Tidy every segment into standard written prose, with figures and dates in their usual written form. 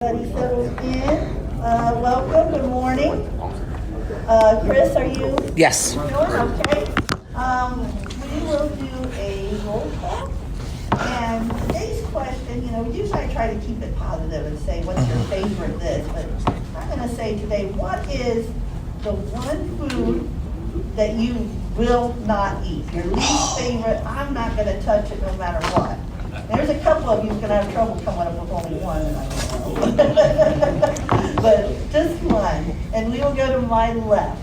Everybody settles in. Welcome, good morning. Chris, are you? Yes. Doing okay. We will do a roll call. And today's question, usually I try to keep it positive and say, what's your favorite this? But I'm going to say today, what is the one food that you will not eat? Your least favorite, I'm not going to touch it no matter what. There's a couple of you who's going to have trouble coming up with only one, and I don't know. But just one. And we will go to my left.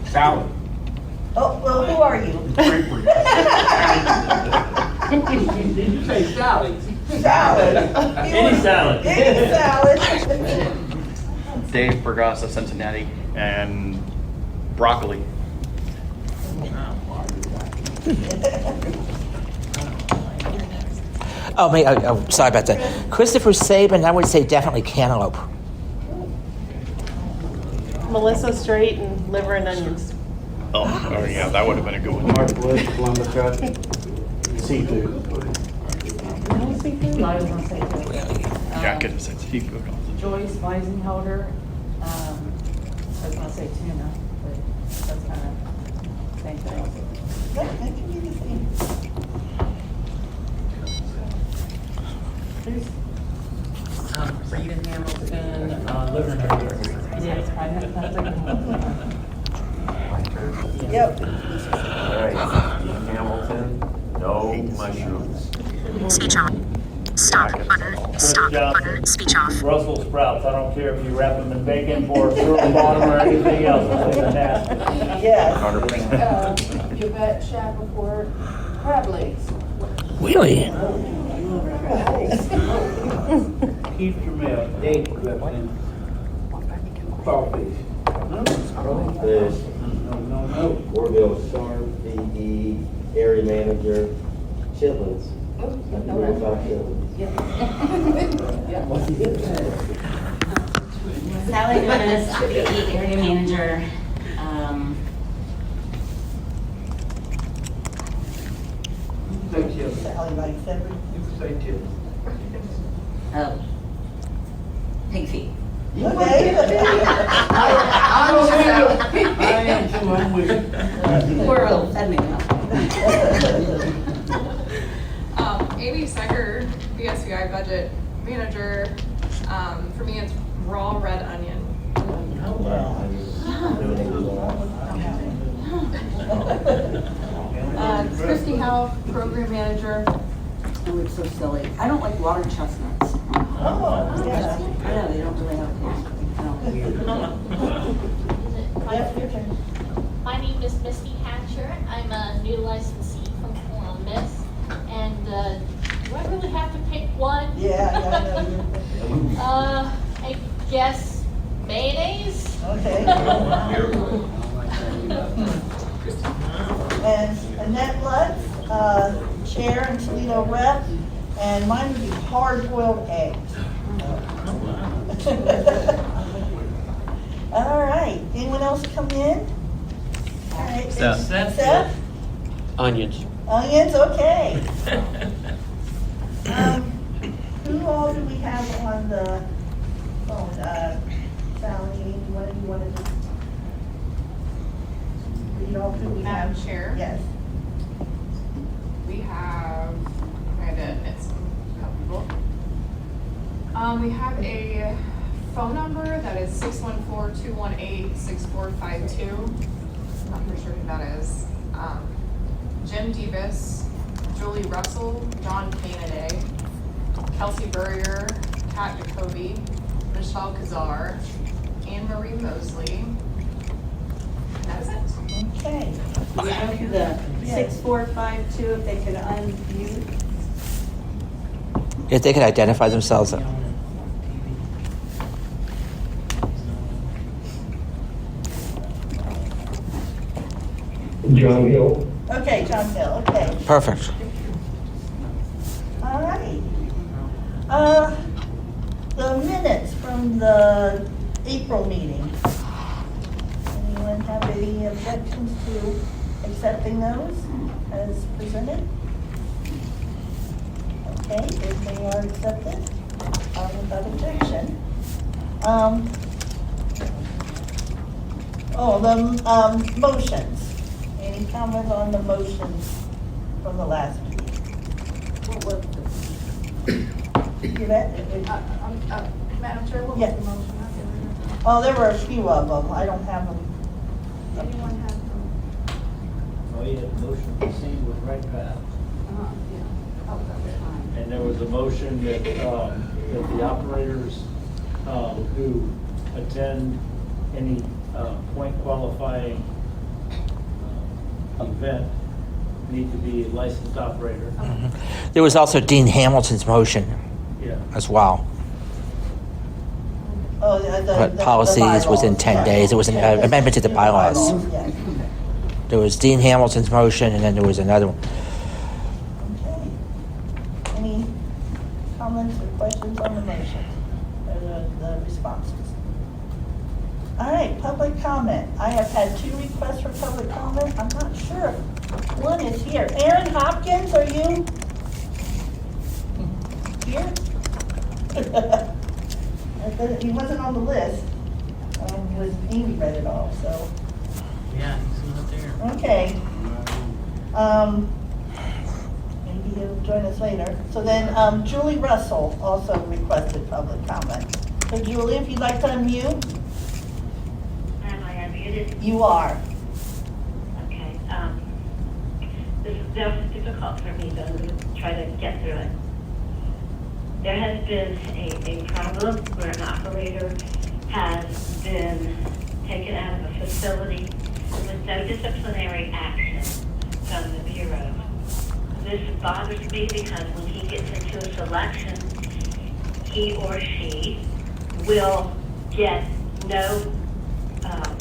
Salad. Oh, well, who are you? Did you say salad? Salad. Any salad. Any salad. Dave Bergasa, Cincinnati, and broccoli. Oh, sorry about that. Christopher Sabin, I would say definitely cantaloupe. Melissa Straight and liver and onions. Oh yeah, that would have been a good one. Hardwood, Columbus cut, seafood. No seafood? I was gonna say too. Yeah, I could have said seafood also. Joyce Weisenholder, I was gonna say tuna, but that's kind of same thing. Yeah, that can be the same. Reed Hamilton, Liver and onions. yes, that's a good one. Yep. All right, Hamilton, no mushrooms. Speech on. Stop button. Stop button. Speech off. Brussels sprouts, I don't care if you wrap them in bacon or throw them on them or anything else, I think that's nasty. Yes. Yvette Shackelford, crab legs. Really? Keep your mouth, egg and crawfish. Fish, No. Orville Sharp, VE, area manager, chitlins. Real top chitlins. Sally Dennis, VE area manager. Say chitlins. Sally likes everything. You can say chitlins. Oh, pig feet. Okay. I am too, I'm with you. Poor old, that made enough. Amy Secker, BSVI budget manager. For me, it's raw red onion. Christy Howe, program manager. Oh, it's so silly. I don't like water chestnuts. Oh, yeah. I know, they don't really have a taste. Yes, your turn. My name is Misty Hatcher. I'm a new licensee from Columbus. And do I really have to pick one? Yeah, I know. I guess mayonnaise. Okay. And Annette Lutz, chair and Toledo rep, and mine would be hard-boiled eggs. All right, anyone else come in? All right. Seth? Onions. Onions, okay. Who all do we have on the phone? Sally, what do you want to just read off who we have? Madam Chair. Yes. We have, I had to admit a couple people. We have a phone number that is 614-218-6452. Not pretty sure who that is. Jim Davis, Julie Russell, John Kanaday, Kelsey Burrier, Kat Jacoby, Michelle Kazar, Anne Marie Mosley. And that is it. Okay. We go to the 6452, if they could unmute. If they could identify themselves. John Hill. Okay, John Hill, okay. Perfect. All right. The minutes from the April meeting. Anyone have any objections to accepting those as presented? Okay, if they are accepted. without objection. The motions. Any comments on the motions from the last meeting? Madam Chair, what was Yeah. the motion? I can't remember. Oh, there were a few of them. I don't have them. Anyone have them? Oh, yeah, motion to proceed with right path. Yeah. Oh, that was fine. And there was a motion that the operators who attend any point qualifying event need to be a licensed operator. There was also Dean Hamilton's motion Yeah. as well. Oh, But policies within 10 days. It was an amendment to the bylaws. Yes. There was Dean Hamilton's motion, and then there was another one. Okay. Any comments or questions on the motion, or the responses? All right, public comment. I have had 2 requests for public comment. I'm not sure if one is here. Aaron Hopkins, are you here? He wasn't on the list. Was Amy read it all, so. Yeah, he's not there. Okay. Maybe he'll join us later. So then, Julie Russell also requested public comment. So Julie, if you'd like to unmute, Am I unmuted? you are. Okay. This is definitely difficult for me, but I'm going to try to get through it. There has been a problem where an operator has been taken out of a facility with no disciplinary action from the Bureau. This bothers me because when he gets into a selection, he or she will get no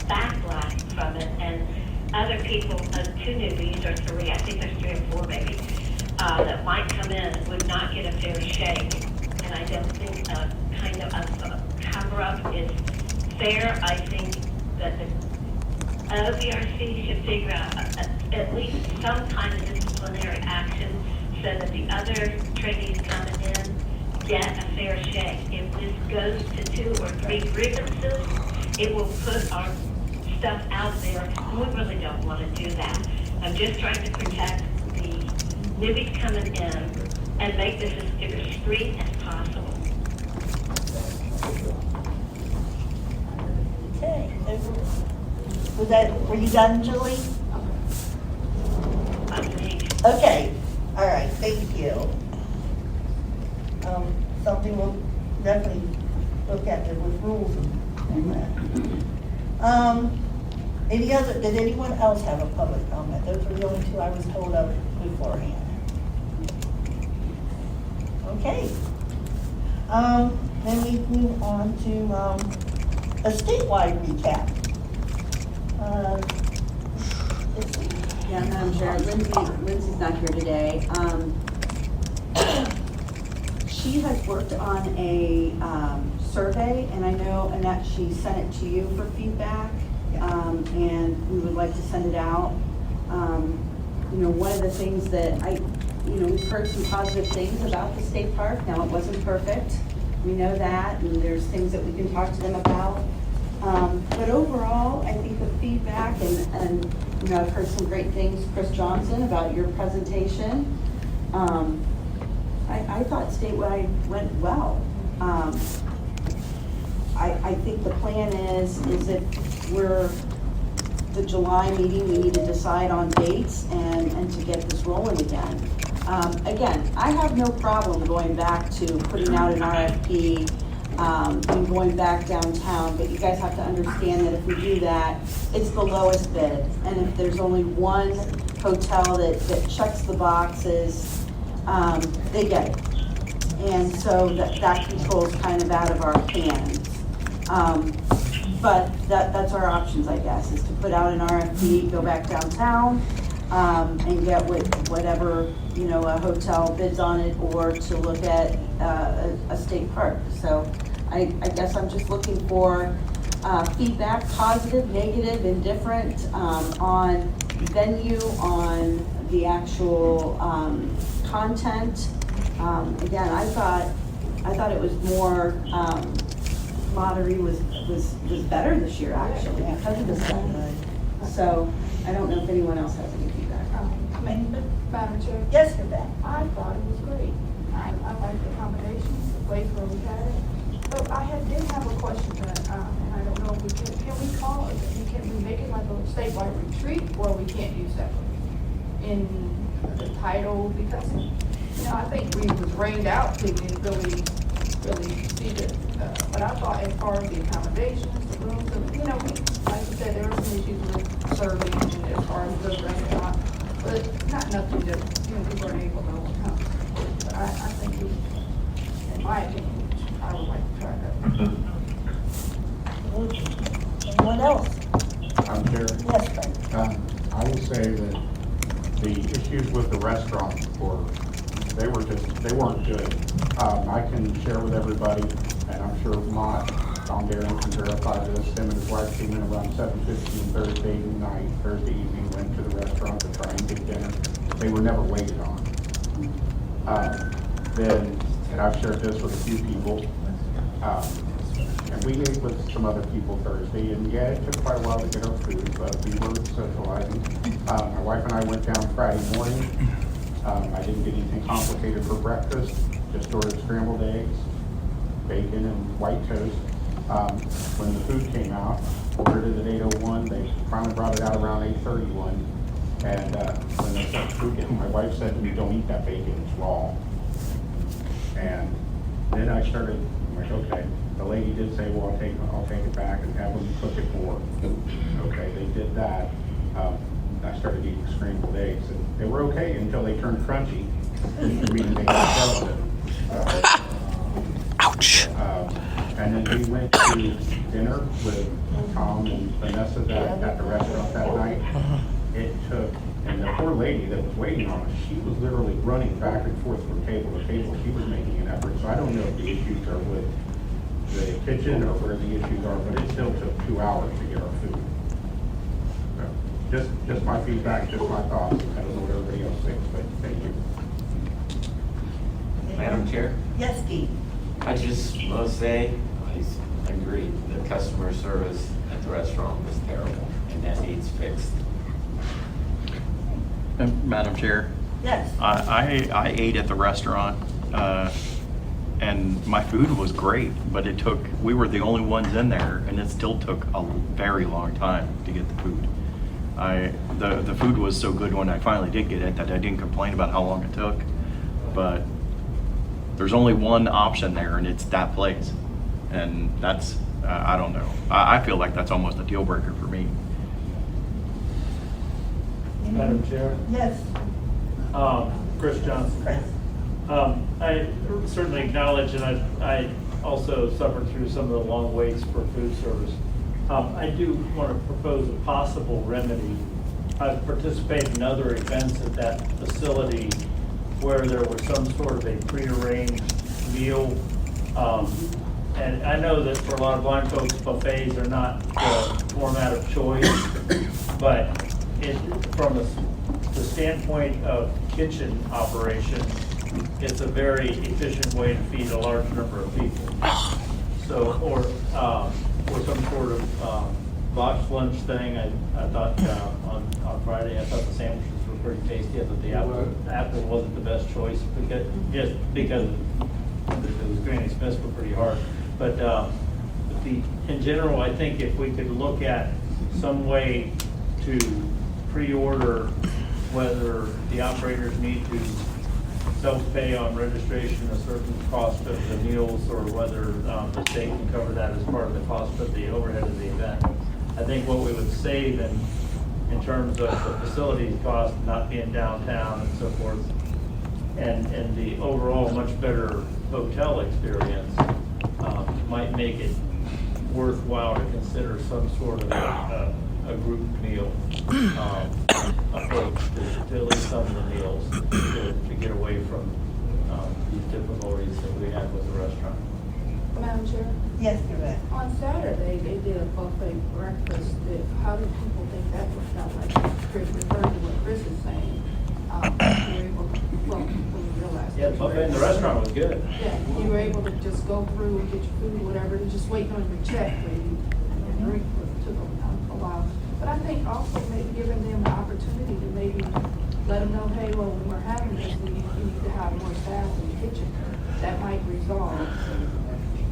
backlash from it, and other people, 2 newbies or 3, I think there's 3 or 4 maybe, that might come in would not get a fair shake. And I don't think a kind of a cover-up is fair. I think that the OVRC should figure out at least some kind of disciplinary action so that the other trainees coming in get a fair shake. If this goes to 2 or 3 grievances, it will put our stuff out there, and we really don't want to do that. I'm just trying to protect the newbies coming in and make this as discreet as possible. Okay. Were you done, Julie? I think Okay. All right, thank you. Something we'll definitely look at with rules and that. Did anyone else have a public comment? Those were the only 2 I was told of beforehand. Okay. Then we move on to a statewide recap. Let's see. Yeah, Madam Chair, Lindsay's not here today. She has worked on a survey, and I know, Annette, she sent it to you for feedback, and we would like to send it out. One of the things that we've heard some positive things about the state park. Now, it wasn't perfect. We know that, and there's things that we can talk to them about. But overall, I think the feedback, and I've heard some great things, Chris Johnson, about your presentation. I thought statewide went well. I think the plan is if we're the July meeting, we need to decide on dates and to get this rolling again. Again, I have no problem going back to putting out an RFP and going back downtown, but you guys have to understand that if we do that, it's the lowest bid. And if there's only one hotel that checks the boxes, they get it. And so that control's kind of out of our hands. But that's our options, I guess, is to put out an RFP, go back downtown, and get whatever, a hotel bids on it, or to look at a state park. So I guess I'm just looking for feedback, positive, negative, indifferent, on venue, on the actual content. Again, I thought I thought it was more, lottery was better this year, actually, because of the stuff. So, I don't know if anyone else has any feedback. Madam Chair? Yes, Yvette? I thought it was great. I liked the accommodations, the place where we had it. But did have a question, and I don't know if we can we call it, can we make it like a statewide retreat, or we can't use that in the title? Because, I think we was rained out, we didn't really see it. But I thought as far as the accommodations, the rooms, we, like you said, there were some issues with serving and as far as the restaurant, but not nothing that, we weren't able to overcome. But I think we, in my opinion, I would like to try that. Anyone else? I'm Chair. Yes, Frank. I will say that the issues with the restaurant they weren't good. I can share with everybody, and I'm sure Tom Darren can verify this. Him and his wife came in around 7:15 Thursday evening, went to the restaurant to try and get dinner. They were never waited on. And I've shared this with a few people, and we ate with some other people Thursday, and yeah, it took quite a while to get our food, but we were socializing. My wife and I went down Friday morning. I didn't get anything complicated for breakfast, just ordered scrambled eggs, bacon, and white toast. When the food came out, ordered it at 8:01. They finally brought it out around 8:31. And when they set the food down, my wife said to me, "Don't eat that bacon, it's raw." And then I started, I'm like, okay. The lady did say, well, I'll take it back and have them cook it more. Okay, they did that. I started eating scrambled eggs, and they were okay until they turned crunchy. Meaning they got gelatin. Ouch. And then we went to dinner with Tom and Vanessa at the restaurant that night. It took, and the poor lady that was waiting on us, she was literally running back and forth from table to table. She was making an effort, so I don't know if the issues are with the kitchen or where the issues are, but it still took 2 hours to get our food. Just my feedback, just my thoughts. I don't know what everybody else thinks, but thank you. Madam Chair, Yes, Steve? I just want to say, I agree, the customer service at the restaurant was terrible, and that needs fixed. Madam Chair, Yes. I ate at the restaurant, and my food was great, but we were the only ones in there, and it still took a very long time to get the food. The food was so good when I finally did get it that I didn't complain about how long it took, but there's only one option there, and it's that place, and that's, I don't know. I feel like that's almost a deal breaker for me. Madam Chair? Yes. Chris Johnson. Chris? I certainly acknowledge, and I also suffered through some of the long waits for food service. I do want to propose a possible remedy. I've participated in other events at that facility where there was some sort of a prearranged meal. And I know that for a lot of blind folks, buffets are not the format of choice, but from the standpoint of kitchen operation, it's a very efficient way to feed a large number of people. So, or some sort of box lunch thing. I thought on Friday, I thought the sandwiches were pretty tasty. I thought the apple wasn't the best choice because it was Granny Smiths were pretty hard. But in general, I think if we could look at some way to pre-order whether the operators need to self-pay on registration a certain cost of the meals, or whether the state can cover that as part of the cost of the overhead of the event. I think what we would save in terms of the facilities cost, not being downtown and so forth, and the overall much better hotel experience, might make it worthwhile to consider some sort of a group meal approach to at least some of the meals to get away from these difficulties that we had with the restaurant. Madam Chair? Yes, Yvette? On Saturday, they did a buffet breakfast. How do people think that worked out? Like Chris referred to what Chris is saying. We were able, well, we realized Yeah, the buffet in the restaurant was good. Yeah, you were able to just go through and get your food, whatever, and just waiting on your check, but you drink took a while. But I think also maybe giving them the opportunity to maybe let them know, hey, well, when we're having this, we need to have more staff in the kitchen. That might resolve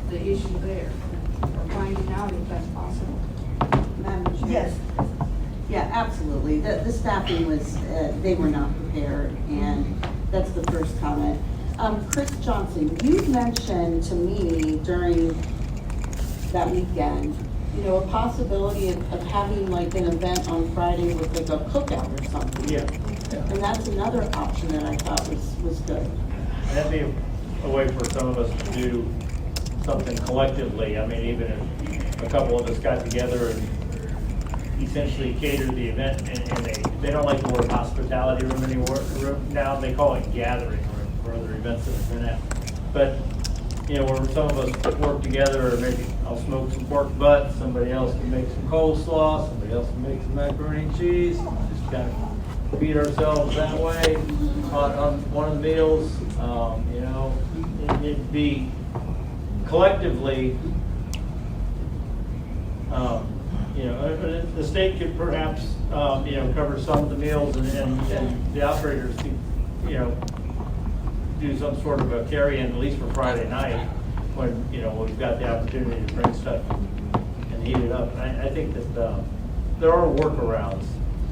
the issue there, or finding out if that's possible. Madam Chair? Yes. Yeah, absolutely. The staffing was, they were not prepared, and that's the first comment. Chris Johnson, you mentioned to me during that weekend, you know, a possibility of having like an event on Friday with like a cookout or something. Yeah. And that's another option that I thought was good. That'd be a way for some of us to do something collectively. I mean, even if a couple of us got together and essentially catered the event, and they don't like the word hospitality room anymore. Now they call it gathering room for other events that have been at. But, you know, where some of us work together, or maybe I'll smoke some pork butt, somebody else can make some coleslaw, somebody else can make some macaroni and cheese, just kind of feed ourselves that way on one of the meals. You know, it'd be collectively, you know, the state could perhaps, you know, cover some of the meals, and the operators could, you know, do some sort of a carry-in, at least for Friday night, when, you know, we've got the opportunity to bring stuff and heat it up. And I think that there are workarounds.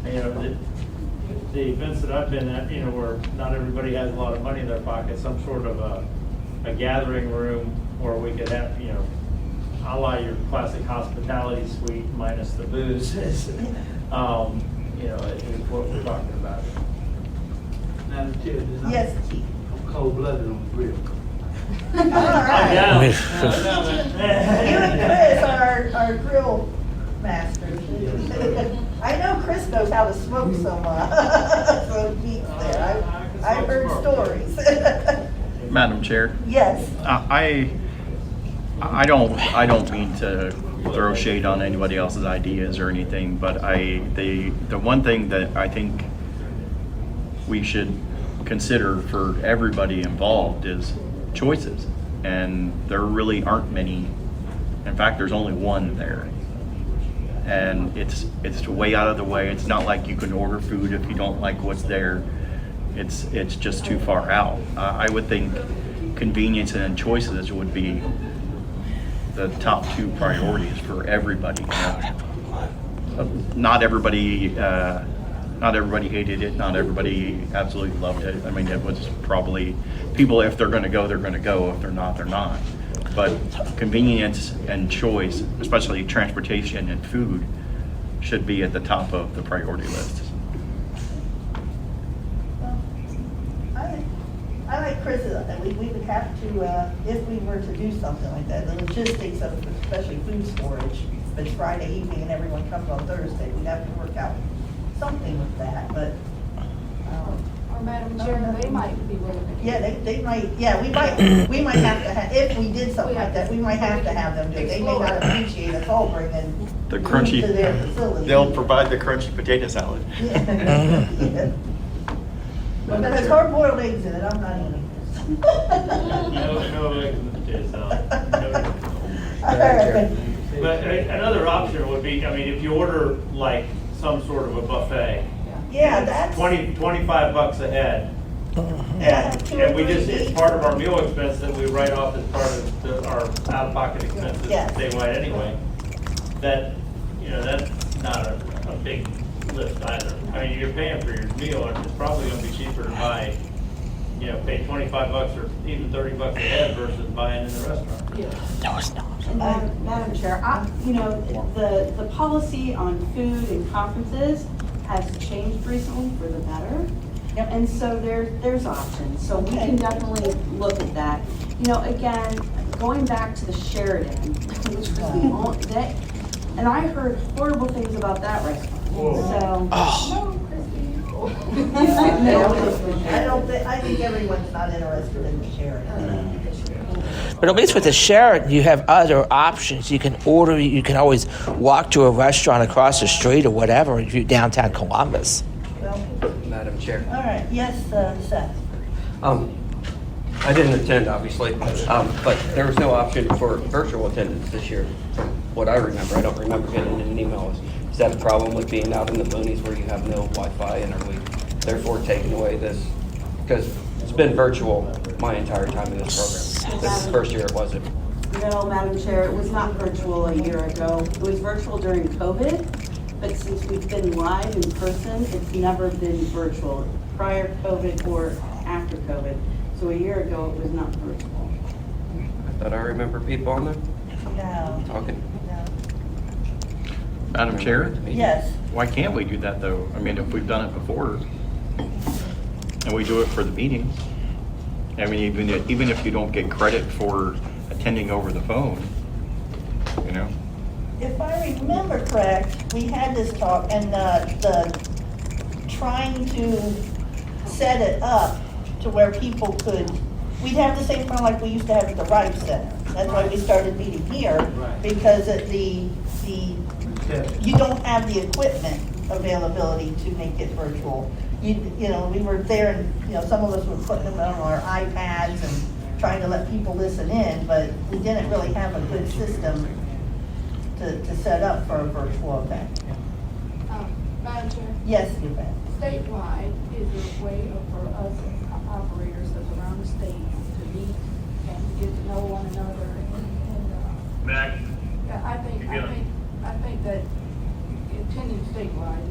You know, the events that I've been at, you know, where not everybody has a lot of money in their pocket, some sort of a gathering room where we could have, you know, a la your classic hospitality suite minus the booze is, you know, is what we're talking about. Madam Chair, did I- Yes, Chief. I'm cold-blooded on the grill. All right. Yeah. You and Chris are grill masters. I know Chris knows how to smoke some meats there. I've heard stories. Madam Chair, Yes. I don't mean to throw shade on anybody else's ideas or anything, but the one thing that I think we should consider for everybody involved is choices, and there really aren't many. In fact, there's only one there, and it's way out of the way. It's not like you can order food if you don't like what's there. It's just too far out. I would think convenience and choices would be the top two priorities for everybody. Not everybody hated it. Not everybody absolutely loved it. I mean, it was probably people, if they're going to go, they're going to go. If they're not, they're not. But convenience and choice, especially transportation and food, should be at the top of the priority list. I like Chris's, we would have to, if we were to do something like that, the logistics of especially food storage, if it's Friday evening and everyone comes on Thursday, we'd have to work out something with that, but. Or Madam Chair, they might be willing to. Yeah, they might, yeah, we might have to have, if we did something like that, we might have to have them do it. They may not appreciate us all bringing The food crunchy, to their facility. they'll provide the crunchy potato salad. Yeah. But there's hard-boiled eggs in it, I'm not eating it. No eggs in the potato salad. All right. But another option would be, I mean, if you order like some sort of a buffet. Yeah, that's. 25 bucks a head. Yeah, And we just, it's part of our meal expense that we write off as part of our out-of-pocket expenses Yes. statewide anyway. That, you know, that's not a big lift either. I mean, you're paying for your meal, and it's probably gonna be cheaper to buy, you know, pay 25 bucks or even 30 bucks a head versus buying in the restaurant. No, it's not. Madam Chair, you know, the policy on food and conferences has changed recently for the better. Yep. And so there's options, so we can definitely look at that. You know, again, going back to the Sheridan, which was the only, and I heard horrible things about that restaurant, so. I think everyone's not interested in the Sheridan. But at least with the Sheraton, you have other options. You can order, you can always walk to a restaurant across the street or whatever if you're downtown Columbus. Well, Madam Chair. all right, yes, Seth. I didn't attend, obviously, but there was no option for virtual attendance this year, from what I remember. I don't remember getting an email. Is that a problem with being out in the boonies where you have no Wi-Fi, and are we therefore taking away this? Because it's been virtual my entire time in this program. This is the first year it wasn't. No, Madam Chair, it was not virtual a year ago. It was virtual during COVID, but since we've been live in person, it's never been virtual, prior COVID or after COVID. So a year ago, it was not virtual. I thought I remember people on there No, talking. no. Madam Chair, Yes. why can't we do that though? I mean, if we've done it before and we do it for the meetings, I mean, even if you don't get credit for attending over the phone, you know? If I remember correct, we had this talk and the trying to set it up to where people could, we'd have the same problem like we used to have at the Rice Center. That's why we started meeting here, because of you don't have the equipment availability to make it virtual. You know, we were there and, you know, some of us were putting them on our iPads and trying to let people listen in, but we didn't really have a good system to set up for a virtual event. Madam Chair? Yes, you bet. Statewide, is there a way for us as operators that's around the state to meet and to get to know one another Mac? Yeah, I think that attending statewide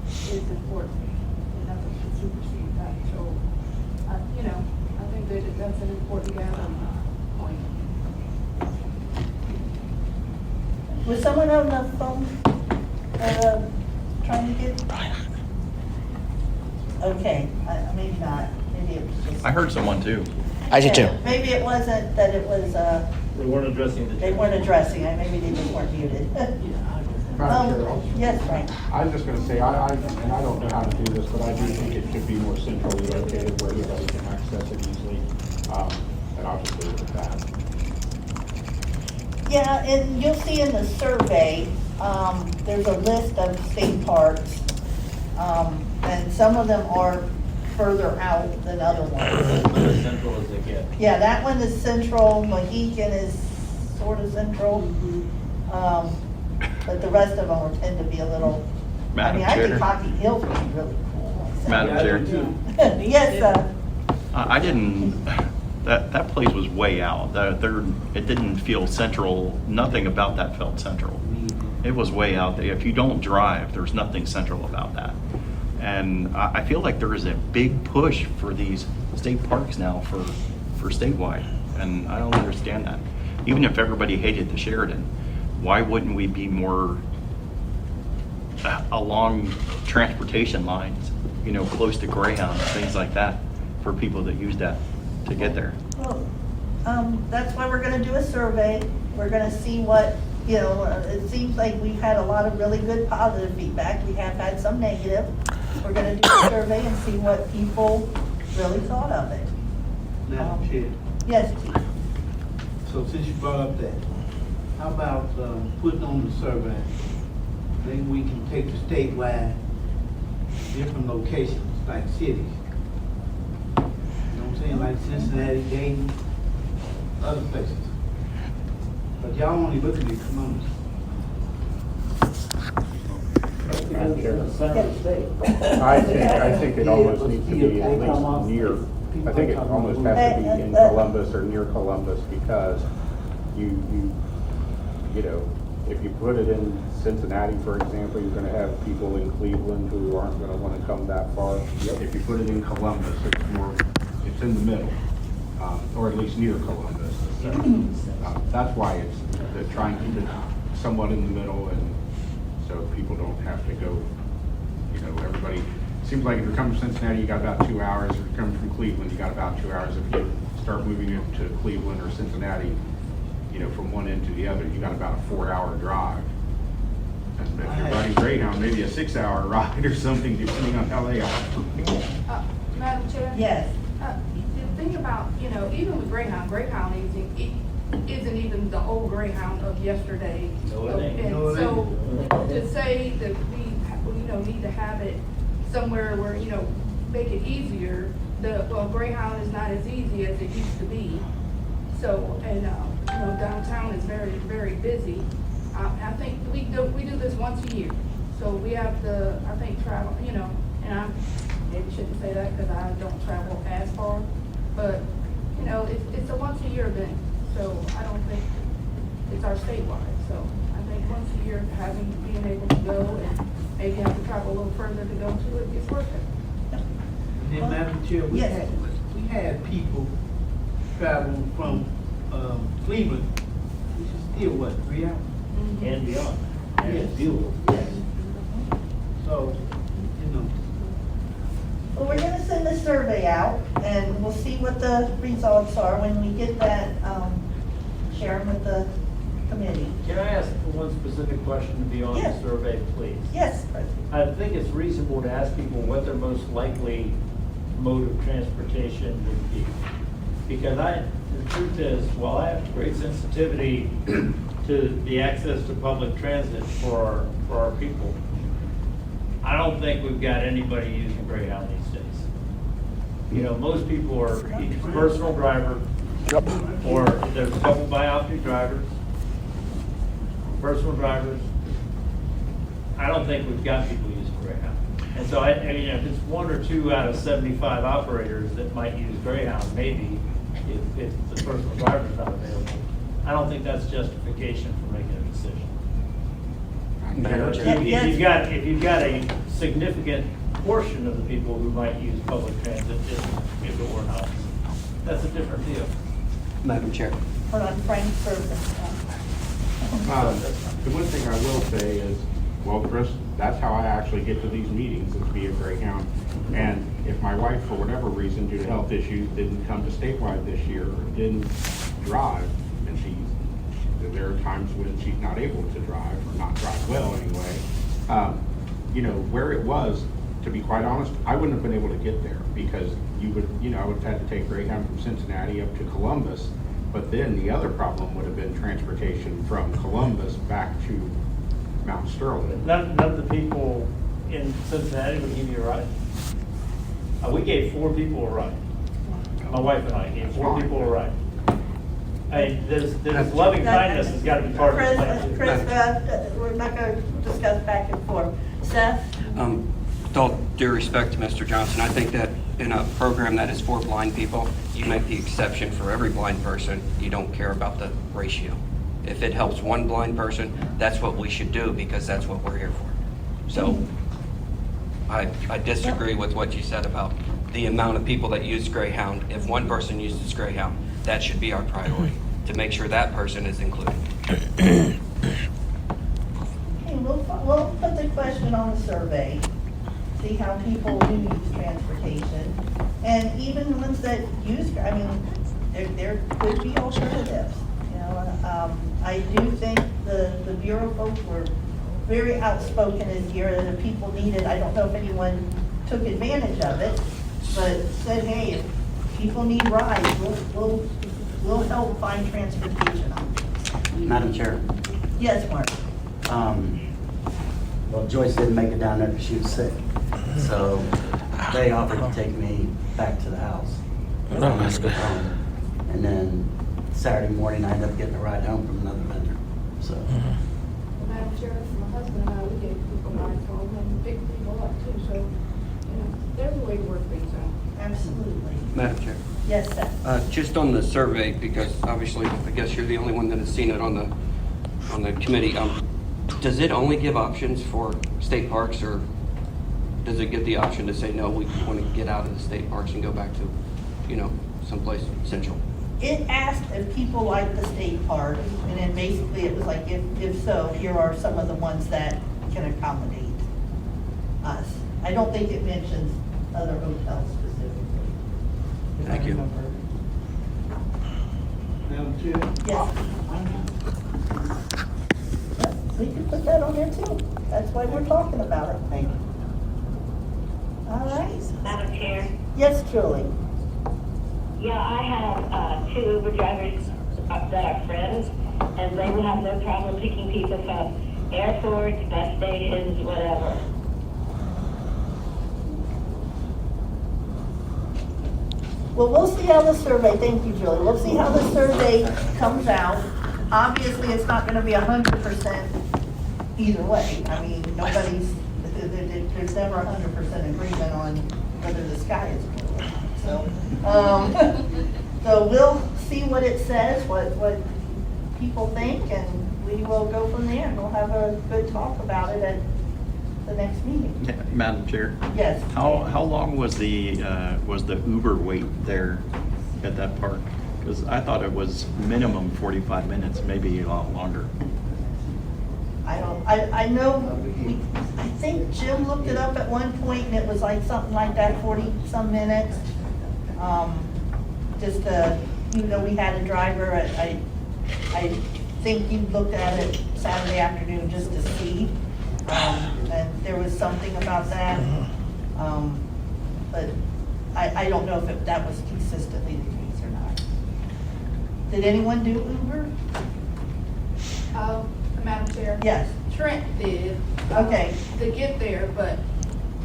is important, and nothing should supersede that. So, you know, I think that that's an important gathering point. Was someone on the phone, trying to get? Okay, maybe not, maybe it was just. I heard someone too. I did too. Maybe it wasn't that it was, They weren't addressing the. they weren't addressing it, maybe they just weren't muted. Madam Chair, Yes, Frank. I was just gonna say, and I don't know how to do this, but I do think it should be more centrally located where everybody can access it easily. And I'll just leave it at that. Yeah, and you'll see in the survey, there's a list of state parks, and some of them are further out than other ones. As central as they get. Yeah, that one is central, Mohican is sort of central, but the rest of them will tend to be a little, Madam I think Chair. Hockey Hills would be really cool. Madam Chair. Yes, I didn't, that place was way out. It didn't feel central. Nothing about that felt central. It was way out there. If you don't drive, there's nothing central about that. And I feel like there is a big push for these state parks now for statewide. And I don't understand that. Even if everybody hated the Sheridan, why wouldn't we be more along transportation lines, you know, close to Greyhound, things like that, for people that use that to get there? well, that's why we're gonna do a survey. We're gonna see what, you know, it seems like we've had a lot of really good positive feedback. We have had some negative. We're gonna do a survey and see what people really thought of it. Madam Chair, Yes, Chief. so since you brought up that, how about putting on the survey? Maybe we can take the statewide, different locations, like cities. You know what I'm saying, like Cincinnati, Dayton, other places. But y'all only look at the Columbus. Madam Chair. I think it almost needs to be at least near, I think it almost has to be in Columbus or near Columbus, because you know, if you put it in Cincinnati, for example, you're gonna have people in Cleveland who aren't gonna wanna come that far. If you put it in Columbus, it's in the middle, or at least near Columbus. So, that's why they're trying to keep it somewhat in the middle, and so people don't have to go, you know, everybody, seems like if you're coming from Cincinnati, you got about 2 hours. If you're coming from Cleveland, you got about 2 hours. If you start moving it to Cleveland or Cincinnati, you know, from one end to the other, you got about a 4-hour drive. And if you're riding Greyhound, maybe a 6-hour ride or something, depending on how they are. Madam Chair? Yes. The thing about, you know, even with Greyhound isn't even the old Greyhound of yesterday. No, it ain't. And No, it so to say that we, you know, need to have it somewhere where, you know, make it easier, Greyhound is not as easy as it used to be. So, and, downtown is very, very busy. I think we do this once a year. So we have to, I think, travel, and I maybe shouldn't say that because I don't travel as far. But, it's a once a year event. So I don't think it's our statewide. So I think once a year being able to go and maybe have to travel a little further to go to it is worth it. And then, Madam Chair, we had people traveling from Cleveland, which is still what, 3 hours? And beyond. Yes, beautiful. Yes. So, Well, we're gonna send a survey out, and we'll see what the results are. When we get that, share them with the committee. Can I ask one specific question beyond Yes. the survey, please? Yes, President. I think it's reasonable to ask people what their most likely mode of transportation would be. Because the truth is, while I have great sensitivity to the access to public transit for our people, I don't think we've got anybody using Greyhound these days. Most people are either personal driver, or there's a couple biopsy drivers, personal drivers. I don't think we've got people using Greyhound. And so, if it's 1 or 2 out of 75 operators that might use Greyhound, maybe, if the personal driver's not available, I don't think that's justification for making a decision. If you've got a significant portion of the people who might use public transit, if it were not, that's a different deal. Madam Chair. Hold on, Frank Service. The one thing I will say is, well, Chris, that's how I actually get to these meetings, is via Greyhound. And if my wife, for whatever reason, due to health issues, didn't come to statewide this year, or didn't drive, and there are times when she's not able to drive, or not drive well anyway, where it was, to be quite honest, I wouldn't have been able to get there, because I would have had to take Greyhound from Cincinnati up to Columbus, but then the other problem would have been transportation from Columbus back to Mount Sterling. None of the people in Cincinnati would give you a ride. We gave 4 people a ride. My wife and I gave 4 people a ride. This loving kindness has got to be part of the plan. Chris, we're not gonna discuss back and forth. Seth? With all due respect to Mr. Johnson, I think that in a program that is for blind people, you make the exception for every blind person. You don't care about the ratio. If it helps one blind person, that's what we should do, because that's what we're here for. So I disagree with what you said about the amount of people that use Greyhound. If one person uses Greyhound, that should be our priority, to make sure that person is included. Okay, we'll put the question on the survey, see how people do use transportation. And even the ones that use, there could be alternatives. I do think the Bureau folks were very outspoken this year that if people needed, I don't know if anyone took advantage of it, but said, hey, if people need rides, we'll help find transportation options. Madam Chair. Yes, Mark. Well, Joyce didn't make it down there because she was sick. So they offered to take me back to the house. Oh, that's good. And then Saturday morning, I ended up getting a ride home from another vendor. So. Madam Chair, my husband and I, we gave people rides home and picked people up too. So, there's a way to work things out. Absolutely. Madam Chair. Yes, Seth. Just on the survey, because obviously, I guess you're the only one that has seen it on the committee. Does it only give options for state parks, or does it give the option to say, no, we want to get out of the state parks and go back to, someplace central? It asked if people like the state park, and then basically it was like, if so, here are some of the ones that can accommodate us. I don't think it mentions other hotels specifically. Thank you. Madam Chair? Yes. Yep, we can put that on there too. That's why we're talking about it. Thank you. All right. Madam Chair? Yes, Julie. Yeah, I have 2 Uber drivers that are friends, and they would have no problem picking people from airports, bus stations, whatever. Well, we'll see how the survey, thank you, Julie, we'll see how the survey comes out. Obviously, it's not gonna be 100% either way. I mean, nobody's, there's never 100% agreement on whether the sky is blue or not. So we'll see what it says, what people think, and we will go from there, and we'll have a good talk about it at the next meeting. Yeah, Madam Chair? Yes. How long was the Uber wait there at that park? Because I thought it was minimum 45 minutes, maybe a lot longer. I know, I think Jim looked it up at one point, and it was like something like that, 40-some minutes. Just to, even though we had a driver, I think you looked at it Saturday afternoon just to see. And there was something about that. But I don't know if that was consistently the case or not. Did anyone do Uber? Madam Chair? Yes. Trent did. Okay. To get there, but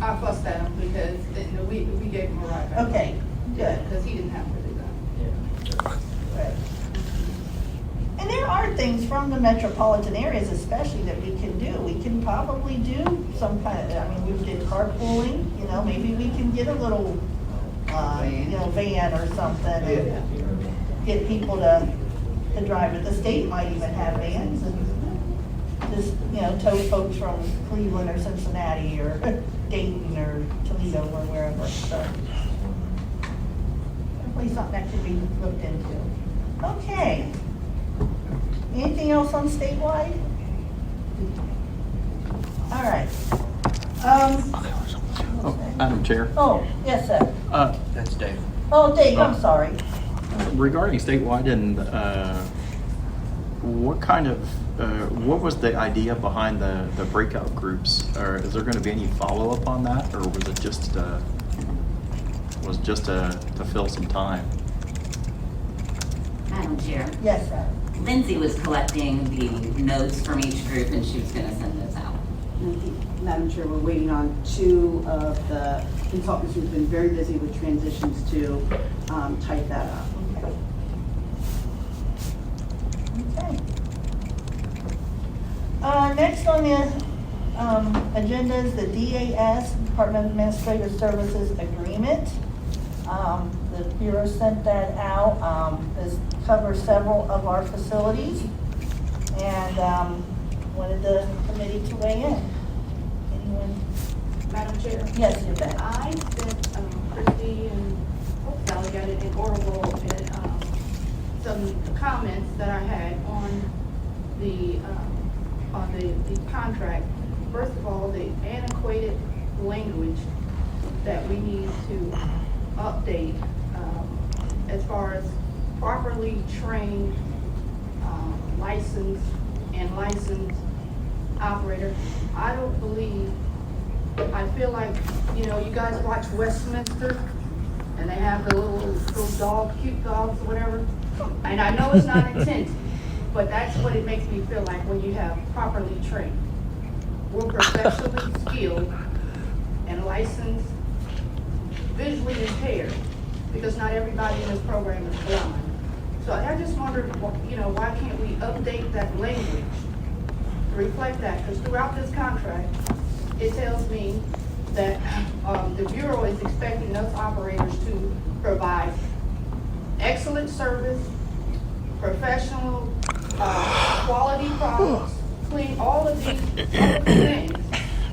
I fussed at him because, you know, we gave him a ride back. Okay, good. Because he didn't have to do that. Right. And there are things from the metropolitan areas especially that we can do. We can probably do some kind of, I mean, we did carpooling, you know, maybe we can get a little, van or something and get people to drive it. The state might even have vans and just, tow folks from Cleveland or Cincinnati or Dayton or Toledo or wherever, so. Definitely something that can be looked into. Okay. Anything else on statewide? All right. Madam Chair? Oh, yes, sir. That's Dave. Oh, Dave, I'm sorry. Regarding statewide and what was the idea behind the breakout groups? Or is there going to be any follow-up on that, or was it just to fill some time? Madam Chair. Yes, sir. Lindsay was collecting the notes from each group and she was going to send those out. Madam Chair, we're waiting on two of the consultants who've been very busy with transitions to type that up. Okay. Next on the agenda is the DAS, Department of Administrative Services Agreement. The Bureau sent that out. This covers several of our facilities, and wanted the committee to weigh in. Anyone? Madam Chair? Yes, you bet. I sent Christie and Sally got it in oral and some comments that I had on the contract. First of all, the antiquated language that we need to update as far as properly trained, licensed operator. I don't believe, I feel like, you guys watch Westminster and they have the little dog, cute dogs or whatever. And I know it's not intended, but that's what it makes me feel like when you have properly trained. We're professionally skilled and licensed, visually impaired, because not everybody in this program is blind. So I just wondered, why can't we update that language to reflect that? Because throughout this contract, it tells me that the Bureau is expecting us operators to provide excellent service, professional, quality products, clean, all of these things,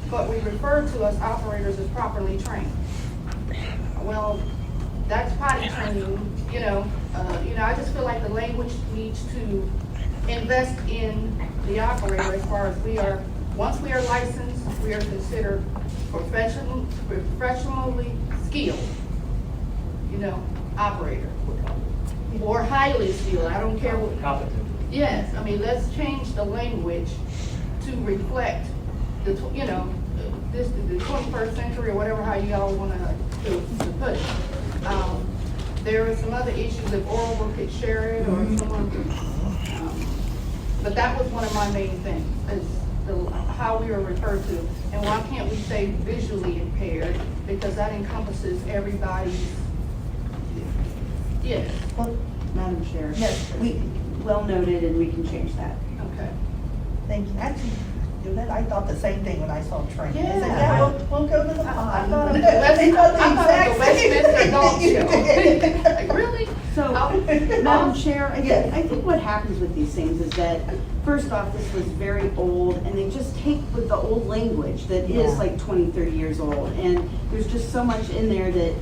but we refer to us operators as properly trained. Well, that's potty training, I just feel like the language needs to invest in the operator as far as once we are licensed, we are considered professionally skilled, operator. Or highly skilled, I don't care what. Competent. Yes, let's change the language to reflect the 21st century or whatever, how you all want to put it. There are some other issues if Oral could share it or someone, but that was one of my main things, is how we are referred to. And why can't we say visually impaired? Because that encompasses everybody's, Yes. Well, Madam Chair. Yes. We, well noted, and we can change that. okay. Thank you. Actually, do that, I thought the same thing when I saw training. I said, Yeah. yeah, we'll go to the I pond. thought of the Westminster Dog Show. Like, really? So, Madam Chair, again, I think what happens with these things is that, first off, this was very old, and they just take with the old language that is like 20, 30 years old, and there's just so much in there that,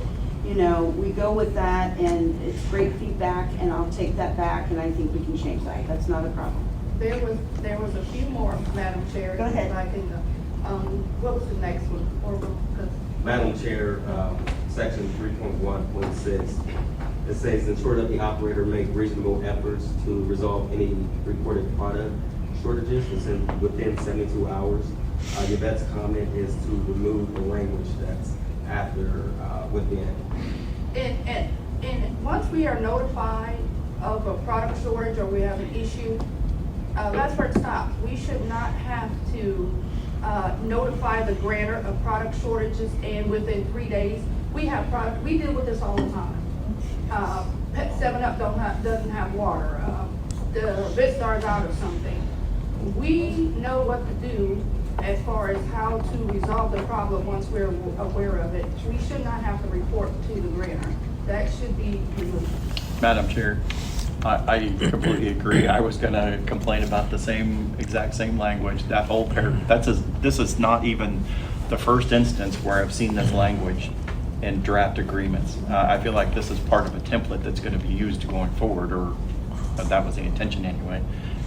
you know, we go with that, and it's great feedback, and I'll take that back, and I think we can change that. That's not a problem. There was a few more, Madam Chair. Go ahead. Like in the, what was the next one? Or, 'cause- Madam Chair, section 3.1.6, it says ensure that the operator make reasonable efforts to resolve any reported product shortages within 72 hours. Yvette's comment is to remove the language that's after within. And once we are notified of a product shortage or we have an issue, that's where it stops. We should not have to notify the grantor of product shortages and within 3 days. We have product, we deal with this all the time. Pet 7-Up doesn't have water. The Vistar's out of something. We know what to do as far as how to resolve the problem once we're aware of it. We should not have to report to the grantor. That should be removed. Madam Chair, I completely agree. I was gonna complain about the exact same language, that whole this is not even the first instance where I've seen this language in draft agreements. I feel like this is part of a template that's gonna be used going forward, or that was the intention anyway.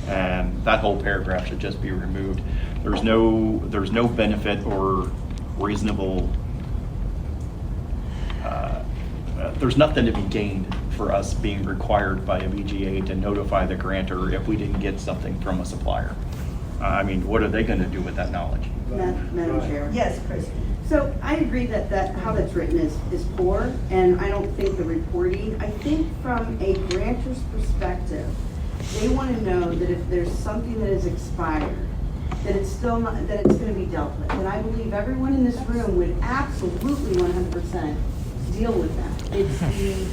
And that whole paragraph should just be removed. There's no benefit or reasonable, there's nothing to be gained for us being required by a VGA to notify the grantor if we didn't get something from a supplier. I mean, what are they gonna do with that knowledge? Madam Chair. Yes, Christie. So I agree that how that's written is poor, and I don't think the reporting, I think from a grantor's perspective, they want to know that if there's something that is expired, that it's still not, that it's going to be dealt with. And I believe everyone in this room would absolutely 100% deal with that. It's the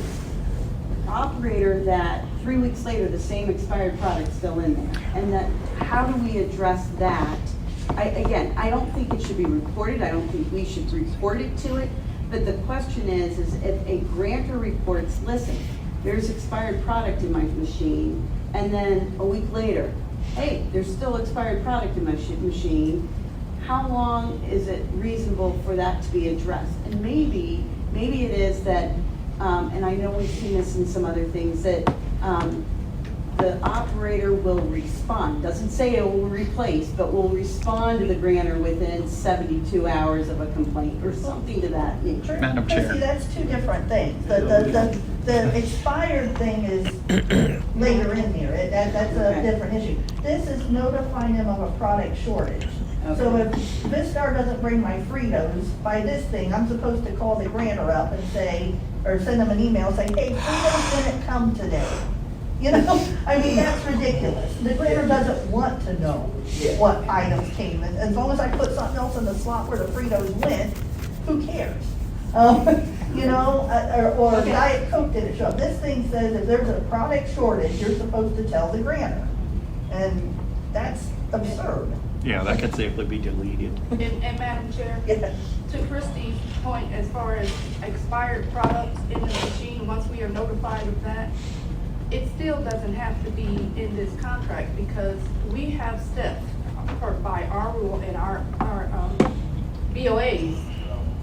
operator that 3 weeks later, the same expired product's still in there. And that, how do we address that? I don't think it should be reported. I don't think we should report it to it. But the question is if a grantor reports, listen, there's expired product in my machine, and then a week later, hey, there's still expired product in my machine, how long is it reasonable for that to be addressed? And maybe it is that, and I know we've seen this in some other things, that the operator will respond. Doesn't say it will replace, but will respond to the grantor within 72 hours of a complaint or something to that nature. Madam Chair. Christie, that's two different things. The expired thing is later in here. That's a different issue. This is notifying them of a product shortage. So if Vistar doesn't bring my Fritos by this thing, I'm supposed to call the grantor up and say, or send them an email saying, hey, Fritos didn't come today. You know, I mean, that's ridiculous. The grantor doesn't want to know what items came in. As long as I put something else in the slot where the Fritos went, who cares? You know, or Diet Coke didn't show up. This thing says if there's a product shortage, you're supposed to tell the grantor. And that's absurd. Yeah, that could safely be deleted. And Madam Chair, to Christie's point, as far as expired products in the machine, once we are notified of that, it still doesn't have to be in this contract because we have steps by our rule and our BOAs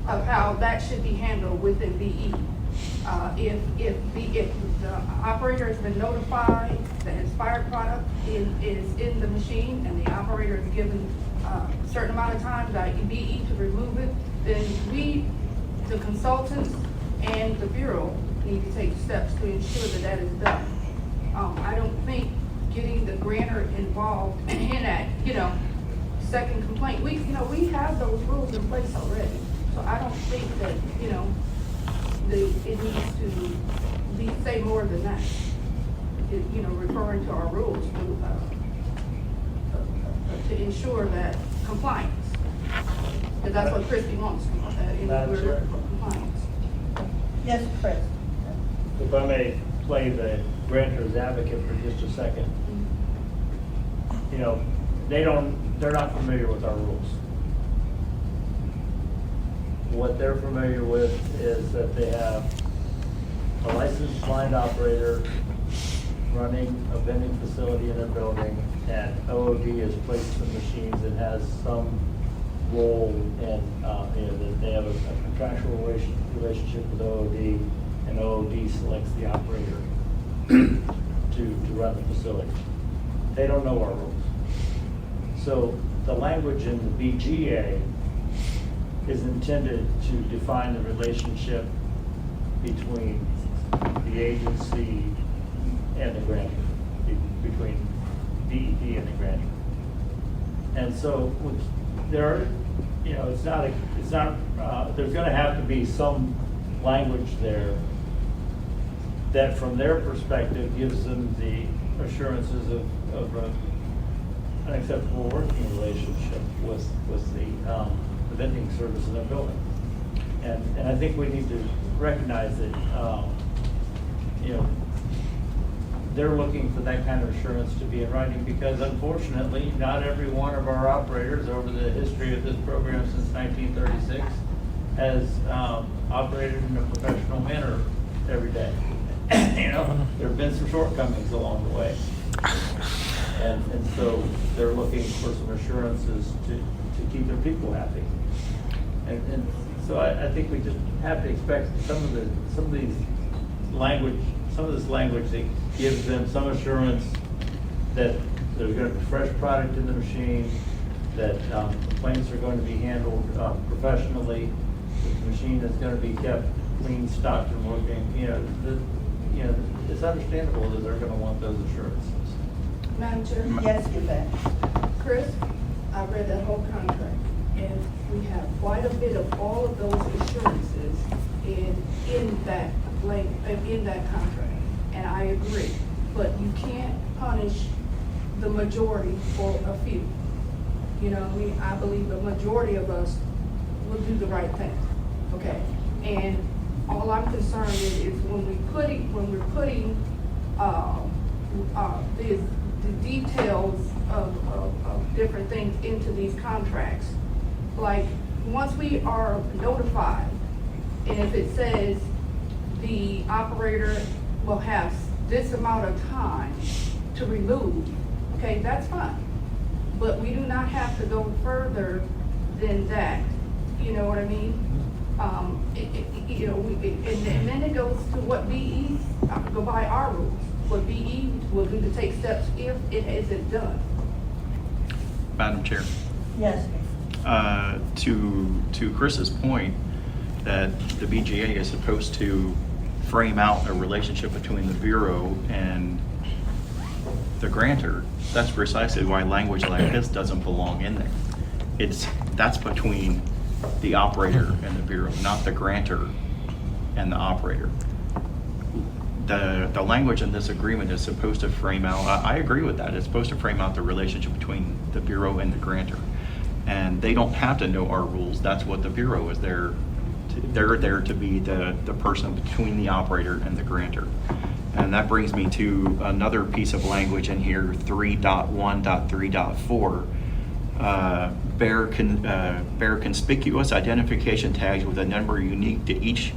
of how that should be handled within VE. If the operator has been notified that expired product is in the machine and the operator is given a certain amount of time by VE to remove it, then we, the consultants and the Bureau, need to take steps to ensure that that is done. I don't think getting the grantor involved in that, second complaint, we have those rules in place already. So I don't think that, it needs to say more than that. Referring to our rules to ensure that compliance. Because that's what Christie wants, compliance. Yes, Chris. If I may play the grantor's advocate for just a second. You know, they're not familiar with our rules. What they're familiar with is that they have a licensed blind operator running a vending facility in their building, and OOD has placed some machines and has some role in, that they have a contractual relationship with OOD, and OOD selects the operator to run the facility. They don't know our rules. So the language in the BGA is intended to define the relationship between the agency and the grantor, between DEP and the grantor. And so there are, there's going to have to be some language there that from their perspective gives them the assurances of an acceptable working relationship with the vending service in their building. And I think we need to recognize that, they're looking for that kind of assurance to be in writing, because unfortunately, not every one of our operators over the history of this program since 1936 has operated in a professional manner every day. There have been some shortcomings along the way. And so they're looking for some assurances to keep their people happy. And so I think we just have to expect some of this language that gives them some assurance that there's going to be fresh product in the machine, that complaints are going to be handled professionally, that the machine is going to be kept clean, stocked, and working. It's understandable that they're going to want those assurances. Madam Chair? Yes, Yvette. Chris, I read that whole contract, and we have quite a bit of all of those assurances in that contract, and I agree. But you can't punish the majority for a few. I believe the majority of us will do the right thing, okay? And all I'm concerned is when we're putting the details of different things into these contracts. Like, once we are notified, and if it says the operator will have this amount of time to remove, okay, that's fine. But we do not have to go further than that, you know what I mean? And then it goes to what BE, go by our rules. What BE will do to take steps if it isn't done. Madam Chair. Yes. To Chris's point, that the BGA is supposed to frame out a relationship between the Bureau and the grantor, that's precisely why language like this doesn't belong in there. That's between the operator and the Bureau, not the grantor and the operator. The language in this agreement is supposed to frame out, I agree with that, it's supposed to frame out the relationship between the Bureau and the grantor. And they don't have to know our rules, that's what the Bureau is there to, they're there to be the person between the operator and the grantor. And that brings me to another piece of language in here, 3.1.3.4. Bear conspicuous identification tags with a number unique to each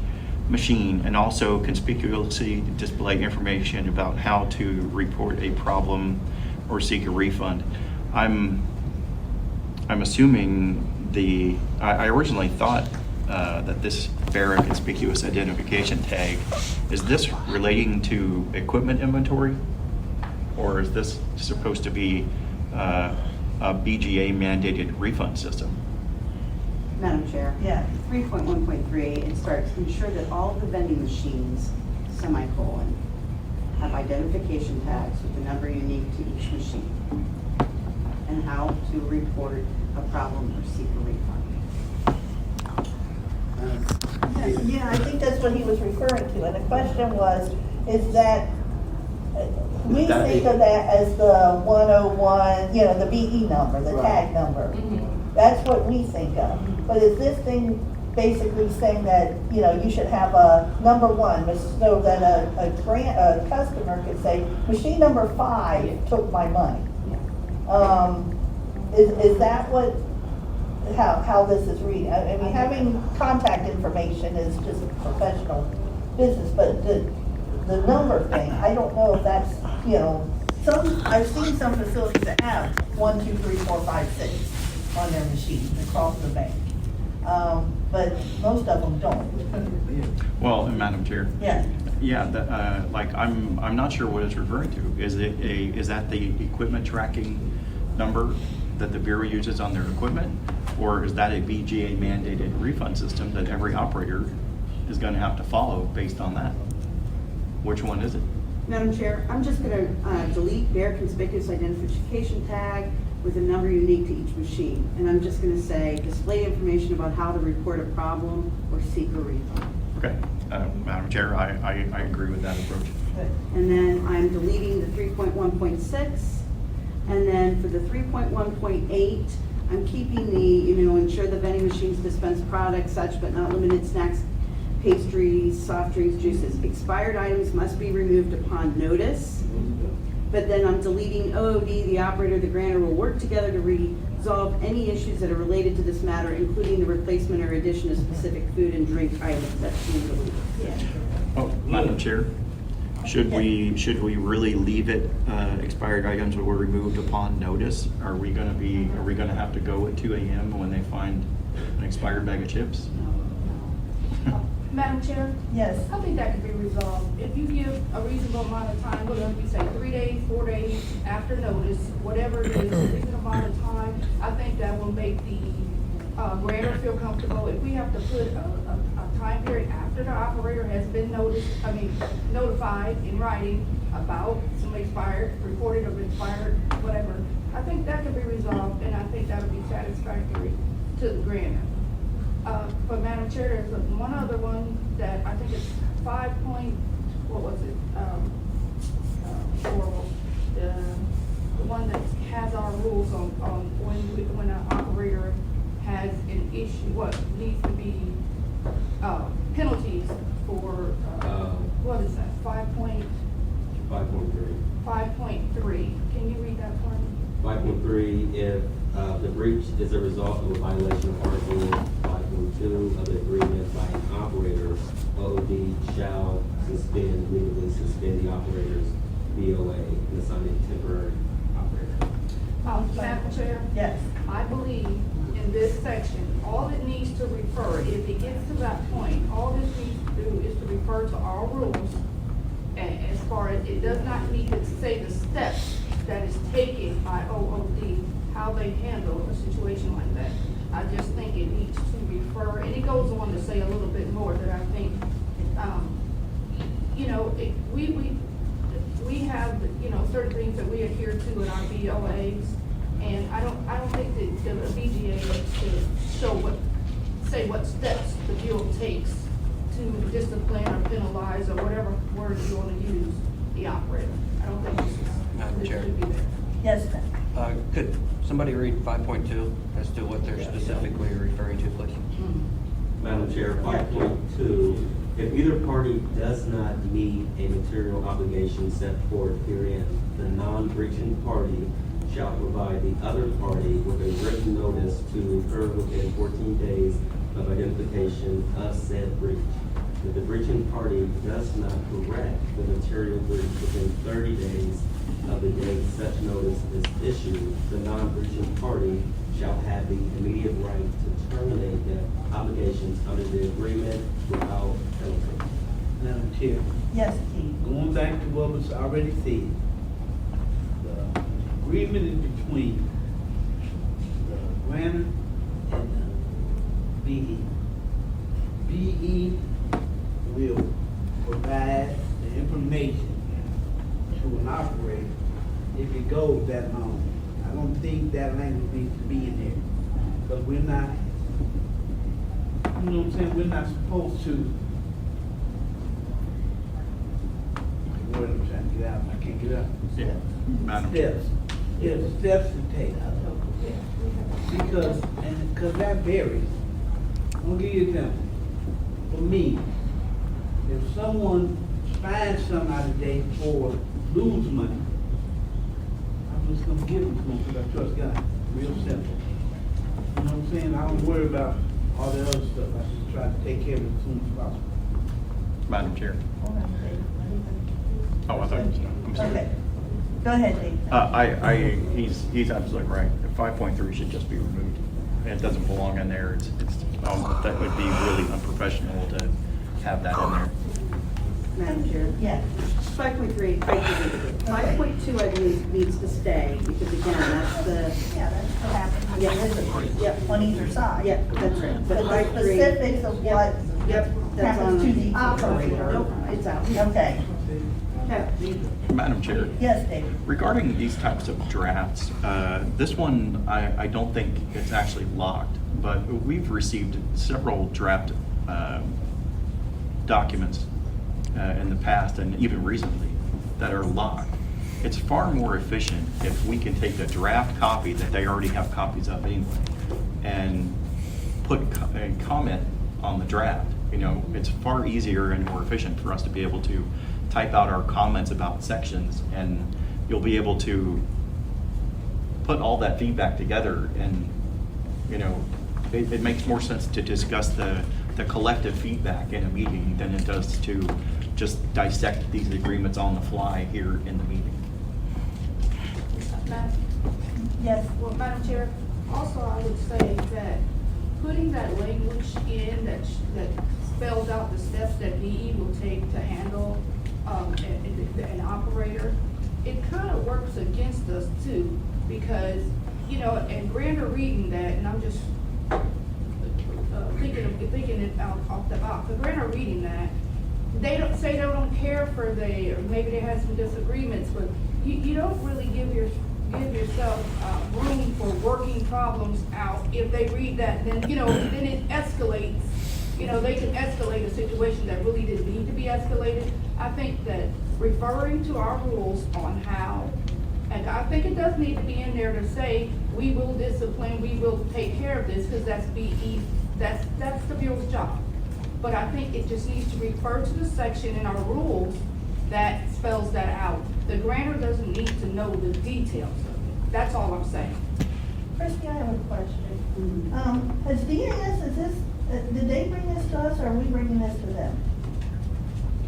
machine, and also conspicuously display information about how to report a problem or seek a refund. I'm assuming I originally thought that this bear a conspicuous identification tag, is this relating to equipment inventory? Or is this supposed to be a BGA mandated refund system? Madam Chair? Yeah. 3.1.3, it starts, ensure that all of the vending machines, semicolon, have identification tags with the number unique to each machine, and how to report a problem or seek a refund. Yeah, I think that's what he was referring to, and the question was, is that, we think of that as the 101, the BE number, the tag number. That's what we think of. But is this thing basically saying that, you know, you should have a number one, so that a customer could say, machine number 5 took my money. Is that what, how this is reading? I mean, having contact information is just professional business, but the number thing, I don't know if that's, you know, I've seen some facilities that have 1, 2, 3, 4, 5, 6 on their machine across the bank. But most of them don't. Well, Madam Chair. Yeah. Yeah, like I'm not sure what it's referring to. Is that the equipment tracking number that the Bureau uses on their equipment? Or is that a VGA mandated refund system that every operator is gonna have to follow based on that? Which one is it? Madam Chair, I'm just going to delete bare conspicuous identification tag with a number unique to each machine. And I'm just going to say, display information about how to report a problem or seek a refund. Okay, Madam Chair, I agree with that approach. And then I'm deleting the 3.1.6. And then for the 3.1.8, I'm keeping the, you know, ensure the vending machines dispense products such but not limited snacks, pastries, soft drinks, juices. Expired items must be removed upon notice. But then I'm deleting OOD, the operator, the grantor will work together to resolve any issues that are related to this matter, including the replacement or addition of specific food and drink items. That's being deleted. Oh, Madam Chair, should we really leave it, expired items were removed upon notice? Are we gonna have to go at 2 a.m. when they find an expired bag of chips? Madam Chair? Yes. I think that could be resolved. If you give a reasonable amount of time, whether we say 3 days, 4 days after notice, whatever it is, a reasonable amount of time, I think that will make the grantor feel comfortable. If we have to put a time period after the operator has been notified in writing about some expired, reported of expired, whatever, I think that could be resolved, and I think that would be satisfactory to the grantor. But Madam Chair, there's one other one that I think it's 5 point, what was it? The one that has our rules on when an operator has an issue, what needs to be penalties for, what is that, 5.3. 5.3. Can you read that for me? 5.3, if the breach is a result of a violation of Article 5.2 of the agreement by an operator, OOD shall immediately suspend the operator's BOA and assign a temporary operator. Madam Chair? Yes. I believe in this section, all it needs to refer, if it gets to that point, all this needs to do is to refer to our rules. And as far as, it does not need to say the steps that is taken by OOD, how they handle a situation like that. I just think it needs to refer, and it goes on to say a little bit more that I think, you know, we have, you know, certain things that we adhere to in our BOAs, and I don't think that the BGA needs to show say what steps the bureau takes to discipline or penalize or whatever word you want to use the operator. I don't think Madam Chair. should be there. Yes, ma'am. Could somebody read 5.2 as to what they're specifically referring to, please? Madam Chair, 5.2, if either party does not meet a material obligation set forth herein, the non-breaching party shall provide the other party with a written notice to occur within 14 days of identification of said breach. If the breaching party does not correct the material breach within 30 days of the date such notice is issued, the non-breaching party shall have the immediate right to terminate the obligations under the agreement without penalty. Madam Chair, Yes, Keith. going back to what was already said, the agreement is between the grantor and the BE. BE will provide the information to an operator if it goes that long. I don't think that language needs to be in there, because we're not, you know what I'm saying, we're not supposed to, the word I'm trying to get out, I can't get out. Yeah, Madam Chair. Steps, yeah, steps to take. Because that varies. I'm gonna give you an example. For me, if someone finds something out of date or lose money, I'm just gonna give it to them because I trust God. Real simple. You know what I'm saying? I don't worry about all the other stuff. I just try to take care of it as soon as possible. Madam Chair. Oh, I thought, I'm sorry. Okay. Go ahead, Dave. He's absolutely right. 5.3 should just be removed. It doesn't belong in there. That would be really unprofessional to have that in there. Madam Chair? Yeah. 5.3, I agree. 5.2, I believe, needs to stay, because again, that's the. Yeah, that's what happens. Yep. On either side. Yep, that's right. But the 5.3 specifics of what Yep, that's happens on. to the operator. Nope, it's out. Okay. Madam Chair. Yes, Dave. Regarding these types of drafts, this one, I don't think it's actually locked, but we've received several draft documents in the past and even recently that are locked. It's far more efficient if we can take the draft copy that they already have copies of anyway and put a comment on the draft. You know, it's far easier and more efficient for us to be able to type out our comments about sections, and you'll be able to put all that feedback together, and you know, it makes more sense to discuss the collective feedback in a meeting than it does to just dissect these agreements on the fly here in the meeting. Yes. Well, Madam Chair, also I would say that putting that language in that spells out the steps that DE will take to handle an operator, it kind of works against us too, because, you know, and Grander reading that, and I'm just thinking it out off the box, but Grander reading that, they don't care for or maybe they had some disagreements, but you don't really give yourself room for working problems out. If they read that, then, you know, then it escalates. You know, they can escalate a situation that really didn't need to be escalated. I think that referring to our rules on how, and I think it does need to be in there to say, we will discipline, we will take care of this, because that's BE, that's the bureau's job. But I think it just needs to refer to the section in our rules that spells that out. The grantor doesn't need to know the details of it. That's all I'm saying. Christy, I have a question. Has DAS, did they bring this to us, or are we bringing this to them?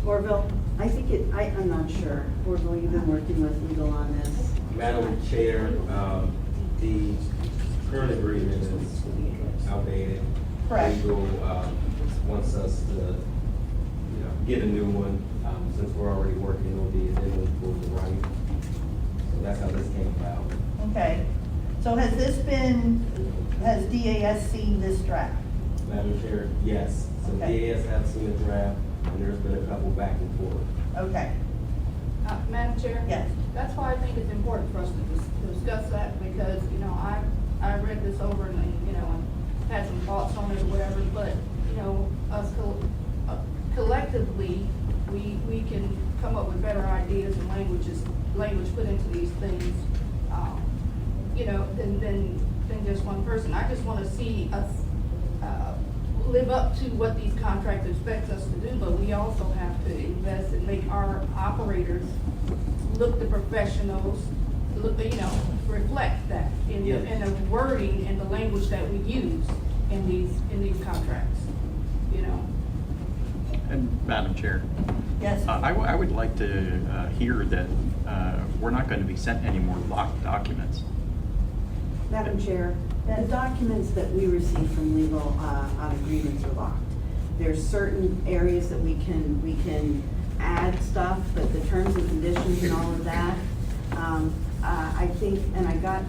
Orville, I think I'm not sure. Orville, you've been working with legal on this. Madam Chair, the current agreement is outdated. Correct. Legal wants us to, you know, get a new one, since we're already working on the addendum for the right. So that's how this came about. Okay. So has DAS seen this draft? Madam Chair, yes. So Okay. DAS have seen the draft, and there's been a couple back and forth. Okay. Madam Chair? Yes. That's why I think it's important for us to discuss that, because, you know, I read this over and, you know, and had some thoughts on it or whatever, but, you know, us collectively, we can come up with better ideas and language put into these things, you know, than just one person. I just want to see us live up to what these contracts expect us to do, but we also have to invest and make our operators look the professionals, you know, reflect that in the wording and the language that we use in these contracts, you know. And Madam Chair. Yes. I would like to hear that we're not going to be sent any more locked documents. Madam Chair, the documents that we receive from legal on agreements are locked. There's certain areas that we can add stuff, but the terms and conditions and all of that, I think, and I got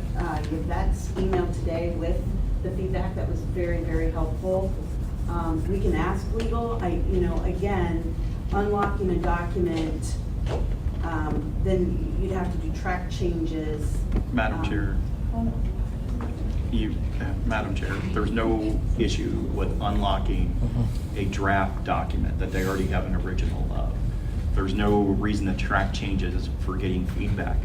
Yvette's email today with the feedback that was very, very helpful. We can ask legal, you know, again, unlocking a document, then you'd have to do track changes. Madam Chair. Madam Chair, there's no issue with unlocking a draft document that they already have an original of. There's no reason to track changes for getting feedback.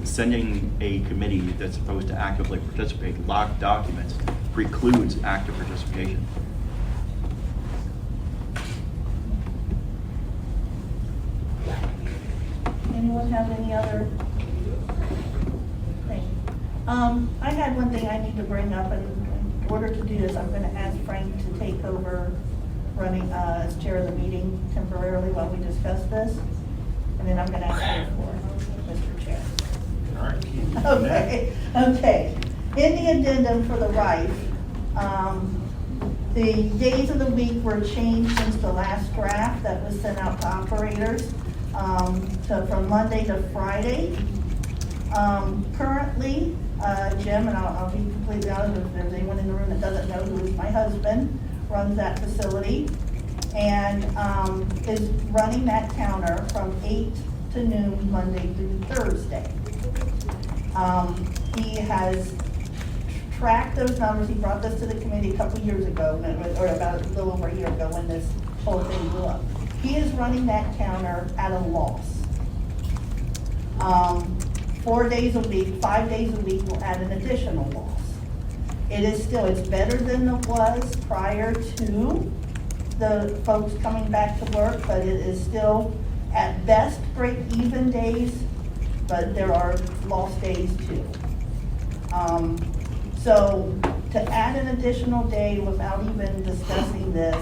Sending a committee that's supposed to actively participate locked documents precludes active participation. anyone have any other thing? I had one thing I need to bring up, and in order to do this, I'm gonna ask Frank to take over running, as chair of the meeting temporarily while we discuss this. And then I'm gonna ask you for Mr. Chair. All right, keep doing that. Okay. In the addendum for the RIFE, the days of the week were changed since the last draft that was sent out to operators, from Monday to Friday. Currently, Jim, and I'll be completely honest, if there's anyone in the room that doesn't know who is my husband, runs that facility, and is running that counter from 8 to noon, Monday through Thursday. He has tracked those numbers. He brought this to the committee a couple years ago, or about a little over a year ago when this whole thing blew up. He is running that counter at a loss. 4 days a week, 5 days a week will add an additional loss. It is still, it's better than it was prior to the folks coming back to work, but it is still at best break-even days, but there are lost days too. So to add an additional day without even discussing this,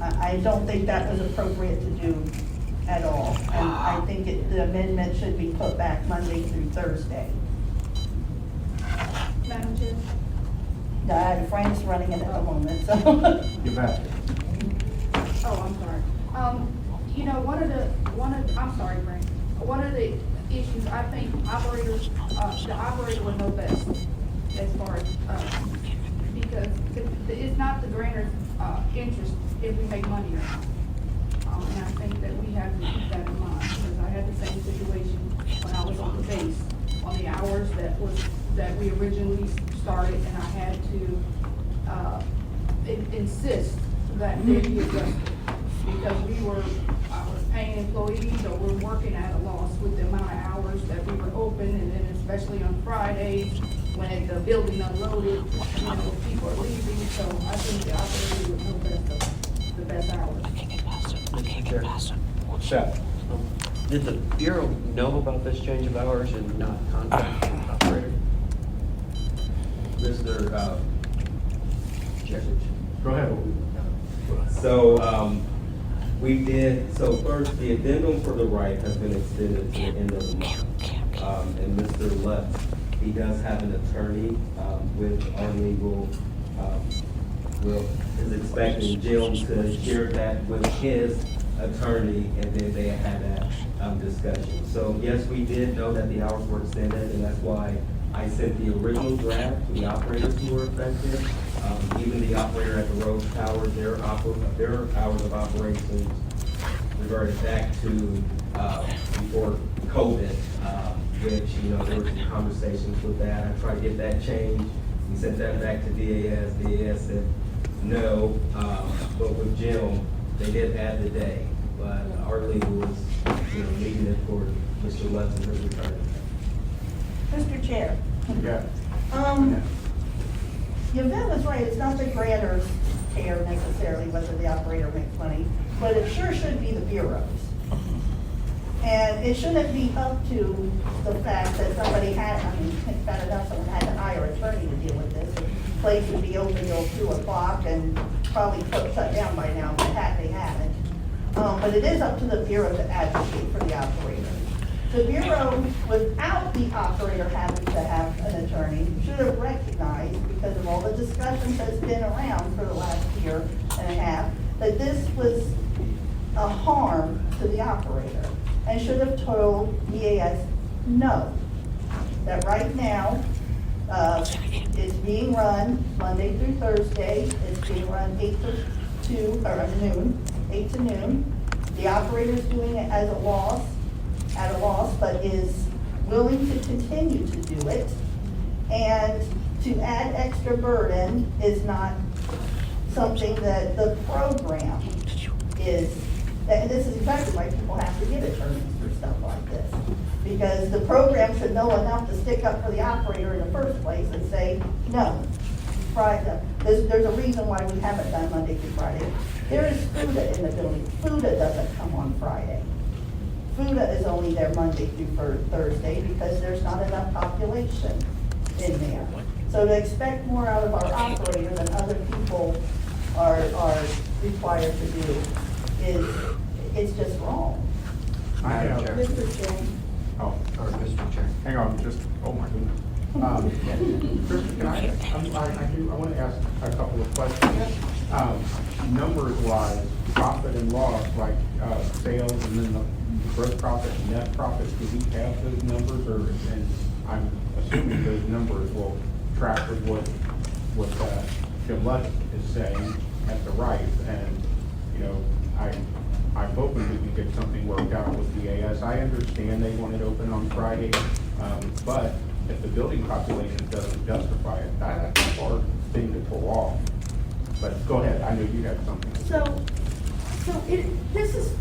I don't think that was appropriate to do at all. And I think the amendment should be put back Monday through Thursday. Madam Chair? Frank's running it at the moment, so. You bet. Oh, I'm sorry. You know, I'm sorry, Frank. One of the issues, I think operators, the operator would know best as far as, because it's not the grantor's, interest if we make money or not. And I think that we have to keep that in mind, because I had the same situation when I was on the base, on the hours that we originally started, and I had to, insist that they be adjusted. Because I was paying employees, or we're working at a loss with the amount of hours that we were open, and then especially on Fridays, when the building unloaded, people are leaving, so I think the operator would know the best hours. Seth. Did the Bureau know about this change of hours and not contact the operator? Mr. Go ahead. So, we did, so first, the addendum for the right has been extended to the end of the month. And Mr. Lutz, he does have an attorney, with our legal, is expecting Jill to share that with his attorney, and then they had that, discussion. So yes, we did know that the hours were extended, and that's why I sent the original draft to the operators who were affected. Even the operator at the Rose Tower, their hours of operations reverted back to before COVID, which, there were some conversations with that. I tried to get that changed. We sent that back to DAS. DAS said no, but with Jim, they did add the day. But our legal was, leaving it for Mr. Lutz and his attorney. Mr. Chair. Yeah. Yvette was right, it's not the grantor's care necessarily whether the operator makes money, but it sure should be the Bureau's. And it shouldn't be up to the fact that somebody had, it's bad enough someone had to hire an attorney to deal with this. The place would be open till 2 o'clock and probably shut down by now, but they haven't. But it is up to the Bureau to advocate for the operator. The Bureau, without the operator having to have an attorney, should have recognized, because of all the discussions that's been around for the last year and a half, that this was a harm to the operator, and should have told DAS no. That right now, it's being run Monday through Thursday, it's being run 8 to noon. The operator's doing it at a loss, but is willing to continue to do it. And to add extra burden is not something that the program is, and this is exactly why people have to get attorneys for stuff like this. Because the program should know enough to stick up for the operator in the first place and say, no. There's a reason why we haven't done Monday through Friday. There is FUTA in the building. FUTA doesn't come on Friday. Fuda is only there Monday through Thursday because there's not enough population in there. So to expect more out of our operator than other people are required to do it's just wrong. I have, Mr. Chair. oh, Or Mr. Chair. hang on, just, oh my goodness. Chris, can I want to ask a couple of questions. Numbers wise, profit and loss, like sales and then the gross profit, net profit, do we have those numbers, or, and I'm assuming those numbers will track with what Jim Lutt is saying at the right, and, you know, I'm hoping we can get something worked out with BAS. I understand they want it open on Friday, but if the building population doesn't justify it, that's a hard thing to pull off. But go ahead, I know you had something.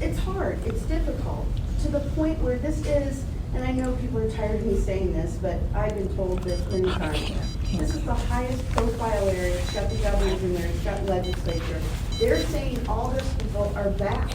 It's hard, it's difficult, to the point where this is, and I know people are tired of me saying this, but I've been told this many times. This is the highest profile area, it's got the governors in there, it's got legislature. They're saying all their people are back.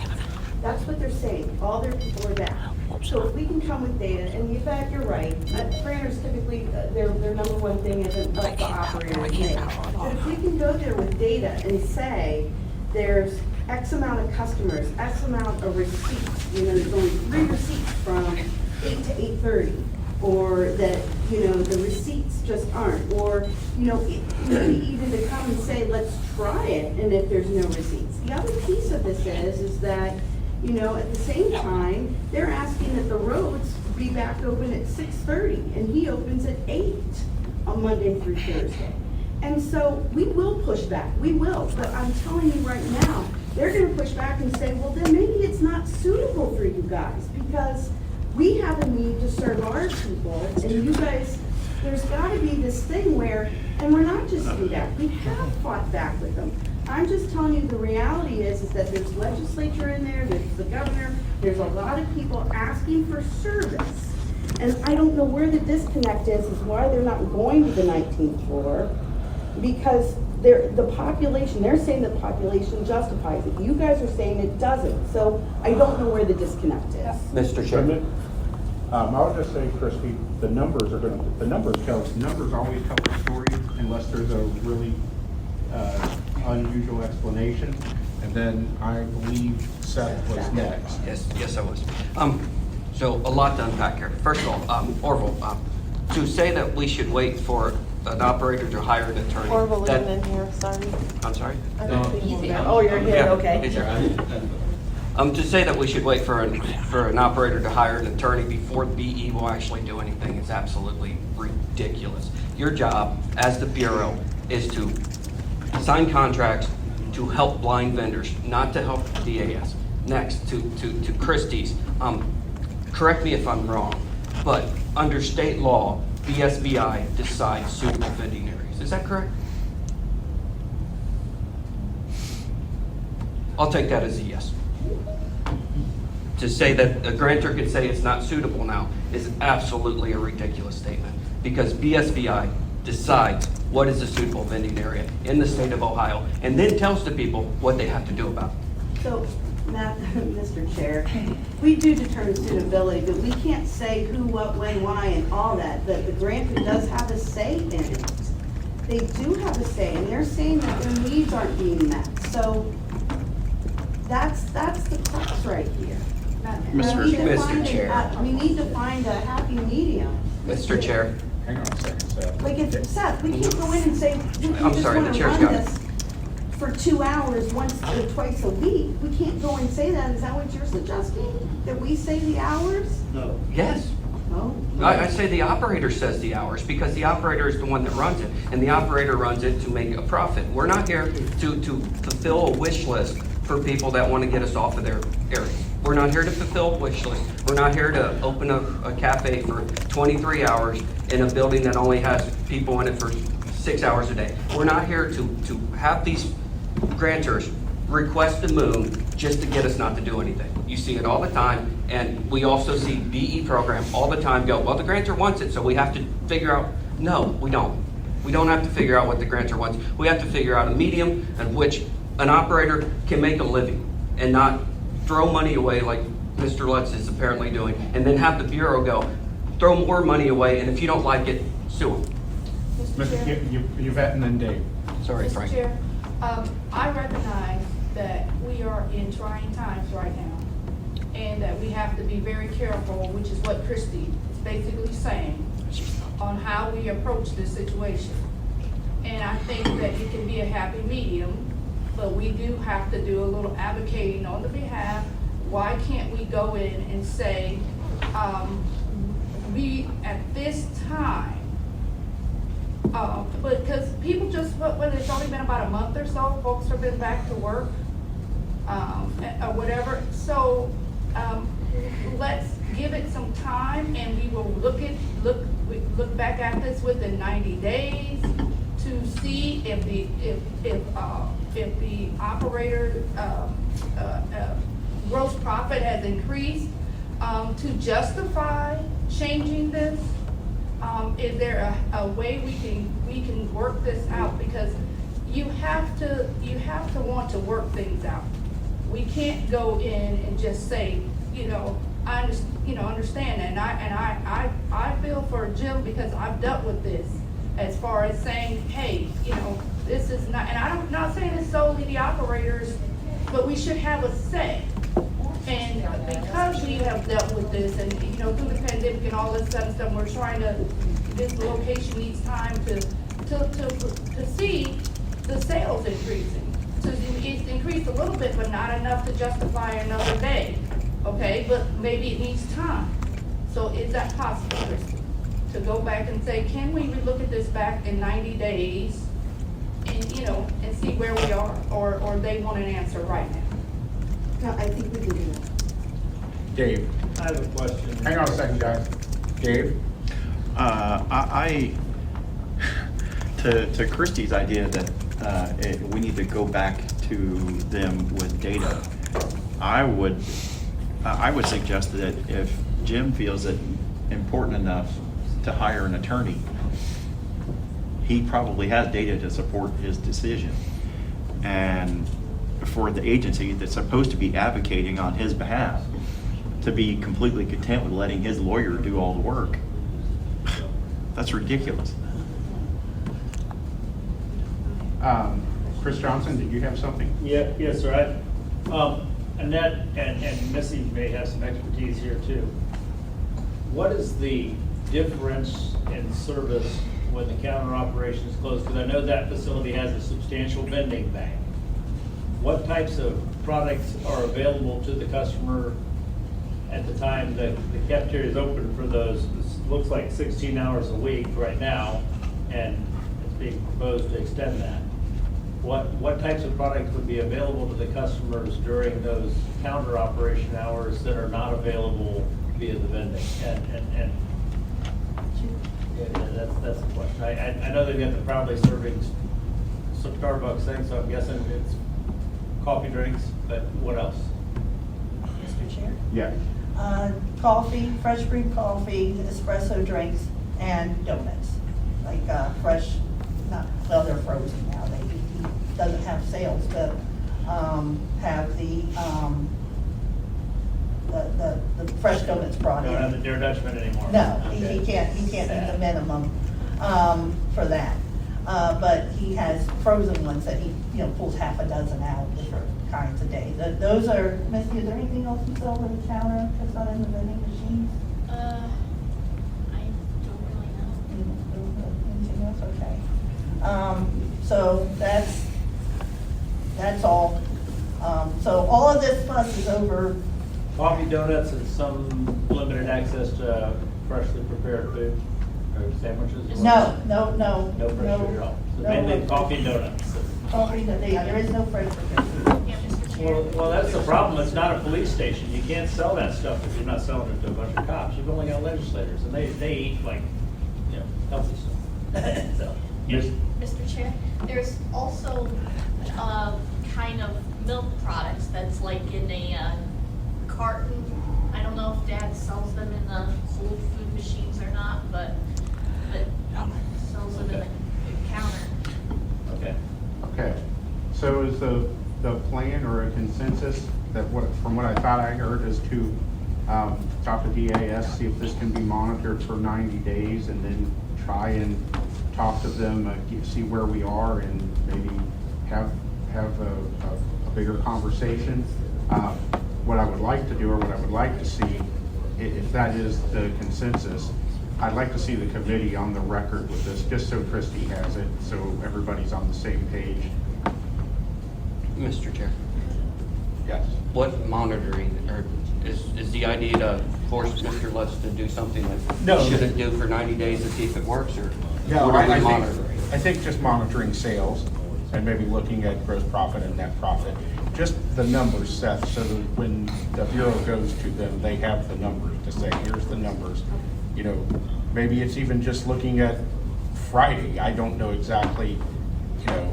That's what they're saying, all their people are back. So if we can come with data, and you bet you're right, grantors typically, their number one thing isn't what the operator is making. But if we can go there with data and say, there's X amount of customers, X amount of receipts, you know, there's only 3 receipts from 8 to 8:30, or that, you know, the receipts just aren't, or, you know, maybe even to come and say, let's try it, and if there's no receipts. The other piece of this is that, you know, at the same time, they're asking that the roads be back open at 6:30, and he opens at 8 on Monday through Thursday. And so we will push back, we will, but I'm telling you right now, they're gonna push back and say, well, then maybe it's not suitable for you guys, because we have a need to serve our people, and you guys, there's gotta be this thing where, and we're not just sitting back, we have fought back with them. I'm just telling you, the reality is that there's legislature in there, there's the governor, there's a lot of people asking for service. And I don't know where the disconnect is why they're not going to the 19th floor, because the population, they're saying the population justifies it. You guys are saying it doesn't. So I don't know where the disconnect is. Mr. Chairman. I'll just say, Christie, the numbers always tell the story unless there's a really unusual explanation. And then I believe Seth was next. Yes, I was. So a lot to unpack here. First of all, Orville, to say that we should wait for an operator to hire an attorney. Orville isn't in here, sorry. I'm sorry? Oh, you're here, Yeah, okay. he's here. To say that we should wait for an operator to hire an attorney before BE will actually do anything is absolutely ridiculous. Your job as the Bureau is to sign contracts to help blind vendors, not to help DAS. Next, to Christie's, correct me if I'm wrong, but under state law, BSVI decides suitable vending areas. Is that correct? I'll take that as a yes. To say that a grantor could say it's not suitable now is absolutely a ridiculous statement, because BSVI decides what is a suitable vending area in the state of Ohio and then tells the people what they have to do about it. So, Matt, Mr. Chair, we do determine suitability, but we can't say who, what, when, why, and all that. The grantor does have a say in it. They do have a say, and they're saying that their needs aren't being met. So that's the crux right here. Mr. Chair. We need to find a happy medium. Mr. Chair. Hang on a second, Seth. Like, if, Seth, we can't go in and say, we I'm just sorry, want the to chair's run got it. this for 2 hours once or twice a week. We can't go and say that. Is that what you're suggesting? That we say the hours? No. Yes. No. I say the operator says the hours because the operator is the one that runs it, and the operator runs it to make a profit. We're not here to fulfill a wish list for people that want to get us off of their areas. We're not here to fulfill a wish list. We're not here to open a cafe for 23 hours in a building that only has people in it for 6 hours a day. We're not here to have these grantors request the moon just to get us not to do anything. You see it all the time, and we also see BE program all the time go, well, the grantor wants it, so we have to figure out. No, we don't. We don't have to figure out what the grantor wants. We have to figure out a medium in which an operator can make a living and not throw money away like Mr. Lutz is apparently doing, and then have the Bureau go, throw more money away, and if you don't like it, sue them. Mr. Chair. Yvette and then Dave. Sorry, Mr. Frank. Chair, I recognize that we are in trying times right now, and that we have to be very careful, which is what Christie is basically saying, on how we approach this situation. And I think that it can be a happy medium, but we do have to do a little advocating on the behalf. Why can't we go in and say, we, at this time, because people just, when it's only been about a month or so, folks have been back to work, or whatever. So, let's give it some time, and we will look back at this within 90 days to see if the operator gross profit has increased, to justify changing this. Is there a way we can work this out? Because you have to want to work things out. We can't go in and just say, I understand that, and I feel for Jim, because I've dealt with this, as far as saying, hey, this is not, and I'm not saying it's solely the operators, but we should have a say. And because we have dealt with this, and through the pandemic and all this other stuff, we're trying to, this location needs time to see the sales increasing. So it's increased a little bit, but not enough to justify another day, okay? But maybe it needs time. So is that possible, Christie? To go back and say, can we relook at this back in 90 days and, and see where we are, or they want an answer right now? No, I think we can do that. Dave. I have a question. Hang on a second, guys. Dave? To Christie's idea that we need to go back to them with data, I would suggest that if Jim feels it important enough to hire an attorney, he probably has data to support his decision. And for the agency that's supposed to be advocating on his behalf to be completely content with letting his lawyer do all the work, that's ridiculous. Chris Johnson, did you have something? Yes, sir. Annette and Missy may have some expertise here too. What is the difference in service when the counter operation is closed? Because I know that facility has a substantial vending bank. What types of products are available to the customer at the time that the cafeteria is open for those? This looks like 16 hours a week right now, and it's being proposed to extend that. What types of products would be available to the customers during those counter operation hours that are not available via the vending? And that's the question. I know they've got the proudly serving some Starbucks thing, so I'm guessing it's coffee drinks, but what else? Mr. Chair? Yeah. Coffee, fresh brewed coffee, espresso drinks, and donuts. Like fresh, they're frozen now. He doesn't have sales to have the fresh donuts brought in. Don't have the Dear Dutchman anymore. No, Okay. he can't meet the minimum for that. But he has frozen ones that he, pulls half a dozen out different kinds a day. Those are, Missy, is there anything else you sell over the counter that's not in the vending machines? I don't really know. Anything else? Okay. So that's all. So all of this fuss is over. Coffee, donuts, and some limited access to freshly prepared food or sandwiches? No. No fresh food at all. So mainly coffee and donuts. Coffee, there is no fresh food. Well, that's the problem. It's not a police station. You can't sell that stuff if you're not selling it to a bunch of cops. You've only got legislators, and they eat like, healthy stuff. So, yes. Mr. Chair, there's also kind of milk products that's like in a carton. I don't know if Dad sells them in the cold food machines or not, but sells them in the counter. Okay. Okay. So is the plan or a consensus that from what I thought I heard is to talk to DAS, see if this can be monitored for 90 days, and then try and talk to them, see where we are, and maybe have a bigger conversation. What I would like to do, or what I would like to see, if that is the consensus, I'd like to see the committee on the record with this, just so Christie has it, so everybody's on the same page. Mr. Chair, Yes. what monitoring, or is the idea to force Mr. Lutz to do something that No. he shouldn't do for 90 days to see if it works, or No, what are we I monitoring? think just monitoring sales and maybe looking at gross profit and net profit. Just the numbers, Seth, so that when the Bureau goes to them, they have the numbers to say, here's the numbers. You know, maybe it's even just looking at Friday. I don't know exactly, you know,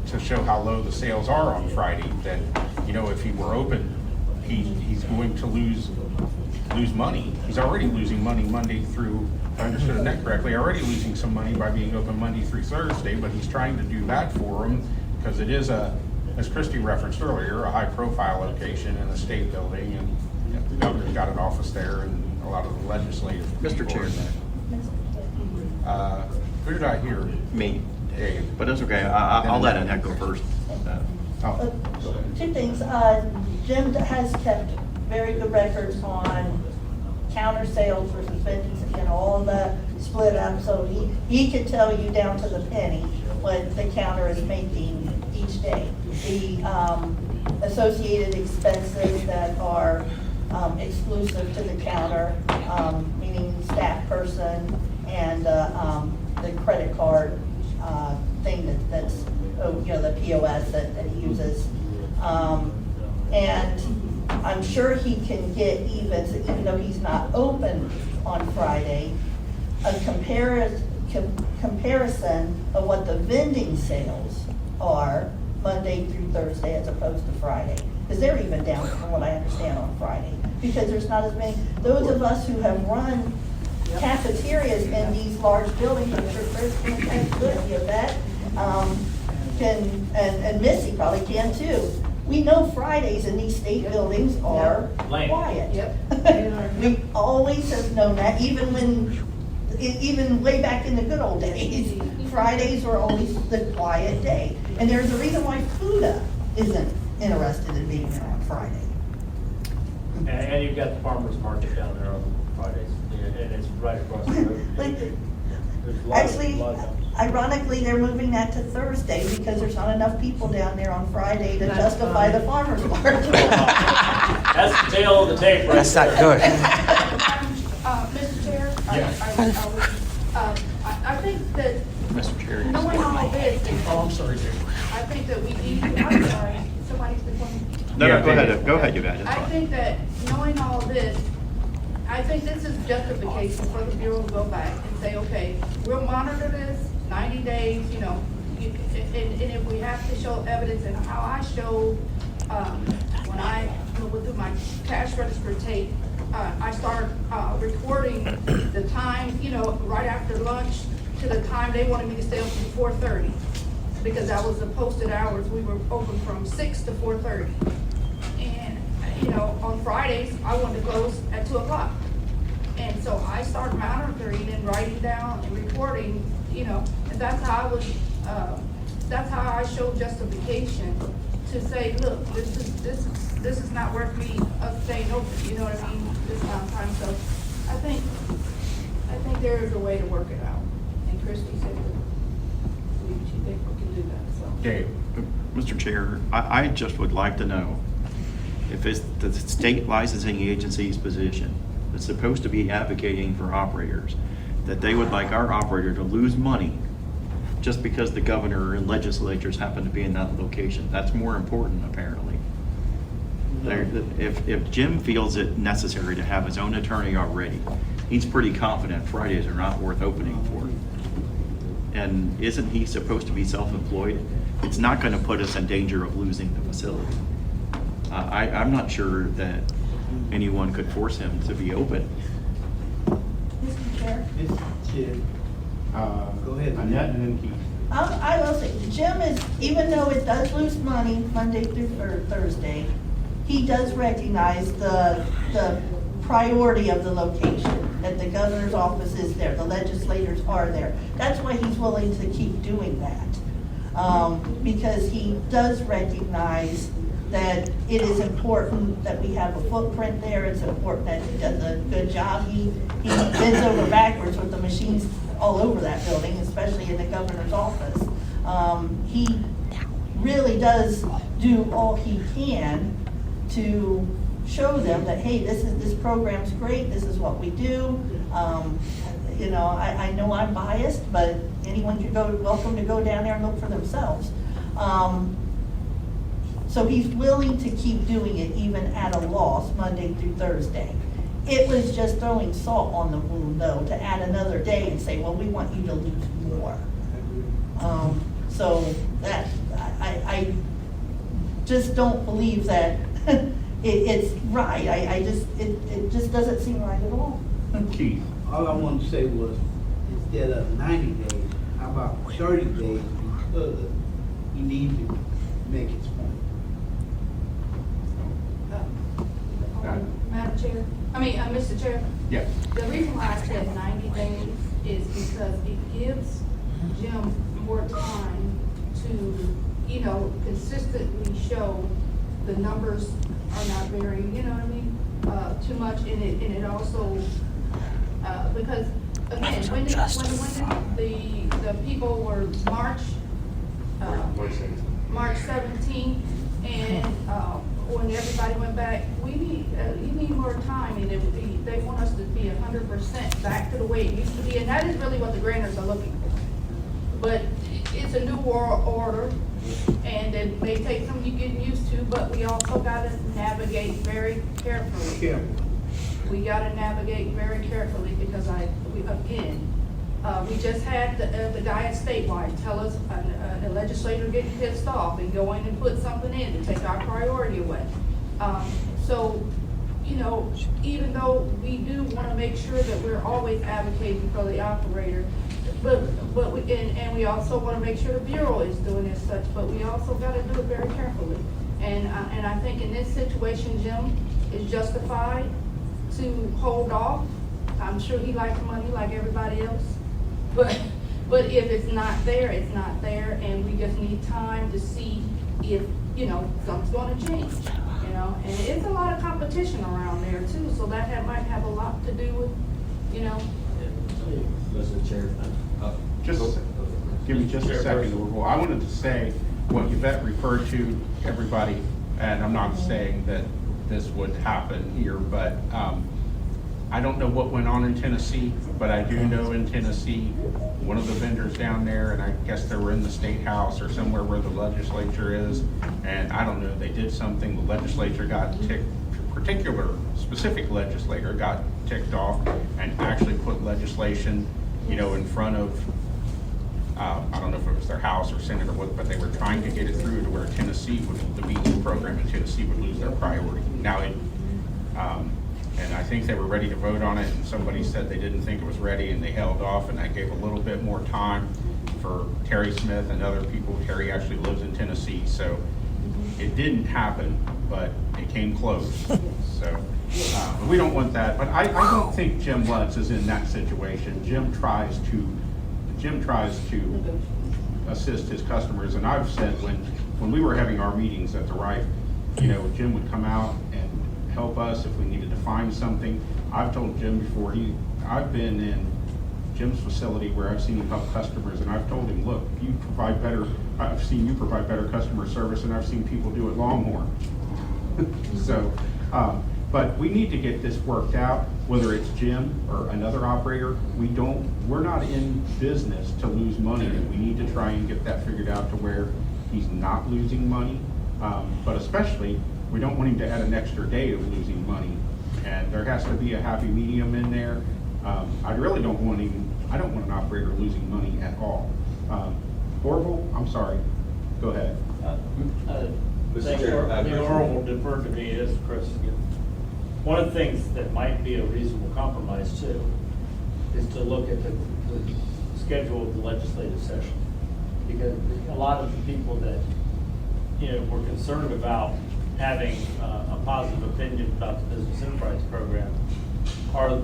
to show how low the sales are on Friday, that, you know, if he were open, he's going to lose money. He's already losing money Monday through, if I understood Annette correctly, already losing some money by being open Monday through Thursday, but he's trying to do that for him because it is as Christie referenced earlier, a high-profile location in a state building, and you know, the governor's got an office there, and a lot of the legislative Mr. people Chair. in there. Who did I hear? Me. Dave. But that's okay. I'll let Annette go first. Oh. Two things. Jim has kept very good records on counter sales versus vending, you know, all of the split up, so he could tell you down to the penny what the counter is making each day. The associated expenses that are exclusive to the counter, meaning staff person and the credit card thing that's you know, the POS that he uses. And I'm sure he can get even though he's not open on Friday, a comparison of what the vending sales are Monday through Thursday as opposed to Friday. Because they're even down from what I understand on Friday. Because there's not as many, those of us who have run cafeterias in these large buildings, I'm sure Chris can attest to it, you know that, and Missy probably can too. We know Fridays in these state buildings are quiet. We always have known that, even way back in the good old days. Fridays were always the quiet day. And there's a reason why FUDA isn't interested in being there on Friday. And you've got the farmer's market down there on Fridays, and it's right across the road. Actually, ironically, they're moving that to Thursday because there's not enough people down there on Friday to justify the farmer's market. That's the tail of the tape, right? That's not good. Mr. Chair, Yeah. I think that Mr. Chair. knowing all this, Oh, I'm sorry, Dave. I think that we need, I'm sorry, somebody's been pointing. No, go ahead, you guys. It's I fine. think that knowing all this, I think this is justification for the Bureau to go back and say, okay, we'll monitor this 90 days, you know, and if we have to show evidence, and how I showed, when I went through my cash register tape, I started recording the time, you know, right after lunch to the time they wanted me to stay open to 4:30. Because that was the posted hours, we were open from 6 to 4:30. And, you know, on Fridays, I wanted to close at 2 o'clock. And so I started monitoring and writing down and recording, you know, and that's how I was, that's how I showed justification to say, look, this is not worth me us staying open, you know what I mean, this amount of time. So I think there is a way to work it out. And Christie said she thinks we can do that, so. Dave. Mr. Chair, I just would like to know if it's the state licensing agency's position that's supposed to be advocating for operators, that they would like our operator to lose money just because the governor and legislatures happen to be in that location. That's more important, apparently. If Jim feels it necessary to have his own attorney already, he's pretty confident Fridays are not worth opening for. And isn't he supposed to be self-employed? It's not going to put us in danger of losing the facility. I'm not sure that anyone could force him to be open. Mr. Chair? Mr. Chair. Go ahead. Annette and then Keith. I will say, Jim is, even though it does lose money Monday through Thursday, he does recognize the priority of the location, that the governor's office is there, the legislators are there. That's why he's willing to keep doing that. Because he does recognize that it is important that we have a footprint there. It's important that he does a good job. He bends over backwards with the machines all over that building, especially in the governor's office. He really does do all he can to show them that, hey, this program's great, this is what we do. You know, I know I'm biased, but anyone can welcome to go down there and look for themselves. So he's willing to keep doing it even at a loss Monday through Thursday. It was just throwing salt on the wound, though, to add another day and say, well, we want you to lose more. So that, I just don't believe that it's right. It just doesn't seem right at all. Keith, all I wanted to say was, instead of 90 days, how about 30 days, because he needs to make his point. Madam Chair, Mr. Chair. Yes. The reason why I said 90 days is because it gives Jim more time to, you know, consistently show the numbers are not varying, you know what I mean? Too much, and it also, because again, when the people were March 17th, and when everybody went back, you need more time, and they want us to be 100% back to the way it used to be, and that is really what the grantors are looking for. But it's a new world order, and it may take some you getting used to, but we also got to navigate very carefully. We got to navigate very carefully because we just had the guy at statewide tell us a legislator getting pissed off and go in and put something in to take our priority away. So, you know, even though we do want to make sure that we're always advocating for the operator, but we also want to make sure the Bureau is doing as such, but we also got to do it very carefully. And I think in this situation, Jim is justified to hold off. I'm sure he likes money like everybody else, but if it's not there, it's not there, and we just need time to see if, you know, something's going to change, you know. And it's a lot of competition around there too, so that might have a lot to do with, you know. Mr. Chair. Just give me just a second. I wanted to say what Yvette referred to, everybody, and I'm not saying that this would happen here, but I don't know what went on in Tennessee, but I do know in Tennessee, one of the vendors down there, and I guess they were in the State House or somewhere where the legislature is, and I don't know, they did something, the legislature got ticked, specific legislator got ticked off and actually put legislation, you know, in front of, I don't know if it was their House or Senate or what, but they were trying to get it through to where Tennessee the Meeting program in Tennessee would lose their priority. Now, and I think they were ready to vote on it, and somebody said they didn't think it was ready, and they held off, and that gave a little bit more time for Terry Smith and other people. Terry actually lives in Tennessee, so it didn't happen, but it came close. So we don't want that, but I don't think Jim Lutz is in that situation. Jim tries to assist his customers, and I've said when we were having our meetings at the Rife, you know, Jim would come out and help us if we needed to find something. I've told Jim before, I've been in Jim's facility where I've seen him help customers, and I've told him, look, I've seen you provide better customer service, and I've seen people do it Longhorn. So, but we need to get this worked out, whether it's Jim or another operator. We're not in business to lose money. We need to try and get that figured out to where he's not losing money, but especially we don't want him to add an extra day of losing money, and there has to be a happy medium in there. I really don't want an operator losing money at all. Orville, I'm sorry, go ahead. Mr. Chair, the Orville will defer to me as Chris. One of the things that might be a reasonable compromise too is to look at the schedule of the legislative session, because a lot of the people that, you know, we're concerned about having a positive opinion about the business enterprise program are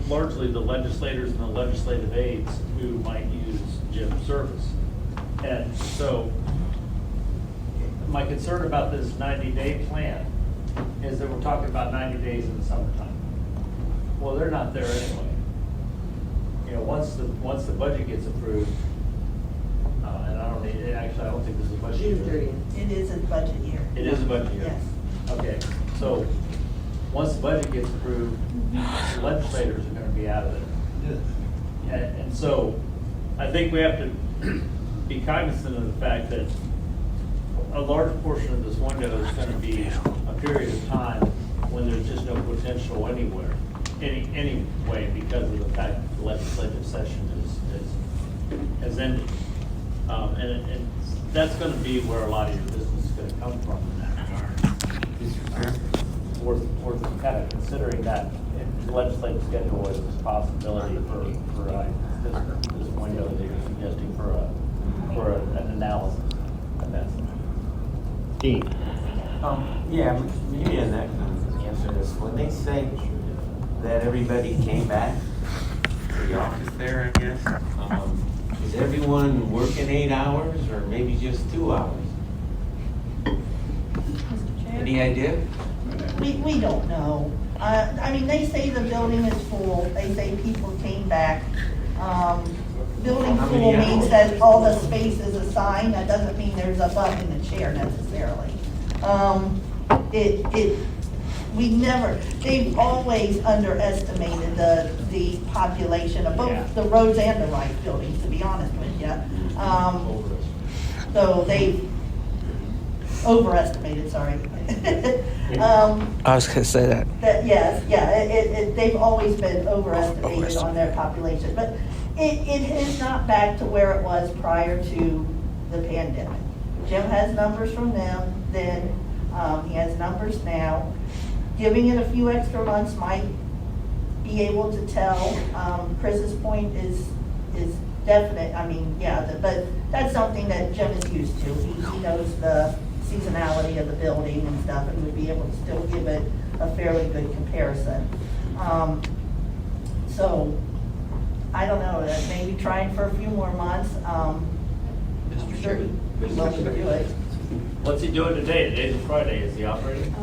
largely the legislators and the legislative aides who might use Jim's service. And so my concern about this 90-day plan is that we're talking about 90 days in the summertime. Well, they're not there anyway. You know, once the budget gets approved, and I don't think this is a budget year. It is a budget year. It is a budget year? Yes. Okay, so once the budget gets approved, the legislators are gonna be out of there. And so I think we have to be cognizant of the fact that a large portion of this window is gonna be a period of time when there's just no potential anywhere, anyway, because of the fact that the legislative session has ended. And that's gonna be where a lot of your business is gonna come from in that regard. Worth kind of considering that in the legislative schedule as a possibility for this window that you're suggesting for an analysis. And that's Dean. Yeah, maybe I can answer this. When they say that everybody came back to the office there, I guess, is everyone working 8 hours or maybe just 2 hours? Any idea? We don't know. I mean, they say the building is full. They say people came back. Building How many full means hours? that all the space is assigned. That doesn't mean there's a bug in the chair necessarily. They've always underestimated the population of both the Rose and the Wright buildings, to be honest with you. So they've overestimated, sorry. I was going to say that. They've always been overestimated on their population, but it is not back to where it was prior to the pandemic. Jim has numbers from them then, he has numbers now. Giving it a few extra months might be able to tell. Chris's point is definite, but that's something that Jim is used to. He knows the seasonality of the building and stuff, and would be able to still give it a fairly good comparison. So, I don't know, maybe trying for a few more months. I'm sure he'd love to do it. What's he doing today? Today's a Friday. Is he operating?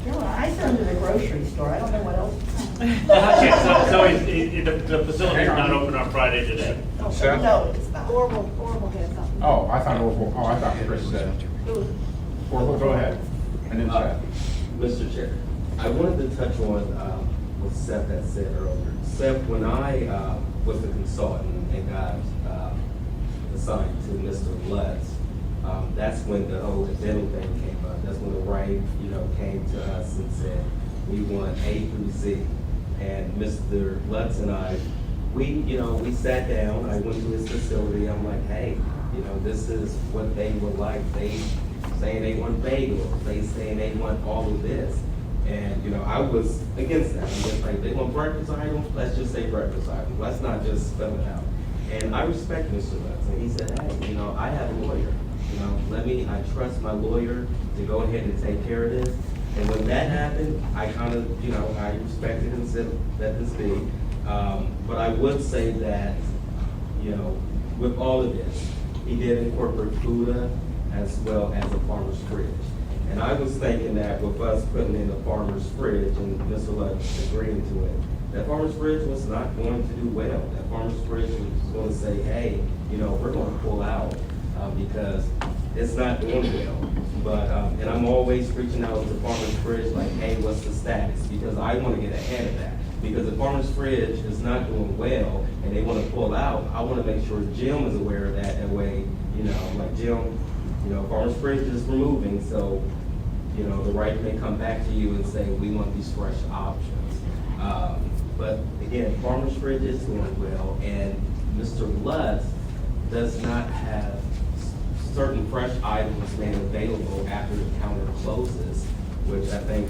I send him to the grocery store. I don't know what else. Okay, so the facility's not open on Friday today? Seth? No, it's not. Orville had something. Oh, I thought Chris said. Well, go ahead. And then Seth. Mr. Chair, I wanted to touch on what Seth had said earlier. Seth, when I was the consultant and got assigned to Mr. Lutz, that's when the whole dental thing came up. That's when the right, came to us and said, we want A through Z. And Mr. Lutz and I, we sat down. I went to his facility. I'm like, hey, this is what they would like. They saying they want bagels. They saying they want all of this. And, I was against that. I'm just like, they want breakfast items, let's just say breakfast items. Let's not just spell it out. And I respect Mr. Lutz. And he said, hey, I have a lawyer. I trust my lawyer to go ahead and take care of this. And when that happened, I kind of, I respected and said, let this be. But I would say that, with all of this, he did incorporate FUDA as well as a farmer's fridge. And I was thinking that with us putting in a farmer's fridge and Mr. Lutz agreeing to it, that farmer's fridge was not going to do well. That farmer's fridge was going to say, hey, we're going to pull out because it's not doing well. But, and I'm always reaching out to farmer's fridge like, hey, what's the status? Because I want to get ahead of that. Because if farmer's fridge is not doing well and they want to pull out, I want to make sure Jim is aware of that. That way, like Jim, farmer's fridge is removing, so, the right may come back to you and say, we want these fresh options. But again, farmer's fridge is doing well, and Mr. Lutz does not have certain fresh items made available after the counter closes, which I think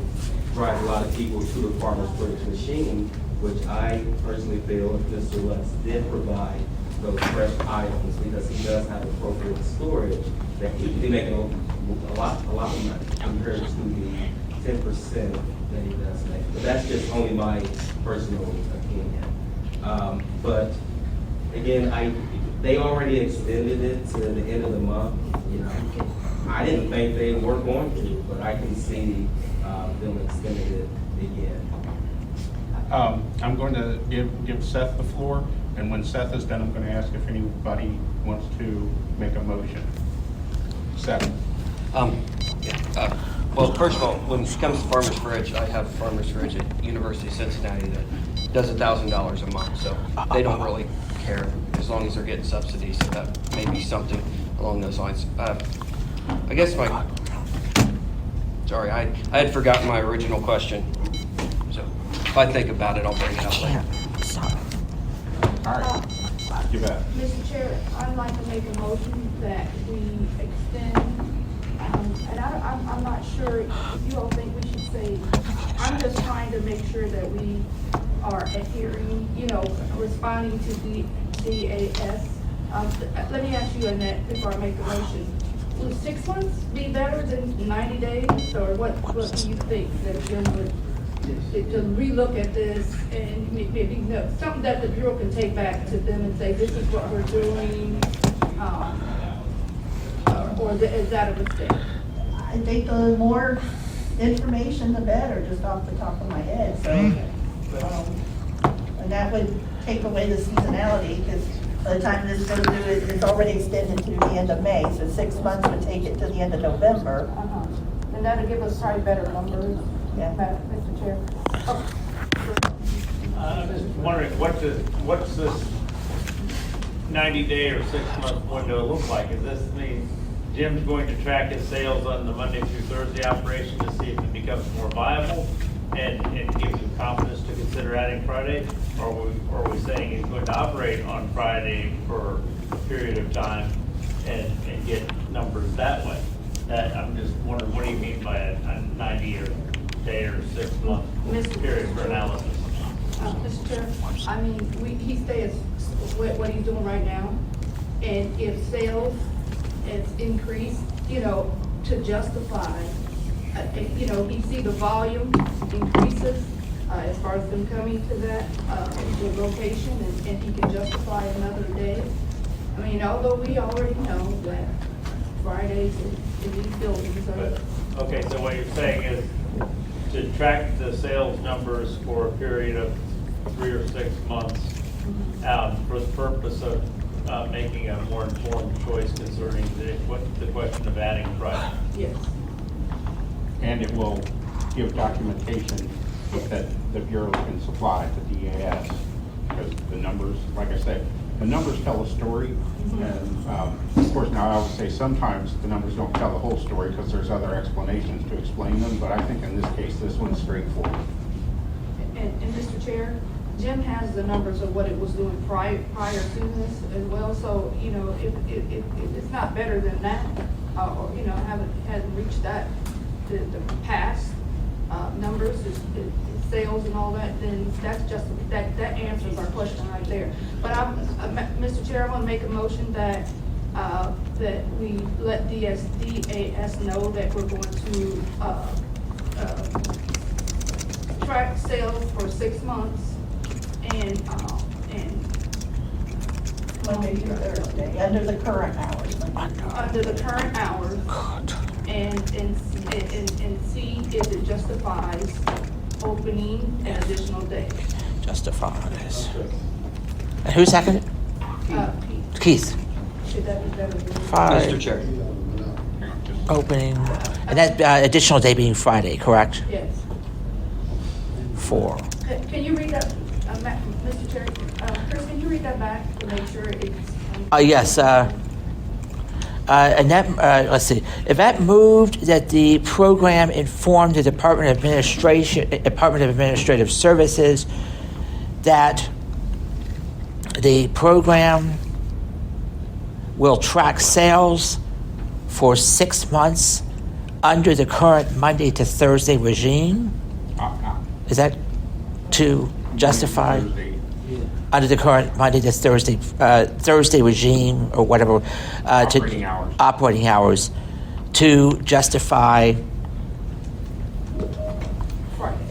drives a lot of people to the farmer's fridge machine, which I personally feel if Mr. Lutz did provide those fresh items, because he does have appropriate storage, that he could be making a lot of money compared to the 10% that he does make. But that's just only my personal opinion. But again, they already extended it to the end of the month. You know, I didn't think they were going to, but I can see them extending it again. I'm going to give Seth the floor, and when Seth is done, I'm going to ask if anybody wants to make a motion. Seth? Well, first of all, when it comes to Farmers Fridge, I have Farmers Fridge at University of Cincinnati that does $1,000 a month, so they don't really care as long as they're getting subsidies. So that may be something along those lines. I guess sorry, I had forgotten my original question. So if I think about it, I'll bring it up later. All right. You bet. Mr. Chair, I'd like to make a motion that we extend, and I'm not sure if you all think we should say, I'm just trying to make sure that we are adhering, responding to the DAS. Let me ask you, Annette, before I make the motion. Would 6 months be better than 90 days, or what do you think that Jim would, to relook at this and maybe something that the Bureau can take back to them and say, this is what we're doing, or is that a mistake? I think the more information, the better, just off the top of my head, so. And that would take away the seasonality, because by the time this goes through, it's already extended to the end of May, so 6 months would take it to the end of November. And that'll give us probably better numbers, Yeah. Mr. Chair. I'm just wondering, what's this 90-day or 6-month window look like? Does this mean Jim's going to track his sales on the Monday through Thursday operation to see if it becomes more viable and gives him confidence to consider adding Friday? Or are we saying he's going to operate on Friday for a period of time and get numbers that way? I'm just wondering, what do you mean by a 90-day or 6-month period for analysis? Mr. Chair, I mean, he stays what he's doing right now, and if sales is increased, to justify, he see the volume increases as far as them coming to that the location, and he can justify another day. I mean, although we already know that Fridays in these buildings are. Okay, so what you're saying is to track the sales numbers for a period of 3 or 6 months for the purpose of making a more informed choice concerning the question of adding Friday. Yes. And it will give documentation that the Bureau can supply to DAS, because the numbers, like I said, the numbers tell a story. And of course, now I would say sometimes the numbers don't tell the whole story because there's other explanations to explain them, but I think in this case, this one's straightforward. And Mr. Chair, Jim has the numbers of what it was doing prior to this as well, so, if it's not better than that, or, hasn't reached that, the past numbers, sales and all that, then that's just, that answers our question right there. But Mr. Chair, I want to make a motion that we let DAS know that we're going to track sales for 6 months and Monday through Thursday, under the current hours. under the current hours, and see if it justifies opening an additional day. Justifies. And who seconded? Keith. Should that be better than? Mr. Chair. Opening, and that additional day being Friday, correct? Yes. 4. Can you read that, Mr. Chair? Chris, can you read that back to make sure it's? Yes. And that, let's see. Yvette moved that the program inform the Department of Administrative Services that the program will track sales for 6 months under the current Monday to Thursday regime. Is that to justify? under the current Monday to Thursday regime or whatever. Operating hours. Operating hours to justify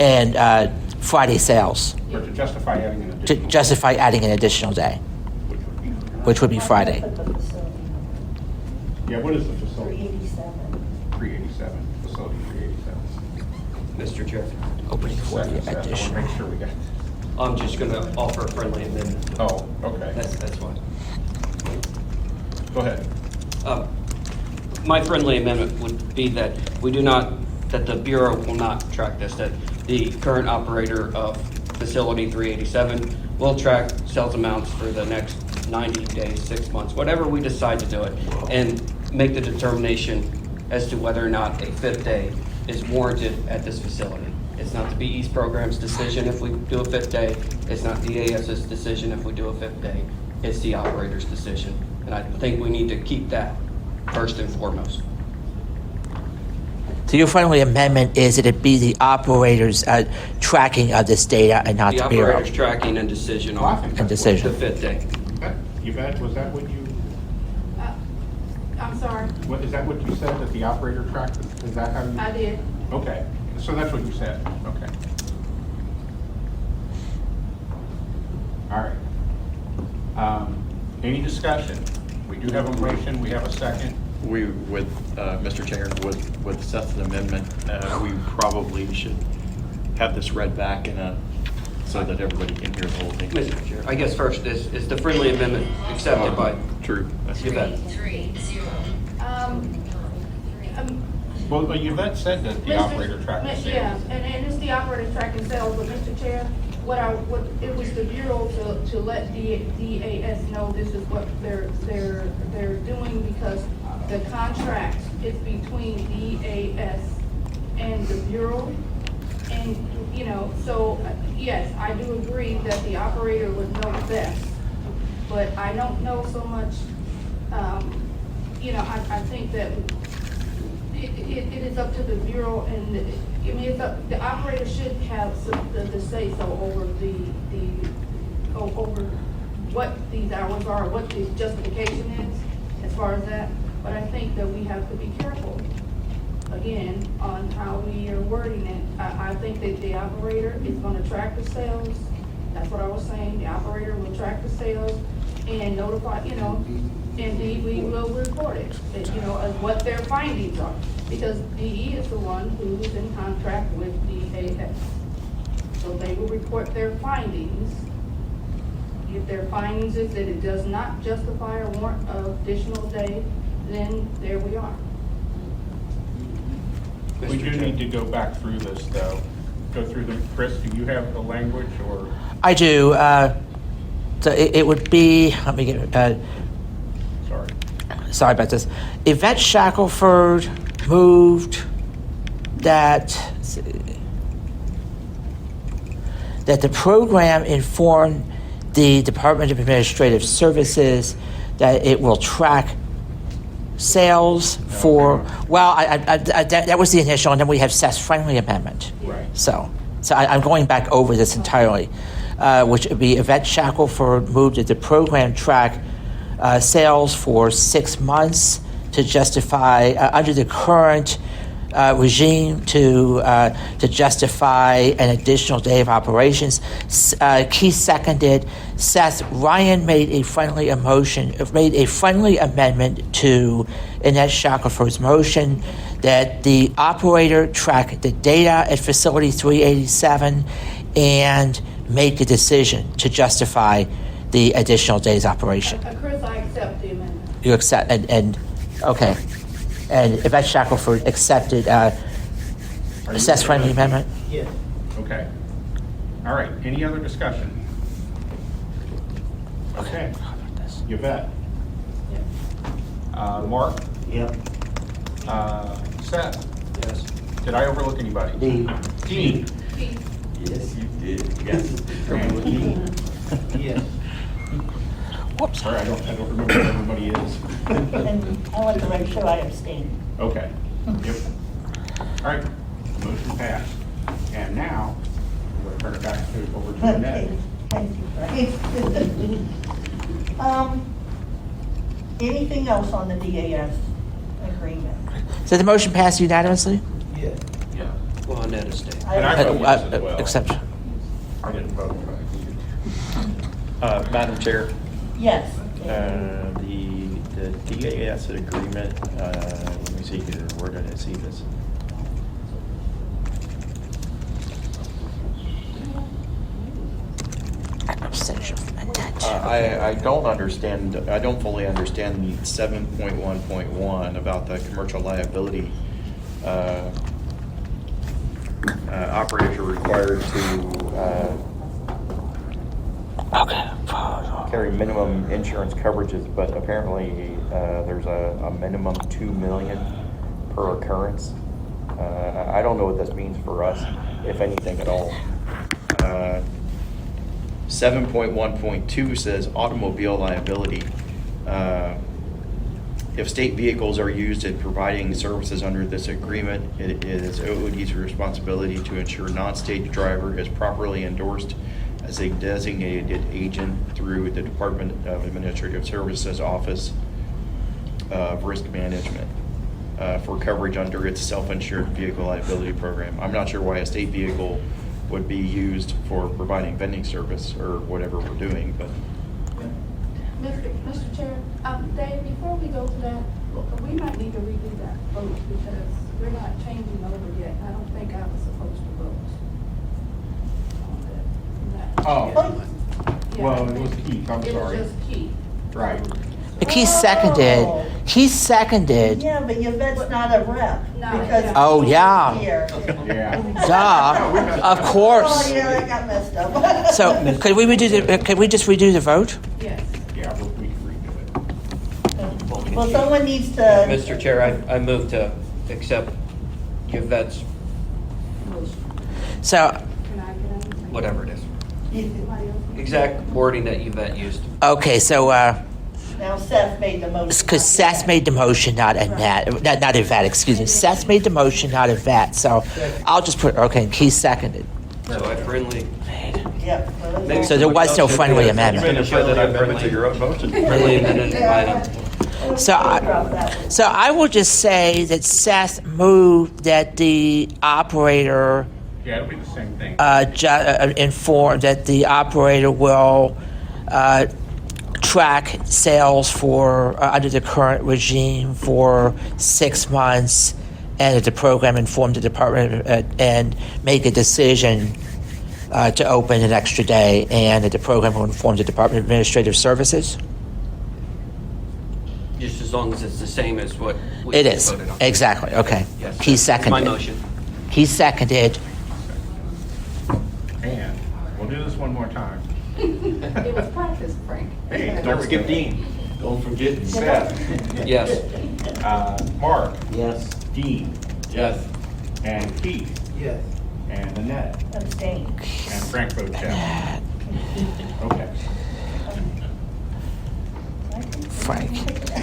and Friday sales. Or to justify adding an additional. To justify adding an additional day, which would be Friday. Yeah, what is the facility? 387. 387, facility 387. Mr. Chair, Opening for the I want to additional. make sure we got. I'm just going to offer a friendly amendment. Oh, okay. That's fine. Go ahead. My friendly amendment would be that that the Bureau will not track this, that the current operator of Facility 387 will track sales amounts for the next 90 days, 6 months, whatever we decide to do it, and make the determination as to whether or not a fifth day is warranted at this facility. It's not the BE's program's decision if we do a fifth day. It's not DAS's decision if we do a fifth day. It's the operator's decision. And I think we need to keep that first and foremost. So your friendly amendment is that it be the operator's tracking of this data and not the Bureau. The operator's tracking and decision on And decision. the fifth day. Yvette, was that what you, I'm sorry, is that what you said, that the operator tracked? Is that how you? I did. Okay, so that's what you said, okay. All right. Any discussion? We do have a motion, we have a second. With Mr. Chair, with Seth's amendment, we probably should have this read back so that everybody can hear the whole thing. Mr. Chair, I guess first, is the friendly amendment accepted by? True. That's Yvette? 3-0. Well, Yvette said that the operator tracked the sales. Yeah, and it's the operator tracking sales, but Mr. Chair, it was the Bureau to let DAS know this is what they're doing, because the contract is between DAS and the Bureau. And, so, yes, I do agree that the operator would know best, but I don't know so much, I think that it is up to the Bureau, and, the operator should have the say-so over over what these hours are, what the justification is, as far as that. But I think that we have to be careful, again, on how we are wording it. I think that the operator is gonna track the sales. That's what I was saying. The operator will track the sales and notify, indeed, we will report it, as what their findings are. Because DE is the one who is in contract with DAS. So they will report their findings. If their findings is that it does not justify a warrant of additional day, then there we are. We do need to go back through this, though. Go through the, Chris, do you have the language, or? I do. So it would be, let me get, sorry about this. Yvette Shackelford moved that the program informed the Department of Administrative Services that it will track sales for, that was the initial, and then we have Seth's friendly amendment. Right. So I'm going back over this entirely, which would be Yvette Shackelford moved that the program track sales for 6 months to justify, under the current regime, to justify an additional day of operations. Keith seconded. Seth, Ryan made a friendly amendment to Annette Shackelford's motion that the operator track the data at facility 387 and make a decision to justify the additional day's operation. Chris, I accept the amendment. You accept, and okay. And Yvette Shackelford accepted Seth's friendly amendment? Yes. Okay. All right, any other discussion? Okay. Yvette? Mark? Yep. Seth? Yes. Did I overlook anybody? Dean? Yes, you did. Yes. And Dean? Yes. Whoops. Sorry, I don't remember who everybody is. And I want to make sure I abstain. Okay. Yep. All right, motion passed. And now, we're going to turn it back over to Annette. Okay. Thank you, Frank. Anything else on the DAS agreement? So the motion passed unanimously? Yeah. Yeah. Well, on that estate. And I vote yes as well. Exception. I didn't vote. Madam Chair, Yes. the DAS agreement, let me see here, where did I see this? Abstention from that. I don't understand, I don't fully understand 7.1.1 about the commercial liability. Operators are required to carry minimum insurance coverages, but apparently there's a minimum 2 million per occurrence. I don't know what this means for us, if anything at all. 7.1.2 says automobile liability. If state vehicles are used in providing services under this agreement, it is OOD's responsibility to ensure non-state driver is properly endorsed as a designated agent through the Department of Administrative Services Office of Risk Management for coverage under its self-insured vehicle liability program. I'm not sure why a state vehicle would be used for providing vending service or whatever we're doing, but Mr. Chair, Dave, before we go to that, we might need to redo that vote because we're not changing over yet. I don't think I was supposed to vote on that. Oh, Yeah, well, I it was think Keith, I'm sorry. It was just Keith. Right. Keith seconded. Keith seconded. Yeah, but Yvette's not a rep. No, because yeah. Oh, yeah. Here. Yeah. Duh. Of Oh, course. yeah, that got messed up. So could we just redo the vote? Yes. Yeah, we can redo it. Well, someone needs to. Mr. Chair, I move to accept Yvette's, So, Can I get anything? whatever it is, Anybody else? exact wording that Yvette used. okay, so, Now Seth made the motion. because Seth made the motion, not Annette, not Yvette, excuse me. Seth made the motion, not Yvette, so I'll just put, okay, Keith seconded. So I friendly. Yep. So there was no friendly amendment. you made a friendly amendment to your own motion. Friendly amendment item. So I will just say that Seth moved that the operator Yeah, it'll be the same thing. inform that the operator will track sales for under the current regime for 6 months, and that the program inform the department and make a decision to open an extra day, and that the program will inform the Department of Administrative Services. Just as long as it's the same as what we It is voted on. exactly okay. Yes. He That's seconded. my motion. He seconded. And we'll do this one more time. It was practice, Frank. Hey, Don't skip Dean. Don't forget Seth. Yes. Mark. Yes. Dean. Yes. And Keith. Yes. And Annette. Abstain. And Frank votes yes. Okay. Frank.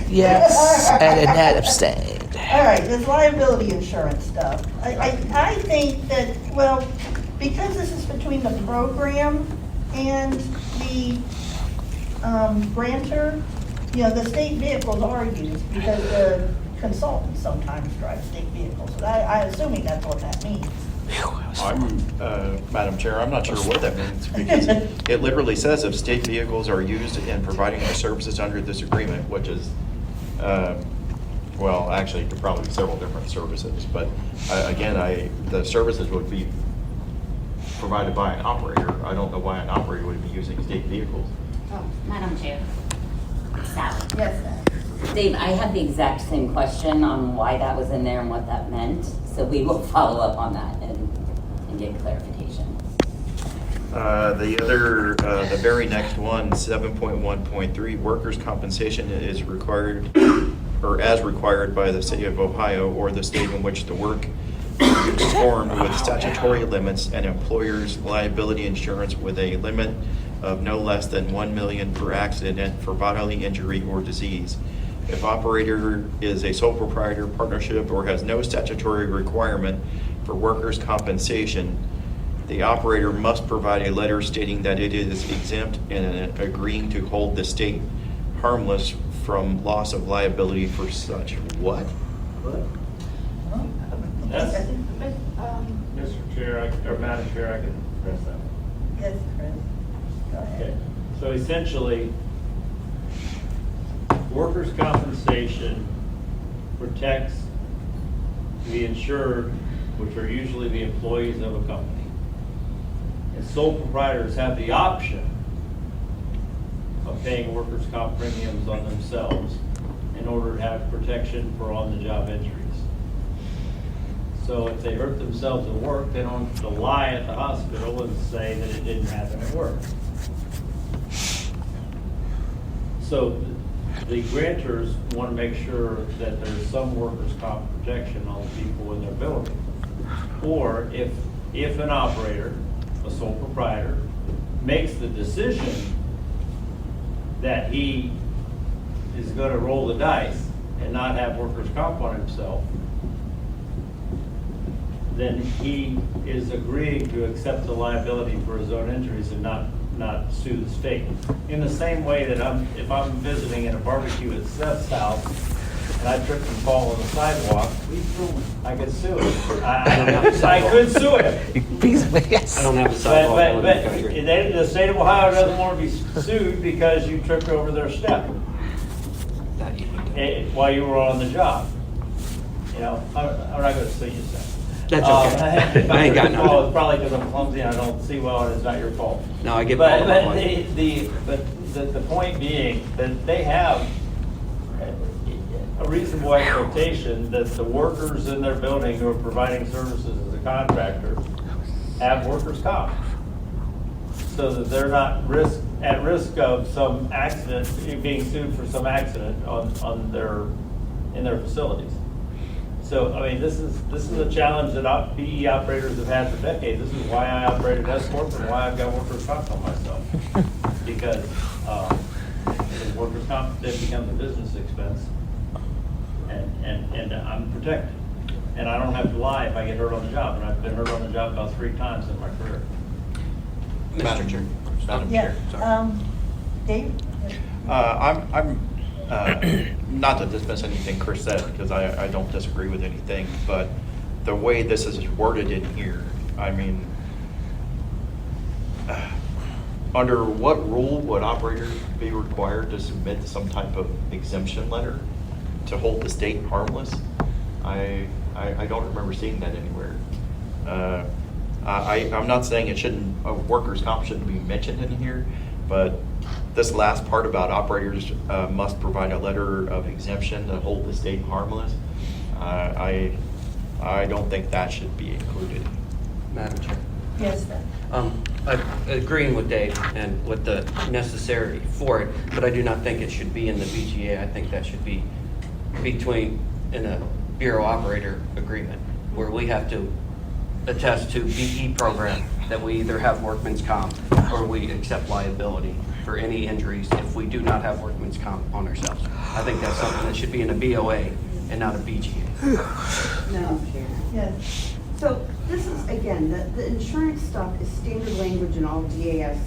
Yes, and Annette abstained. All right, this liability insurance stuff. I think that, well, because this is between the program and the grantor, you know, the state vehicles are used because the consultants sometimes drive state vehicles. I'm assuming that's what that means. Madam Chair, I'm not sure what that means, because it literally says if state vehicles are used in providing the services under this agreement, which is, well, actually, it could probably be several different services, but again, the services would be provided by an operator. I don't know why an operator would be using state vehicles. Madam Chair. Sally. Yes, ma'am. Dave, I had the exact same question on why that was in there and what that meant, so we will follow up on that and get clarification. The very next one, 7.1.3, workers' compensation is required, or as required by the city of Ohio or the state in which the work is performed, with statutory limits and employer's liability insurance with a limit of no less than $1 million per accident for bodily injury or disease. If operator is a sole proprietor, partnership, or has no statutory requirement for workers' compensation, The operator must provide a letter stating that it is exempt and agreeing to hold the state harmless from loss of liability for such. What? That's, Um, Mr. Chair, or Madam Chair, I can address that. Yes, Chris. Go ahead. Okay, so essentially, workers' compensation protects the insured, which are usually the employees of a company. And sole proprietors have the option of paying workers' comp premiums on themselves in order to have protection for on-the-job injuries. So if they hurt themselves at work, they don't have to lie at the hospital and say that it didn't happen at work. So the grantors want to make sure that there's some workers' comp protection on the people in their building. Or if an operator, a sole proprietor, makes the decision that he is going to roll the dice and not have workers' comp on himself, then he is agreeing to accept the liability for his own injuries and not sue the state. In the same way that if I'm visiting at a barbecue at Seth's house and I trip and fall on the sidewalk, I could sue it. I could sue it. Yes. I don't have a sidewalk. But the state of Ohio doesn't want to be sued because you tripped over their step while you were on the job. You know, I'm not going to sue you, Seth. That's okay. I ain't got nothing. Well, it's probably because I'm clumsy and I don't see well and it's not your fault. No, I get But all the point being that they have a reasonable expectation that the workers in their building who are providing services as a contractor have workers' comp. So that they're not at risk of some accident, being sued for some accident in their facilities. So, I mean, this is a challenge that PE operators have had for decades. This is why I operated S-Corp and why I've got workers' comp on myself. Because workers' comp then becomes a business expense, and I'm protected. And I don't have to lie if I get hurt on the job, and I've been hurt on the job about 3 times in my career. Madam Chair. Madam Yeah, Chair, sorry. Dave? I'm not to dismiss anything Chris said, because I don't disagree with anything, but the way this is worded in here, I mean, under what rule would operators be required to submit some type of exemption letter to hold the state harmless? I don't remember seeing that anywhere. I'm not saying workers' comp shouldn't be mentioned in here, but this last part about operators must provide a letter of exemption to hold the state harmless, I don't think that should be included. Madam Chair. Yes, sir. I'm agreeing with Dave and with the necessity for it, but I do not think it should be in the BGA. I think that should be in a Bureau operator agreement where we have to attest to BE program that we either have workman's comp or we accept liability for any injuries if we do not have workman's comp on ourselves. I think that's something that should be in a BOA and not a BGA. Madam Chair. Yes. So this is, again, the insurance stuff is standard language in all DAS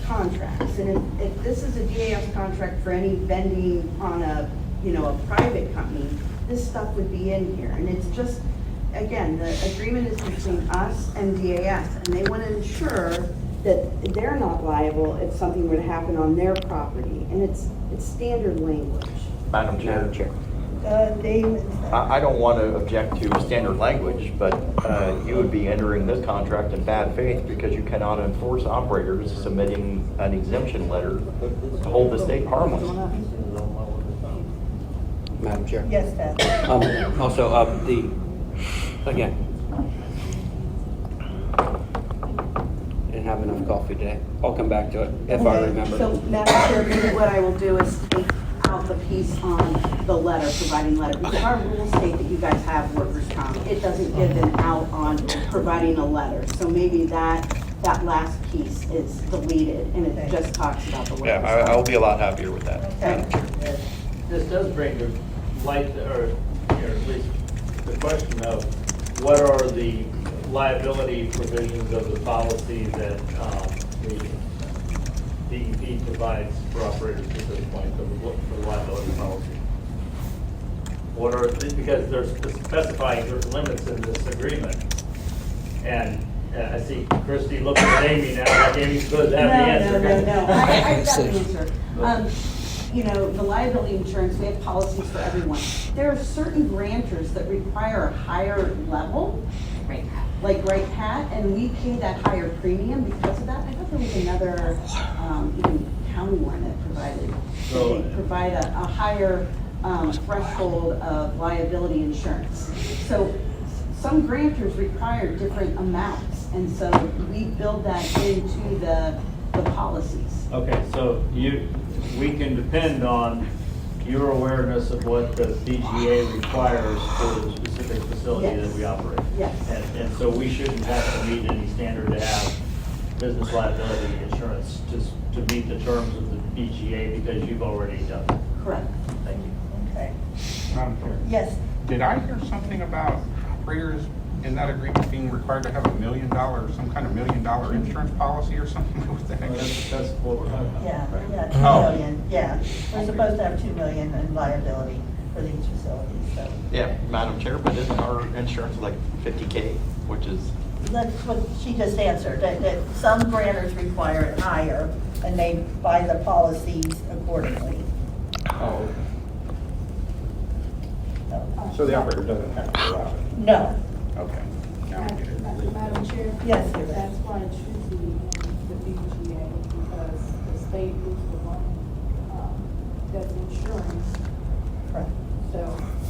contracts. And if this is a DAS contract for any vending on a private company, this stuff would be in here. And it's just, again, the agreement is between us and DAS, and they want to ensure that they're not liable if something were to happen on their property. And it's standard language. Madam Chair. Dave? I don't want to object to standard language, but you would be entering this contract in bad faith because you cannot enforce operators submitting an exemption letter to hold the state harmless. Madam Chair. Yes, Pat. Also, again, didn't have enough coffee today. I'll come back to it if I remember. So, Madam Chair, maybe what I will do is take out the piece on the letter, providing letter, because our rules state that you guys have workers' comp. It doesn't give an out on providing a letter. So maybe that last piece is deleted and it just talks about the workers' Yeah, I'll be a lot happier with that. Okay. This does bring to light, or at least the question of what are the liability provisions of the policy that the DEP provides for operators at this point, for the liability policy? What are, because there's specifying there's limits in this agreement. And I see Christie looking at Amy now, like Amy's supposed to have the answer. No. I've got the answer. You know, the liability insurance, we have policies for everyone. There are certain grantors that require a higher level, like Right Hat, and we pay that higher premium because of that. I thought there was another, even county one that they provide a higher threshold of liability insurance. So some grantors require different amounts, and so we build that into the policies. Okay, so we can depend on your awareness of what the BGA requires for the specific facility that we operate. Yes. And so we shouldn't have to meet any standard to have business liability insurance to meet the terms of the BGA because you've already done it. Correct. Thank you. Okay. Madam Chair. Yes. Did I hear something about operators in that agreement being required to have $1 million, some kind of $1 million insurance policy or something with that? That's what we're talking about. Yeah, 2 Oh. million, yeah. We're supposed to have 2 million in liability for these facilities, so. Yeah, Madam Chair, but isn't our insurance like $50K, which is, That's what she just answered, that some grantors require it higher, and they buy the policies accordingly. Oh, okay. So the operator doesn't have to allow it? No. Okay. Now I get it. Madam Chair? Yes, you're right. That's why it should be in the BGA, because the state is the one, that's insurance, Correct. so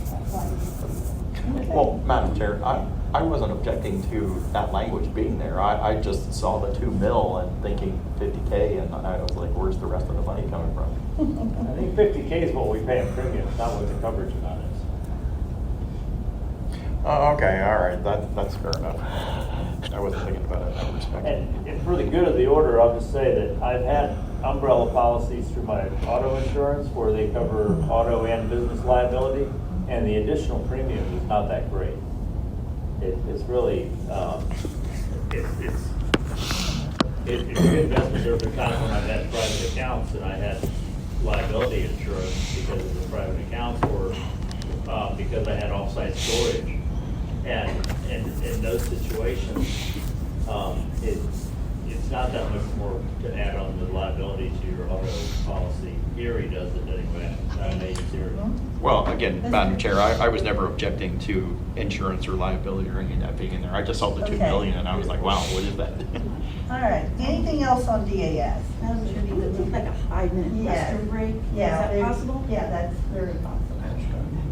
that's why. well, Madam Chair, I wasn't objecting to that language being there. I just saw the 2 mil and thinking 50K, and I was like, where's the rest of the money coming from? I think 50K is what we pay in premiums, not what the coverage amount is. Oh, okay, all right, that's fair enough. I wasn't thinking about it in that respect. And for the good of the order, I'll just say that I've had umbrella policies through my auto insurance where they cover auto and business liability, and the additional premium is not that great. It's really, it's a good investment. There was a time when I had private accounts and I had liability insurance because of the private accounts or because I had off-site storage. And in those situations, it's not that much more to add on the liability to your auto policy. Erie does it anyway, not an agency. Well, again, Madam Chair, I was never objecting to insurance or liability or any of that being in there. I just saw the 2 Okay. million and I was like, wow, what is that? All right, anything else on DAS? Madam Chair, we would take like a 5-minute Yeah. restroom break. Yeah, Is that possible? Yeah, that's very possible.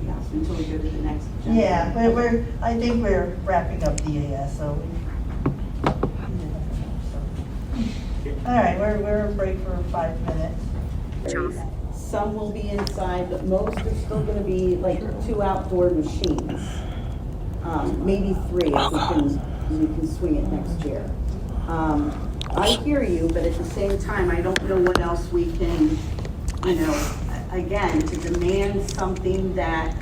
Yes, until we go to the next agenda. Yeah, but I think we're wrapping up DAS, so. All right, we're a break for 5 minutes. Some will be inside, but most are still gonna be like 2 outdoor machines. Maybe 3 if we can swing it next year. I hear you, but at the same time, I don't know what else we can, again, to demand something that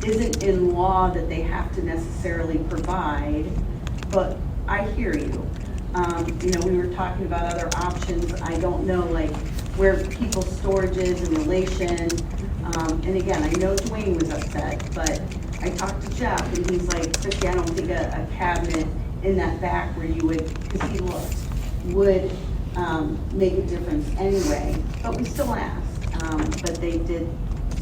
isn't in law that they have to necessarily provide, but I hear you. We were talking about other options. I don't know, like, where people's storage is in relation. And again, I know Dwayne was upset, but I talked to Jeff and he's like, Christie, I don't think a cabinet in that back where you would, because he looked, would make a difference anyway. But we still asked. But they did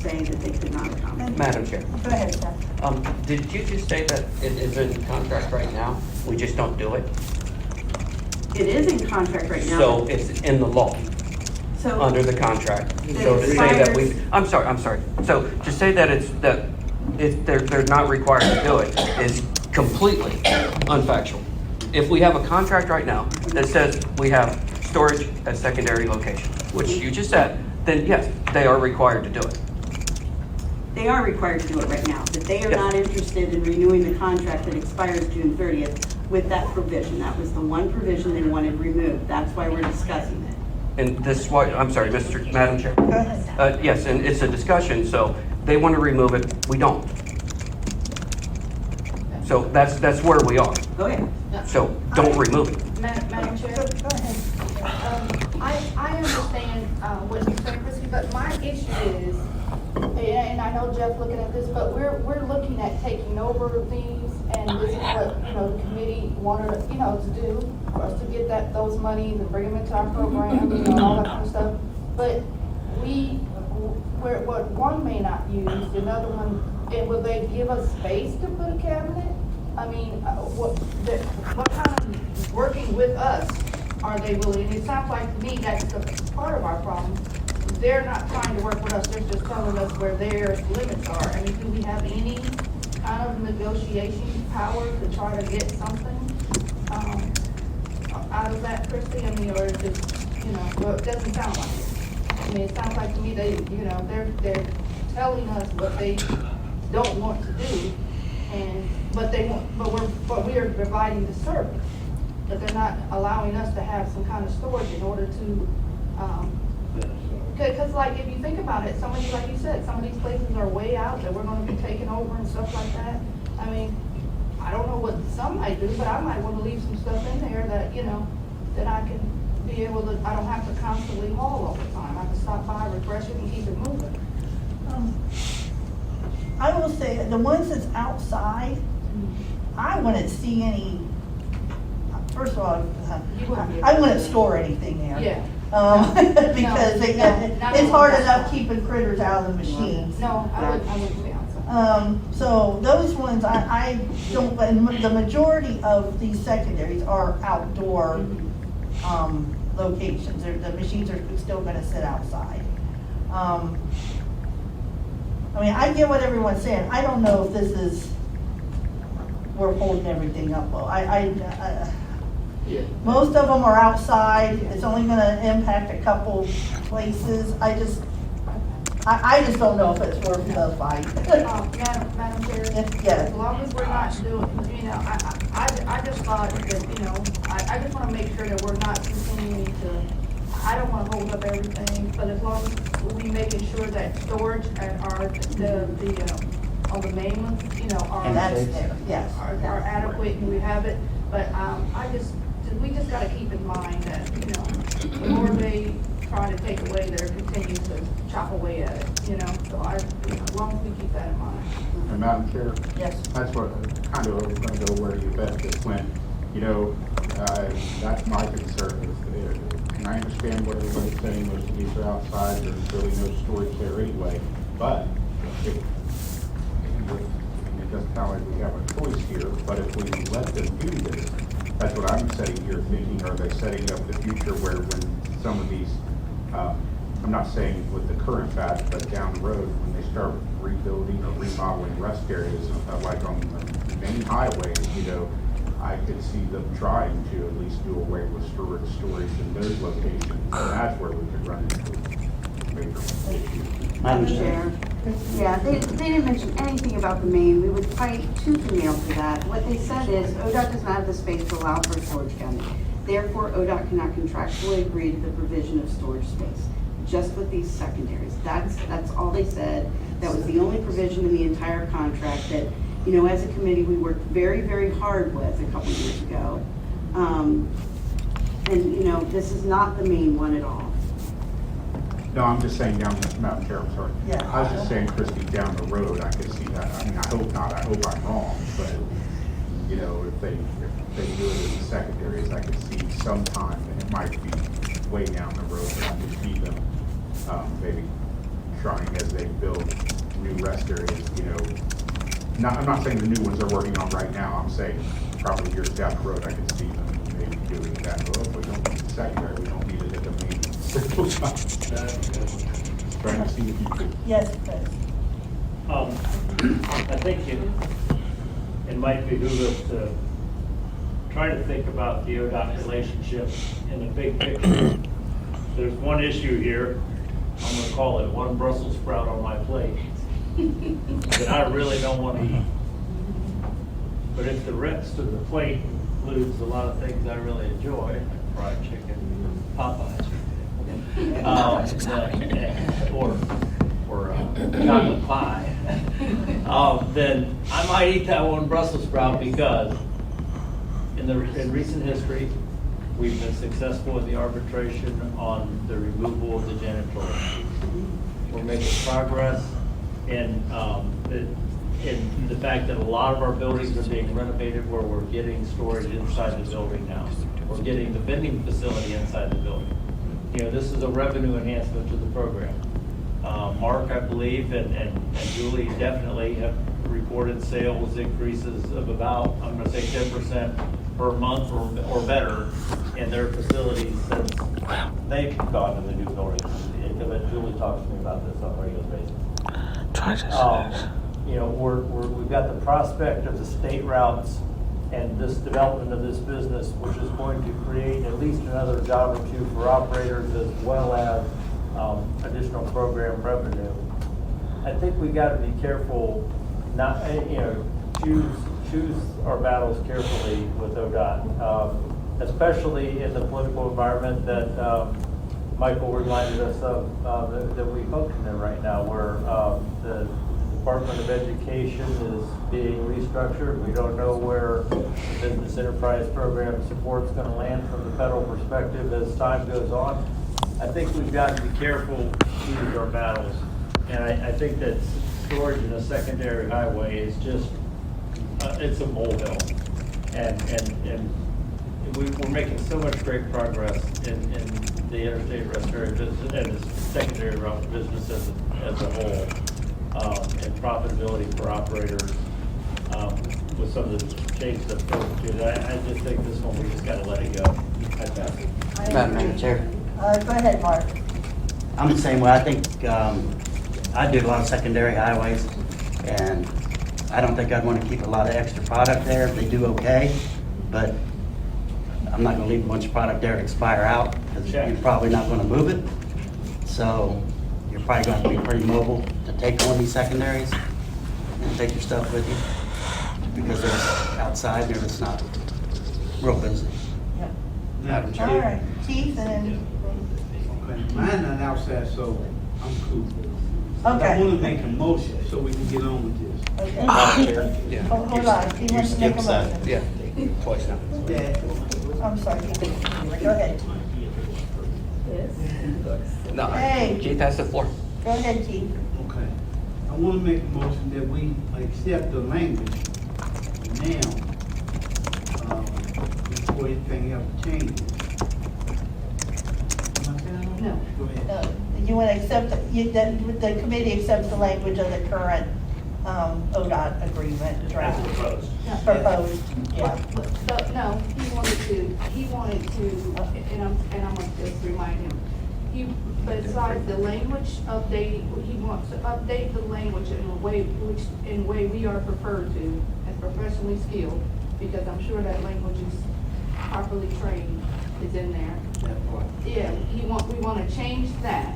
say that they could not accommodate. Madam Chair. Go ahead, Seth. Did you just say that it is in contract right now? We just don't do it? It is in contract right now. So it's in the law, So under the contract. It So to say that expires- I'm sorry. So to say that they're not required to do it is completely unfactual. If we have a contract right now that says we have storage at secondary location, which you just said, then yes, they are required to do it. They are required to do it right now, but they are Yes. not interested in renewing the contract that expires June 30th with that provision. That was the one provision they wanted removed. That's why we're discussing it. And this is why, I'm sorry, Madam Chair. Go ahead. Yes, and it's a discussion, so they want to remove it, we don't. So that's where we are. Go ahead. So don't remove it. Madam Chair? Go ahead. I understand what you're saying, Chrissy, but my issue is, and I know Jeff looking at this, but we're looking at taking over these, and this is what, the committee wanted, to do, for us to get those monies and bring them into our program, all that kind of stuff. But what one may not use, another one, and will they give us space to put a cabinet? I mean, what kind of working with us are they willing? It sounds like to me that's the part of our problem. They're not trying to work with us, they're just telling us where their limits are. I mean, do we have any kind of negotiation power to try to get something out of that, Christie? I mean, or is it, well, it doesn't sound like it. I mean, it sounds like to me they're telling us what they don't want to do, but we are providing the service. But they're not allowing us to have some kind of storage in order to, because like if you think about it, like you said, some of these places are way out that we're going to be taking over and stuff like that. I mean, I don't know what some might do, but I might want to leave some stuff in there that, that I can be able to, I don't have to constantly haul all the time. I can stop by, refresh it, and keep it moving. I will say, the ones that's outside, I wouldn't see any, first of all, I wouldn't store anything there. Yeah. Because it's hard enough keeping critters out of the machines. No, I wouldn't be outside. So those ones, I don't, and the majority of these secondaries are outdoor locations. The machines are still gonna sit outside. I mean, I get what everyone's saying. I don't know if this is, we're holding everything up well. Most of them are outside. It's only gonna impact a couple places. I just don't know if it's worth the fight. Madam Chair? Yes. As long as we're not doing, I just thought that, I just want to make sure that we're not continuing to, I don't want to hold up everything, but as long as we making sure that storage and on the main ones, are, And that's there, yes. are adequate and we have it. But we just got to keep in mind that, the more they try to take away, they're continuing to chop away at it, so as long as we keep that in mind. And Madam Chair? Yes. That's what, kind of going to go where you bet is when, that's my concern is, and I understand what everybody's saying, most of these are outside, there's really no storage there anyway, but it doesn't sound like we have a choice here, but if we let them do this, that's what I'm sitting here thinking, are they setting up the future where when some of these, I'm not saying with the current batch, but down the road, when they start rebuilding or remodeling rest areas, like on the main highway, I could see them trying to at least do away with storage in those locations, and that's where we could run into major issues. Madam Chair. Yeah, they didn't mention anything about the main. We would fight tooth and nail for that. What they said is ODOT does not have the space to allow for a storage cabinet. Therefore, ODOT cannot contractually agree to the provision of storage space, just with these secondaries. That's all they said. That was the only provision in the entire contract that, as a committee, we worked very, very hard with a couple years ago. This is not the main one at all. No, I'm just saying down, Madam Chair, I'm sorry. Yeah. I was just saying, Christie, down the road, I could see that. I mean, I hope not, I hope I'm wrong, but, if they do it in the secondaries, I could see sometime, and it might be way down the road, but I could see them, maybe trying as they build new rest areas, I'm not saying the new ones they're working on right now, I'm saying probably years down the road, I could see them maybe doing that. Well, if we don't need the secondary, we don't need it at the main. Trying to see if you could. Yes, Chris. I think it might behoove us to try to think about the ODOT relationship in the big picture. There's one issue here, I'm going to call it one Brussels sprout on my plate, that I really don't want to eat. But if the rest of the plate includes a lot of things I really enjoy, like fried chicken, Popeyes, or chocolate pie, then I might eat that one Brussels sprout because in recent history, we've been successful in the arbitration on the removal of the janitorial. We're making progress in the fact that a lot of our buildings are being renovated where we're getting storage inside the building now. We're getting the vending facility inside the building. You know, this is a revenue enhancement to the program. Mark, I believe, and Julie definitely have reported sales increases of about, I'm gonna say 10% per month or better in their facilities since they've gone to the new building. Julie talks to me about this on a regular basis. You know, we've got the prospect of the state routes and this development of this business, which is going to create at least another job or two for operators as well as additional program revenue. I think we got to be careful, not choose our battles carefully with ODOT, especially in the political environment that Michael reminded us of that we function in right now, where the Department of Education is being restructured. We don't know where the Business Enterprise Program support is going to land from the federal perspective as time goes on. I think we've got to be careful to choose our battles. And I think that storage in a secondary highway is just, it's a molehill. And we're making so much great progress in the interstate restaurant business and the secondary route business as a whole. And profitability for operators with some of the changes that spoken to. I just think this one, we just got to let it go. I pass it. Madam Chair. Go ahead, Mark. I'm the same way. I think I do a lot of secondary highways, and I don't think I'd want to keep a lot of extra product there. They do okay, but I'm not going to leave a bunch of product there to expire out because you're probably not going to move it. So you're probably going to have to be pretty mobile to take one of these secondaries and take your stuff with you because they're outside, they're just not real busy. Yep. Madam Chair. All right, Keith, and then. Okay, mine not outside, so I'm cool. Okay. I want to make a motion so we can get on with this. Okay. Yeah. Hold on, he wants to make a motion. Yeah, twice now. I'm sorry, go ahead. No, Hey. Keith has the floor. Go ahead, Keith. Okay. I want to make a motion that we accept the language now, before anything else changes. No. Go ahead. You want to accept, the committee accepts the language of the current ODOT agreement draft? Proposed. Proposed, yeah. But no, he wanted to, and I'm gonna just remind him, besides the language update, he wants to update the language in a way we are preferred to, as professionally skilled, because I'm sure that language is properly trained, is in there. Yeah, we want to change that,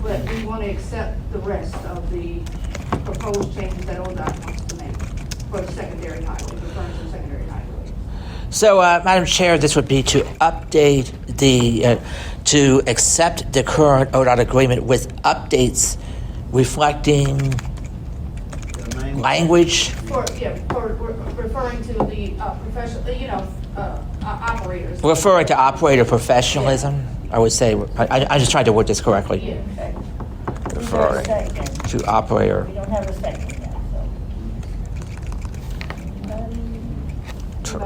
but we want to accept the rest of the proposed changes that ODOT wants to make for the secondary highway, referring to the secondary highway. So, Madam Chair, this would be to update to accept the current ODOT agreement with updates reflecting language. For referring to the professional, operators. Referring to operator professionalism, I would say. I just tried to word this correctly. Yeah. Okay. Referring to operator. We don't have a second yet, so.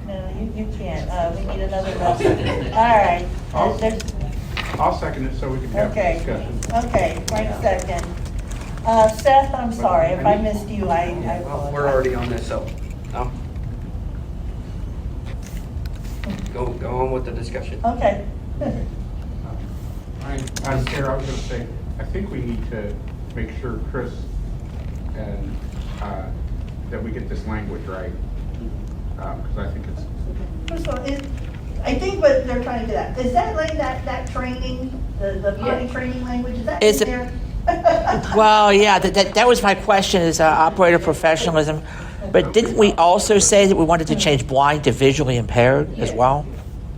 No, you can't. We need another motion. All right. I'll second it so we can have a Okay. discussion. Okay, Frank second. Seth, I'm sorry. If I missed you, I apologize. We're already on this, so, go on with the discussion. Okay. Madam Chair, I was going to say, I think we need to make sure, Chris, and that we get this language right, because I think it's. First of all, I think what they're trying to get at, is that like that training, the party training language, is that Is in it- there? Well, yeah, that was my question, is operator professionalism. But didn't we also say that we wanted to change blind to visually impaired as well?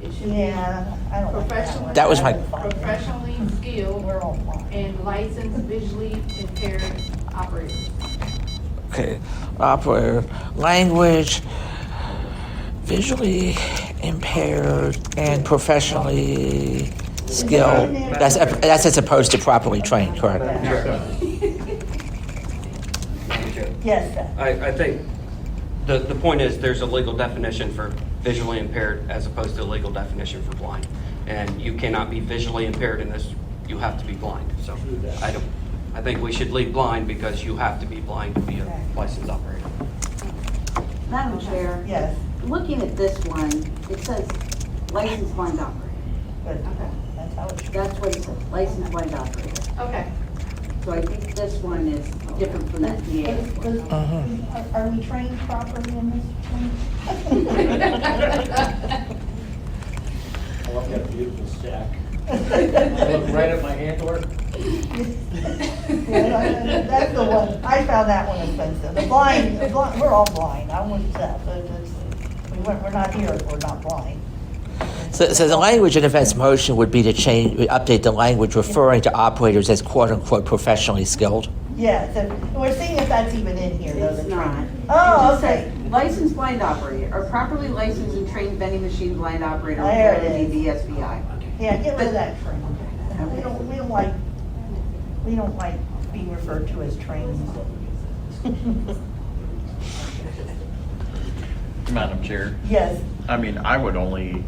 Yeah, I don't like that one. That was my- Professionally skilled. skilled We're all blind. and licensed visually impaired operators. Okay, operator, language, visually impaired and professionally skilled. That's as opposed to properly trained, correct? Yes, Beth. I think the point is there's a legal definition for visually impaired as opposed to a legal definition for blind. And you cannot be visually impaired in this, you have to be blind. So I think we should leave blind because you have to be blind to be a licensed operator. Madam Chair? Yes. Looking at this one, it says licensed blind operator. Good. That's how it should. That's what it says, licensed blind operator. Okay. So I think this one is different from that DA. Are we trained properly in this one? I love that beautiful stack. I look right at my handler. Yeah, that's the one, I found that one offensive. The blind, we're all blind, I'm with Seth, we're not here if we're not blind. So the language in events motion would be to update the language referring to operators as quote-unquote professionally skilled. Yeah, so we're seeing if that's even in here, though, It's the not. training. It Oh, just okay. says licensed blind operator, or properly licensed and trained vending machine blind operator. There it is. VSBI. Yeah, get rid of that training. We don't like being referred to as trained. Madam Chair. Yes. I mean, I would only,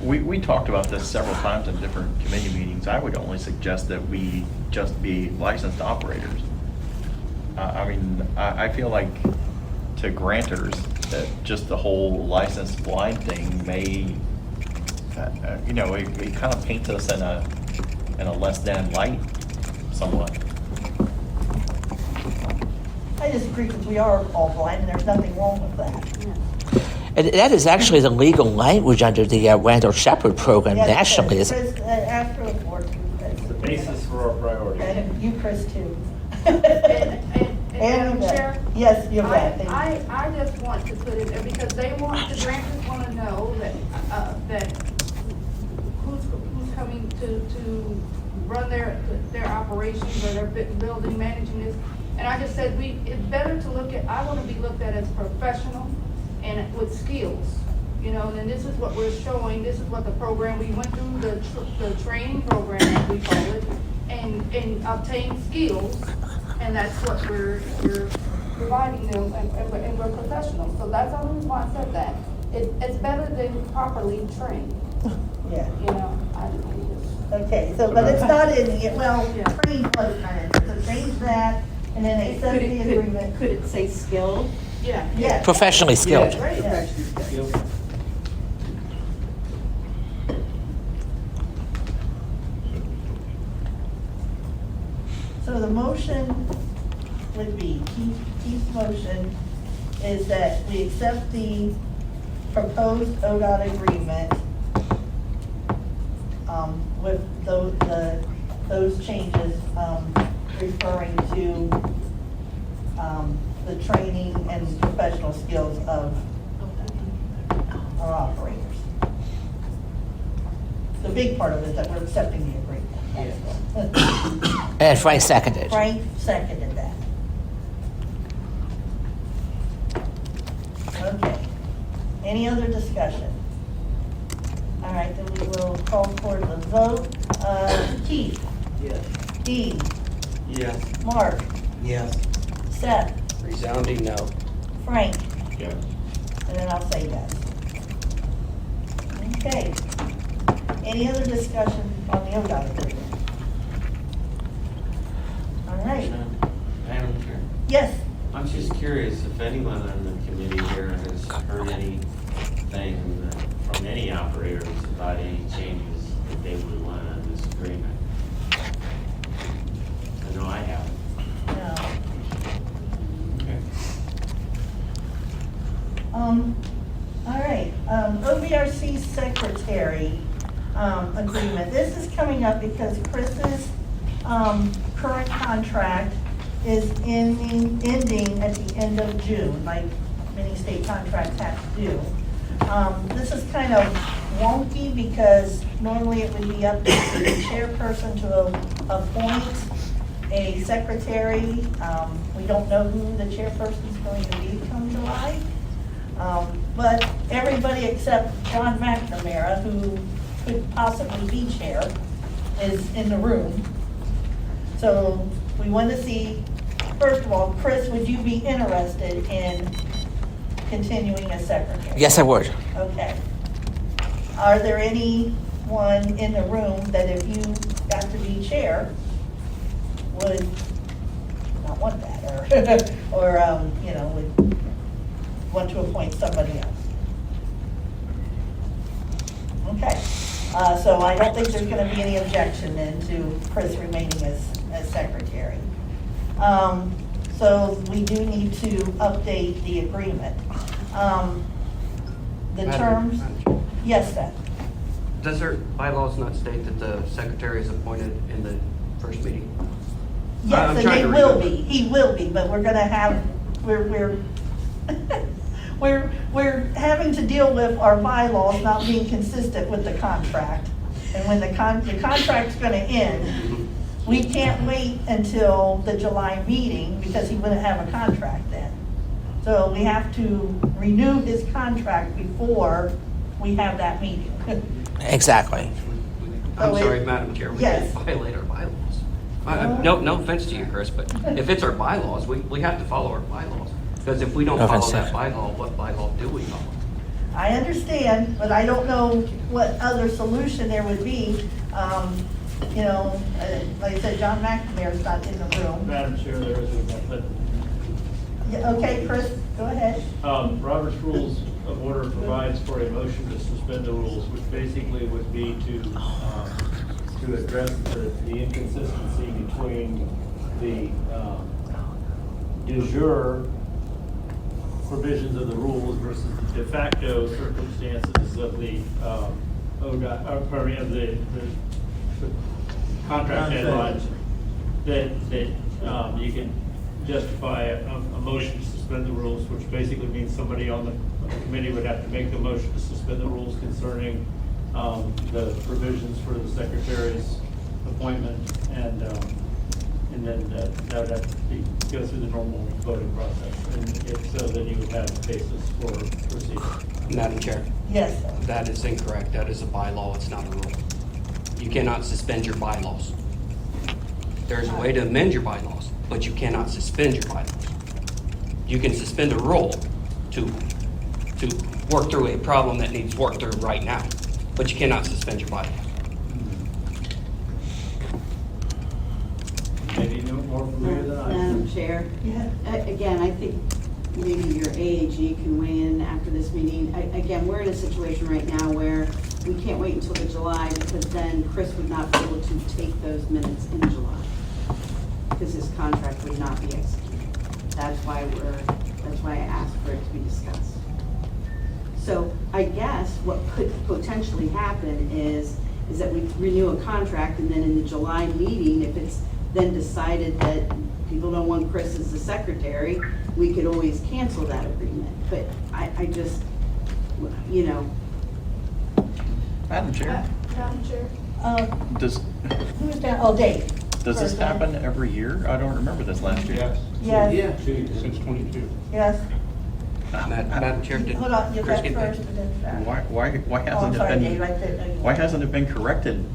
we talked about this several times in different committee meetings. I would only suggest that we just be licensed operators. I mean, I feel like to grantors that just the whole licensed blind thing may, it kind of paints us in a less than light somewhat. I disagree because we are all blind and there's nothing wrong with that. And that is actually the legal language under the Randall Shepard program Yes, nationally. Chris, after the board, It's the basis for our priorities. and you, Chris, too. And Madam Chair? Yes, you're right. Thank you. I just want to put it there because the grantors want to know that who's coming to run their operations or their building, managing this. And I just said, it's better to I want to be looked at as professional and with skills, and this is what we're showing, this is what the program, we went through the training program, as we call it, and obtain skills, and that's what we're providing them, and we're professional. So that's the only reason why I said that. It's better than properly trained. Yeah. Okay, so, but it's not in, trained was kind of, so change that, and then accept the agreement. Could it say skilled? Yeah. Professionally skilled. Yeah. So the motion would be, Keith's motion is that we accept the proposed ODOT agreement with those changes referring to the training and professional skills of our operators. The big part of it is that we're accepting the agreement. And Frank seconded. Frank seconded that. Okay. Any other discussion? All right, then we will call for the vote. Keith? Yes. Dean? Yes. Mark? Yes. Seth? Resounding no. Frank? Yes. And then I'll say yes. Okay. Any other discussion on the ODOT agreement? All right. Madam Chair, Yes. I'm just curious if anyone on the committee here has heard anything from any operators about any changes that they would want on this agreement. I know I haven't. No. Okay. All right, OVRC secretary agreement. This is coming up because Chris's current contract is ending at the end of June, like many state contracts have to do. This is kind of wonky because normally it would be up to the chairperson to appoint a secretary. We don't know who the chairperson is going to be come July. But everybody except John McNamara, who could possibly be chair, is in the room. So we want to see, first of all, Chris, would you be interested in continuing as secretary? Yes, I would. Okay. Are there anyone in the room that if you got to be chair, would not want that, or, would want to appoint somebody else? Okay, so I don't think there's gonna be any objection then to Chris remaining as secretary. So we do need to update the agreement. The terms, yes, Seth? Does their bylaws not state that the secretary is appointed in the first meeting? Yes, I'm and trying they to will remember. be, he will be, but we're gonna have, we're having to deal with our bylaws not being consistent with the contract. And when the contract's gonna end, we can't wait until the July meeting because he wouldn't have a contract then. So we have to renew his contract before we have that meeting. Exactly. I'm So sorry, it- Madam Chair, we yes. can't violate our bylaws. No offense to you, Chris, but if it's our bylaws, we have to follow our bylaws. Because if we don't No follow offense, that sir. bylaw, what bylaw do we follow? I understand, but I don't know what other solution there would be. Like I said, John McNamara's not in the room. Madam Chair, there is a method. Yeah, okay, Chris, go ahead. Robert's Rules of Order provides for a motion to suspend the rules, which basically would be to address the inconsistency between the de jure provisions of the rules versus the de facto circumstances of the contract deadlines, that you can justify a motion to suspend the rules, which basically means somebody on the committee would have to make the motion to suspend the rules concerning the provisions for the secretary's appointment, and then that would have to go through the normal voting process. And if so, then you would have a basis for proceeding. Madam Chair, Yes, sir. that is incorrect. That is a bylaw, it's not a rule. You cannot suspend your bylaws. There's a way to amend your bylaws, but you cannot suspend your bylaws. You can suspend a rule to work through a problem that needs work through right now, but you cannot suspend your bylaws. Maybe you know more familiar than I am. Madam Chair, again, I think maybe your AAG can weigh in after this meeting. Again, we're in a situation right now where we can't wait until the July because then Chris would not be able to take those minutes in July because his contract would not be executed. That's why I asked for it to be discussed. So I guess what could potentially happen is that we renew a contract and then in the July meeting, if it's then decided that people don't want Chris as the secretary, we could always cancel that agreement. But I just, Madam Chair, Madam Chair? Who's down? Oh, Dave. does this happen every year? I don't remember this last year. Yes. Since 22. Yes. Madam Chair, did Hold on, you Chris got get first back? and then Zach. Why Oh, I'm hasn't it sorry, been? Dave, I didn't know you. Why hasn't it been corrected?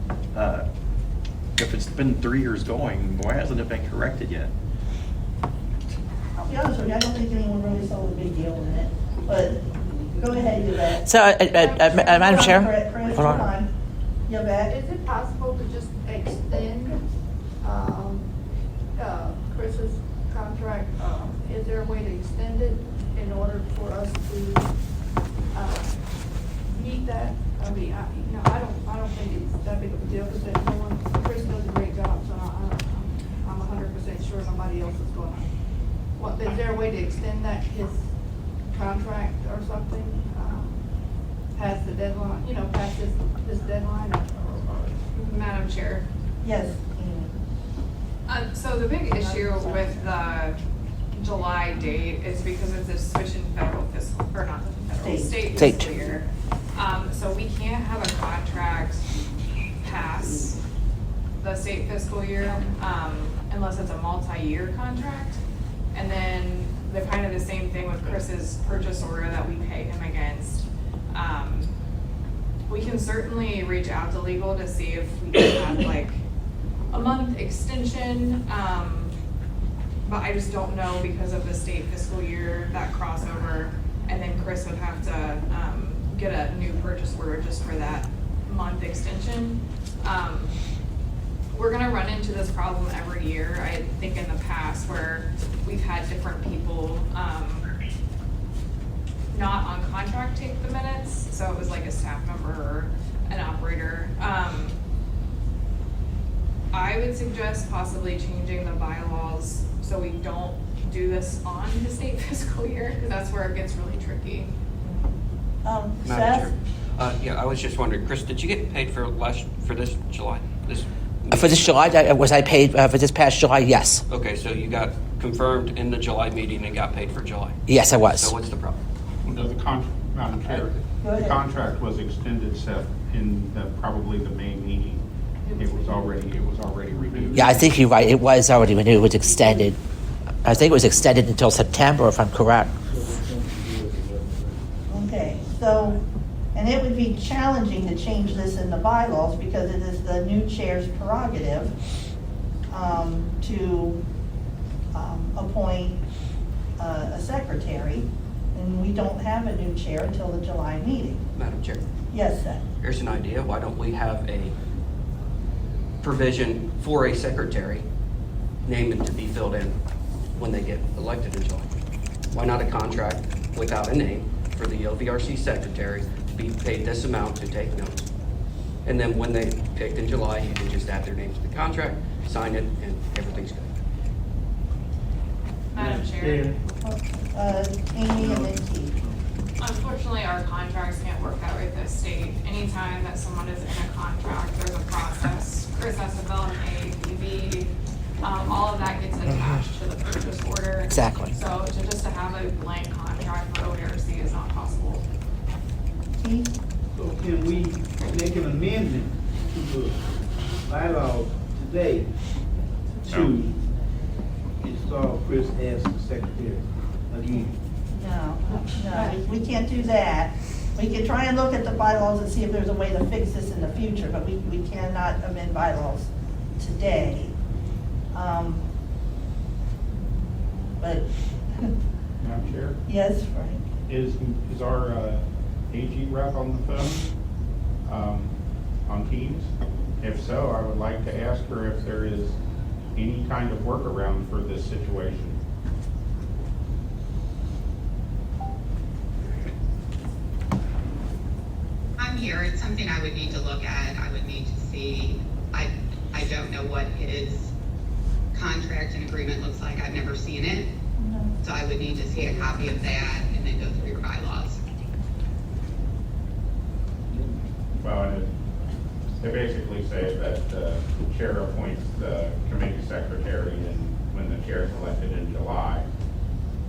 If it's been 3 years going, why hasn't it been corrected yet? I'll be honest with you, I don't think anyone really saw the big deal in it, but go ahead and do that. So, Madam Chair? Chris, Hold hold on. on. You bet. Is it possible to just extend, Chris's contract? Is there a way to extend it in order for us to, meet that? I mean, I don't think it's that big of a deal, because Chris does a great job, so I'm 100% sure nobody else is gonna. Is there a way to extend that, his contract or something, past the deadline, past this deadline? Madam Chair. Yes. So the big issue with the July date is because of the switch in federal fiscal, or not federal, state State. fiscal year. So we can't have a contract pass the state fiscal year, unless it's a multi-year contract. And then the kind of the same thing with Chris's purchase order that we pay him against. We can certainly reach out to legal to see if we can have like a month extension, but I just don't know because of the state fiscal year, that crossover, and then Chris would have to get a new purchase order just for that month extension. We're gonna run into this problem every year, I think in the past, where we've had different people not on contract take the minutes, so it was like a staff member or an operator. I would suggest possibly changing the bylaws so we don't do this on the state fiscal year, because that's where it gets really tricky. Madam Seth? Chair. Yeah, I was just wondering, Chris, did you get paid for this July? For this July, was I paid for this past July? Yes. Okay, so you got confirmed in the July meeting and got paid for July? Yes, I was. So what's the problem? No, Madam Chair, Go ahead. the contract was extended, Seth, in probably the May meeting. It was already renewed. Yeah, I think you're right. It was already renewed. It was extended. I think it was extended until September, if I'm correct. Okay, so, and it would be challenging to change this in the bylaws because it is the new chair's prerogative to appoint a secretary, and we don't have a new chair until the July meeting. Madam Chair, Yes, Seth? here's an idea. Why don't we have a provision for a secretary named to be filled in when they get elected in July? Why not a contract without a name for the OVRC secretary to be paid this amount to take notes? And then when they picked in July, you can just add their names to the contract, sign it, and everything's good. Madam Chair, Amy and then Keith. unfortunately, our contracts can't work that way with the state. Anytime that someone is in a contract, there's a process. Chris has to fill an APB. All of that gets attached to the purchase order. Exactly. So to have a blank contract for OVRC is not possible. Keith? So can we make an amendment to the bylaws today to install Chris as the secretary again? No, we can't do that. We can try and look at the bylaws and see if there's a way to fix this in the future, but we cannot amend bylaws today. But, Madam Chair, yes, Frank? is our AG rep on the phone on Teams? If so, I would like to ask her if there is any kind of workaround for this situation. I'm here. It's something I would need to look at. I would need to see. I don't know what his contract and agreement looks like. I've never seen it. So I would need to see a copy of that and then go through your bylaws. Well, and they basically say that the chair appoints the committee secretary when the chair is elected in July.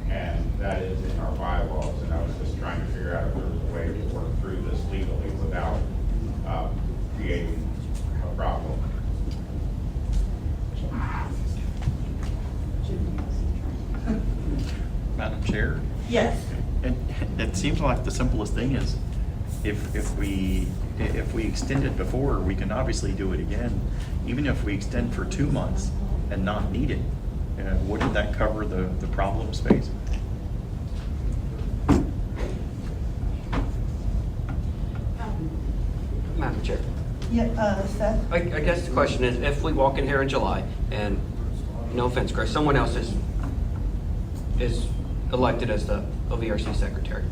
And that is in our bylaws, and I was just trying to figure out if there was a way to work through this legally without creating a problem. Madam Chair? Yes. And it seems like the simplest thing is if we extend it before, we can obviously do it again. Even if we extend for 2 months and not need it, wouldn't that cover the problem space? Madam Chair. Yeah, Seth? I guess the question is, if we walk in here in July and, no offense, Chris, someone else is elected as the OVRC secretary,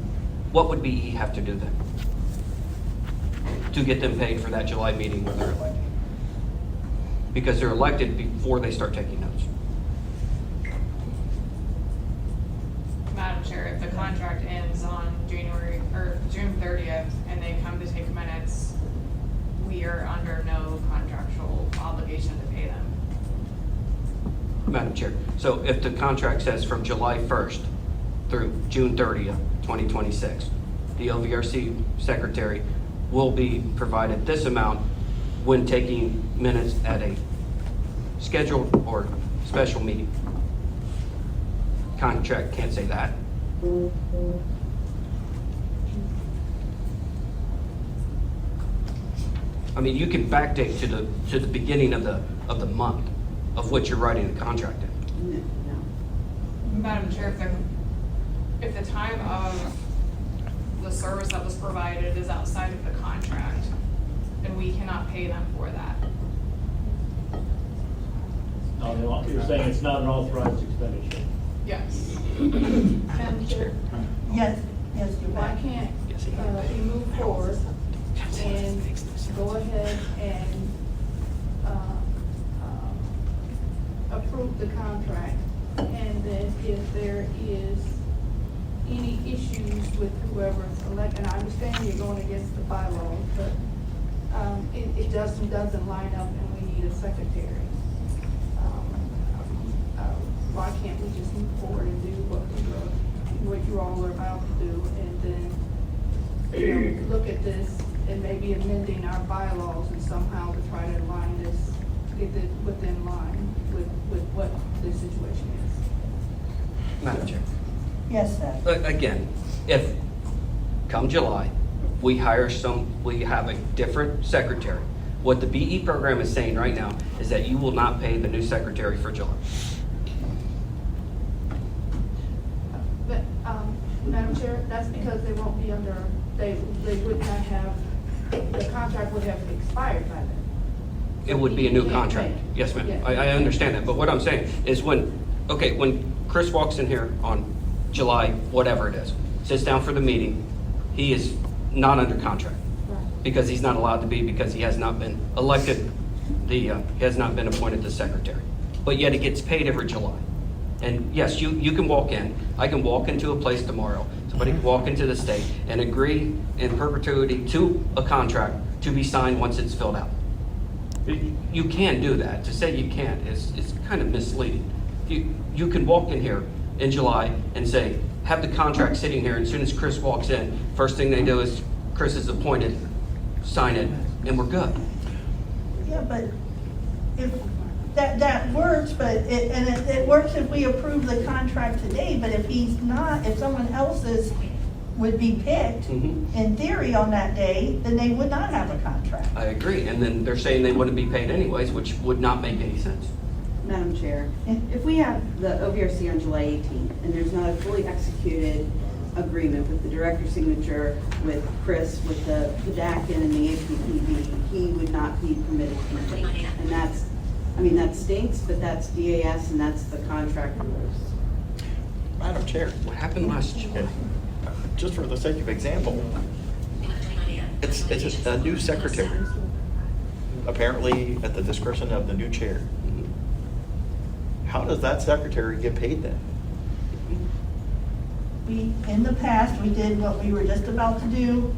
what would BE have to do then to get them paid for that July meeting when they're elected? Because they're elected before they start taking notes. Madam Chair, if the contract ends on June 30th and they come to take minutes, we are under no contractual obligation to pay them. Madam Chair, so if the contract says from July 1st through June 30th, 2026, the OVRC secretary will be provided this amount when taking minutes at a scheduled or special meeting. Contract can't say that. I mean, you can backdate to the beginning of the month of what you're writing the contract in. Madam Chair, if the time of the service that was provided is outside of the contract, then we cannot pay them for that. You're saying it's not an authorized expenditure? Yes. Madam Chair, Yes, yes, you're why back. can't we move forward and go ahead and approve the contract? And then if there is any issues with whoever's elected, and I understand you're going against the bylaws, but it doesn't line up and we need a secretary. Why can't we just move forward and do what you all are about to do, and then, look at this and maybe amending our bylaws and somehow to try to align this, get it within line with what the situation is. Madam Chair. Yes, sir. Again, if come July, we have a different secretary. What the BE program is saying right now is that you will not pay the new secretary for July. But, Madam Chair, that's because they won't be under, they would not have, the contract would have expired by then. It would be a new contract. Yes, ma'am. Yeah. I understand that. But what I'm saying is when Chris walks in here on July, whatever it is, sits down for the meeting, he is not under contract. Because he's not allowed to be, because he has not been elected, he has not been appointed the secretary. But yet he gets paid every July. And yes, you can walk in, I can walk into a place tomorrow, somebody can walk into the state and agree in perpetuity to a contract to be signed once it's filled out. You can do that. To say you can't is kind of misleading. You can walk in here in July and say, have the contract sitting here, and as soon as Chris walks in, first thing they do is Chris is appointed, sign it, and we're good. Yeah, but if, that works, but it works if we approve the contract today, but if he's not, if someone else's would be picked, in theory, on that day, then they would not have a contract. I agree, and then they're saying they wouldn't be paid anyways, which would not make any sense. Madam Chair, if we have the OVRC on July 18th, and there's not a fully executed agreement with the director's signature, with Chris, with the DACN and the APPV, he would not be permitted to complete. And that's, I mean, that stinks, but that's DAS and that's the contract rules. Madam Chair. What happened last year? Just for the sake of example, it's just a new secretary, apparently at the discretion of the new chair. How does that secretary get paid then? We, in the past, we did what we were just about to do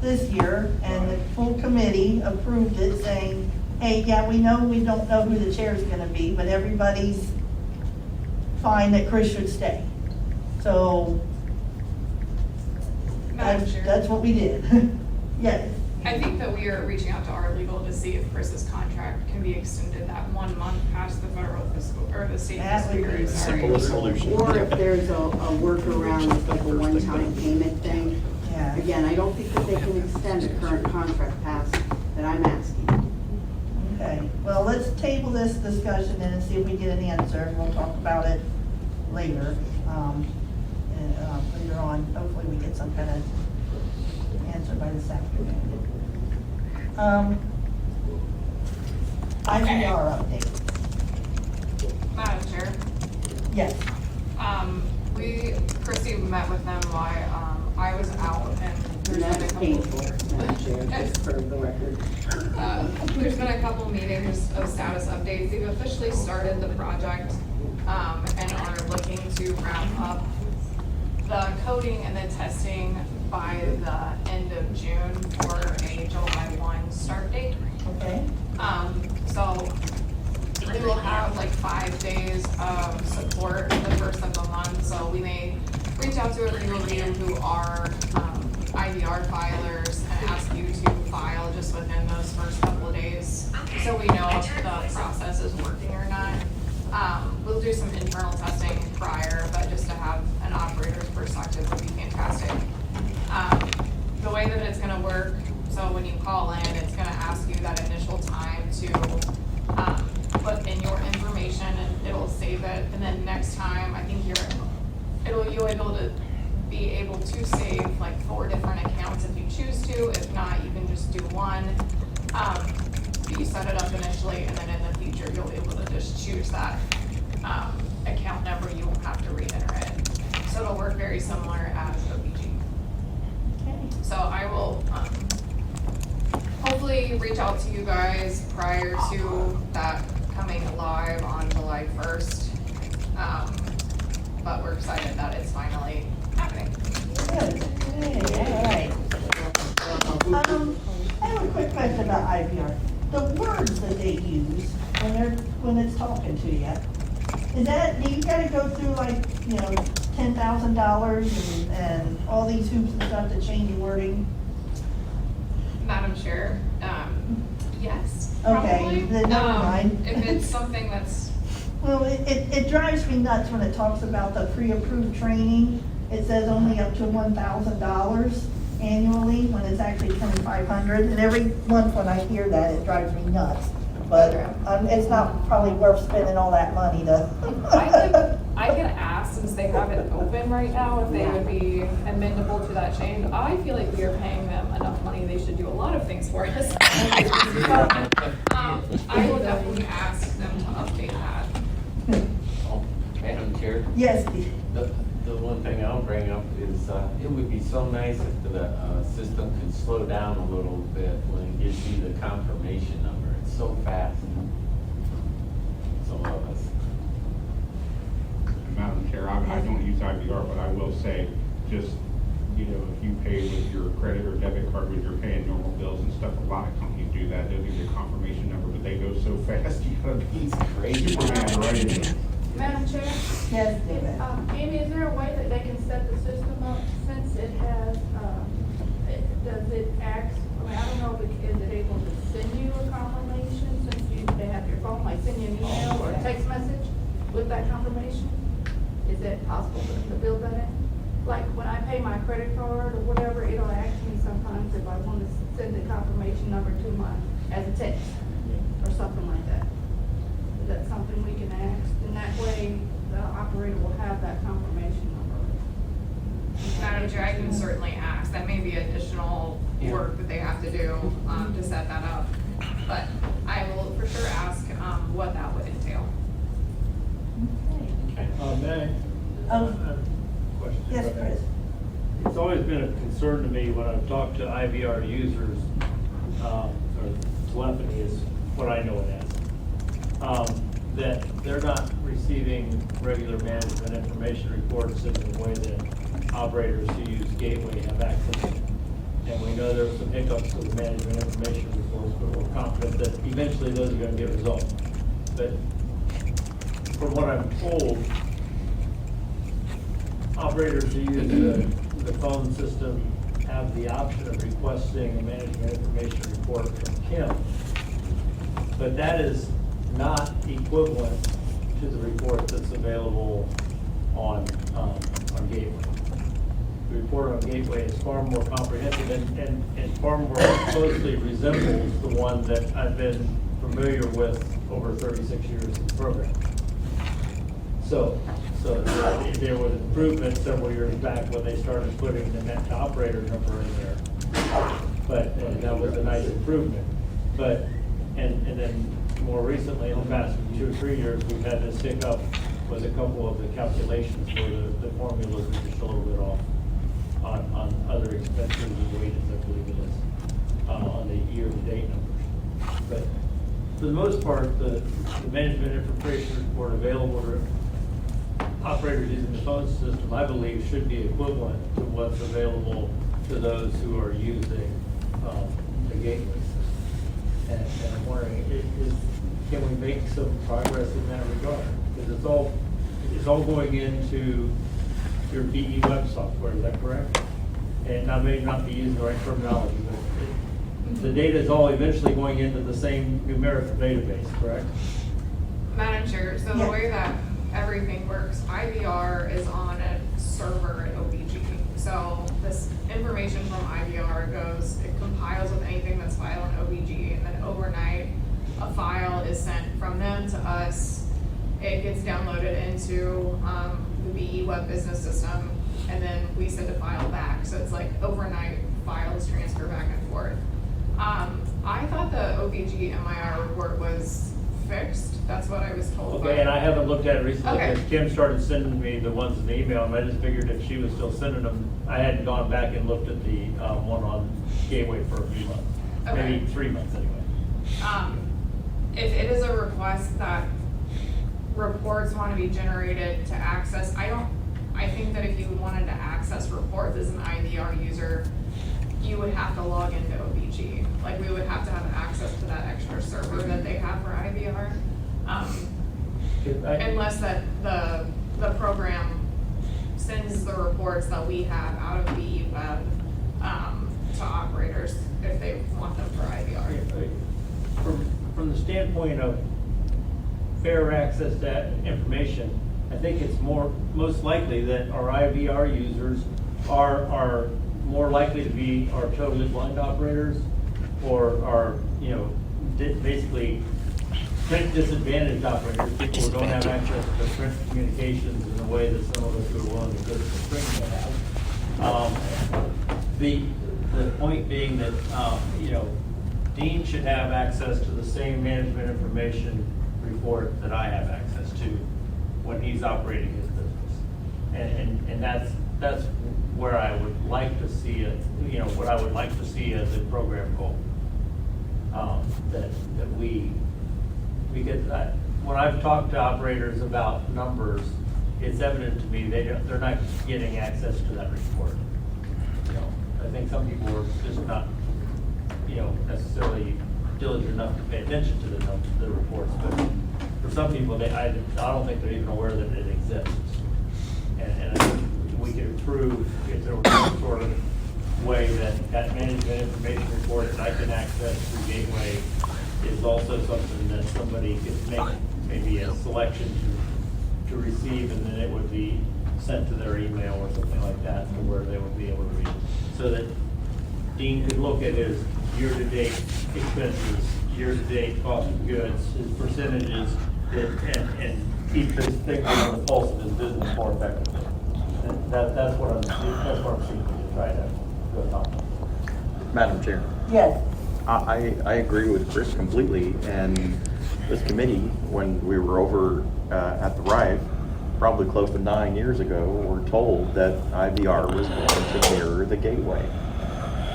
this year, and the full committee approved it, saying, hey, yeah, we know we don't know who the chair is gonna be, but everybody's fine that Chris should stay. So, that's what we did. Yes. I think that we are reaching out to our legal to see if Chris's contract can be extended that 1 month past the federal fiscal, or the state That fiscal would be year. the simplest solution. Or if there's a workaround, it's like a one-time payment thing. Yeah. Again, I don't think that they can extend the current contract past that I'm asking. Okay, well, let's table this discussion and see if we get an answer. We'll talk about it later. Later on, hopefully we get some kind of answer by this afternoon. IVR update. Madam Chair, Yes. Chrissy met with them while, I was out, and there's been a That's couple. painful, Madam Chair, just for the record. There's been a couple meetings of status updates. They've officially started the project, and are looking to wrap up the coding and the testing by the end of June for a July 1 start date. Okay. So we will have like 5 days of support the first of the month, so we may reach out to a few of you who are IVR filers and ask you to file just within those first couple of days, so we know if the process is working or not. We'll do some internal testing prior, but just to have an operator's perspective would be fantastic. The way that it's gonna work, so when you call in, it's gonna ask you that initial time to put in your information, and it'll save it, and then next time, I think you'll be able to save like 4 different accounts if you choose to. If not, you can just do one. You set it up initially, and then in the future, you'll be able to just choose that account number. You won't have to re-enter it. So it'll work very similar as OVG. So I will hopefully reach out to you guys prior to that coming live on July 1st. But we're excited that it's finally happening. Good. All right. I have a quick question about IVR. The words that they use when it's talking to you, is that, do you gotta go through like, $10,000 and all these hoops and stuff to change the wording? Madam Chair, yes, Okay, probably. then never mind. If it's something that's, Well, it drives me nuts when it talks about the pre-approved training. It says only up to $1,000 annually, when it's actually $2,500. And every month when I hear that, it drives me nuts. But it's not probably worth spending all that money to. I can ask, since they have it open right now, if they would be amendable to that change. I feel like we are paying them enough money, they should do a lot of things for us. I will definitely ask them to update that. Madam Chair? Yes. The one thing I'll bring up is, it would be so nice if the system could slow down a little bit when it gives you the confirmation number. It's so fast. Some of us. Madam Chair, I don't use IVR, but I will say, just, if you pay with your credit or debit card when you're paying normal bills and stuff, a lot of companies do that. They'll give you a confirmation number, but they go so fast, it's crazy. Right? Madam Chair? Yes, David. Amy, is there a way that they can set the system up since it has, does it act, I don't know, is it able to send you a confirmation since they have your phone, like send you an email or a text message with that confirmation? Is it possible to build that in? Like when I pay my credit card or whatever, it'll ask me sometimes if I want to send the confirmation number to as a text or something like that. Is that something we can ask? And that way the operator will have that confirmation number. Madam Chair, I can certainly ask. That may be additional work that they have to do to set that up. But I will for sure ask what that would entail. May I? Question. Yes, Chris. It's always been a concern to me when I've talked to IVR users, or telephony is what I know it as, that they're not receiving regular management information reports in the way that operators who use Gateway have access to. And we know there's some hiccups with the management information reports, but we're confident that eventually those are going to get resolved. But from what I'm told, operators who use the phone system have the option of requesting a management information report from Kim. But that is not equivalent to the report that's available on Gateway. The report on Gateway is far more comprehensive and far more closely resembles the one that I've been familiar with over 36 years in the program. So there was improvement several years back when they started putting the net to operator number in there. But that was a nice improvement. But, and then more recently, in the past 2 or 3 years, we've had this hiccup with a couple of the calculations where the formulas are just a little bit off on other expenses and wages, I believe it is, on the year-to-date numbers. But for the most part, the management information report available to operators using the phone system, I believe, should be equivalent to what's available to those who are using the gateway system. And I'm wondering, can we make some progress in that regard? Because it's all going into your BE web software, is that correct? and I may not be using the right terminology, but the data is all eventually going into the same numerical database, correct? Madam Chair, so the way that everything works, IVR is on a server at OVG. So this information from IVR goes, it compiles with anything that's filed in OVG, and then overnight, a file is sent from them to us. It gets downloaded into the BE Web Business System, and then we send a file back. So it's like overnight files transfer back and forth. I thought the OVG MIR report was fixed. That's what I was told. Okay, and I haven't looked at it recently Okay. because Kim started sending me the ones in the email, and I just figured if she was still sending them, I hadn't gone back and looked at the one on Gateway for a few months, Okay. maybe 3 months anyway. If it is a request that reports want to be generated to access, I think that if you wanted to access reports as an IVR user, you would have to log into OVG. Like, we would have to have access to that extra server that they have for IVR. Unless that the program sends the reports that we have out of BE Web to operators if they want them for IVR. From the standpoint of fair access to that information, I think it's most likely that our IVR users are more likely to be our totally blind operators or are, basically print disadvantaged operators, people who don't have access to print communications in the way that some of us who are willing to go to the string may have. The point being that, Dean should have access to the same management information report that I have access to when he's operating his business. And that's where I would like to see it, what I would like to see as a program goal. That we get that. When I've talked to operators about numbers, it's evident to me they're not getting access to that report. I think some people are just not, necessarily diligent enough to pay attention to the reports, but for some people, I don't think they're even aware that it exists. And I think we could improve if there was some sort of way that management information report that I can access through Gateway is also something that somebody could make maybe a selection to receive, and then it would be sent to their email or something like that, to where they would be able to read. So that Dean could look at his year-to-date expenses, year-to-date cost of goods, his percentages, and keep his finger on the pulse of his business more effectively. And that's what I'm seeking to try to accomplish. Madam Chair. Yes. I agree with Chris completely, and this committee, when we were over at the RIVE, probably close to 9 years ago, were told that IVR was going to mirror the Gateway.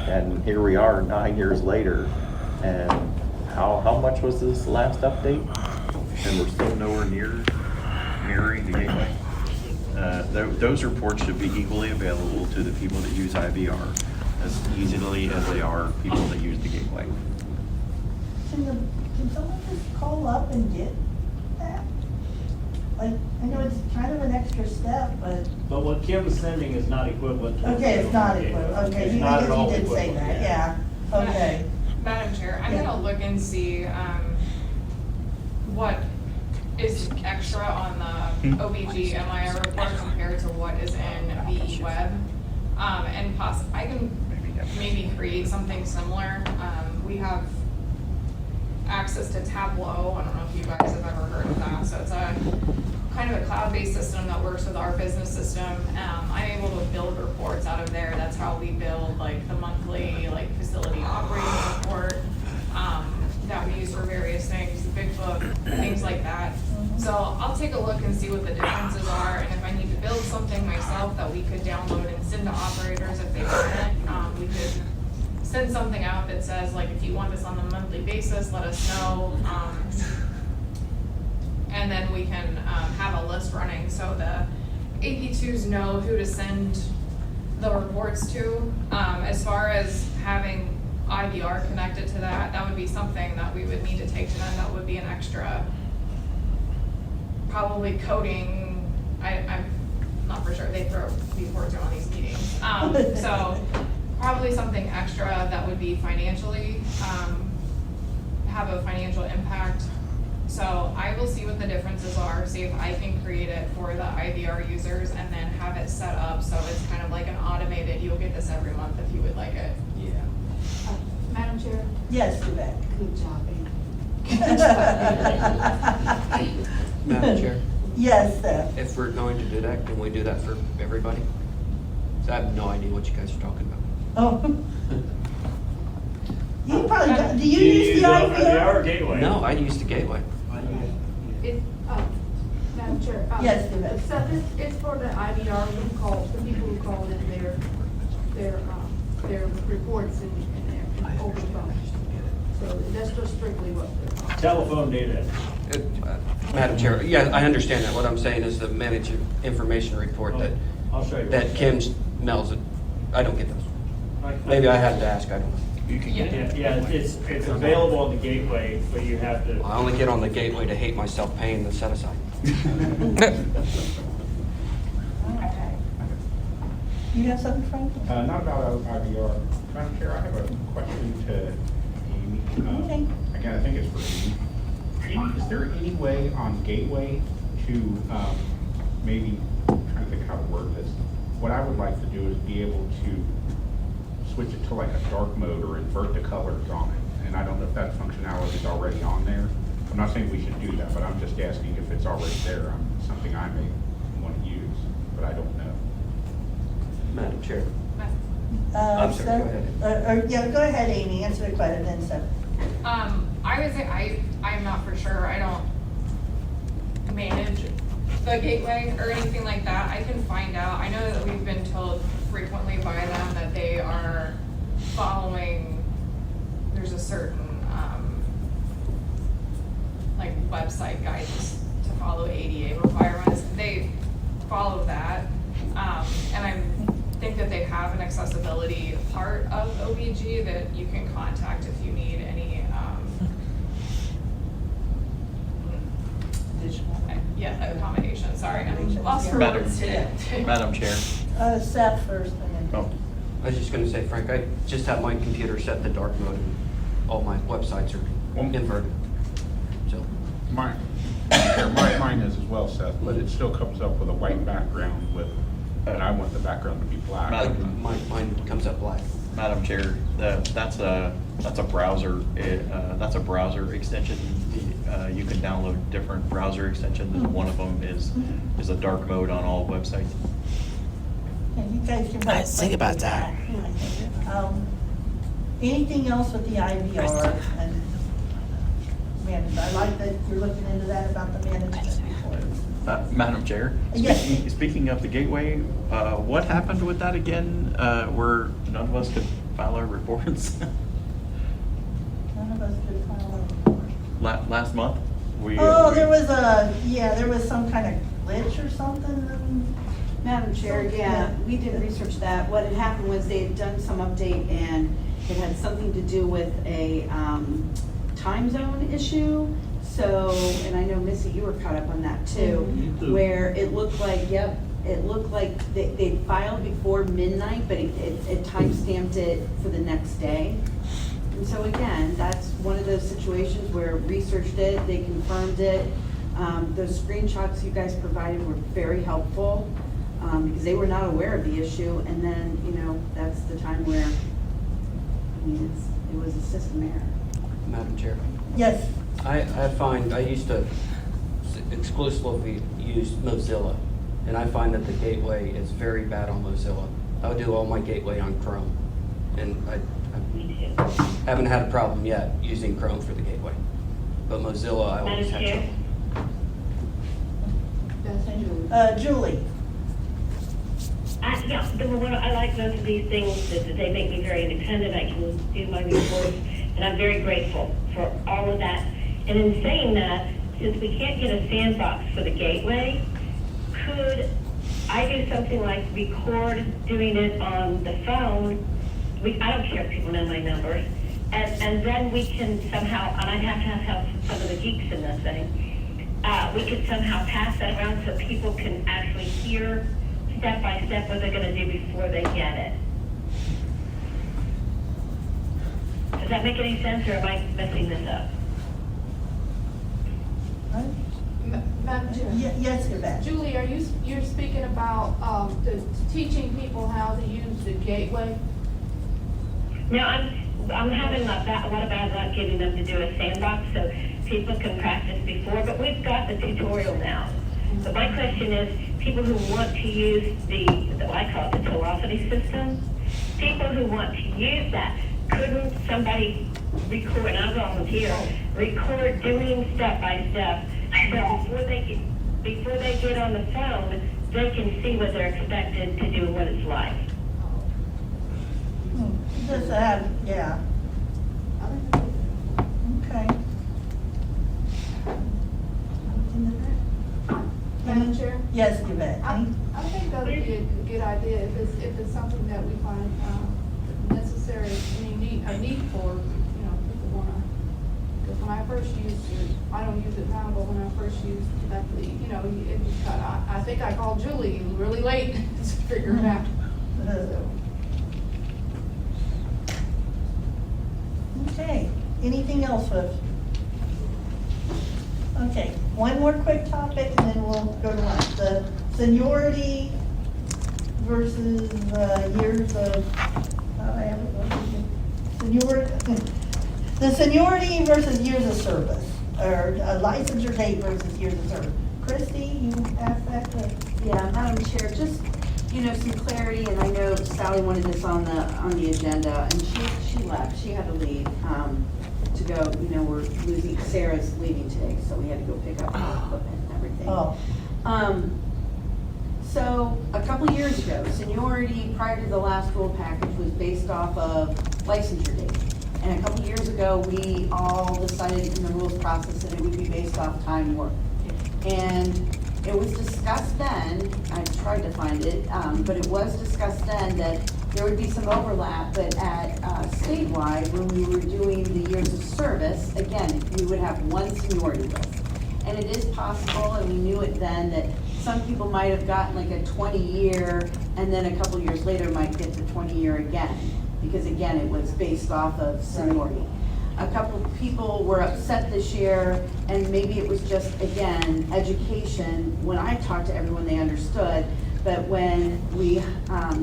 And here we are 9 years later, and how much was this last update? And we're still nowhere near mirroring the Gateway. Those reports should be equally available to the people that use IVR as easily as they are people that use the Gateway. Can someone just call up and get that? Like, I know it's kind of an extra step, but. But what Kim's sending is not equivalent to. Okay, it's not equivalent, okay, It's you not at all did say equivalent. that, yeah, okay. Madam Chair, I'm gonna look and see, what is extra on the OVG MIR report compared to what is in BE Web. And I can maybe create something similar. We have access to Tableau. I don't know if you guys have ever heard of that. So it's a kind of a cloud-based system that works with our business system. I'm able to build reports out of there. That's how we build like the monthly facility operating report that we use for various things, the Big Book, things like that. So I'll take a look and see what the differences are, and if I need to build something myself that we could download and send to operators if they want it, we could send something out that says, if you want this on a monthly basis, let us know. And then we can have a list running so the AP2s know who to send the reports to. As far as having IVR connected to that would be something that we would need to take to them. That would be an extra, probably coding. I'm not for sure, they throw reports on these meetings. So probably something extra that would be financially, have a financial impact. So I will see what the differences are, see if I can create it for the IVR users and then have it set up so it's kind of like an automated, you'll get this every month if you would like it. Yeah. Madam Chair? Yes, Yvette. Good job, Madam Chair, Yes, Seth. if we're going to do that, can we do that for everybody? 'Cause I have no idea what you guys are talking about. Oh. You probably, do you use the IVR? Gateway? No, I use the gateway. It, Madam Chair. Yes, Yvette. Seth, it's for the IVR, who calls, the people who call in their reports and over the phone. So that's just strictly what they're calling. Telephone data. Madam Chair, yeah, I understand that. What I'm saying is the managed information report that, I'll show you. that Kim mails it. I don't get those. Maybe I have to ask, I don't know. Yeah, it's available on the gateway, but you have to. I only get on the gateway to hate myself paying the set aside. You have something, Frank? Not about IVR. Madam Chair, I have a question to Amy. Okay. Again, I think it's for Amy. Is there any way on Gateway to maybe, I'm trying to think how to word this. What I would like to do is be able to switch it to like a dark mode or invert the colors on it. And I don't know if that functionality is already on there. I'm not saying we should do that, but I'm just asking if it's already there. Something I may want to use, but I don't know. Madam Chair. I'm sorry, go ahead. Yeah, go ahead, Amy, answer the question, then Seth. I would say I'm not for sure. I don't manage the gateway or anything like that. I can find out. I know that we've been told frequently by them that they are following, there's a certain, like website guidance to follow ADA requirements. They follow that. And I think that they have an accessibility part of OVG that you can contact if you need any, accommodation, sorry, I'm lost for words today. Madam Chair. Seth first, and then. Oh, I was just gonna say, Frank, I just have my computer set to dark mode and all my websites are inverted. So, Mine is as well, Seth, but it still comes up with a white background with, and I want the background to be black. mine comes up black. Madam Chair, that's a browser, that's a browser extension. You can download different browser extensions, and one of them is a dark mode on all websites. Yeah, you guys can. I think about that. Anything else with the IVR and management? I like that you're looking into that about the management report. Madam Chair? Yes. Speaking of the gateway, what happened with that again, where none of us could file our reports? None of us could file a report. Last month? There was some kind of glitch or something. Madam Chair, yeah, we did research that. What had happened was they had done some update and it had something to do with a time zone issue. So, and I know Missy, you were caught up on that too, where it looked like, they filed before midnight, but it time-stamped it for the next day. And so again, that's one of those situations where researched it, they confirmed it. Those screenshots you guys provided were very helpful because they were not aware of the issue. And then, that's the time where, it was a system error. Madam Chair. Yes. I find, I used to exclusively use Mozilla, and I find that the gateway is very bad on Mozilla. I would do all my gateway on Chrome, and I haven't had a problem yet using Chrome for the gateway. But Mozilla, I always have trouble. Julie. I like most of these things, that they make me very independent. I can do my reports, and I'm very grateful for all of that. And in saying that, since we can't get a sandbox for the gateway, could I do something like record doing it on the phone? I don't care if people know my numbers. And then we can somehow, and I'd have to have help from some of the geeks in this thing, we could somehow pass that around so people can actually hear step by step what they're gonna do before they get it. Does that make any sense, or am I messing this up? Madam Chair. Yes, Yvette. Julie, you're speaking about, teaching people how to use the gateway? No, I'm having a lot of bad luck getting them to do a sandbox so people can practice before, but we've got the tutorial now. So my question is, people who want to use I call it the velocity system, people who want to use that, couldn't somebody record, and I volunteer, record doing step by step, so before they get on the phone, they can see what they're expected to do and what it's like. Just yeah. Okay. Madam Chair? Yes, Yvette. I think that would be a good idea if it's something that we find necessary, a need for, people wanna, because when I first used it, I don't use it now, but when I first used that, it was cut. I think I called Julie really late to figure it out. So. Okay, anything else with? Okay, one more quick topic and then we'll go to lunch. The seniority versus years of, the seniority versus years of service, or licensure date versus years of service. Christy, you asked that question. Yeah, Madam Chair, just, some clarity, and I know Sally wanted this on the agenda, and she left, she had to leave, to go, we're losing, Sarah's leaving today, so we had to go pick up her equipment and everything. Oh. So, a couple years ago, seniority prior to the last rule package was based off of licensure date. And a couple years ago, we all decided in the rules process that it would be based off time worked. And it was discussed then, I tried to find it, but it was discussed then that there would be some overlap, but at statewide, when we were doing the years of service, again, we would have one seniority list. And it is possible, and we knew it then, that some people might have gotten like a 20-year, and then a couple years later might get to 20-year again, because again, it was based off of seniority. A couple of people were upset this year, and maybe it was just, again, education. When I talked to everyone, they understood, but when we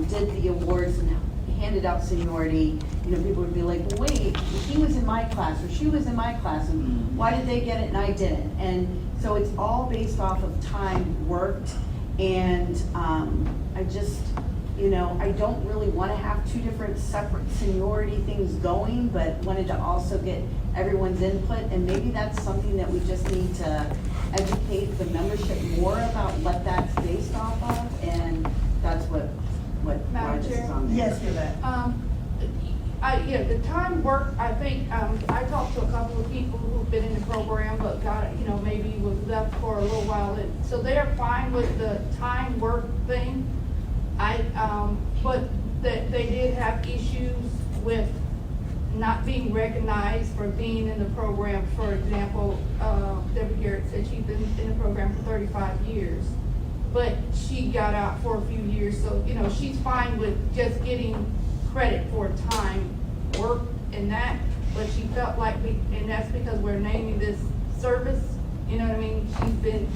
did the awards and handed out seniority, people would be like, well, wait, he was in my class, or she was in my class, and why did they get it and I didn't? And so it's all based off of time worked, and I just, I don't really want to have two different separate seniority things going, but wanted to also get everyone's input, and maybe that's something that we just need to educate the membership more about what that's based off of, and that's why this is on there. Yes, Yvette. The time work, I think, I talked to a couple of people who've been in the program, but maybe was left for a little while. So they're fine with the time work thing. But they did have issues with not being recognized for being in the program. For example, Deborah Garrett said she's been in the program for 35 years, but she got out for a few years. So, she's fine with just getting credit for time work and that, but she felt like and that's because we're naming this service, you know what I mean? She's been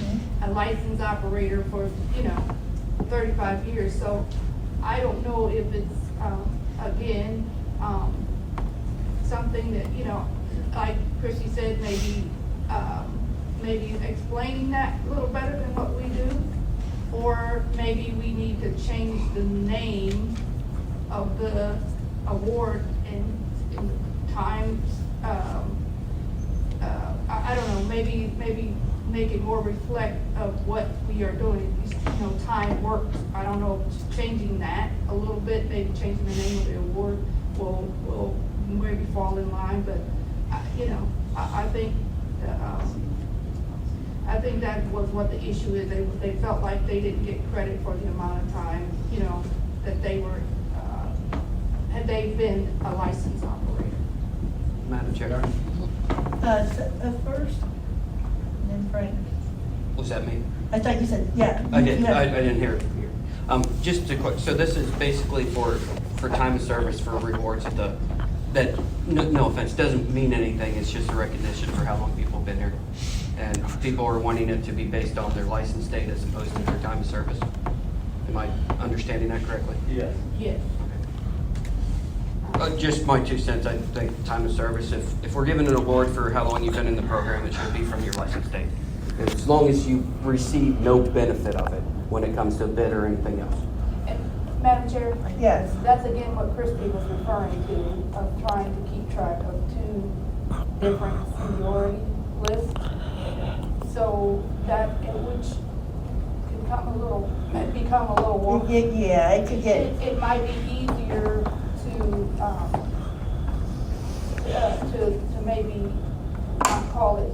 a licensed operator for, 35 years. So I don't know if it's, again, something that, like Chrissy said, maybe explaining that a little better than what we do, or maybe we need to change the name of the award and times, I don't know, maybe make it more reflect of what we are doing, time worked. I don't know, changing that a little bit, maybe changing the name of the award will maybe fall in line, but, I think that was what the issue is. They felt like they didn't get credit for the amount of time, that they were, had they been a licensed operator. Madam Chair. First, and then Frank. Was that me? I thought you said, yeah. I did. Yeah. I didn't hear it from here. Just a quick, so this is basically for time of service for rewards that, no offense, doesn't mean anything. It's just a recognition for how long people have been here. And people are wanting it to be based on their license date as opposed to their time of service. Am I understanding that correctly? Yes. Yes. Just my 2 cents. I think time of service, if we're giving an award for how long you've been in the program, it should be from your license date. As long as you receive no benefit of it when it comes to bid or anything else. And Madam Chair? Yes. That's again what Christie was referring to, of trying to keep track of 2 different seniority lists. So that, which can become a little wonky. Yeah, it could get. It might be easier to maybe call it,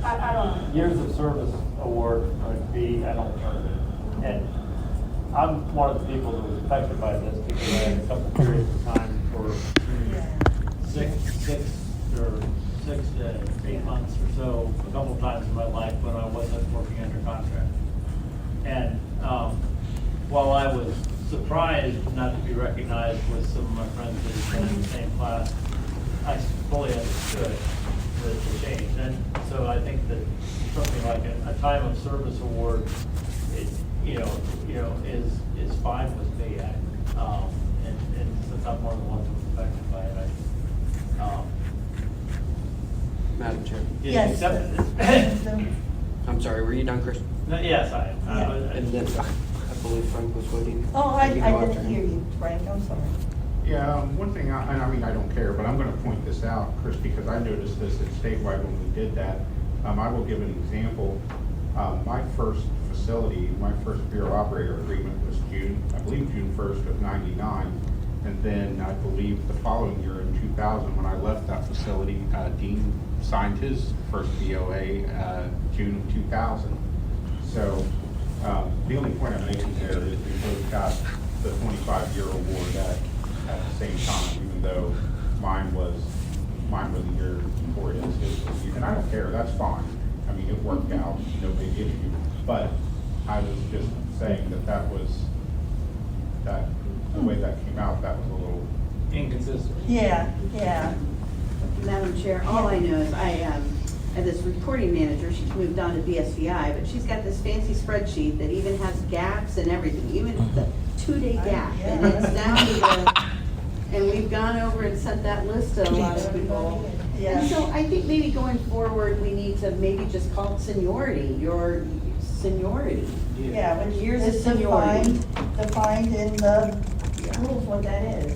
I don't know. Years of service award would be an alternative. And I'm one of the people that was affected by this because I had a couple periods of time for 6 to 8 months or so, a couple of times in my life when I wasn't working under contract. And while I was surprised not to be recognized with some of my friends that had been in the same class, I fully understood the change. And so I think that something like a time of service award, is fine with me. And since I'm one of the ones that's affected by it, Madam Chair. Yes. I'm sorry, were you done, Chris? No, yes, I am. And then I believe Frank was waiting. Oh, I You go after didn't him. hear you, Frank, I'm sorry. Yeah, one thing, I mean, I don't care, but I'm gonna point this out, Chris, because I noticed this at statewide when we did that. I will give an example. My first facility, my first Bureau Operator agreement was June 1st of '99. And then I believe the following year in 2000, when I left that facility, Dean signed his first BOA, June of 2000. So the only point I'm making there is we both got the 25-year award at the same time, even though mine was a year before his was. And I don't care, that's fine. I mean, it worked out, no big issue. But I was just saying that the way that came out, that was a little inconsistent. Yeah. Madam Chair, all I know is I have this reporting manager, she's moved on to BSVI, but she's got this fancy spreadsheet that even has gaps and everything, even the 2-day gap. And it's down to the, and we've gone over and sent that list to a lot of people. Yeah. And so I think maybe going forward, we need to maybe just call it seniority, your seniority. Yeah, but Years of it's seniority. defined in the rules what that is.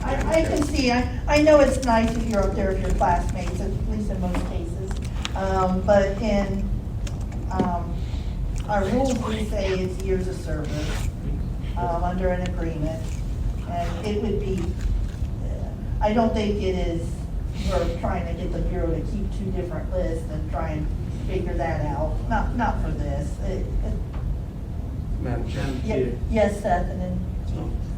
I can see, I know it's nice if you're up there with your classmates, at least in most cases. But in, our rules, we say it's years of service, under an agreement. And it would be, I don't think it is, we're trying to get the Bureau to keep 2 different lists and try and figure that out. Not for this. Madam Chair. Yes, Seth, and then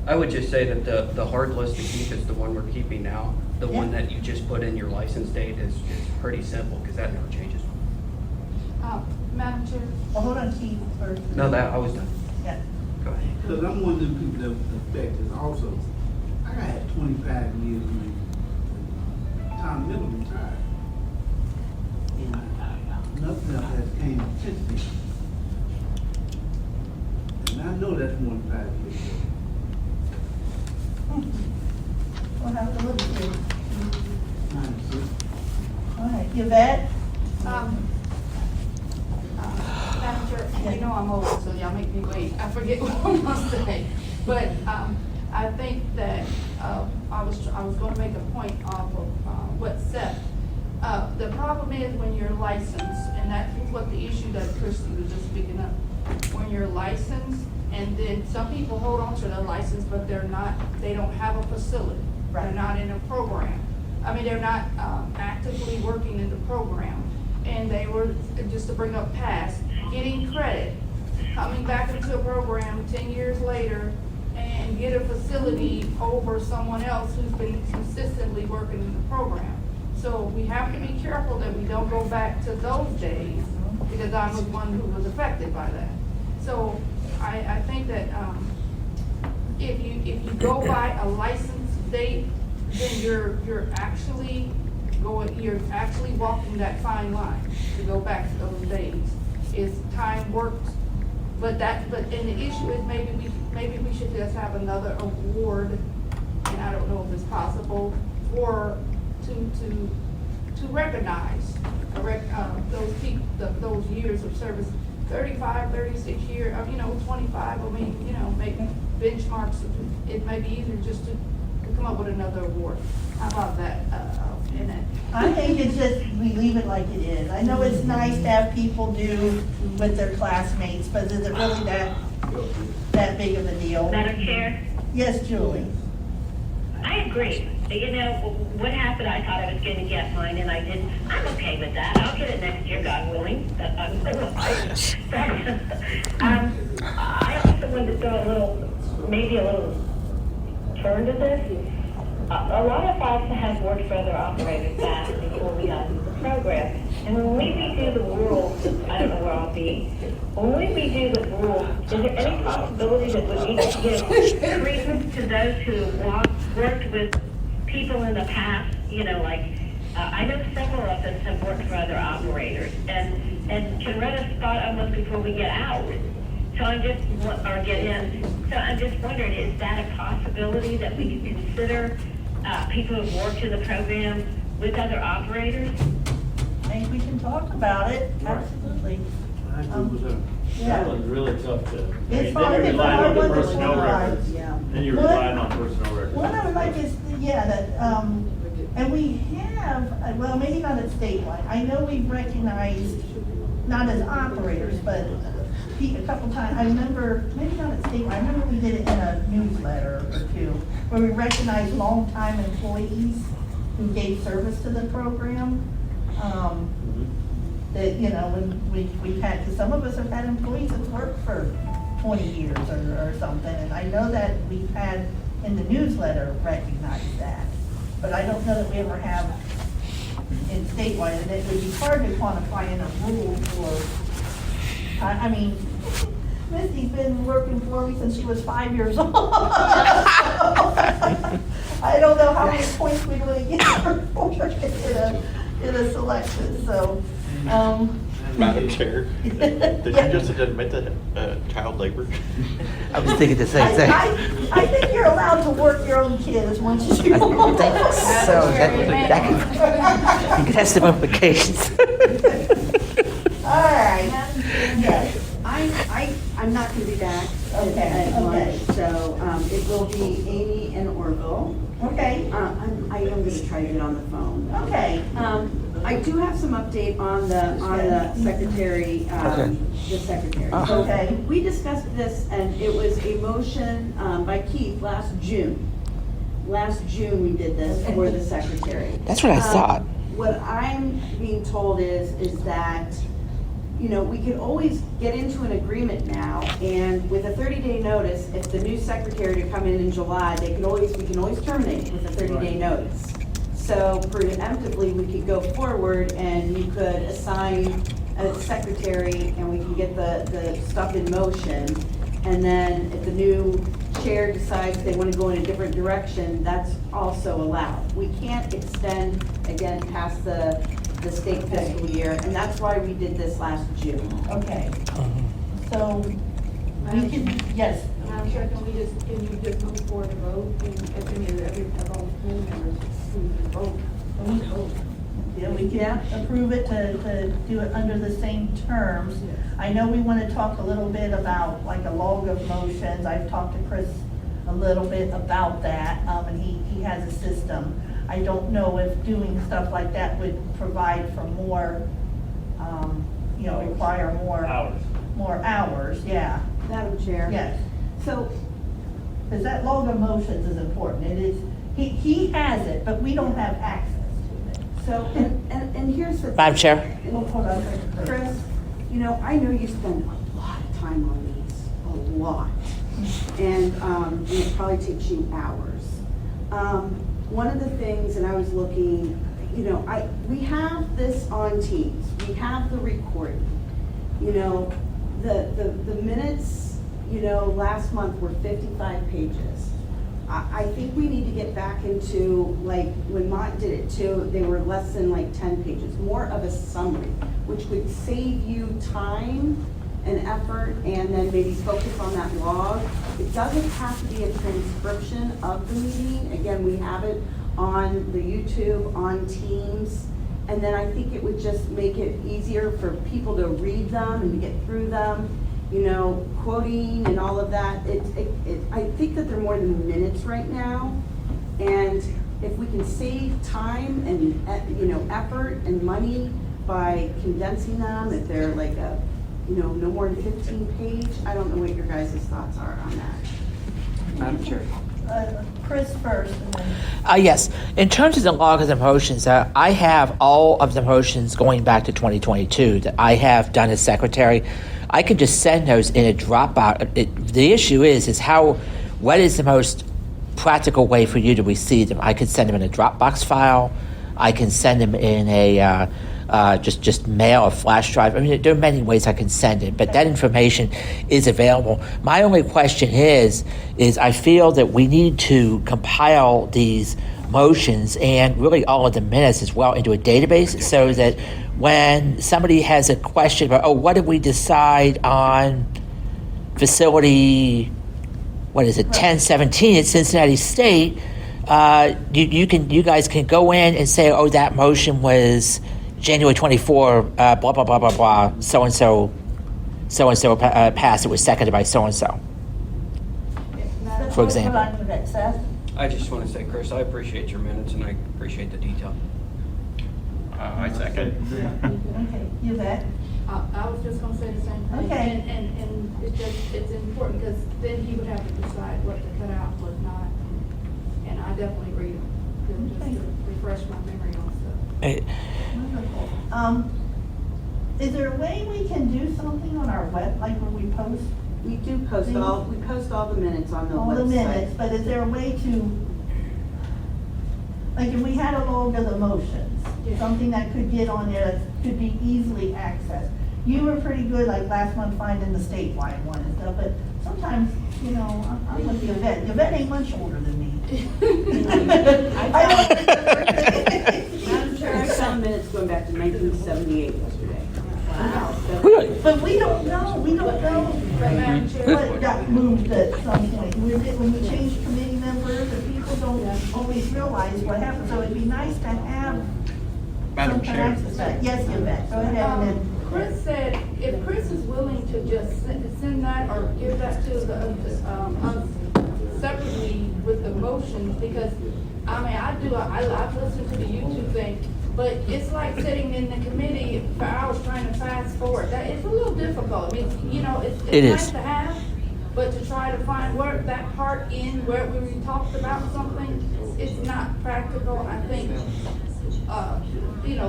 I would just say that the hard list to keep is the one we're keeping now. The one that you just put in your license date is pretty simple because that never changes. Madam Chair? Well, hold on, Keith, first. No, I was done. Yeah. Go ahead. Because I'm one of the people that was affected also. I had 25 years when Tom Miller retired. And nothing else has came since then. And I know that's more than 5 years ago. We'll have to look at it. 96. All right, Yvette? Madam Chair, you know I'm old, so y'all make me wait. I forget what I'm gonna say. But I think that I was gonna make a point off of what Seth. The problem is when you're licensed, and that's what the issue that Christie was just speaking of. When you're licensed, and then some people hold on to their license, but they don't have a facility. They're not in a program. I mean, they're not actively working in the program. And they were, just to bring up past, getting credit, coming back into a program 10 years later and get a facility over someone else who's been consistently working in the program. So we have to be careful that we don't go back to those days, because I was one who was affected by that. So I think that, if you go by a license date, then you're actually walking that fine line to go back to those days. Is time worked, and the issue is maybe we should just have another award, and I don't know if it's possible, to recognize, those people, those years of service, 35, 36 years, 25, make benchmarks. It may be easier just to come up with another award. How about that, I think it's just, we leave it like it is. I know it's nice to have people do with their classmates, but is it really that big of a deal? Madam Chair? Yes, Julie. I agree. What happened, I thought I was going to get mine and I didn't. I'm okay with that. I'll get it next year, God willing. I also wanted to throw maybe a little turn to this. A lot of us have worked for other operators back before we got into the program. And when we redo the rules, I don't know where I'll be, when we redo the rules, is there any possibility that we need to give treatment to those who worked with people in the past? I know several of us have worked for other operators and can rent a spot almost before we get out. So get in. So I'm just wondering, is that a possibility that we could consider people who've worked in the program with other operators? I think we can talk about it, absolutely. That one's really tough to, It's then hard you're to relying on the find one to personnel summarize. records. Yeah. Then you're What- relying on personnel records. What I would like is, and we have, well, maybe not at statewide. I know we've recognized, not as operators, but a couple times, I remember, maybe not at statewide, I remember we did it in a newsletter or two, where we recognized longtime employees who gave service to the program. That, when we've had, because some of us have had employees that's worked for 20 years or something, and I know that we've had in the newsletter recognized that, but I don't know that we ever have in statewide, and it would be hard to quantify in a rule for, I mean, Misty's been working for me since she was 5 years old. I don't know how many points we're going to get her for in a selection, so. Madam Chair, did you just admit to child labor? I was thinking the same thing. I think you're allowed to work your own kid as much as you want. I think so. That could have some implications. All right. Yes. I'm not gonna be back Okay, at lunch, okay. so, it will be Amy and Orville. Okay. I am gonna try to get on the phone. Okay. I do have some update on the secretary, the secretary. So, Okay. we discussed this, and it was a motion, by Keith last June. Last June, we did this for the secretary. That's what I thought. What I'm being told is that, we could always get into an agreement now, and with a 30-day notice, if the new secretary to come in July, we can always terminate with a 30-day notice. So preemptively, we could go forward and you could assign a secretary and we can get the stuff in motion. And then if the new chair decides they want to go in a different direction, that's also allowed. We can't extend, again, past the state fiscal year, and that's why we did this last June. Okay. So, we can, yes. Madam Chair, can you just move forward to vote, and if any of all the committee members vote? Yeah, we can approve it to do it under the same terms. I know we want to talk a little bit about like a log of motions. I've talked to Chris a little bit about that, and he has a system. I don't know if doing stuff like that would provide for more, require more. Hours. More hours, yeah. Madam Chair? Yes. So, Because that log of motions is important. It is, he has it, but we don't have access to it. so, and here's the. Madam Chair. Well, hold on. Chris, I know you spend a lot of time on these, a lot. And it probably takes you hours. One of the things, and I was looking, we have this on Teams, we have the recording. The minutes last month were 55 pages. I think we need to get back into, like, when Mott did it too, they were less than like 10 pages, more of a summary, which would save you time and effort, and then maybe focus on that log. It doesn't have to be a transcription of the meeting. Again, we have it on the YouTube, on Teams, and then I think it would just make it easier for people to read them and to get through them. Quoting and all of that. I think that they're more than minutes right now, and if we can save time and effort and money by condensing them, if they're like a no more than 15 page. I don't know what your guys' thoughts are on that. Madam Chair. Chris first, and then. Yes. In terms of the log of the motions, I have all of the motions going back to 2022 that I have done as secretary. I can just send those in a Dropbox. The issue is what is the most practical way for you to receive them? I could send them in a Dropbox file. I can send them in a just mail, a flash drive. I mean, there are many ways I can send it, but that information is available. My only question is I feel that we need to compile these motions and really all of the minutes as well into a database, so that when somebody has a question about, what did we decide on facility, 1017 at Cincinnati State, you guys can go in and say, that motion was January 24, blah, blah, blah, blah, blah, so-and-so passed, it was seconded by so-and-so, for example. I just want to say, Chris, I appreciate your minutes and I appreciate the detail. I second. Okay, Yvette? I was just gonna say the same thing. Okay. And it's important, because then he would have to decide what to cut out, what not. And I definitely read them, just to refresh my memory on stuff. Wonderful. Is there a way we can do something on our web, like when we post? We do post we post all the minutes on the website. All the minutes, but is there a way to, like if we had a log of the motions, something that could get on there that could be easily accessed? You were pretty good, like last month, finding the statewide one and stuff, but sometimes, I'm with the Yvette. Yvette ain't much older than me. I'm sure I found minutes going back to 1978 yesterday. Wow. Really? But we don't know what got moved at some point. When we changed committee members, and people don't always realize what happened, so it'd be nice to have Madam some Chair. access to that. Yes, Yvette, go ahead and then. Chris said, if Chris is willing to just send that or give that to us separately with the motions, because, I've listened to the YouTube thing, but it's like sitting in the committee for hours trying to fast forward. It's a little difficult. I mean, it's nice to have, but to try to find where that part in where we talked about something, it's not practical. I think,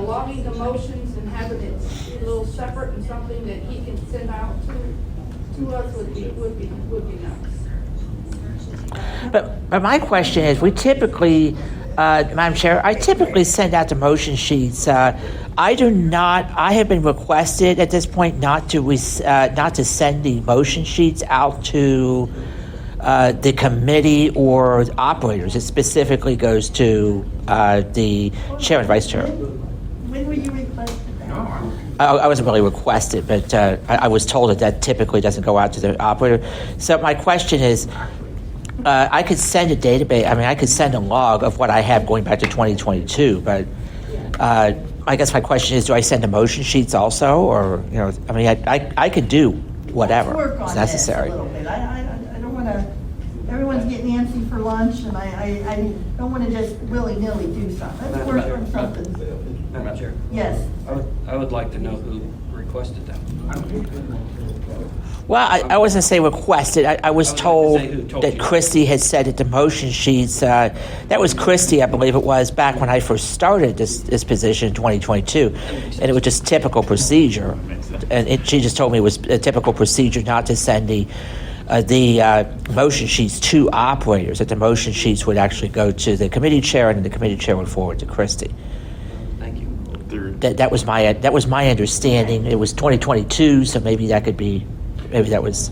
logging the motions and having it a little separate and something that he can send out to us would be nice. But my question is, we typically, Madam Chair, I typically send out the motion sheets. I have been requested at this point not to send the motion sheets out to the committee or the operators. It specifically goes to the chair and vice chair. When were you requested that? I wasn't really requested, but I was told that typically doesn't go out to the operator. So my question is, I could send a database. I mean, I could send a log of what I have going back to 2022. But I guess my question is, do I send the motion sheets also, or I mean, I could do whatever Let's work on is necessary. this a little bit. I don't want to. Everyone's getting antsy for lunch, and I don't want to just willy-nilly do something. Let's work on something. Madam Chair. Yes. I would like to know who requested that. Well, I wasn't say requested. I was told who told that you. Christy had said at the motion sheets. That was Christy, I believe it was, back when I first started this position in 2022. And it was just typical procedure. And she just told me it was a typical procedure not to send the motion sheets to operators, that the motion sheets would actually go to the committee chair, and the committee chair would forward to Christy. Thank you. That was my understanding. It was 2022, so maybe that was.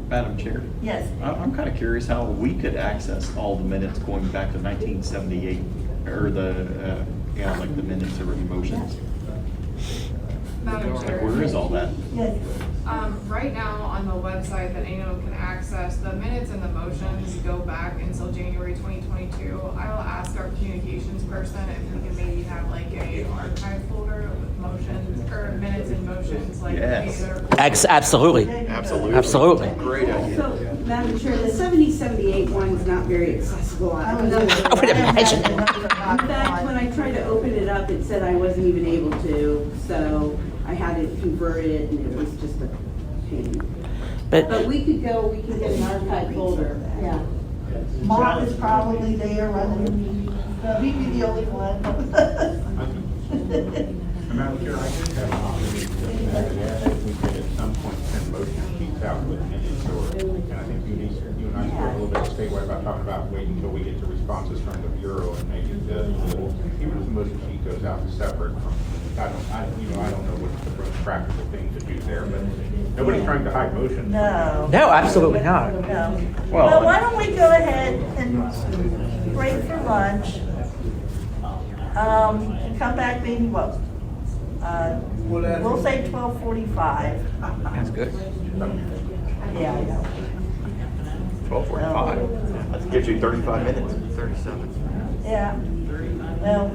Madam Chair, Yes. I'm kind of curious how we could access all the minutes going back to 1978, or like the minutes or emotions. Madam Like, Chair. where is all that? Yes. Right now on the website that anyone can access, the minutes and the motions go back until January 2022. I will ask our communications person if we can maybe have like a archive folder with motions or minutes and motions, like Yes. either. Absolutely. Absolutely. Absolutely. Great idea. So, Madam Chair, the 7078 one's not very accessible. I would imagine. In fact, when I tried to open it up, it said I wasn't even able to, so I had to convert it, and it was just a pain. But we could we can get an archive folder, yeah. Mark is probably there running the meeting. No, he'd be the only one. Madam Chair, I think that we could at some point send motion sheets out with minutes, and I think you and I spoke a little bit statewide about talking about waiting until we get the responses from the Bureau, and maybe even if the motion sheet goes out separate from, I don't know what's the most practical thing to do there, but nobody's trying to hide motion. No. No, absolutely not. No. Well, Well, why don't we go ahead and break for lunch? And come back maybe what? We'll say 12:45. That's good. Yeah, I know. 12:45. That gives you 35 minutes. 37. Yeah. Well,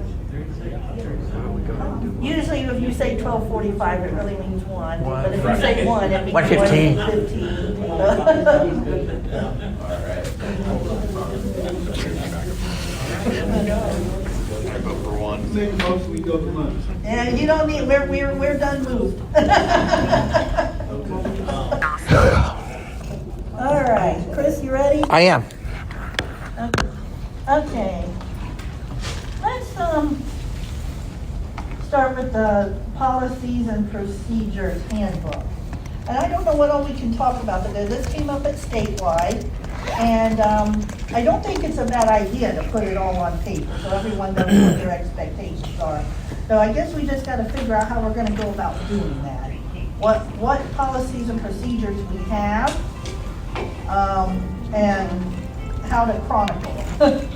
usually if you say 12:45, it really means one. But if you say one, it means 1:15. 1:15. I vote for one. Make a motion, we go to lunch. Yeah, you don't need, we're done moved. All right, Chris, you ready? I am. Okay. Let's start with the policies and procedures handbook. And I don't know what all we can talk about today. This came up at statewide, and I don't think it's a bad idea to put it all on paper so everyone knows what their expectations are. So I guess we just got to figure out how we're going to go about doing that. What policies and procedures we have, and how to chronicle them.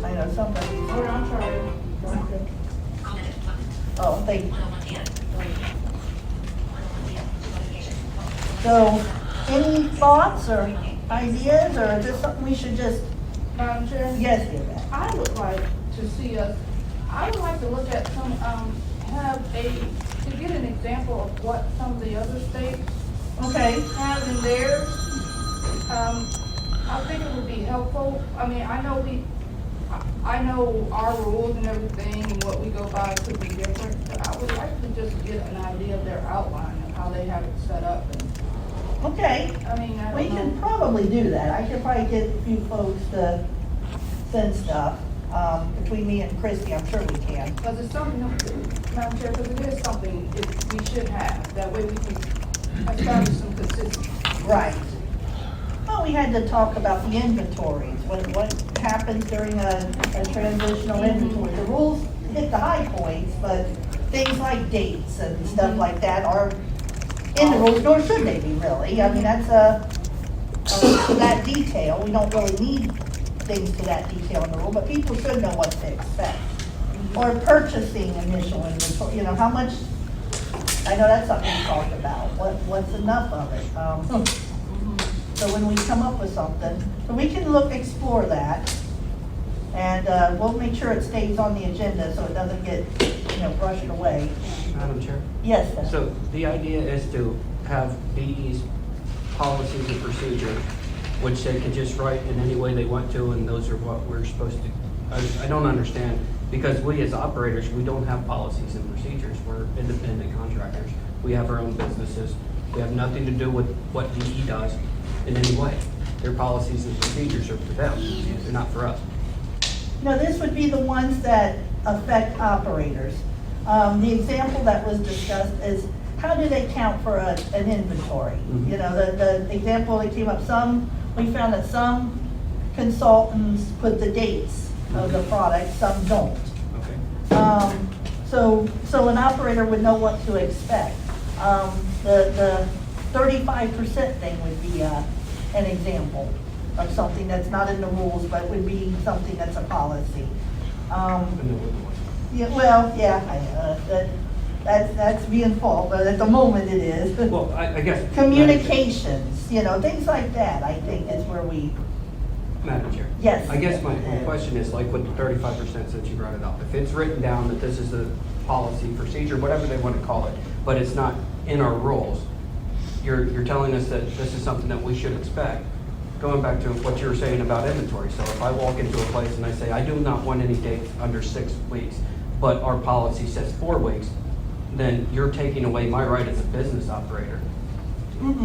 I know somebody. Oh, I'm sorry. Oh, thank you. So, any thoughts or ideas, or is this something we should just? Madam Chair? Yes, dear. I would like to see us, I would like to look at some, to get an example of what some of the other states Okay. have in theirs. I think it would be helpful. I mean, I know our rules and everything and what we go by could be different, but I would like to just get an idea of their outline of how they have it set up. Okay. I mean, I We don't can know. probably do that. I could probably get a few folks to send stuff. Between me and Christy, I'm sure we can. Because it's something, Madam Chair, because it is something we should have. That way we can establish some consistency. Right. Well, we had to talk about the inventories, what happens during a transitional inventory. The rules hit the high points, but things like dates and stuff like that are in the rules, nor should they be really. I mean, that's to that detail. We don't really need things to that detail in the rule, but people should know what to expect. Or purchasing initial inventory, how much, I know that's something we talked about, what's enough of it. So when we come up with something, so we can explore that, and we'll make sure it stays on the agenda so it doesn't get, brushed away. Madam Chair? Yes, sir. So the idea is to have these policies and procedures, which they can just write in any way they want to, and those are what we're supposed to. I don't understand, because we as operators, we don't have policies and procedures. We're independent contractors. We have our own businesses. We have nothing to do with what DE does in any way. Their policies and procedures are for them. They're not for us. No, this would be the ones that affect operators. The example that was discussed is, how do they count for an inventory? The example that came up, we found that some consultants put the dates of the product, some don't. So an operator would know what to expect. The 35% thing would be an example of something that's not in the rules, but would be something that's a policy. Yeah, well, yeah, that's being fault, but at the moment it is. Well, I guess. Communications, things like that, I think is where we, Madam Chair. Yes. I guess my question is, like with the 35% since you brought it up, if it's written down that this is the policy, procedure, whatever they want to call it, but it's not in our rules, you're telling us that this is something that we should expect. Going back to what you were saying about inventory, so if I walk into a place and I say, I do not want any dates under 6 weeks, but our policy says 4 weeks, then you're taking away my right as a business operator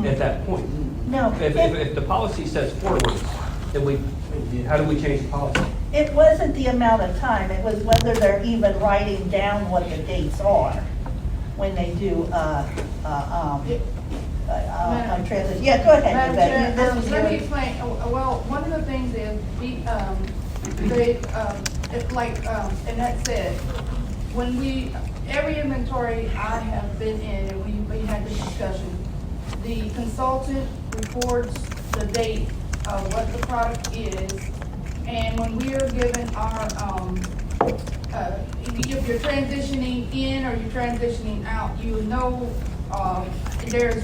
at that point. no. If the policy says 4 weeks, then how do we change the policy? It wasn't the amount of time, it was whether they're even writing down what the dates are when they do, transition. Yeah, go ahead. Madam Yvette. Chair, This is let me yours. explain. Well, one of the things is, Annette said, when every inventory I have been in, and we had this discussion, the consultant records the date of what the product is, and when we are given our, if you're transitioning in or you're transitioning out, you know, there's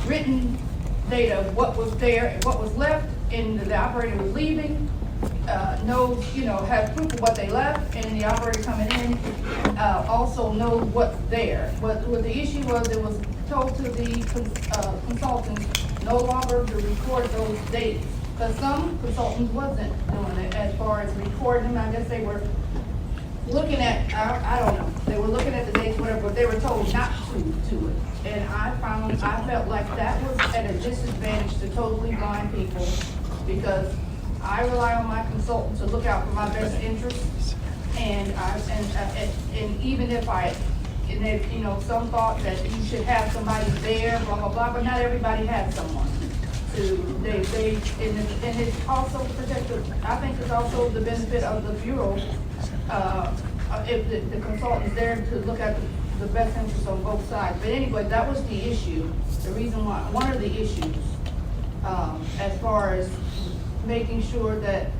written data of what was there and what was left, and the operator was leaving, knows, has proof of what they left, and the operator coming in, also knows what's there. What the issue was, it was told to the consultants no longer to record those dates. Because some consultants wasn't doing it as far as recording them. I guess they were looking at, I don't know, they were looking at the dates, whatever, but they were told not to do it. And I felt like that was at a disadvantage to totally blind people, because I rely on my consultant to look out for my best interests. And even if some thought that you should have somebody there, blah, blah, blah, but not everybody had someone. And it's also protected, I think it's also the benefit of the Bureau, if the consultant's there to look at the best interests on both sides. But anyway, that was the issue, the reason why, one of the issues, as far as making sure that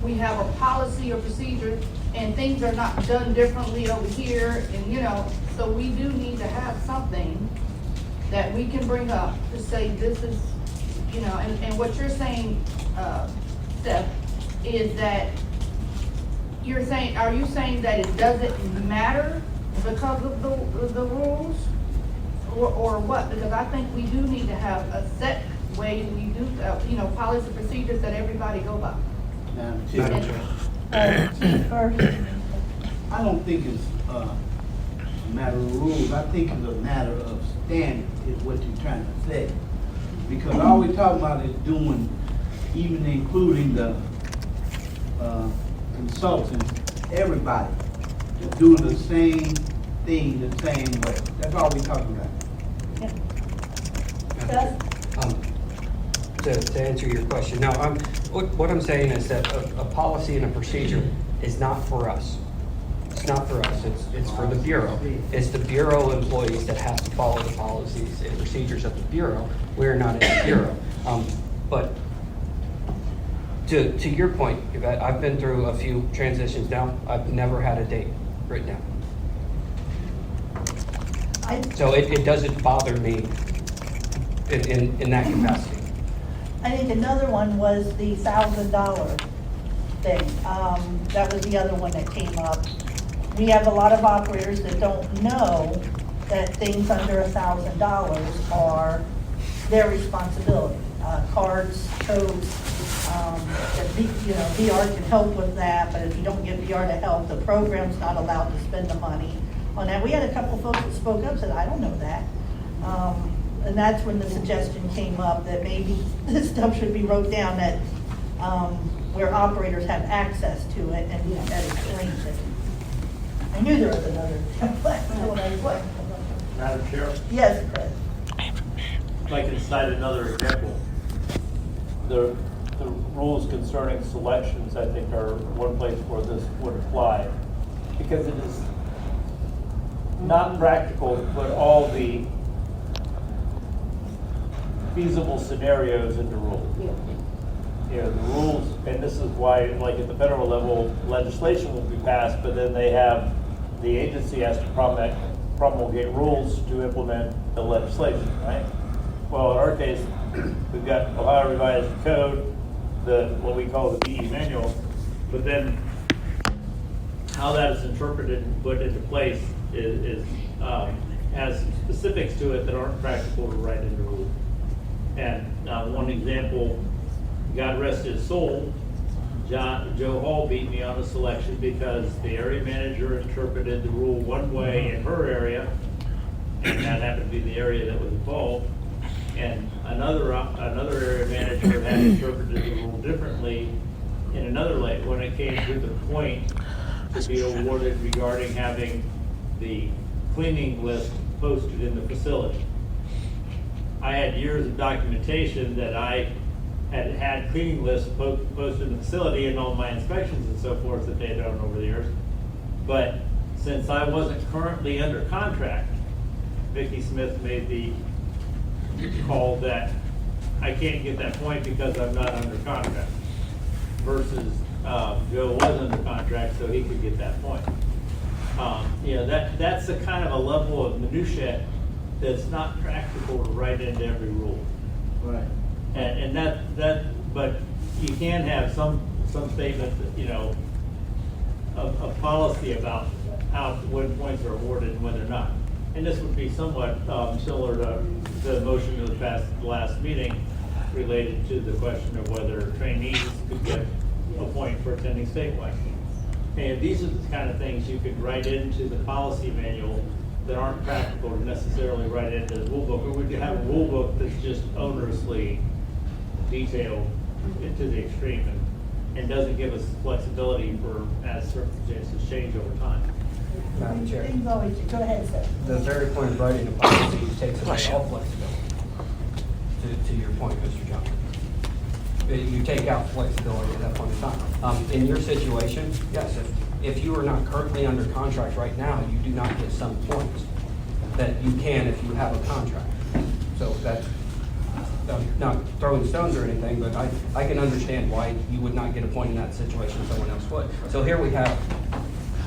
we have a policy or procedure and things are not done differently over here, and so we do need to have something that we can bring up to say this is, and what you're saying, Steph, is that are you saying that it doesn't matter because of the rules, or what? Because I think we do need to have a set way we do, policy procedures that everybody go by. I don't think it's a matter of rules. I think it's a matter of standard is what you're trying to say. Because all we're talking about is doing, even including the consultants, everybody, doing the same thing the same way. That's all we're talking about. To answer your question, now, what I'm saying is that a policy and a procedure is not for us. It's not for us, it's for the Bureau. It's the Bureau employees that have to follow the policies and procedures of the Bureau. We're not in the Bureau. But to your point, Yvette, I've been through a few transitions now. I've never had a date written down. So it doesn't bother me in that capacity. I think another one was the $1,000 thing. That was the other one that came up. We have a lot of operators that don't know that things under $1,000 are their responsibility. Cards, codes, VR can help with that, but if you don't get VR to help, the program's not allowed to spend the money on that. We had a couple folks that spoke up and said, I don't know that. And that's when the suggestion came up that maybe this stuff should be wrote down that where operators have access to it and that explains it. I knew there was another template. Madam Chair? Yes, Chris. I'd like to cite another example. The rules concerning selections, I think, are one place where this would apply, because it is not practical to put all the feasible scenarios into rules. You know, the rules, and this is why, like at the federal level, legislation will be passed, but then they have, the agency has to promulgate rules to implement the legislation, right? Well, in our case, we've got Ohio Revised Code, what we call the PE manual, but then how that is interpreted and put into place has some specifics to it that aren't practical to write into rules. And one example, God rest his soul, Joe Hall beat me on a selection because the area manager interpreted the rule one way in her area, and that happened to be the area that was involved. And another area manager had interpreted the rule differently in another lane when it came to the point to be awarded regarding having the cleaning list posted in the facility. I had years of documentation that I had cleaning lists posted in the facility and all my inspections and so forth that they had done over the years. But since I wasn't currently under contract, Vicki Smith made the call that I can't get that point because I'm not under contract, versus Joe was under contract, so he could get that point. You know, that's the kind of a level of minutia that's not practical to write into every rule. Right. And but you can have some statement that, you know, of policy about when points are awarded and when they're not. And this would be somewhat similar to the motion that was passed at the last meeting related to the question of whether trainees could get a point for attending statewide. And these are the kind of things you could write into the policy manual that aren't practical to necessarily write into the rule book. Or we could have a rule book that's just onerously detailed to the extreme and doesn't give us flexibility for as circumstances change over time. Madam Chair. Things always, go ahead, sir. The very point of writing a policy takes away all flexibility, to your point, Mr. Johnson. You take out flexibility at that point in time. In your situation, yes, if you are not currently under contract right now, you do not get some points that you can if you have a contract. So that's, I'm not throwing stones or anything, but I can understand why you would not get a point in that situation, someone else would. So here we have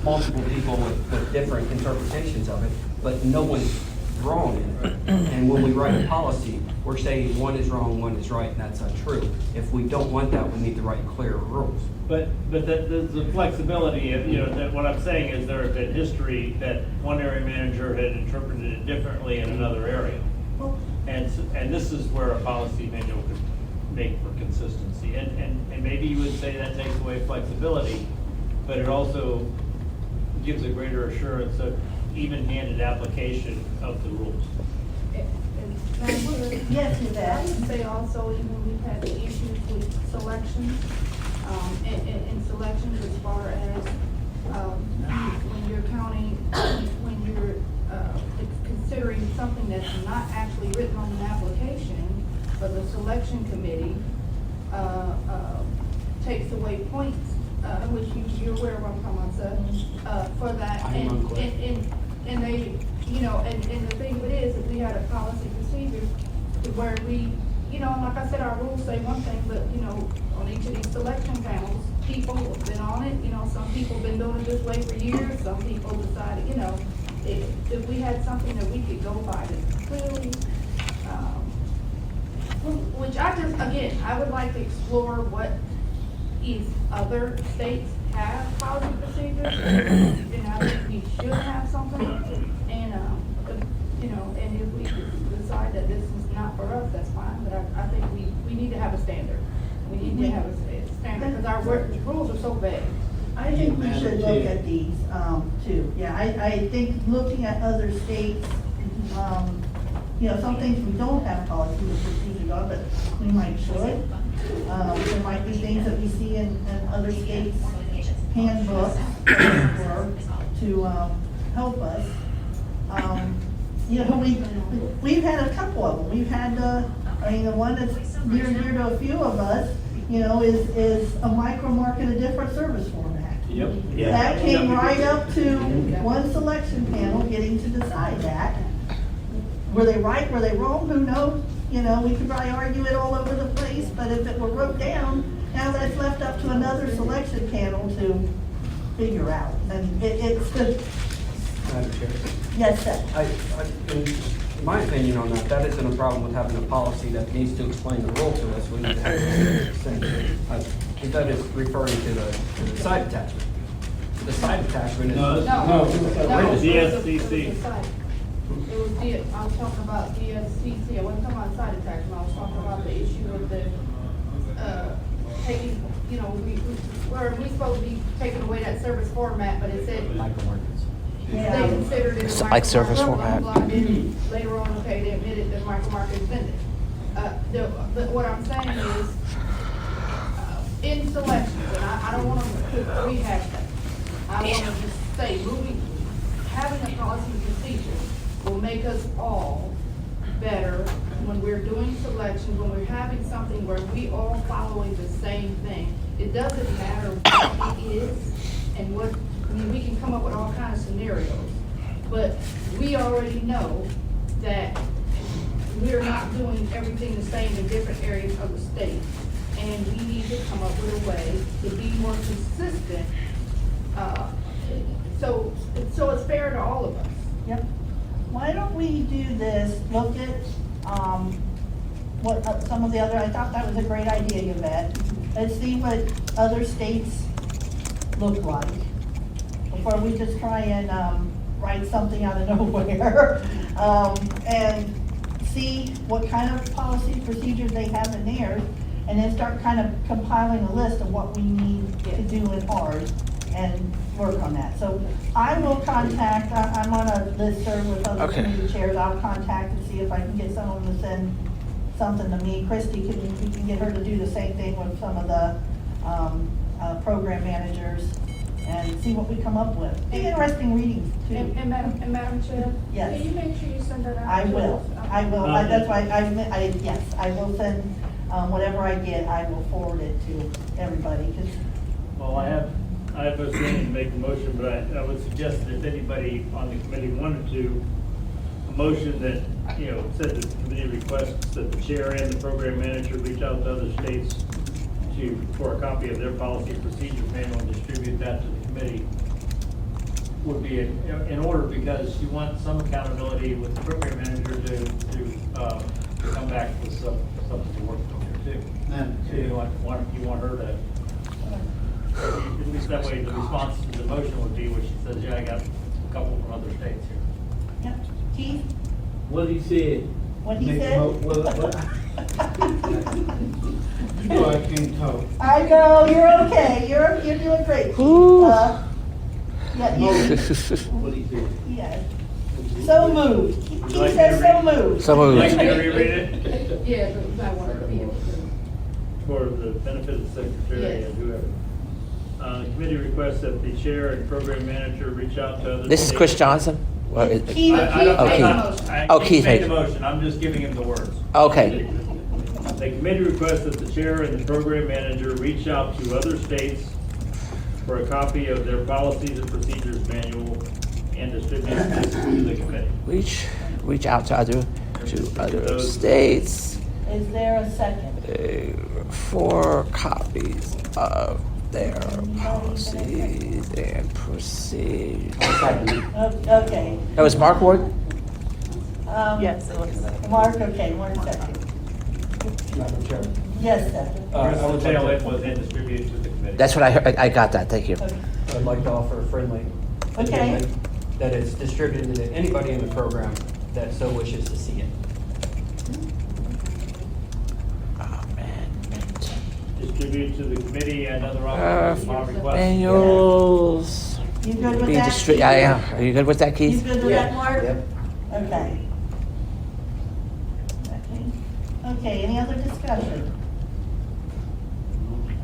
multiple people with different interpretations of it, but no one's wrong in it. And when we write a policy, we're saying one is wrong, one is right, and that's untrue. If we don't want that, we need to write clear rules. But the flexibility of, you know, that what I'm saying is there have been history that one area manager had interpreted it differently in another area. And this is where a policy manual could make for consistency. And maybe you would say that takes away flexibility, but it also gives a greater assurance of even-handed application of the rules. Yes, Yvette. I would say also, even we've had the issues with selections, and selections as far as, when you're counting, when you're, considering something that's not actually written on an application, but the selection committee, takes away points, which you're aware of what I'm talking about, sir, for that. And they, you know, and the thing of it is we had a policy procedure where we, you know, like I said, our rules say one thing, but, you know, on each of these selection panels, people have been on it, you know, some people have been doing it this way for years, some people decided, you know, if we had something that we could go by that clearly, which I just, again, I would like to explore what is other states have policy procedures, and I think we should have something, and, you know, and if we decide that this is not for us, that's fine, but I think we need to have a standard. We need to have a standard, because our rules are so vague. I think we should look at these, too. Yeah, I think looking at other states, you know, some things we don't have policy or procedures on, but we might should. There might be things that we see in other states' handbooks to help us. You know, we've had a couple of them. We've had, I mean, the one that's near and dear to a few of us, you know, is a micro market, a different service format. Yep. That came right up to one selection panel getting to decide that. Were they right? Were they wrong? Who knows? you know, we could probably argue it all over the place, but if it were wrote down, now that's left up to another selection panel to figure out. And it's, Madam Chair. yes, sir. In my opinion on that, that isn't a problem with having a policy that needs to explain the rule to us. We need to have it same. That is referring to the side attachment. The side attachment is. No, DSCC. It was I was talking about DSCC, I wasn't talking about side attachment, I was talking about the issue of the, taking, you know, we supposed to be taking away that service format, but it said. They considered it a So, like service format. blah, blah, blah, then later on, okay, they admitted that micro market is vended. What I'm saying is, in selections, and I don't wanna rehash that. I wanna just say, having a policy and procedure will make us all better when we're doing selections, when we're having something where we all following the same thing. It doesn't matter what it is and what, I mean, we can come up with all kinds of scenarios, but we already know that we're not doing everything the same in different areas of the state. And we need to come up with a way to be more consistent, so it's fair to all of us. Yep. Why don't we do this, look at, what, some of the other, I thought that was a great idea, Yvette. Let's see what other states look like, before we just try and, write something out of nowhere. And see what kind of policy procedures they have in theirs, and then start kind of compiling a list of what we need to do in ours, and work on that. So I will contact, I'm on a listserv with other committee chairs, I'll contact and see if I can get someone to send something to me. Christie, we can get her to do the same thing with some of the program managers, and see what we come up with. Be interesting readings too. And Madam Chair? Yes. Can you make sure you send that out? I will, that's why yes, I will send, whatever I get, I will forward it to everybody, 'cause. Well, I have no standing to make a motion, but I would suggest that if anybody on the committee wanted to, a motion that, you know, said that the committee requests that the chair and the program manager reach out to other states for a copy of their policy procedure manual and distribute that to the committee, would be in order, because you want some accountability with the program manager to come back with something to work with here too. So you want her to, at least that way the response to the motion would be, which says, yeah, I got a couple from other states here. Yep. Keith? What he said. What he make said? You know I can't talk. I know, you're okay, you're doing great. Yeah, What he said. yeah. So moved. Keith says so moved. So moved. Would you like me to reread it? Yeah, but I want to be able to. For the benefit of the secretary and whoever. The committee requests that the chair and program manager reach out to other. This is Chris Johnson? Well, Keith Keith made made the motion, I'm just giving him the words. Okay. The committee requests that the chair and the program manager reach out to other states for a copy of their policies and procedures manual and distribute this to the committee. Reach out to other states. Is there a second? For copies of their policies and procedures. Okay. That was Mark Ward? Yes, it was. Mark, okay, 1 second. Madam Chair. Yes, sir. I would say it was and distributed to the committee. That's what I heard. I got that. Thank you. I'd like to offer a friendly Okay. amendment that it's distributed to anybody in the program that so wishes to see it. Distribute to the committee and other officers upon request. Manuals. You good with Be that? I am. Are you good with that, You Keith? good with that, Mark? Yep. Okay. Okay, any other discussion?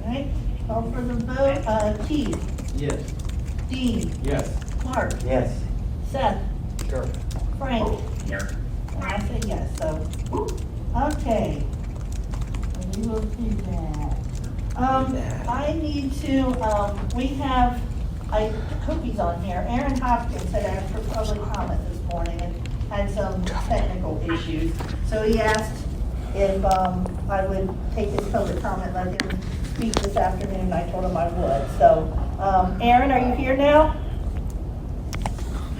All right, call for the vote. Keith? Yes. Dean? Yes. Mark? Yes. Seth? Sure. Frank? Here. And I say yes, so, okay. We will do that. I need to, we have, I hope he's on here, Aaron Hopkins had asked for public comment this morning and had some technical issues. So he asked if I would take his public comment, let him speak this afternoon, and I told him I would. So, Aaron, are you here now?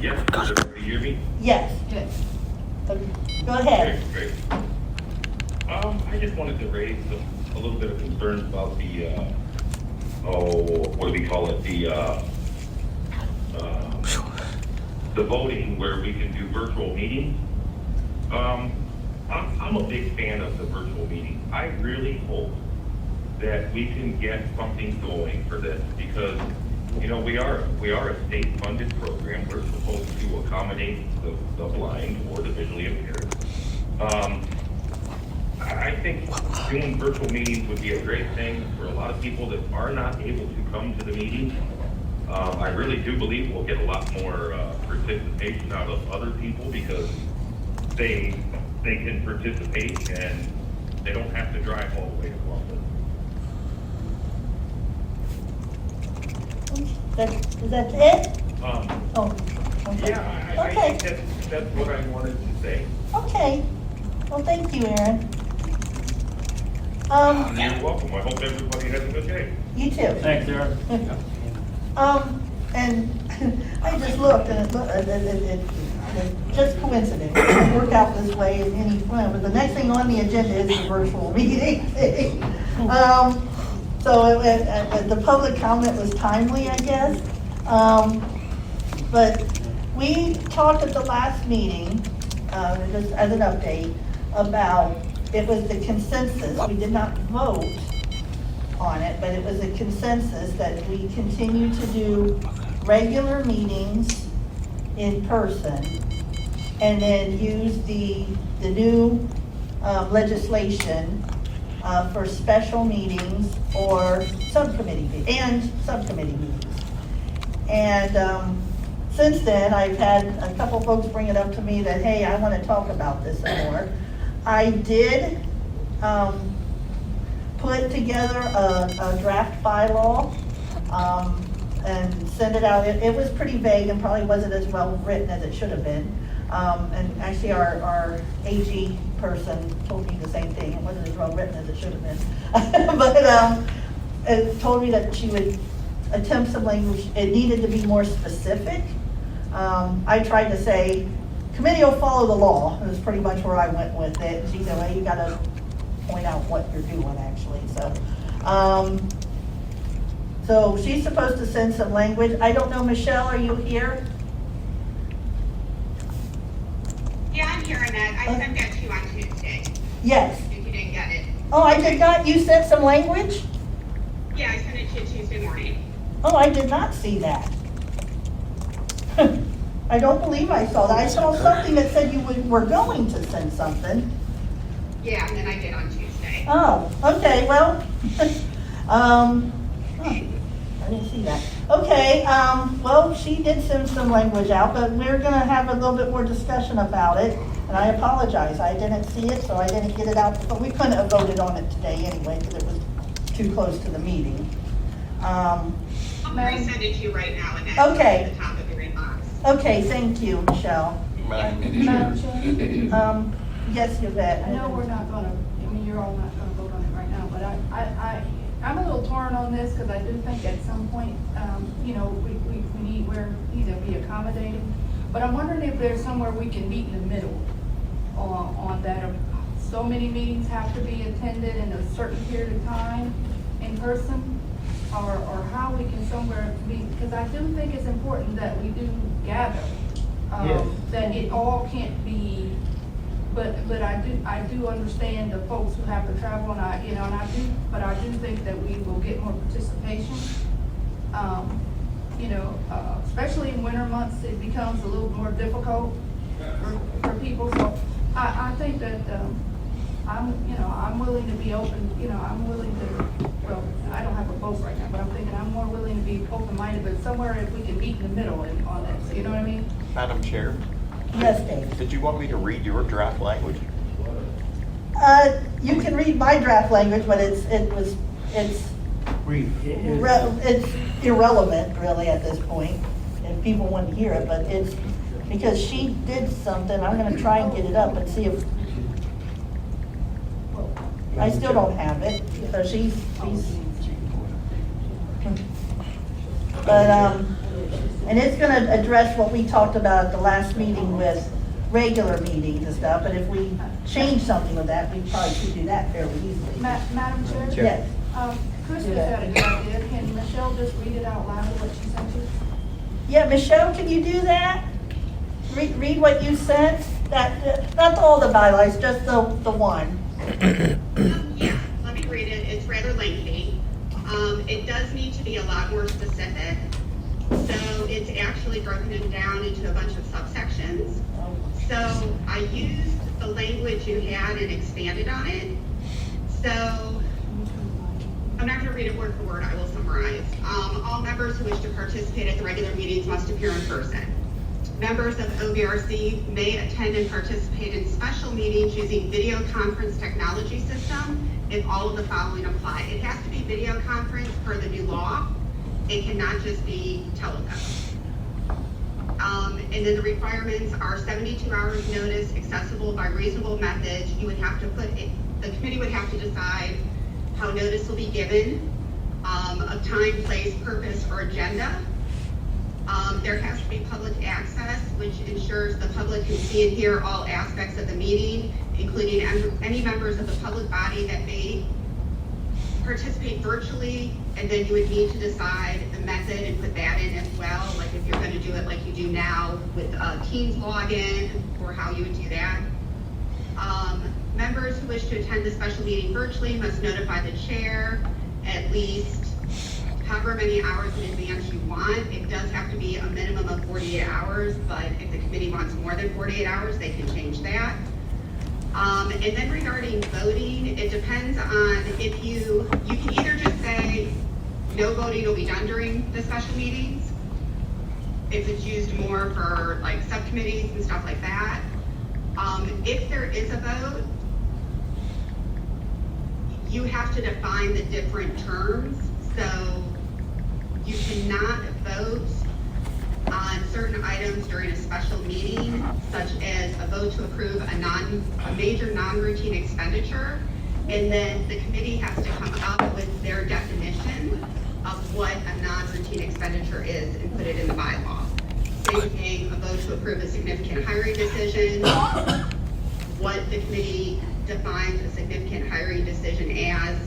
Yes, can you hear me? Yes. Yes. Okay, go ahead. Great. I just wanted to raise a little bit of concerns about the, what do we call it, the voting where we can do virtual meetings. I'm a big fan of the virtual meeting. I really hope that we can get something going for this because, you know, we are a state-funded program. We're supposed to accommodate the blind or the visually impaired. I think doing virtual meetings would be a great thing for a lot of people that are not able to come to the meeting. I really do believe we'll get a lot more participation out of other people because they can participate and they don't have to drive all the way to Columbus. Is that it? Oh, okay. Yeah, I Okay. think that's what I wanted to say. Okay. Well, thank you, Aaron. You're welcome. I hope everybody has a good day. You too. Thanks, Aaron. And I just looked and it just coincidence. It didn't work out this way in any plan, but the next thing on the agenda is the virtual meeting thing. So the public comment was timely, I guess. But we talked at the last meeting, just as an update, about it was the consensus. We did not vote on it, but it was a consensus that we continue to do regular meetings in person and then use the new legislation for special meetings or subcommittee meetings. And since then, I've had a couple folks bring it up to me that, hey, I want to talk about this some more. I did put together a draft bylaw and send it out. It was pretty vague and probably wasn't as well written as it should have been. And actually our AG person told me the same thing. It wasn't as well written as it should have been. But it told me that she would attempt some language. It needed to be more specific. I tried to say, committee will follow the law. It was pretty much where I went with it. And she said, well, you got to point out what you're doing, actually. So she's supposed to send some language. I don't know, Michelle, are you here? Yeah, I'm hearing that. I sent that to you on Tuesday. Yes. If you didn't get it. Oh, I did not. You sent some language? Yeah, I sent it to you Tuesday morning. Oh, I did not see that. I don't believe I saw that. I saw something that said you were going to send something. Yeah, and then I did on Tuesday. Oh, okay, well, I didn't see that. Okay, well, she did send some language out, but we're gonna have a little bit more discussion about it, and I apologize, I didn't see it, so I didn't get it out, but we couldn't have voted on it today anyway, because it was too close to the meeting. I'll resend it to you right now, and that's Okay. at the top of your inbox. Okay, thank you, Michelle. Madam Chair? Yes, Yvette. I know we're not gonna, I mean, you're all not gonna vote on it right now, but I'm a little torn on this, because I do think at some point, you know, we need, where need to be accommodating. But I'm wondering if there's somewhere we can meet in the middle on that. So many meetings have to be attended in a certain period of time in person, or how we can somewhere meet, because I do think it's important that we do gather. Yes. That it all can't be, but I do understand the folks who have to travel, and I do think that we will get more participation. Especially in winter months, it becomes a little more difficult for people. So I think that I'm willing to be open. I'm willing to. Well, I don't have a vote right now, but I'm thinking I'm more willing to be open-minded. But somewhere if we can meet in the middle on this, you know what I mean? Madam Chair? Yes, Dave. Did you want me to read your draft language? You can read my draft language, but it's irrelevant really at this point, if people want to hear it, but it's, because she did something, I'm gonna try and get it up and see if, I still don't have it, so she's, but, and it's gonna address what we talked about at the last meeting with regular meetings and stuff, but if we change something with that, we probably could do that fairly easily. Madam Chair? Yes. Chris just had a good idea. Can Michelle just read it out loud, what she sent you? Yeah, Michelle, can you do that? Read what you sent, that, not all the bylaws, just the one. Yeah, let me read it. It's rather lengthy. It does need to be a lot more specific. So it's actually broken down into a bunch of subsections. So I used the language you had and expanded on it. So I'm not going to read it word for word. I will summarize. All members who wish to participate at the regular meetings must appear in person. Members of OVRC may attend and participate in special meetings using video conference technology system if all of the following apply. It has to be video conference per the new law. It cannot just be telephone. And then the requirements are 72 hours notice, accessible by reasonable methods. You would have to put it, the committee would have to decide how notice will be given, of time, place, purpose, or agenda. There has to be public access, which ensures the public can see and hear all aspects of the meeting, including any members of the public body that may participate virtually, and then you would need to decide the method and put that in as well, like if you're going to do it like you do now with Teams login, or how you would do that. Members who wish to attend the special meeting virtually must notify the chair at least however many hours in advance you want. It does have to be a minimum of 48 hours, but if the committee wants more than 48 hours, they can change that. And then regarding voting, it depends on if you can either just say no voting will be done during the special meetings, if it's used more for like subcommittees and stuff like that. If there is a vote, you have to define the different terms. So you cannot vote on certain items during a special meeting, such as a vote to approve a major non-routine expenditure, and then the committee has to come up with their definition of what a non-routine expenditure is and put it in the bylaw. Same thing, a vote to approve a significant hiring decision, what the committee defines a significant hiring decision as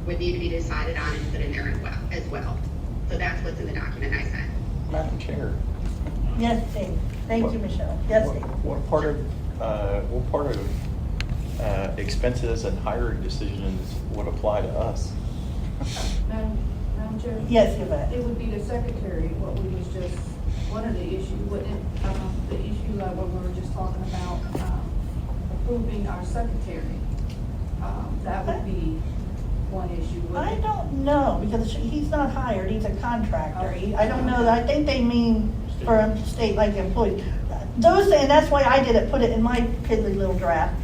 would need to be decided on and put in there as well. So that's what's in the document I sent. Madam Chair. Yes, Dave. Thank you, Michelle. Yes, Dave. What part of expenses and hiring decisions would apply to us? Madam Chair? Yes, Yvette. It would be the secretary, what we was just, one of the issues, wouldn't it, the issue like what we were just talking about, approving our secretary. That would be one issue. I don't know, because he's not hired, he's a contractor. I don't know, I think they mean for a state like employee. Those, and that's why I did it, put it in my piddly little draft,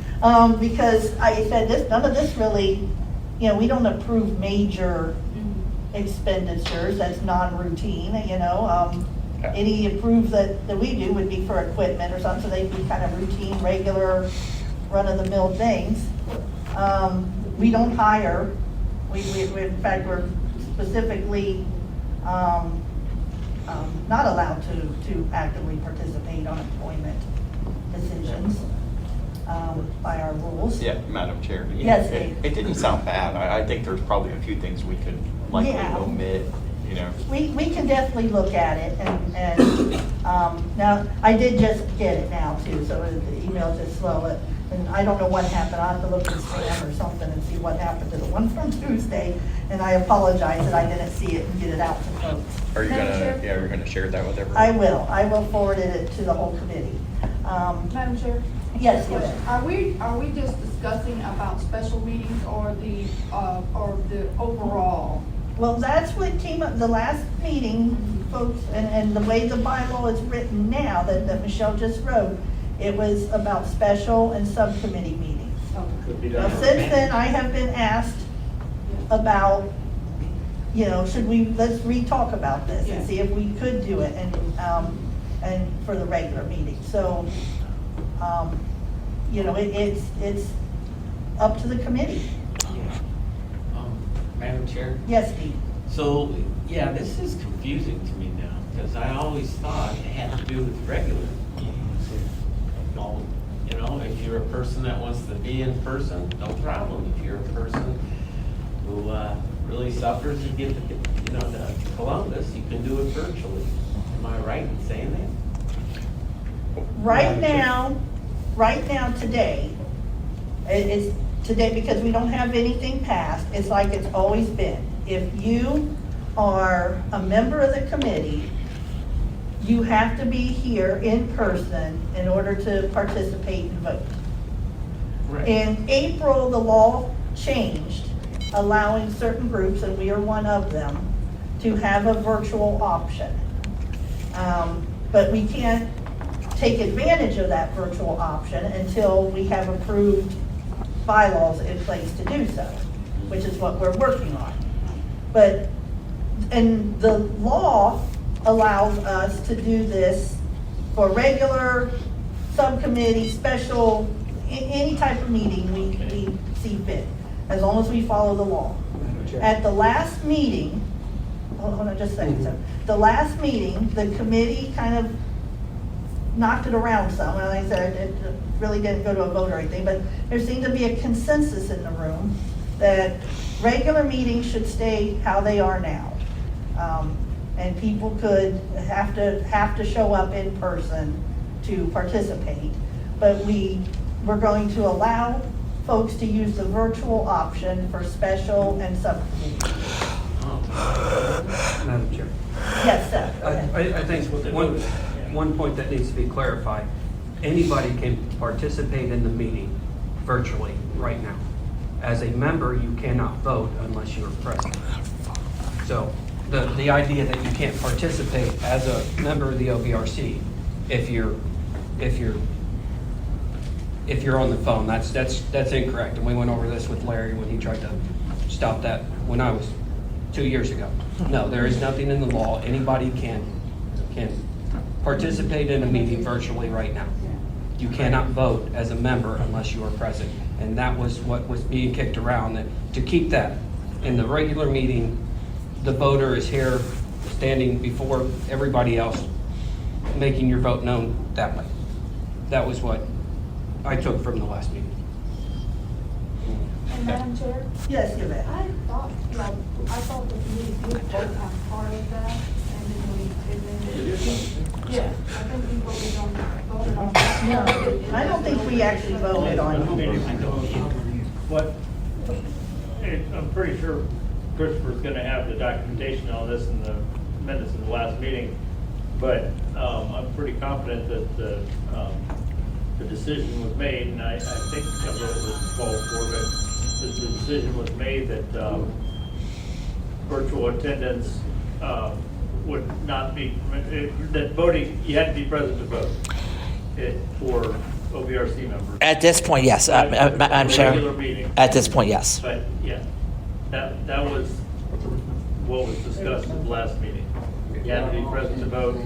because I said this, none of this really, we don't approve major expenditures, that's non-routine, any approved that we do would be for equipment or something, so they'd be kind of routine, regular, run-of-the-mill things. We don't hire. We in fact, we're specifically not allowed to actively participate on employment decisions by our rules. Yeah, Madam Chair. Yes, Dave. It didn't sound bad. I think there's probably a few things we could likely omit, We can definitely look at it, and now, I did just get it now too, so the email's just slow, and I don't know what happened. I'll have to look in spam or something and see what happened to the one from Tuesday, and I apologize that I didn't see it and get it out to folks. Are you gonna share that with everyone? I will forward it to the whole committee. Madam Chair? Yes, Question. Are we just discussing about special meetings or the overall? Well, that's what came up the last meeting, folks, and the way the bylaw is written now, that Michelle just wrote, it was about special and subcommittee meetings. Now, since then, I have been asked about, let's re-talk about this and see if we could do it and for the regular meeting. So, it's up to the committee. Madam Chair? Yes, Dean? So, yeah, this is confusing to me now, because I always thought it had to do with regular meetings. Well, you know, if you're a person that wants to be in person, no problem. If you're a person who really suffers to get to Columbus, you can do it virtually. Am I right in saying that? Right now, today, it's today because we don't have anything passed, it's like it's always been. If you are a member of the committee, you have to be here in person in order to participate and vote. Right. In April, the law changed, allowing certain groups, and we are one of them, to have a virtual option. But we can't take advantage of that virtual option until we have approved bylaws in place to do so, which is what we're working on. And the law allows us to do this for regular, subcommittee, special, any type of meeting we see fit, as long as we follow the law. At the last meeting, hold on just a second, sir. The last meeting, the committee kind of knocked it around some, and like I said, it really didn't go to a vote or anything, but there seemed to be a consensus in the room that regular meetings should stay how they are now. And people could have to show up in person to participate. But we're going to allow folks to use the virtual option for special and subcommittee. Madam Chair. Yes, sir. Go ahead. I think one point that needs to be clarified, anybody can participate in the meeting virtually right now. As a member, you cannot vote unless you're present. So the idea that you can't participate as a member of the OVRC if you're on the phone, that's incorrect. And we went over this with Larry when he tried to stop that when I was 2 years ago. No, there is nothing in the law. Anybody can participate in a meeting virtually right now. You cannot vote as a member unless you are present. And that was what was being kicked around, that to keep that in the regular meeting, the voter is here standing before everybody else, making your vote known that way. That was what I took from the last meeting. And Madam Chair? Yes, you're right. I thought the committee did vote on part of that, and then yeah, I think we voted on that. No, I don't think we actually voted on it. I'm pretty sure Christopher's gonna have the documentation on this in the minutes of the last meeting, but I'm pretty confident that the decision was made, and I think I wrote it was called for, but the decision was made that virtual attendance would not be, that voting, you had to be present to vote for OVRC members. At this point, yes. I'm sure. Regular meeting. At this point, yes. But, yeah, that was what was discussed at the last meeting. You had to be present to vote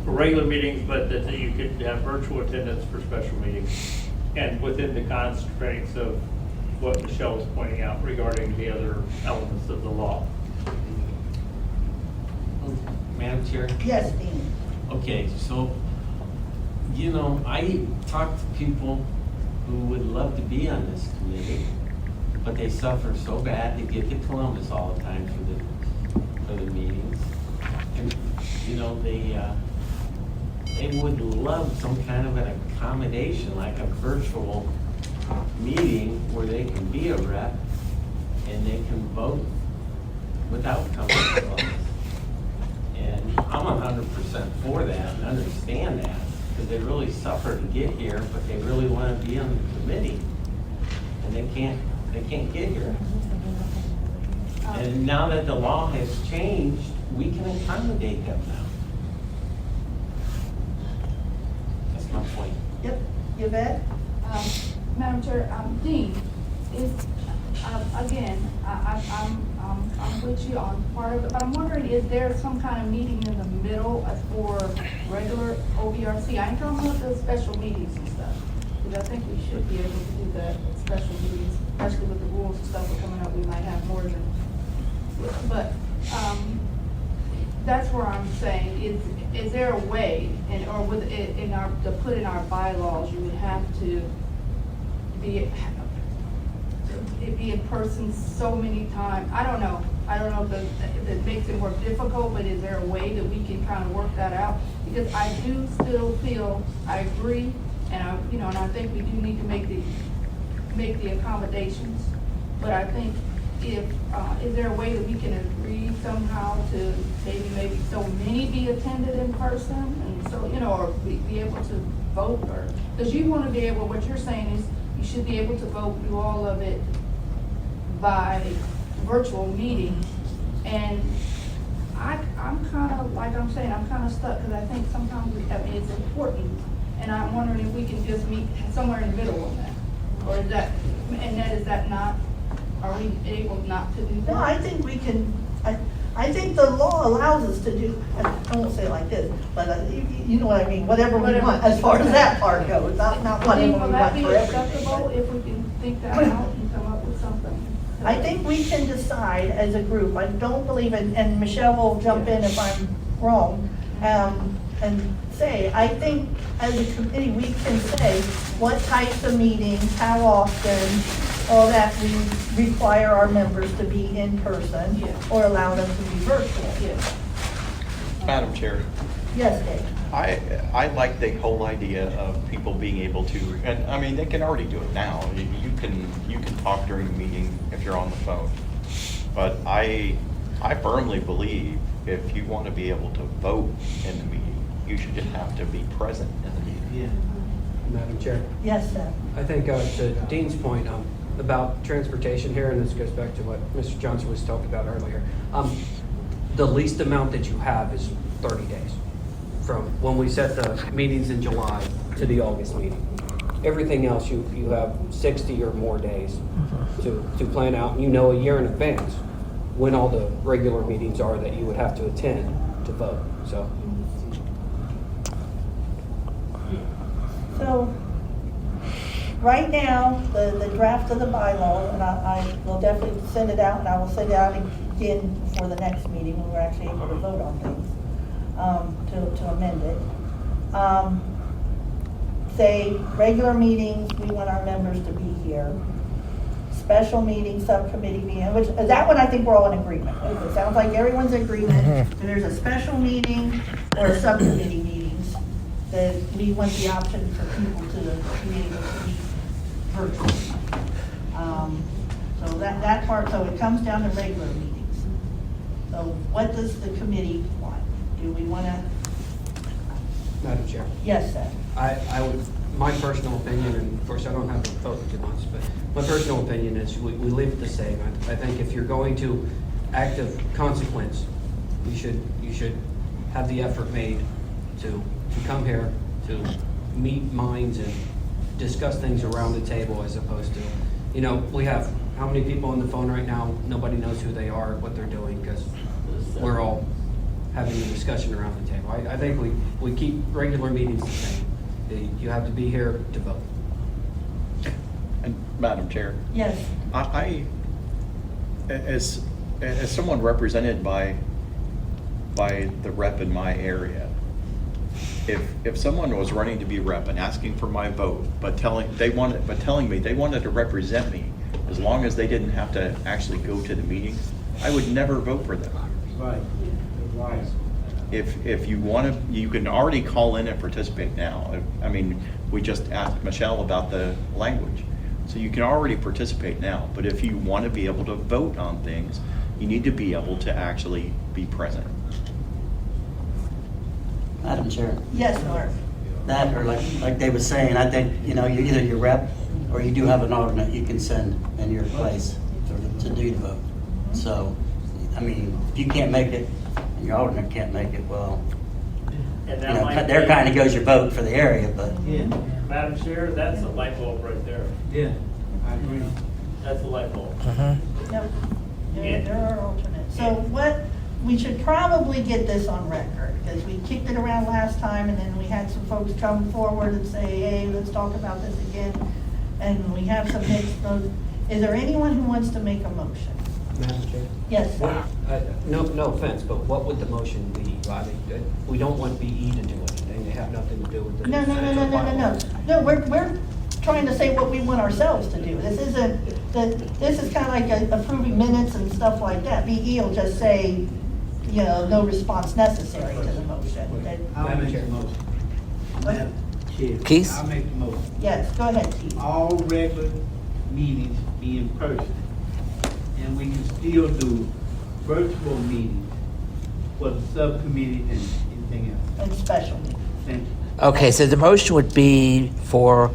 for regular meetings, but that you could have virtual attendance for special meetings. And within the constraints of what Michelle was pointing out regarding the other elements of the law. Madam Chair? Yes, Dean. Okay, so, I talk to people who would love to be on this committee, but they suffer so bad to get to Columbus all the time for the meetings. And, they would love some kind of an accommodation, like a virtual meeting where they can be a rep and they can vote without coming to Columbus. And I'm 100% for that and understand that, because they really suffer to get here, but they really want to be on the committee, and they can't get here. And now that the law has changed, we can accommodate them now. That's my point. Yep, Yvette? Madam Chair, Dean, again, I'm with you on part of it, but I'm wondering, is there some kind of meeting in the middle for regular OVRC? I ain't talking about the special meetings and stuff, because I think we should be able to do that at special meetings, especially with the rules and stuff that are coming up. We might have more than but, that's where I'm saying, is there a way, and, or with, in our, to put in our bylaws, you would have to be in person so many times? I don't know if it makes it more difficult, but is there a way that we can kind of work that out? Because I do still feel, I agree, and I think we do need to make the accommodations, but I think is there a way that we can agree somehow to maybe so many be attended in person, and so, or be able to vote, or, because you want to be able, what you're saying is, you should be able to vote through all of it by virtual meeting, and I'm kind of, like I'm saying, I'm kind of stuck, because I think sometimes, it's important, and I'm wondering if we can just meet somewhere in the middle on that, or is that not, are we able not to do that? No, I think we can, I think the law allows us to do, I won't say it like this, but you know what I mean, whatever we want, as far as that part goes, not whatever we Will want that be for acceptable everything. if we can think that out and come up with something? I think we can decide as a group, I don't believe it, and Michelle will jump in if I'm wrong, and say, I think as a committee, we can say what types of meetings, how often, all that we require our members to be in person, or allow them to be virtual. Madam Chair, Yes, Dave? I like the whole idea of people being able to, and I mean, they can already do it now. You can talk during the meeting if you're on the phone. But I firmly believe if you want to be able to vote in the meeting, you should just have to be present in the meeting. Madam Chair. Yes, sir. I think to Dean's point about transportation here, and this goes back to what Mr. Johnson was talking about earlier, the least amount that you have is 30 days from when we set the meetings in July to the August meeting. Everything else, you have 60 or more days to plan out, and a year in advance when all the regular meetings are that you would have to attend to vote. So, right now, the draft of the bylaw, and I will definitely send it out, and I will send it out again for the next meeting when we're actually able to vote on things, to amend it. Say, regular meetings, we want our members to be here. Special meetings, subcommittee meeting, which, that one I think we're all in agreement with. It sounds like everyone's in agreement. If there's a special meeting or subcommittee meetings, that we want the option for people to be able to meet virtually. So that part, so it comes down to regular meetings. So what does the committee want? Do we want to? Madam Chair. Yes, sir. I would, my personal opinion, and of course I don't have to vote too much, but my personal opinion is we leave it the same. I think if you're going to act of consequence, you should have the effort made to come here, to meet minds and discuss things around the table, as opposed to, we have how many people on the phone right now, nobody knows who they are, what they're doing, because we're all having a discussion around the table. I think we keep regular meetings the same. You have to be here to vote. And Madam Chair. Yes. I as someone represented by the rep in my area, if someone was running to be rep and asking for my vote, but telling me they wanted to represent me, as long as they didn't have to actually go to the meeting, I would never vote for them. Right. Right. If you want to, you can already call in and participate now. I mean, we just asked Michelle about the language. So you can already participate now. But if you want to be able to vote on things, you need to be able to actually be present. Madam Chair. Yes, Mark. That, or like Dave was saying, I think, either your rep or you do have an alternate you can send in your place to do the vote. So, I mean, if you can't make it, and your alternate can't make it, well, there kind of goes your vote for the area, but. Yeah. Madam Chair, that's a light bulb right there. Yeah, I agree. That's a light bulb. No, there are alternates. So what, we should probably get this on record, because we kicked it around last time, and then we had some folks come forward and say, hey, let's talk about this again, and we have some mixed votes. Is there anyone who wants to make a motion? Madam Chair? Yes. No offense, but what would the motion be? I mean, we don't want BE to do anything, they have nothing to do with the. No, No, we're trying to say what we want ourselves to do. This is kind of like approving minutes and stuff like that. BE will just say, you know, no response necessary to the motion. I'll make the motion. Madam Chair, Keith? I'll make the motion. Yes, go ahead, Keith. All regular meetings be in person. And we can still do virtual meetings for the subcommittee and anything else. And special meeting. Thank you. Okay, so the motion would be for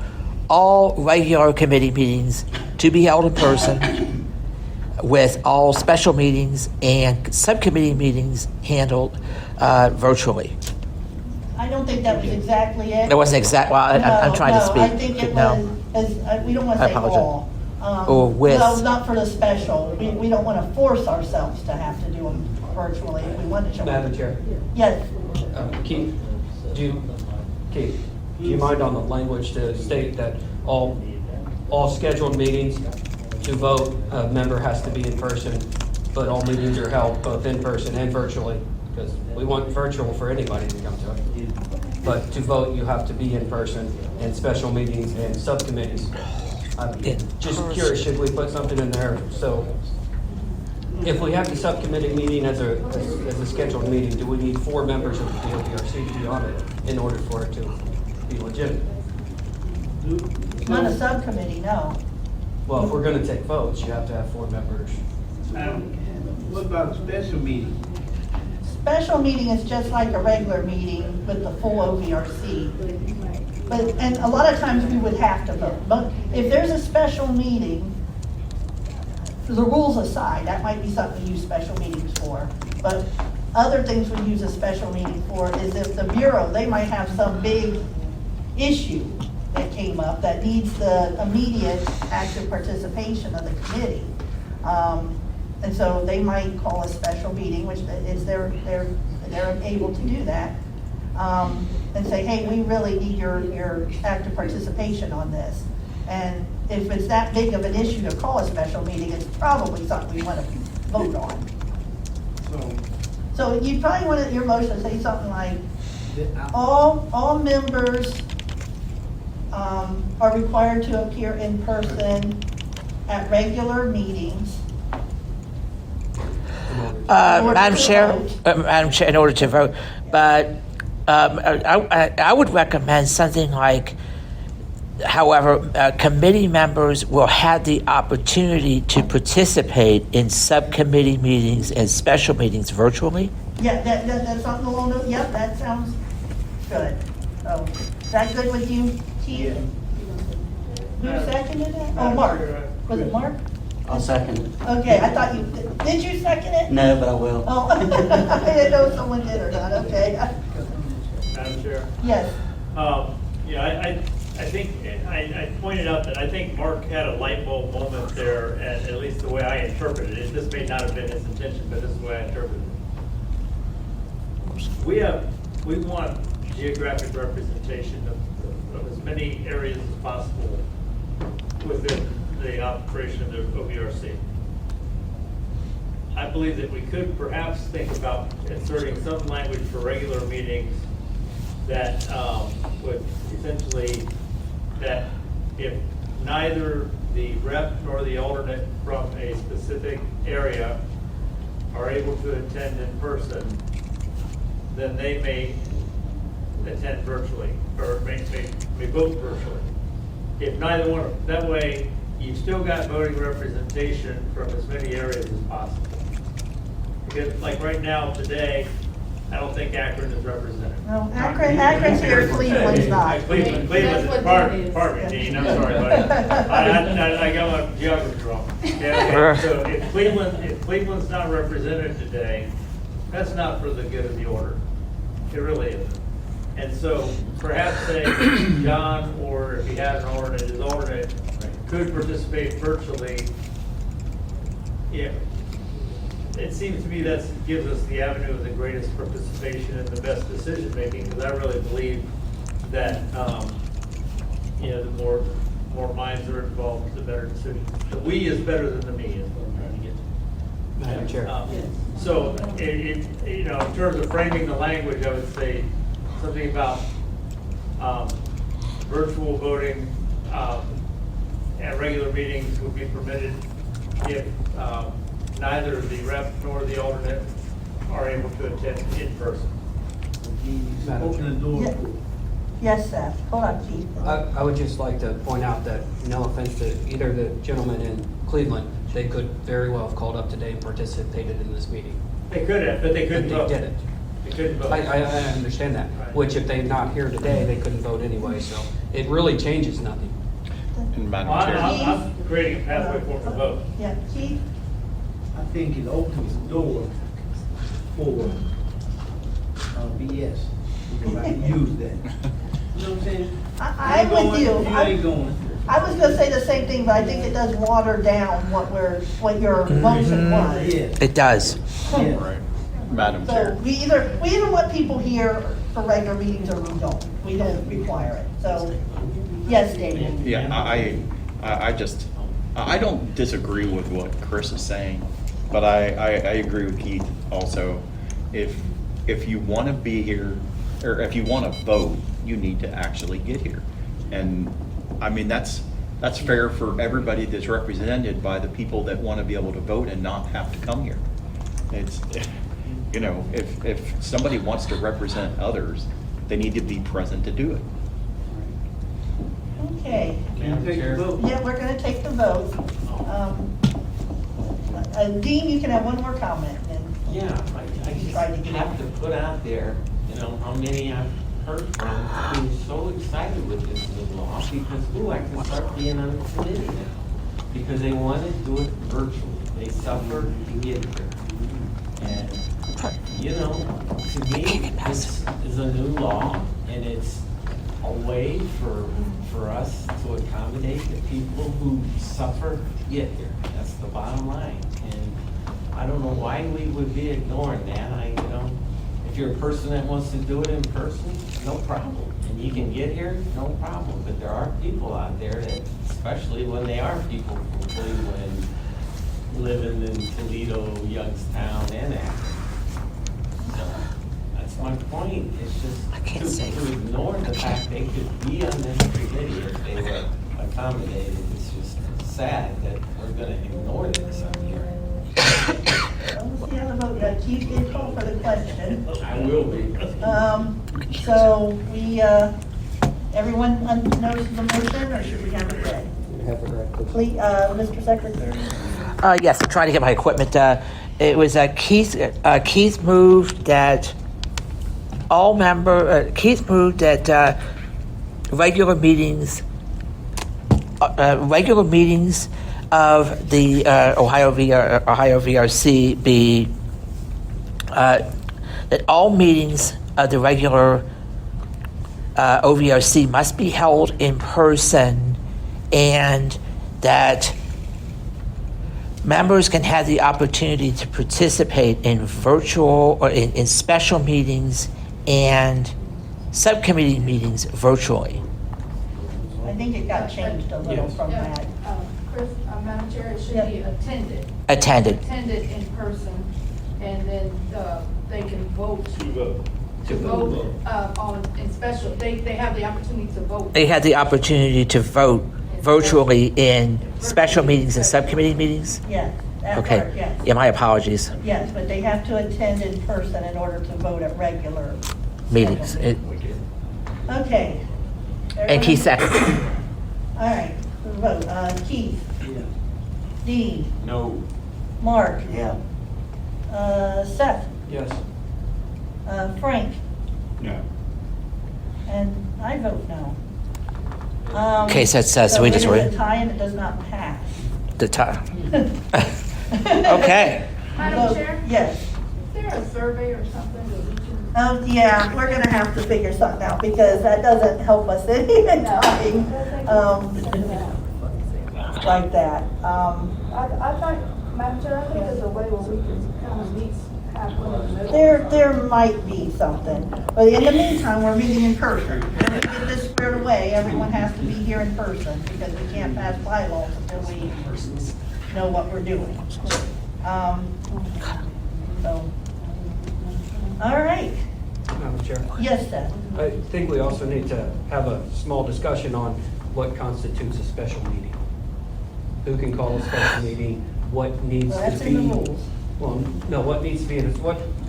all regular committee meetings to be held in person, with all special meetings and subcommittee meetings handled virtually. I don't think that was exactly it. It wasn't exact, well, I'm trying to speak. No, I think it was, we don't want to I say apologize. all. Or with. No, not for the special. We don't want to force ourselves to have to do them virtually if we want to. Madam Chair? Yes. Keith, do you mind on the language to state that all scheduled meetings to vote, a member has to be in person, but all meetings are held both in person and virtually? Because we want virtual for anybody to come to it. But to vote, you have to be in person, and special meetings and subcommittees. I'm just curious, should we put something in there? So if we have the subcommittee meeting as a scheduled meeting, do we need 4 members of the OVRC to be on it in order for it to be legitimate? Not a subcommittee, no. Well, if we're going to take votes, you have to have 4 members. What about special meeting? Special meeting is just like a regular meeting with the full OVRC. And a lot of times we would have to vote. But if there's a special meeting, the rules aside, that might be something we use special meetings for. But other things we use a special meeting for is if the Bureau, they might have some big issue that came up that needs the immediate active participation of the committee. And so they might call a special meeting, which is they're able to do that, and say, hey, we really need your active participation on this. And if it's that big of an issue to call a special meeting, it's probably something we want to vote on. So you probably want your motion to say something like, all members are required to appear in person at regular meetings. Madam Chair, in order to vote, but I would recommend something like, however, committee members will have the opportunity to participate in subcommittee meetings and special meetings virtually. Yeah, that's something along those, yep, that sounds good. So, is that good with you, Keith? Who seconded it? Oh, Mark. Was it Mark? I'll second it. Okay, I thought did you second it? No, but I will. Oh, I didn't know if someone did or not, okay. Madam Chair? Yes. Yeah, I think, I pointed out that I think Mark had a light bulb moment there, and at least the way I interpreted it. This may not have been his intention, but this is the way I interpreted it. We want geographic representation of as many areas as possible within the operation of the OVRC. I believe that we could perhaps think about inserting some language for regular meetings that would essentially, that if neither the rep nor the alternate from a specific area are able to attend in person, then they may attend virtually, or may vote virtually. If neither one, that way you've still got voting representation from as many areas as possible. Because like right now, today, I don't think Akron is represented. No, Akron's here, Cleveland's not. Cleveland's pardon me, Dean, I'm sorry, buddy. I got my geography wrong. Okay. So if Cleveland's not represented today, that's not for the good of the order. It really isn't. And so perhaps say John, or if he has an alternate, his alternate could participate virtually. Yeah. It seems to me that gives us the avenue of the greatest participation and the best decision making, because I really believe that the more minds are involved, the better decisions. The we is better than the me is what I'm trying to get to. Madam Chair. So, you know, in terms of framing the language, I would say something about virtual voting at regular meetings would be permitted if neither the rep nor the alternate are able to attend in person. Open the door. Yeah. Yes, Seth. Hold on, Keith. I would just like to point out that, no offense to either the gentleman in Cleveland, they could very well have called up today and participated in this meeting. They could have, but they couldn't vote. But they didn't. They couldn't vote. I understand that, Right. which if they're not here today, they couldn't vote anyway, so it really changes nothing. And Madam Well, Chair. I'm creating a pathway for them to vote. Yeah, Keith? I think it opens the door for BS. Because I can use that. You know what I'm saying? I'm with you. You ain't going. I was gonna say the same thing, but I think it does water down what your motion was. Yeah. It does. Yeah. Right. Madam So Chair. we either want people here for regular meetings or we don't. We don't require it. So, yes, David? Yeah, I don't disagree with what Chris is saying, but I agree with Keith also. If you want to be here, or if you want to vote, you need to actually get here. And I mean, that's fair for everybody that's represented by the people that want to be able to vote and not have to come here. It's, you know, if somebody wants to represent others, they need to be present to do it. Okay. Can you take the vote? Yeah, we're gonna take the vote. Dean, you can have one more comment, and Yeah, I just Tried to get have to put out there, you know, how many I've heard from who's so excited with this new law because, I can start being on the committee now. Because they want to do it virtually. They suffered to get here. And, you know, to me, this is a new law and it's a way for us to accommodate the people who suffer to get here. That's the bottom line. And I don't know why we would be ignoring that. You know, if you're a person that wants to do it in person, no problem. And you can get here, no problem. But there are people out there that, especially when they are people from Cleveland, living in Toledo, Youngstown, and Akron. So that's my point. It's just to ignore the fact they could be on this committee if they were accommodated. It's just sad that we're going to ignore this on here. let's see how the vote, Keith did call for the question. I will be. So we, everyone knows the motion, or should we have it read? Have it right. Please, Mr. Secretary? Yes, I'm trying to get my equipment. It was Keith moved that Keith moved that regular meetings of the Ohio VRC be that all meetings of the regular OVRC must be held in person, and that members can have the opportunity to participate in virtual or in special meetings and subcommittee meetings virtually. I think it got changed a little from that. Chris, Madam Chair, it should be attended. Attended. Attended in person, and then they can vote. To vote. In special, they have the opportunity to vote. They had the opportunity to vote virtually in special meetings and subcommittee meetings? Yes, that Okay. part, yes. Yeah, my apologies. Yes, but they have to attend in person in order to vote at regular Meetings. Okay. And Keith second. All right, the vote. Keith? Yeah. Dean? No. Mark? Yeah. Seth? Yes. Frank? No. And I vote no. Okay, so we just it read is a tie and it does not pass. the time. Okay. Madam Chair? Yes. Is there a survey or something that we can? Yeah, we're gonna have to figure something out because that doesn't help us in tying, like that. I thought, Madam Chair, I think there's a way where we can kind of meet halfway in the middle. There might be something, but in the meantime, we're meeting in person. When we get this squared away, everyone has to be here in person because we can't pass bylaws until we know what we're doing. So, all right. Madam Chair. Yes, Seth. I think we also need to have a small discussion on what constitutes a special meeting. Who can call a special meeting? What needs Well, to that's be? in the rules. Well, no, what needs to be in it,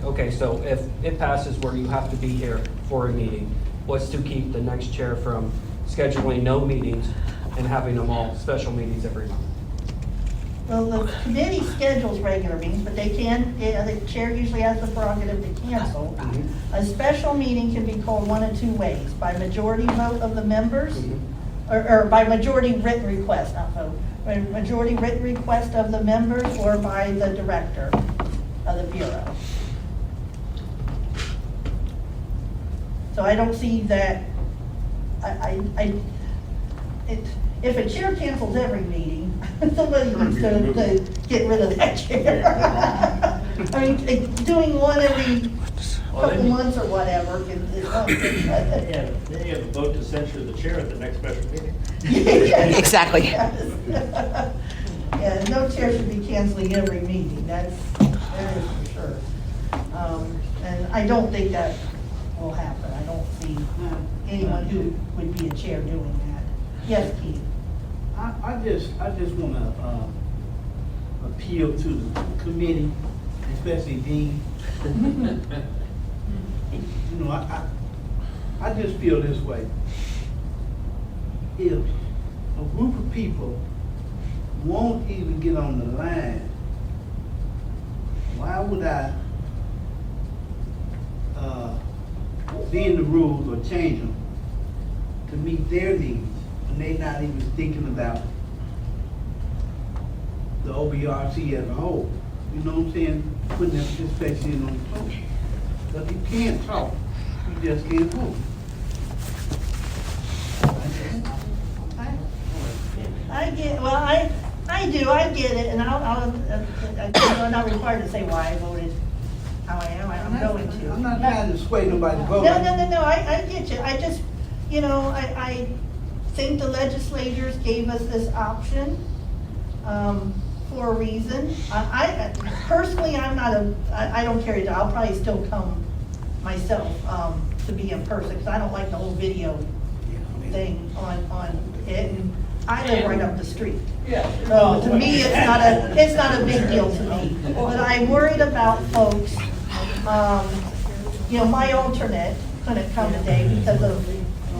okay, so if it passes where you have to be here for a meeting, what's to keep the next chair from scheduling no meetings and having them all special meetings every month? Well, the committee schedules regular meetings, but they can, the chair usually has the prerogative to cancel. A special meeting can be called one of two ways, by majority vote of the members, or by majority written request, not vote, by majority written request of the members, or by the director of the bureau. So I don't see that, if a chair cancels every meeting, somebody needs to get rid of that chair. I mean, doing one every couple months or whatever is not good. Yeah, then you have a vote to censure the chair at the next special meeting. Exactly. Yes. Yeah, no chair should be canceling every meeting, that is for sure. And I don't think that will happen. I don't see anyone who would be a chair doing that. Yes, Keith? I just want to appeal to the committee, especially Dean. You know, I just feel this way. If a group of people won't even get on the line, why would I bend the rules or change them to meet their needs? And they not even thinking about the OVRC as a whole. You know what I'm saying? Putting that participation in on the vote. But you can't talk, you just can't vote. I get, well, I get it, and I'm not required to say why I voted how I am, I'm going to. I'm not trying to sway nobody's vote. No, I get you, I just, you know, I think the legislators gave us this option, for a reason. I personally, I don't carry it, I'll probably still come myself, to be in person, because I don't like the whole video thing on it, and I live right up the street. So to me, it's not a big deal to me, but I'm worried about folks, you know, my alternate couldn't come today because of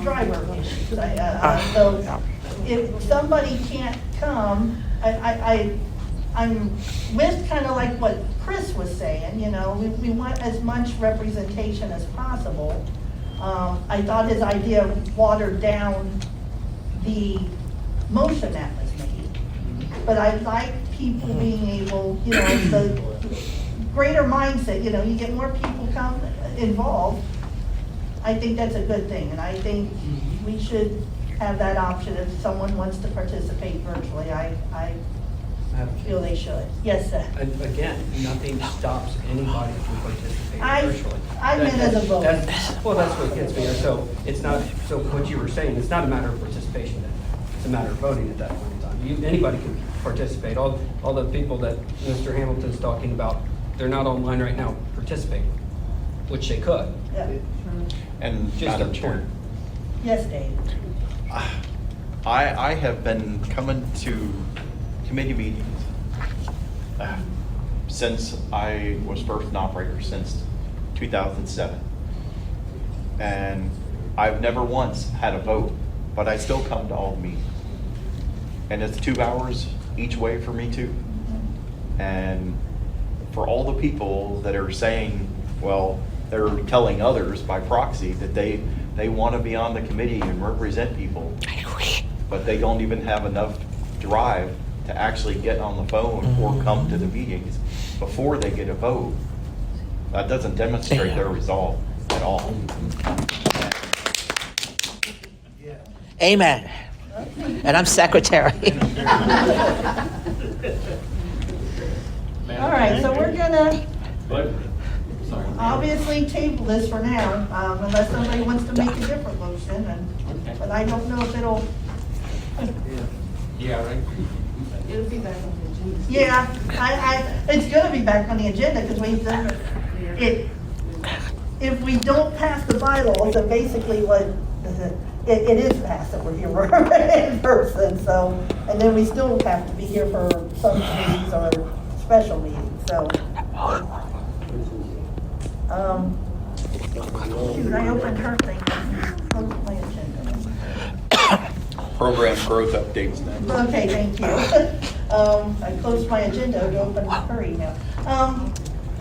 driver issues. So if somebody can't come, I'm with kind of like what Chris was saying, you know, we want as much representation as possible. I thought his idea watered down the motion that was made. But I like people being able, you know, the greater mindset, you know, you get more people involved. I think that's a good thing, and I think we should have that option if someone wants to participate virtually. I feel they should. Yes, sir. Again, nothing stops anybody from participating virtually. I meant as a voter. Well, that's what gets me. So it's not, so what you were saying, it's not a matter of participation then. It's a matter of voting at that point in time. Anybody can participate. All the people that Mr. Hamilton's talking about, they're not online right now participating, which they could. Yeah. And Just Madam a Chair, point. Yes, Dave. I have been coming to committee meetings since I was first an operator, since 2007. And I've never once had a vote, but I still come to all the meetings. And it's 2 hours each way for me too. And for all the people that are saying, well, they're telling others by proxy that they want to be on the committee and represent people, but they don't even have enough drive to actually get on the phone or come to the meetings before they get a vote. That doesn't demonstrate their resolve at all. Amen. And I'm secretary. All right, so we're gonna obviously table this for now, unless somebody wants to make a different motion, but I don't know if it'll. Yeah, right. It'll be back on the agenda. Yeah, it's gonna be back on the agenda, because we've done it. If we don't pass the bylaws, then basically what, it is passed that we're here in person, so, and then we still have to be here for some meetings or special meetings, so. Shoot, I opened her thing, closed my agenda. Program growth updates next. Okay, thank you. I closed my agenda to open her email.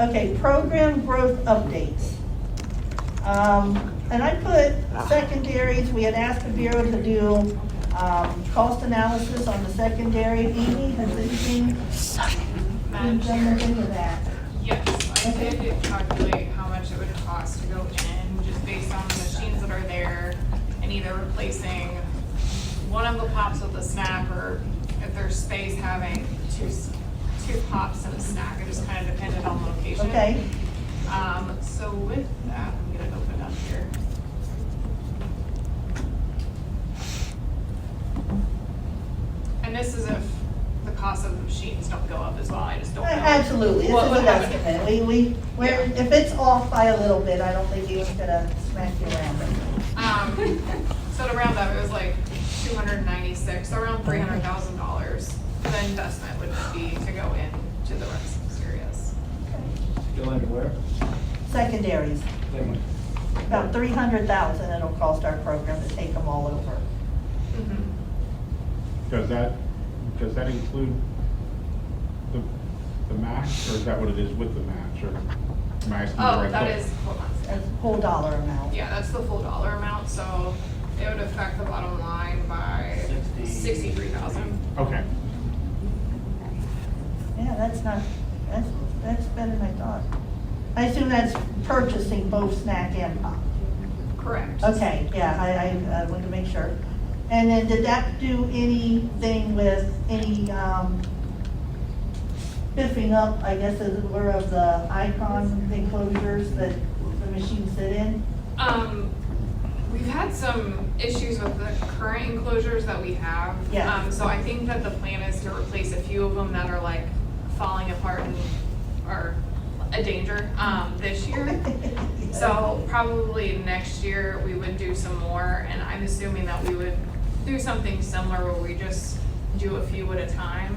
Okay, program growth updates. And I put secondaries, we had asked the Bureau to do cost analysis on the secondary. Amy, has anything been done with any of that? Yes, I did calculate how much it would cost to go in, just based on the machines that are there, and either replacing one of the pops with a snack, or if there's space, having two pops and a snack. It just kind of depended on location. Okay. So with that, I'm gonna open up here. And this is if the cost of the machines don't go up as well. I just don't know. Absolutely, this what is would an happen. estimate. If it's off by a little bit, I don't think anyone's gonna smack you around. So to round up, it was like 296, so around $300,000. The investment would be to go into the rest of these areas. Go into where? Secondaries, about 300,000 it'll cost our program to take them all over. Does that include the match, or is that what it is with the match, or am I asking the Oh, right that question? is, hold on. That's full dollar amount. Yeah, that's the full dollar amount, so it would affect the bottom line by 63,000. Okay. Yeah, that's better than I thought. I assume that's purchasing both snack and pop. Correct. Okay, yeah, I wanted to make sure. And then did that do anything with any, biffing up, I guess, as it were, of the icon enclosures that the machines sit in? We've had some issues with the current enclosures that we have. Yeah. So I think that the plan is to replace a few of them that are like falling apart and are a danger, this year. So probably next year we would do some more, and I'm assuming that we would do something similar where we just do a few at a time.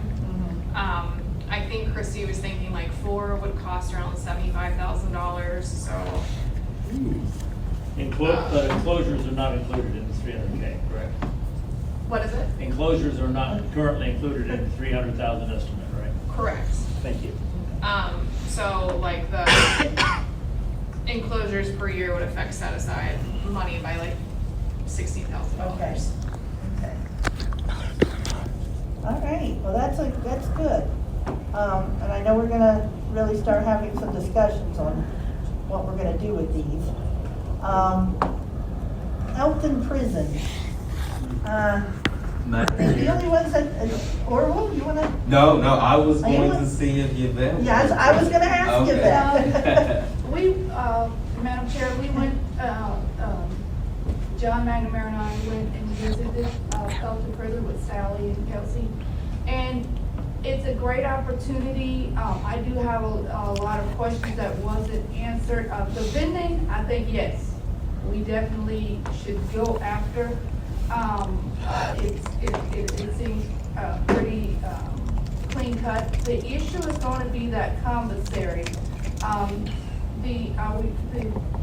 I think Christy was thinking like 4 would cost around $75,000, so. The enclosures are not included in the 300K, correct? What is it? Enclosures are not currently included in the 300,000 estimate, right? Correct. Thank you. So like the enclosures per year would affect set aside money by like $16,000. Okay. Okay. All right, well, that's good. And I know we're gonna really start having some discussions on what we're gonna do with these. Elton Prison. The only ones that, Orwell, you wanna? No, I was Are you going in? to see if you available. Yeah, I was gonna ask you Okay. that. We, Madam Chair, we went, John McNamara and I went and visited Elton Prison with Sally and Kelsey. And it's a great opportunity. I do have a lot of questions that wasn't answered. The vending, I think, yes, we definitely should go after. It seems pretty clean cut. The issue is going to be that commissary.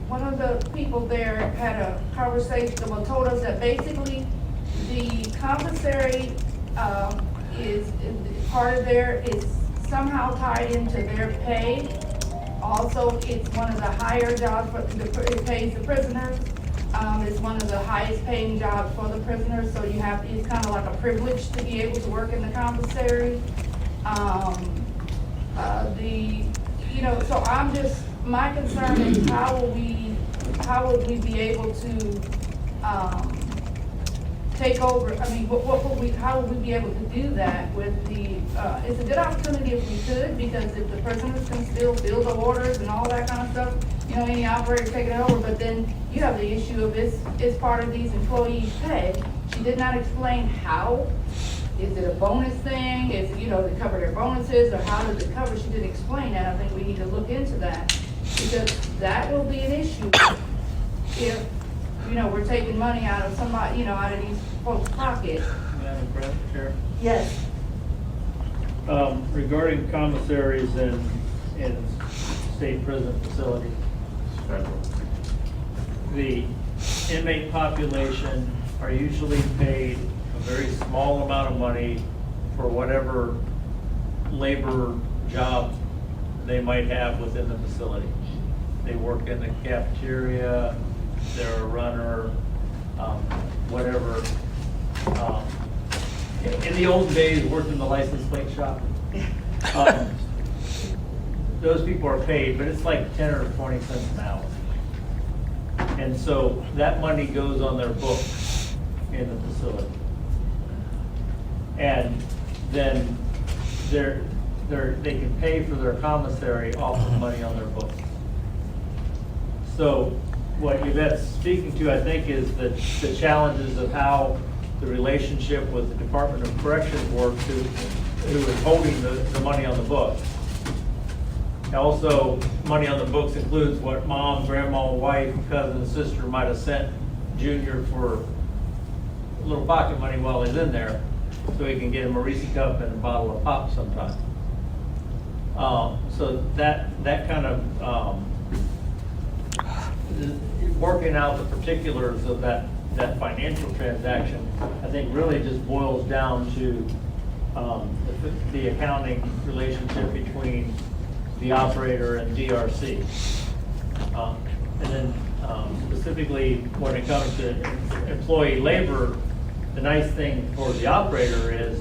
One of the people there had a conversation, well, told us that basically the commissary is part of their, is somehow tied into their pay. Also, it's one of the higher jobs for it pays the prisoners. It's one of the highest paying jobs for the prisoners, so you have, it's kind of like a privilege to be able to work in the commissary. So I'm just, my concern is how would we be able to, take over, I mean, how would we be able to do that with the, it's a good opportunity if we could, because if the prisoners can still fill the orders and all that kind of stuff, any operator taking it over, but then you have the issue of it's part of these employees' pay. She did not explain how Is it a bonus thing? Is, you know, to cover their bonuses, or how does it cover? She didn't explain that. I think we need to look into that, because that will be an issue if, you know, we're taking money out of somebody, you know, out of these folks' pockets. Madam Chair. Yes. Regarding commissaries in state prison facilities, the inmate population are usually paid a very small amount of money for whatever labor job they might have within the facility. They work in the cafeteria, they're a runner, whatever. In the old days, worked in the license plate shop. Those people are paid, but it's like 10 or 20 cents an hour. And so that money goes on their books in the facility. And then they can pay for their commissary off of money on their books. So what Yvette's speaking to, I think, is the challenges of how the relationship with the Department of Corrections works, who is holding the money on the books. Also, money on the books includes what mom, grandma, wife, cousin, sister might have sent Junior for a little pocket money while he's in there, so he can get him a Reese cup and a bottle of pop sometime. So that kind of working out the particulars of that financial transaction, I think really just boils down to the accounting relationship between the operator and DRC. And then specifically when it comes to employee labor, the nice thing for the operator is,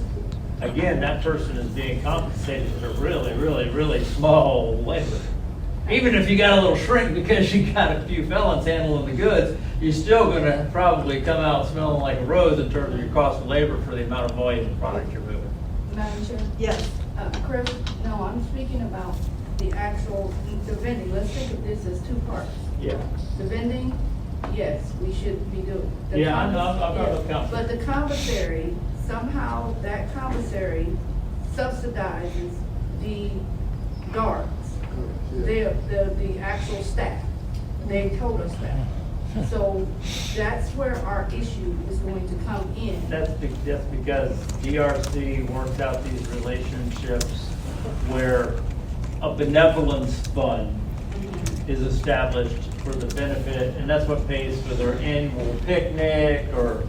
again, that person is being compensated for really, really, really small labor. Even if you got a little shrink because you got a few felons handling the goods, you're still gonna probably come out smelling like a rose in terms of your cost of labor for the amount of volume of product you're moving. Madam Chair? Yes. Chris, no, I'm speaking about the actual, the vending. Let's think of this as two parts. Yeah. The vending, yes, we should be doing. The Yeah, I'm not yes. accounting. But the commissary, somehow that commissary subsidizes the guards, the actual staff. They told us that. So that's where our issue is going to come in. That's because DRC works out these relationships where a benevolence fund is established for the benefit, and that's what pays for their annual picnic or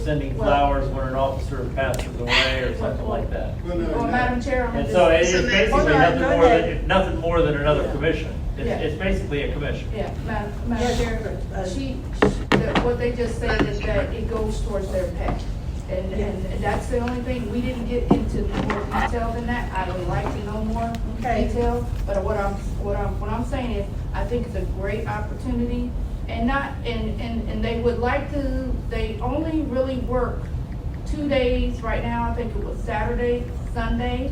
sending flowers when an officer passes away or something like that. Well, Madam Chair, I'm And just. so it's basically Hold on, nothing more than another commission. Yeah. It's basically a commission. Yeah, Madam Chair, what they just said is that it goes towards their pay. And that's the only thing, we didn't get into more detail than that. I would like to know more detail, but what I'm saying is, I think it's a great opportunity, and they would like to, they only really work 2 days right now. I think it was Saturday, Sunday.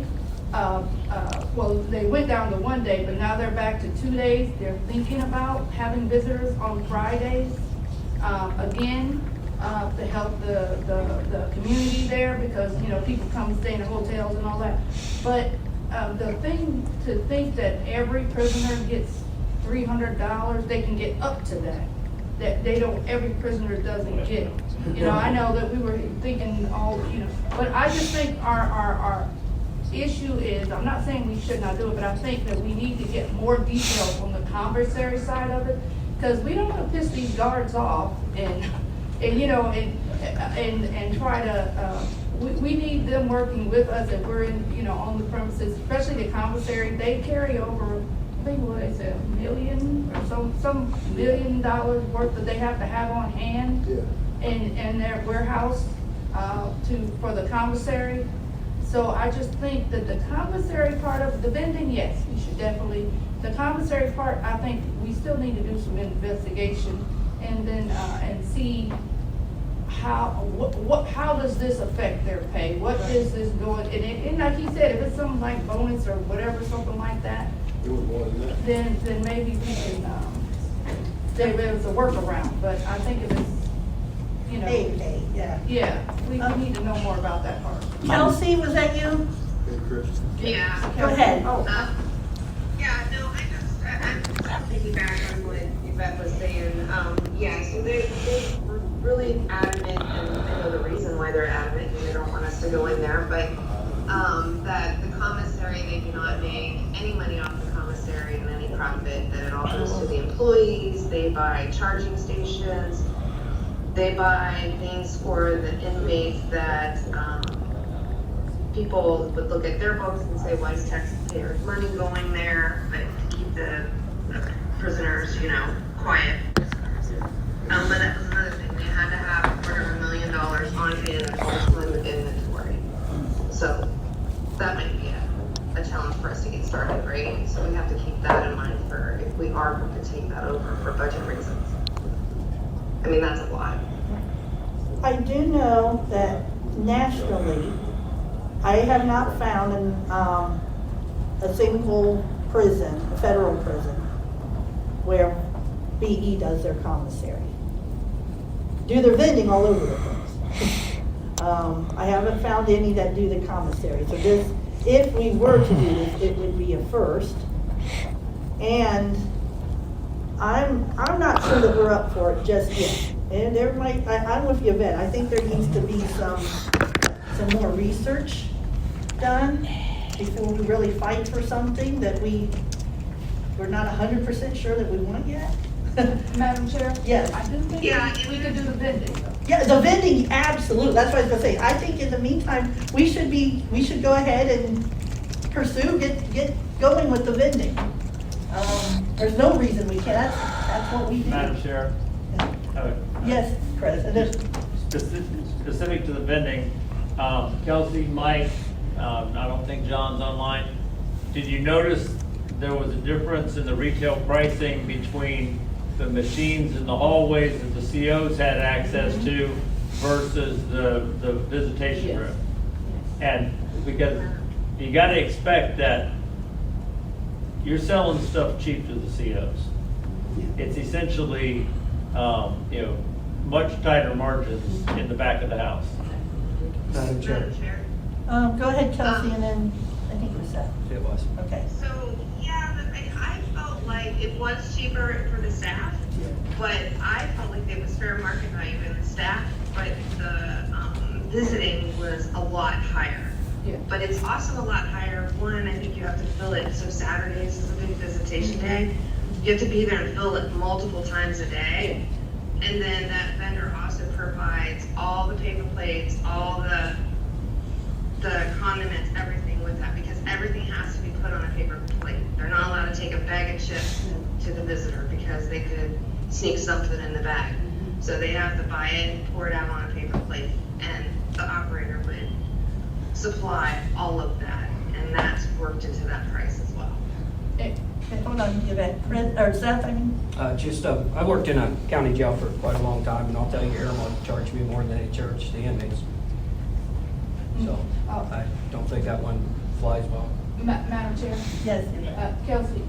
Well, they went down to 1 day, but now they're back to 2 days. They're thinking about having visitors on Fridays, again, to help the community there, because, people come and stay in the hotels and all that. But, the thing to think that every prisoner gets $300, they can get up to that. That they don't, every prisoner doesn't get. I know that we were thinking but I just think our issue is, I'm not saying we should not do it, but I think that we need to get more details on the commissary side of it, because we don't want to piss these guards off and try to, we need them working with us if we're in, on the premises, especially the commissary. They carry over, I think what they said, $1 million or some $1 million worth that they have to have on hand in their warehouse for the commissary. So I just think that the commissary part of the vending, yes, we should definitely, the commissary part, I think we still need to do some investigation and then, and see how does this affect their pay? What is this going, and like he said, if it's something like bonus or whatever, something like that, then maybe we can, say there's a workaround, but I think if it's, Pay. yeah. Yeah, we need to know more about that part. Kelsey, was that you? Yeah. Go ahead. Oh, Yeah, no, I'm piggyback on what Yvette was saying. Yeah, so they were really adamant, and I know the reason why they're adamant, and they don't want us to go in there, but that the commissary, they do not make any money off the commissary and any profit, that it all goes to the employees. They buy charging stations, they buy things for the inmates that people would look at their books and say, why is taxpayers' money going there? But to keep the prisoners, quiet. But that was another thing. They had to have $250,000 on hand full-time inventory. So that might be a challenge for us to get started, right? So we have to keep that in mind for if we are going to take that over for budget reasons. I mean, that's a lot. I do know that nationally, I have not found a single prison, a federal prison, where BE does their commissary. Do their vending all over the place. I haven't found any that do the commissary. So this, if we were to do this, it would be a first. And I'm not sure that we're up for it just yet. And there might, I'm with you, Yvette. I think there needs to be some more research done before we really fight for something that we're not 100% sure that we want yet. Madam Chair? Yes. I do think we could do the vending though. Yeah, the vending, absolutely. That's what I was gonna say. I think in the meantime, we should go ahead and pursue, get going with the vending. There's no reason we can't. That's what we do. Madam Chair? Yes, Chris. And there's Specific to the vending, Kelsey, Mike, I don't think John's online. Did you notice there was a difference in the retail pricing between the machines in the hallways that the COs had access to versus the visitation room? And because you gotta expect that you're selling stuff cheap to the COs. It's essentially, much tighter margins in the back of the house. Madam Chair. go ahead, Kelsey, and then I think it was Seth. It was. Okay. So, yeah, I felt like it was cheaper for the staff, but I felt like it was fair market value in the staff, but the visiting was a lot higher. Yeah. But it's also a lot higher. One, I think you have to fill it, so Saturdays is a big visitation day. You have to be there and fill it multiple times a day. And then that vendor also provides all the paper plates, all the condiments, everything with that, because everything has to be put on a paper plate. They're not allowed to take a bag of chips to the visitor because they could sneak something in the bag. So they have to buy it and pour it out on a paper plate, and the operator would supply all of that, and that's worked into that price as well. Hold on, Yvette, or Seth, I mean? I worked in a county jail for quite a long time, and I'll tell you, Irma charged me more than they charged the inmates. So, I don't think that one flies well. Madam Chair? Yes. Kelsey,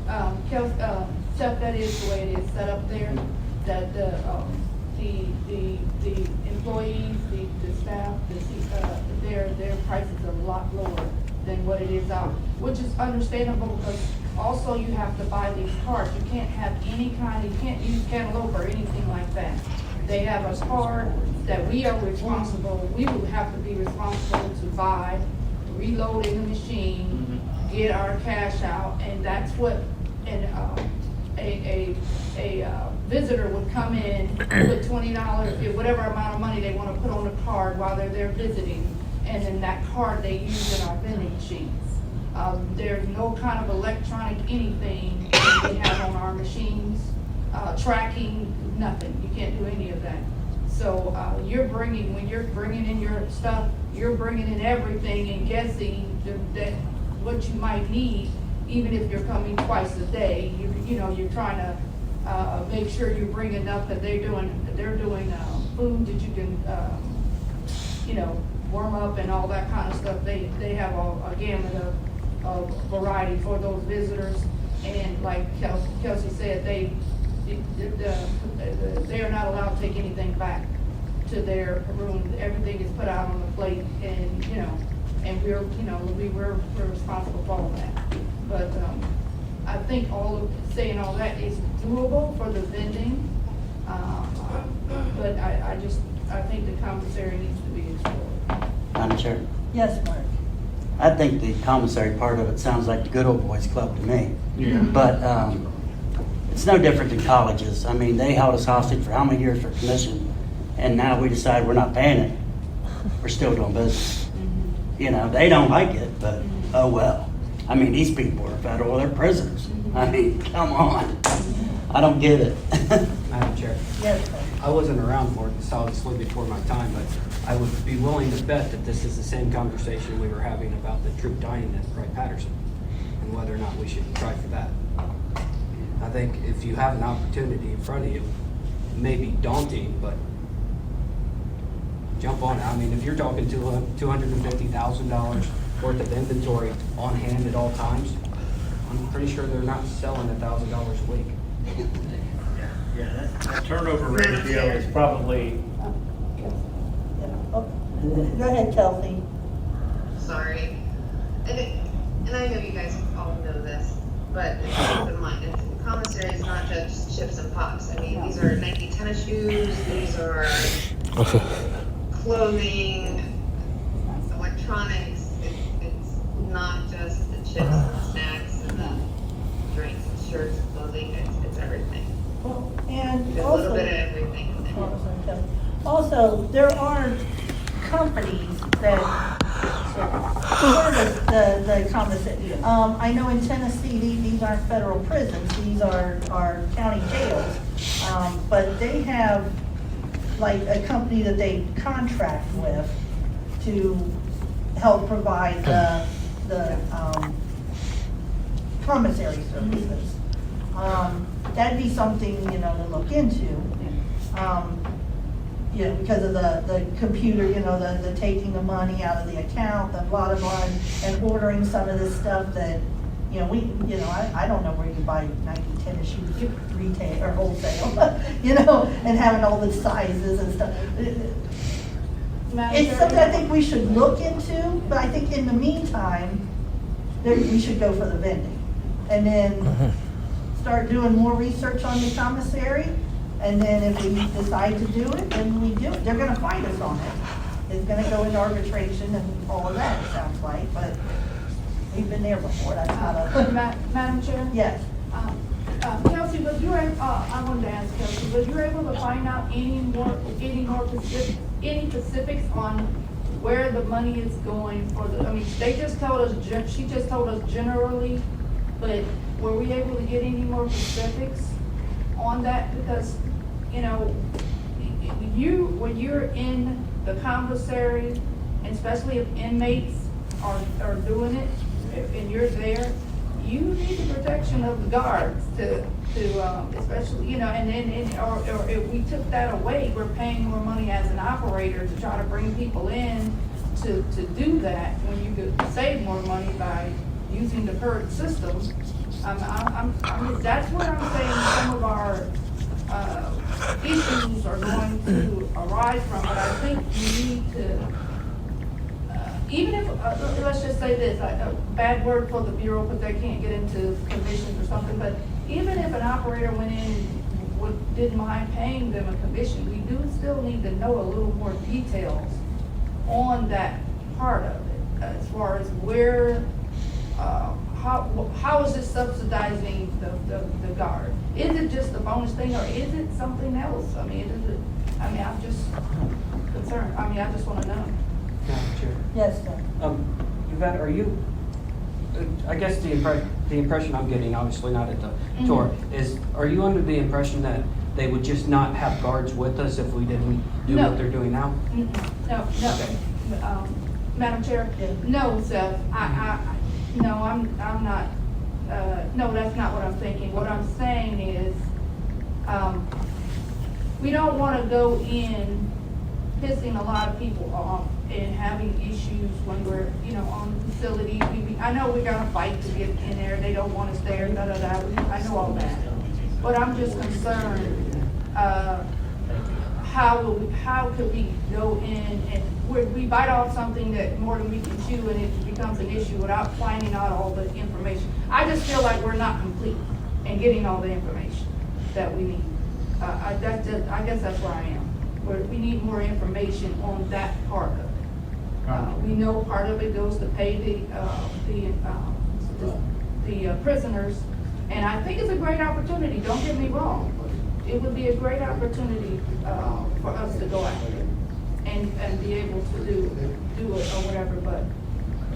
Seth, that is the way it is set up there, that the employees, the staff, their prices are a lot lower than what it is out, which is understandable because also you have to buy these cards. You can't have any kind, you can't use Cantaloupe or anything like that. They have a card that we are responsible, we would have to be responsible to buy, reload in the machine, get our cash out, and that's what, and a visitor would come in, put $20, whatever amount of money they want to put on the card while they're there visiting, and then that card they use in our vending machines. There's no kind of electronic anything we have on our machines, tracking, nothing. You can't do any of that. So when you're bringing in your stuff, you're bringing in everything and guessing that what you might need, even if you're coming twice a day. You're trying to make sure you bring enough that they're doing food that you can warm up and all that kind of stuff. They have a gamut of variety for those visitors, and like Kelsey said, they are not allowed to take anything back to their room, everything is put out on the plate and, you know, and we're responsible for all of that. But, I think saying all that is doable for the vending. But I think the commissary needs to be explored. Madam Chair, Yes, Mark? I think the commissary part of it sounds like the good old boys club to me. Yeah. But it's no different than colleges. I mean, they held us hostage for how many years for commission, and now we decide we're not paying it. We're still doing business. You know, they don't like it, but oh well. I mean, these people are federal, they're prisoners. I mean, come on. I don't get it. Madam Chair. Yes, sir. I wasn't around for it, it's obviously before my time, but I would be willing to bet that this is the same conversation we were having about the troop dining at Wright-Patterson and whether or not we should try for that. I think if you have an opportunity in front of you, it may be daunting, but jump on it. I mean, if you're talking $250,000 worth of inventory on hand at all times, I'm pretty sure they're not selling $1,000 a week. Yeah, that turnover ratio is probably, Oh, go ahead, Kelsey. Sorry. And I know you guys all know this, but keep in mind, commissary is not just chips and pops. I mean, these are Nike tennis shoes, these are clothing, electronics. It's not just the chips and the snacks and the drinks and shirts and clothing. It's everything. Well, and There's a also, little bit of everything in there. also, there are companies that service the commissary. I know in Tennessee, these aren't federal prisons, these are county jails. But they have like a company that they contract with to help provide the commissary services. That'd be something, you know, to look into. You know, because of the computer, you know, the taking the money out of the account, the blah, blah, blah, and ordering some of this stuff that, you know, I don't know where you buy Nike tennis shoes, retail or wholesale, you know, and having all the sizes and stuff. It's something I think we should look into, but I think in the meantime, we should go for the vending. And then start doing more research on the commissary, and then if we decide to do it, then we do it. They're gonna fight us on it. It's gonna go into arbitration and all of that, it sounds like, but we've been there before, that's not a. Madam Chair? Yes. Kelsey, I wanted to ask Kelsey, was you able to find out any specifics on where the money is going for the, I mean, she just told us generally, but were we able to get any more specifics on that? Because, you know, when you're in the commissary, and especially if inmates are doing it, and you're there, you need the protection of the guards to especially, you know, or if we took that away, we're paying more money as an operator to try to bring people in to do that, when you could save more money by using the current system. That's where I'm saying some of our issues are going to arise from, but I think we need to, even if, let's just say this, a bad word for the Bureau, because they can't get into commissions or something, but even if an operator went in, didn't mind paying them a commission, we do still need to know a little more details on that part of it, as far as where, how is this subsidizing the guard? Is it just a bonus thing, or is it something else? I mean, I'm just concerned. I just want to know. Madam Chair. Yes, sir. Yvette, are you, I guess the impression I'm getting, obviously not at the tour, is, are you under the impression that they would just not have guards with us if we didn't do what they're doing now? No. Okay. Madam Chair, no, Seth, no, I'm not, no, that's not what I'm thinking. What I'm saying is, we don't want to go in pissing a lot of people off and having issues when we're, you know, on the facility. I know we're gonna fight to get in there, they don't want us there, I know all that. But I'm just concerned, how could we go in and, we bite off something that more than we can chew and it becomes an issue without finding out all the information. I just feel like we're not complete in getting all the information that we need. I guess that's where I am. We need more information on that part of it. We know part of it goes to pay the prisoners, and I think it's a great opportunity, don't get me wrong. It would be a great opportunity for us to go out there and be able to do it or whatever, but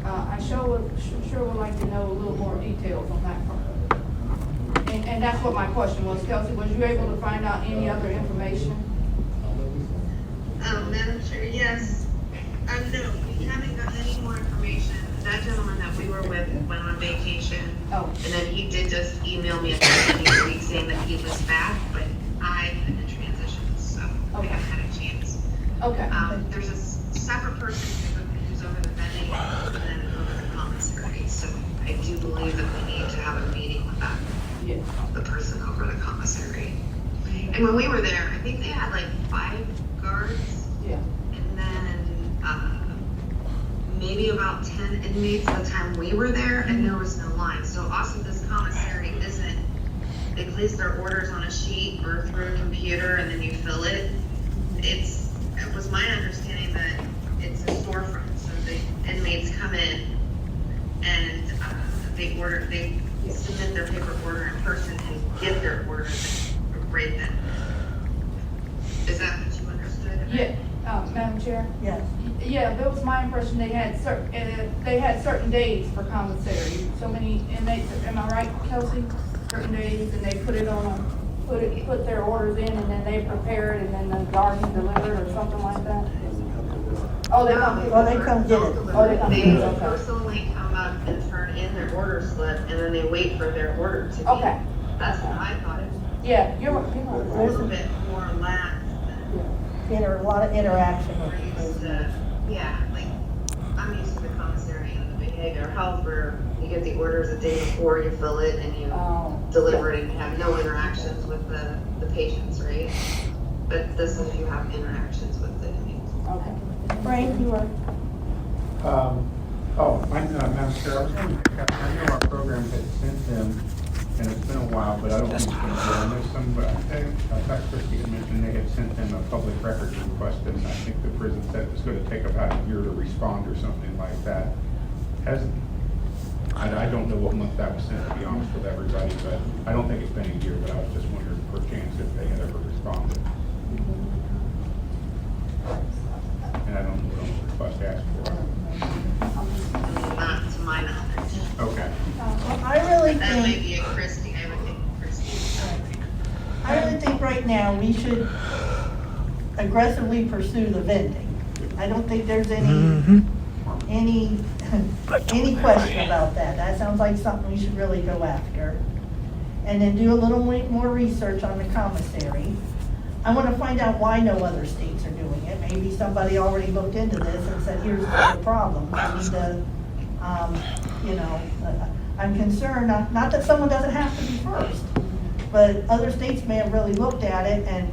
I sure would like to know a little more details on that part of it. And that's what my question was. Kelsey, was you able to find out any other information? Madam Chair, yes. No, we haven't gotten any more information. That gentleman that we were with went on vacation. Oh. And then he did just email me at the end of the week saying that he was back, but I've been in transition, so I haven't had a chance. Okay. There's a separate person who's over the vending and then over the commissary, so I do believe that we need to have a meeting with that. Yeah. The person over the commissary. And when we were there, I think they had like 5 guards. Yeah. And then maybe about 10 inmates by the time we were there, and there was no line. So also this commissary isn't, they place their orders on a sheet or through a computer and then you fill it. It was my understanding that it's a storefront, so the inmates come in and they submit their paper order in person and get their orders right then. Is that what you understood? Yeah, Madam Chair? Yes. Yeah, that was my impression. They had certain days for commissary. So many inmates, am I right, Kelsey? Certain days, and they put their orders in, and then they prepare it, and then the guards deliver it or something like that? Oh, they come get it. Oh, they come get it. Oh, they come get it, okay. Personally come up and turn in their order slip, and then they wait for their order to be. Okay. That's what I thought it was. Yeah, you're right. There's a bit more lax than A lot of interaction with we're used to. Yeah, like, I'm used to the commissary and the behavioral health where you get the orders the day before, you fill it, and you deliver it, and you have no interactions with the patients, right? But this is, you have interactions with the inmates. Okay. Frank, you were. Madam Chair, I was going to pick up, I know our program had sent them, and it's been a while, but I don't think it's been a year. I know some, I thought Christie had mentioned they had sent them a public records request, and I think the prison said it was going to take about a year to respond or something like that. I don't know what month that was sent, to be honest with everybody, but I don't think it's been a year, but I was just wondering per chance if they had ever responded. And I don't know what the request asked for. Not to my knowledge. Okay. I really That might think, be a Christie, I would think Christie. I really think right now we should aggressively pursue the vending. I don't think there's any question about that. That sounds like something we should really go after. And then do a little more research on the commissary. I want to find out why no other states are doing it. Maybe somebody already looked into this and said, here's the problem. We need to, I'm concerned, not that someone doesn't have to be first, but other states may have really looked at it and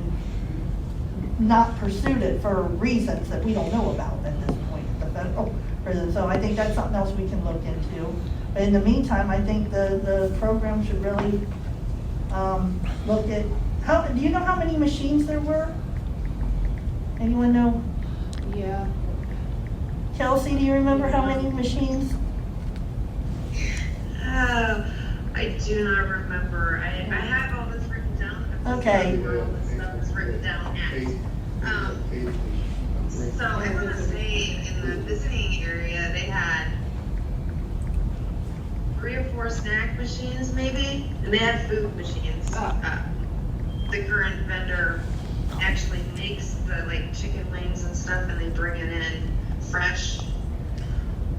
not pursued it for reasons that we don't know about at this point at the federal prison. So I think that's something else we can look into. But in the meantime, I think the program should really look at, do you know how many machines there were? Anyone know? Yeah. Kelsey, do you remember how many machines? I do not remember. I have all this written down. Okay. All this stuff is written down at. So I want to say in the visiting area, they had 3 or 4 snack machines maybe, and they had food machines. The current vendor actually makes the chicken wings and stuff, and they bring it in fresh.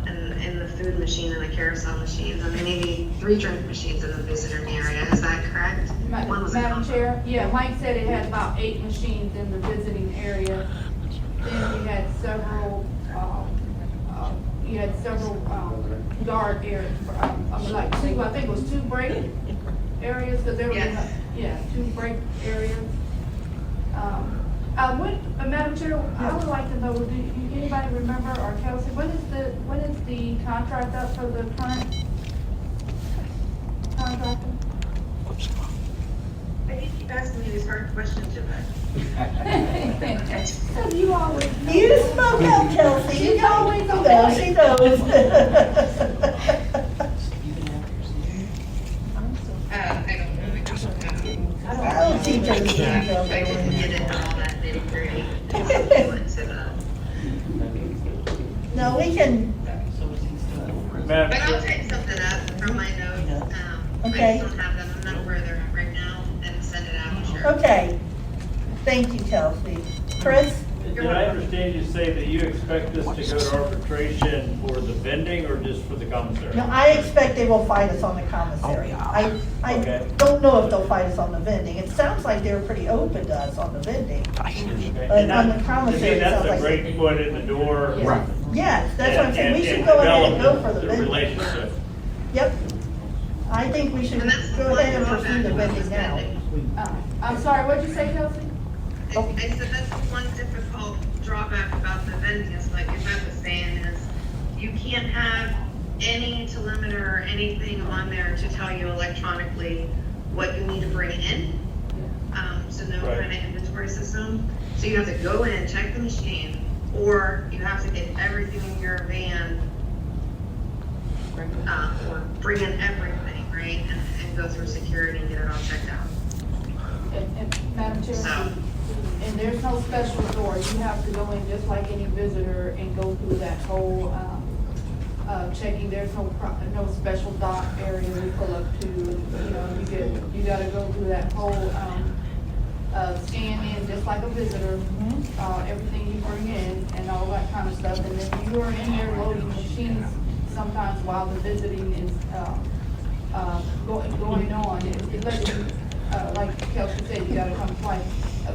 And in the food machine and the carousel machines, and maybe 3 drink machines in the visitor area. Is that correct? One was Madam Chair, yeah, Mike said it had about 8 machines in the visiting area. Then we had several, guard areas, I think it was 2 break areas, because there was, 2 break areas. Madam Chair, I would like to know, do anybody remember, or Kelsey, when is the contract up for the current contractor? I think keep asking me these hard questions, Yvette. Because you always know. You spoke up, Kelsey. She's always knows. okay. She knows. I don't know. I'll teach her the I details. didn't get into all that nitty gritty. It's No, we can, Madam But I'll Chair, type something up from my notes. I Okay. just don't have them. I'm not where they're at right now, and send it out, sure. okay. Thank you, Kelsey. Chris? did I understand you say that you expect this to go to arbitration for the vending or just for the commissary? No, I expect they will fight us on the commissary. I Okay. don't know if they'll fight us on the vending. It sounds like they were pretty open to us on the vending. Okay. But And on that- the commissary, To me, it sounds that's a like. great foot in the door. Right. Yes, that's what I'm saying. We and should go ahead and go develop for the the vending. relationship. Yep. I think we should And that's the go one ahead and drawback pursue the about vending this now. vending. I'm sorry, what'd you say, Kelsey? I said that's the one difficult drawback about the vending is like Yvette was saying is you can't have any telemeter or anything on there to tell you electronically what you need to bring in. So no Right. kind of inventory system. So you have to go in, check the machine, or you have to get everything in your van, or bring in everything, right? And go through security and get it all checked out. And Madam Chair, So- and there's no special door, you have to go in just like any visitor and go through that whole, checking, there's no special dock area we pull up to, you gotta go through that whole, scan in just like a visitor, everything you bring in and all that kind of stuff, and then you are in there loading machines sometimes while the visiting is, going on, it lets you, like Kelsey said, you gotta come twice.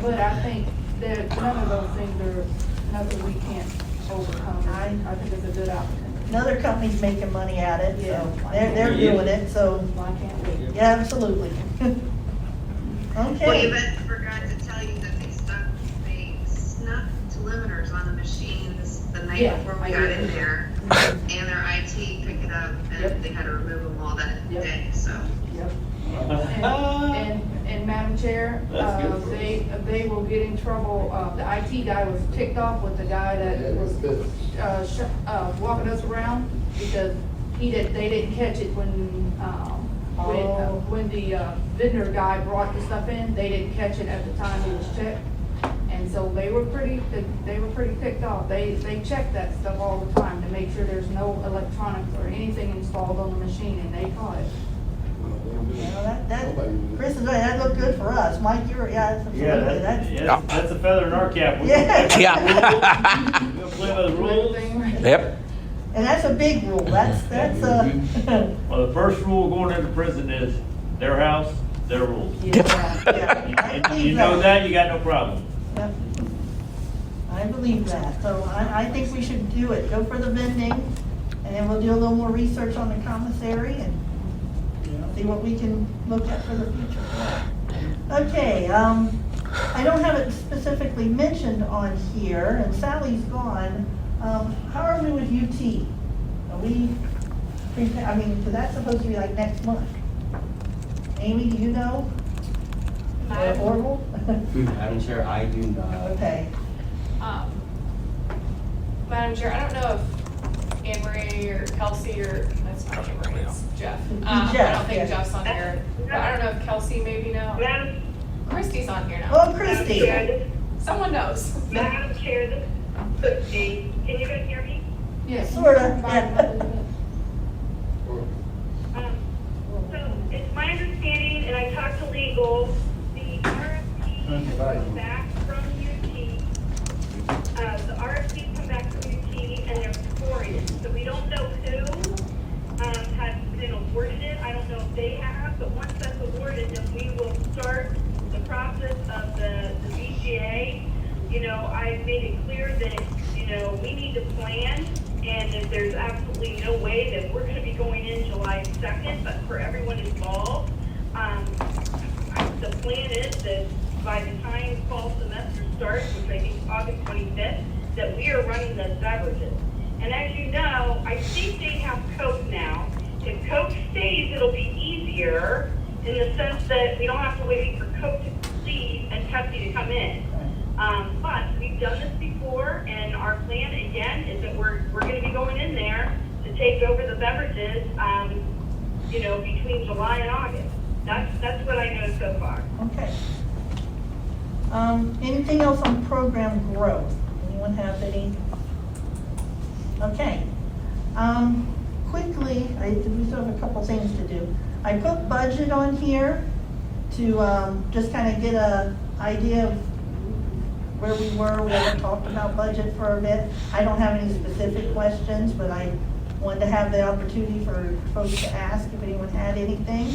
But I think that none of those things are nothing we can't overcome. I think it's a good opportunity. Another company's making money at it, Yeah. so they're doing it, so, I can't wait. yeah, absolutely. Well, Okay. Yvette forgot to tell you that they snuck telemeters on the machines the night Yeah, before we I got did. in there. And their IT picked it up Yep. and they had to remove them all that Yep. day, so. Yep. And Madam Chair, That's good for they will get in trouble, the IT guy was ticked off with the guy that was, walking us around because they didn't catch it when the vendor guy brought the stuff in, they didn't catch it at the time it was checked. And so they were pretty ticked off. They check that stuff all the time to make sure there's no electronics or anything installed on the machine, and they caught it. Chris is right, that looked good for us. Mike, Yeah, absolutely, that's a feather in our cap. We Yeah. We'll play by the rules. Yep. And that's a big rule, that's, Well, the first rule going into prison is their house, their rules. You know that, you got no problem. Yep. I believe that, so I think we should do it, go for the vending, and then we'll do a little more research on the commissary and see what we can look at for the future. Okay, I don't have it specifically mentioned on here, and Sally's gone. How are we with UT? Are we, because that's supposed to be like next month. Amy, do you know? Or Orville? Madam Chair, I do not. Okay. Madam Chair, I don't know if Anne Marie or Kelsey or, that's not Anne Marie, it's Jeff. I don't think Jeff's on here, but I don't know if Kelsey maybe knows. Christy's on here now. Oh, Christy. Someone knows. Madam Chair, this is Christie. Can you guys hear me? Yes. Sorta, yeah. So it's my understanding, and I talked to legal, the RFP was back from UT. The RFP come back from UT and they're scoring it. So we don't know who has been awarded it. I don't know if they have, but once that's awarded, then we will start the process of the VGA. I made it clear that, we need to plan, and that there's absolutely no way that we're gonna be going in July 2nd, but for everyone involved, the plan is that by the time fall semester starts, which I think is August 25th, that we are running the beverages. And as you know, I think they have Coke now. If Coke stays, it'll be easier in the sense that we don't have to wait for Coke to leave and Pepsi to come in. But we've done this before, and our plan again is that we're going to be going in there to take over the beverages, between July and August. That's what I know so far. Okay. Anything else on program growth? Anyone have any? Okay. Quickly, we still have a couple things to do. I put budget on here to just kind of get an idea of where we were. We haven't talked about budget for a bit. I don't have any specific questions, but I wanted to have the opportunity for folks to ask if anyone had anything.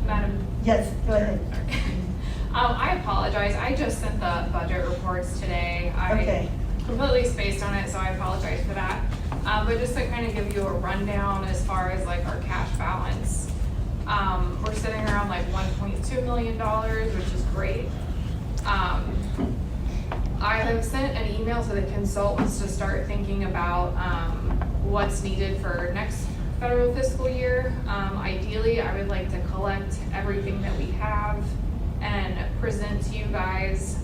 Madam? Yes, go ahead. I apologize. I just sent the budget reports today. Okay. I completely spaced on it, so I apologize for that. But just to kind of give you a rundown as far as like our cash balance, we're sitting around like $1.2 million, which is great. I have sent an email to the consultants to start thinking about what's needed for next federal fiscal year. Ideally, I would like to collect everything that we have and present to you guys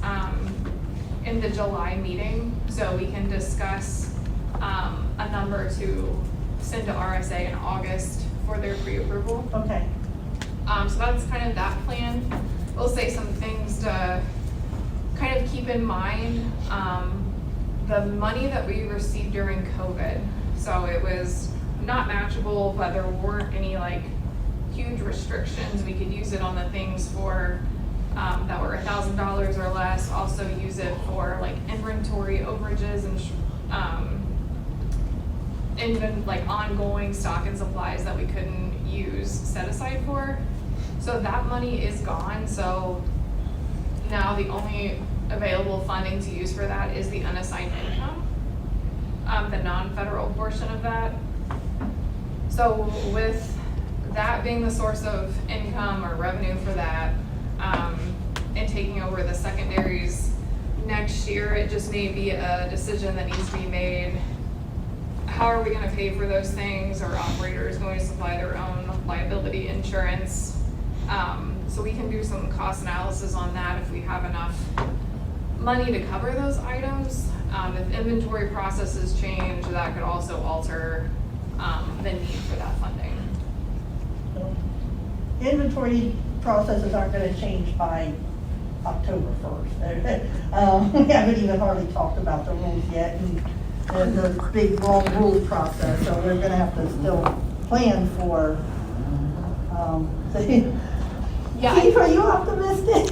in the July meeting so we can discuss a number to send to RSA in August for their pre-approval. Okay. So that's kind of that plan. We'll say some things to kind of keep in mind. The money that we received during COVID, so it was not matchable, but there weren't any like huge restrictions. We could use it on the things for that were $1,000 or less. Also use it for like inventory overages and even like ongoing stock and supplies that we couldn't use set aside for. So that money is gone. So now the only available funding to use for that is the unassigned income, the non-federal portion of that. So with that being the source of income or revenue for that, and taking over the secondaries next year, it just may be a decision that needs to be made. How are we going to pay for those things? Are operators going to supply their own liability insurance? So we can do some cost analysis on that if we have enough money to cover those items. If inventory processes change, that could also alter the need for that funding. Inventory processes aren't going to change by October 1st. We haven't even hardly talked about the rules yet and the big long rule process, so we're going to have to still plan for. Keith, are you optimistic?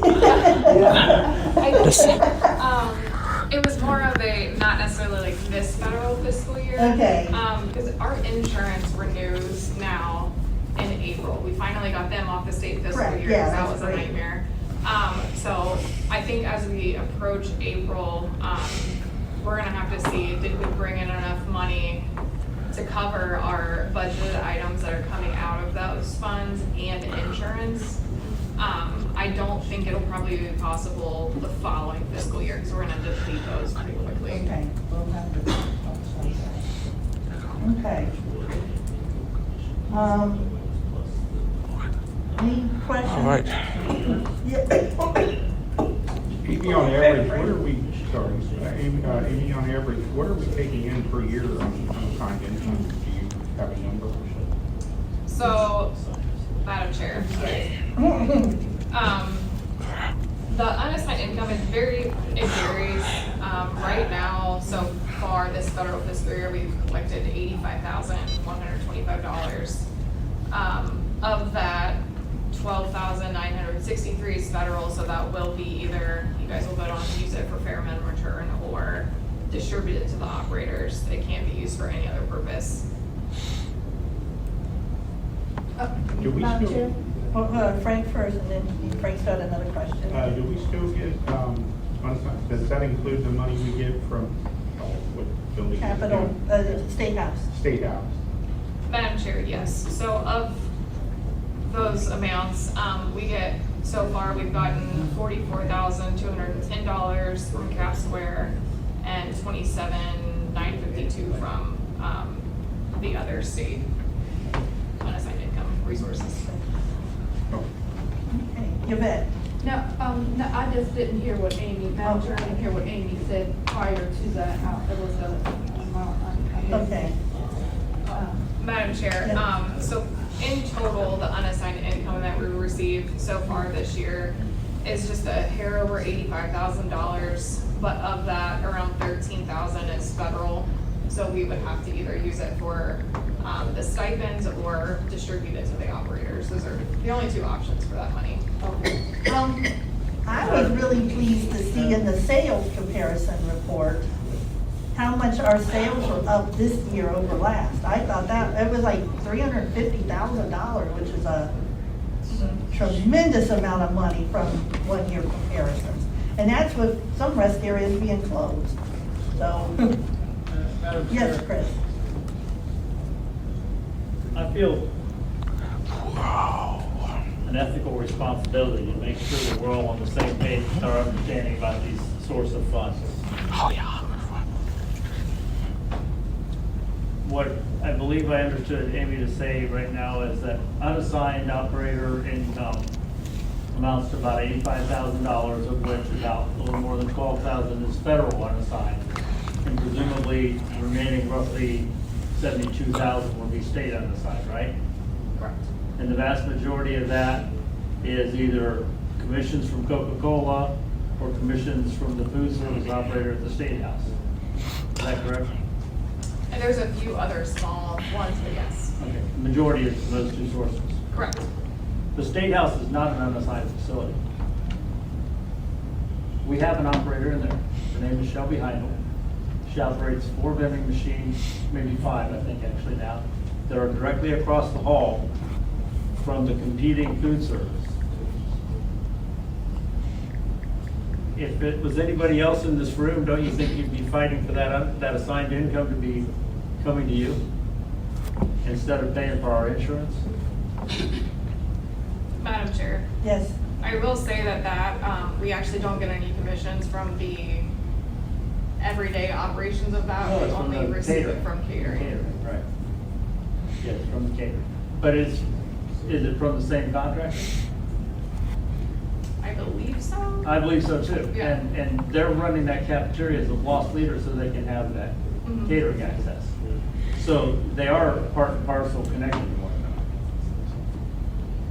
It was more of a, not necessarily like this federal fiscal year. Okay. Because our insurance renews now in April. We finally got them off the state fiscal Correct. year Yeah, because that that's was a great. nightmare. So I think as we approach April, we're gonna have to see, did we bring in enough money to cover our budgeted items that are coming out of those funds and insurance? I don't think it'll probably be possible the following fiscal year because we're gonna deplete those pretty quickly. Okay. We'll have to. Okay. Any questions? All right. Amy, on average, what are we, sorry, Amy, on average, what are we taking in per year on unassigned income? Do you have a number? So, Madam Chair, the unassigned income is it varies. Right now, so far this federal fiscal year, we've collected $85,125. Of that, $12,963 is federal, so that will be either, you guys will vote on to use it for fair minimum return or distribute it to the operators. It can't be used for any other purpose. Do we Madam still- Chair? Well, Frank first, and then Frank's got another question. Do we still get, unassigned, does that include the money we get from, what building? Capital, State House. State House. Madam Chair, yes. So of those amounts, we get So far, we've gotten $44,210 from Cap Square and $27,952 from the other state unassigned income resources. Okay, Yvette? No, no, I just didn't hear what Amy, Madam Chair, I didn't hear what Amy said prior to that. It was a, Okay. Madam Chair, so in total, the unassigned income that we received so far this year is just a hair over $85,000, but of that, around $13,000 is federal. So we would have to either use it for the stipends or distribute it to the operators. Those are the only two options for that money. I was really pleased to see in the sales comparison report how much our sales were up this year over last. I thought that, it was like $350,000, which is a tremendous amount of money from 1 year comparisons. And that's with some rest areas being closed. So, yes, Chris. I feel an ethical responsibility to make sure that we're all on the same page with our understanding about these source of funds. Oh, yeah. What I believe I understood Amy to say right now is that unassigned operator income amounts to about $85,000, of which about a little more than $12,000 is federal unassigned, and presumably the remaining roughly $72,000 will be state unassigned, right? Correct. And the vast majority of that is either commissions from Coca-Cola or commissions from the food service operator at the State House. Is that correct? And there's a few other small ones, but yes. Okay, the majority is from those two sources. Correct. The State House is not an unassigned facility. We have an operator in there. Her name is Shelby Heindel. She operates 4 vending machines, maybe 5, I think actually now, that are directly across the hall from the competing food service. If it was anybody else in this room, don't you think you'd be fighting for that assigned income to be coming to you instead of paying for our insurance? Madam Chair. Yes. I will say that we actually don't get any commissions from the everyday operations of that. No, We it's from only the receive catering. it from catering. Catering, right. Yes, from the catering. But is it from the same contract? I believe so. I believe so too. Yeah. And they're running that cafeteria as a lost leader so they can have that Mhm. catering access. So they are part and parcel connected to one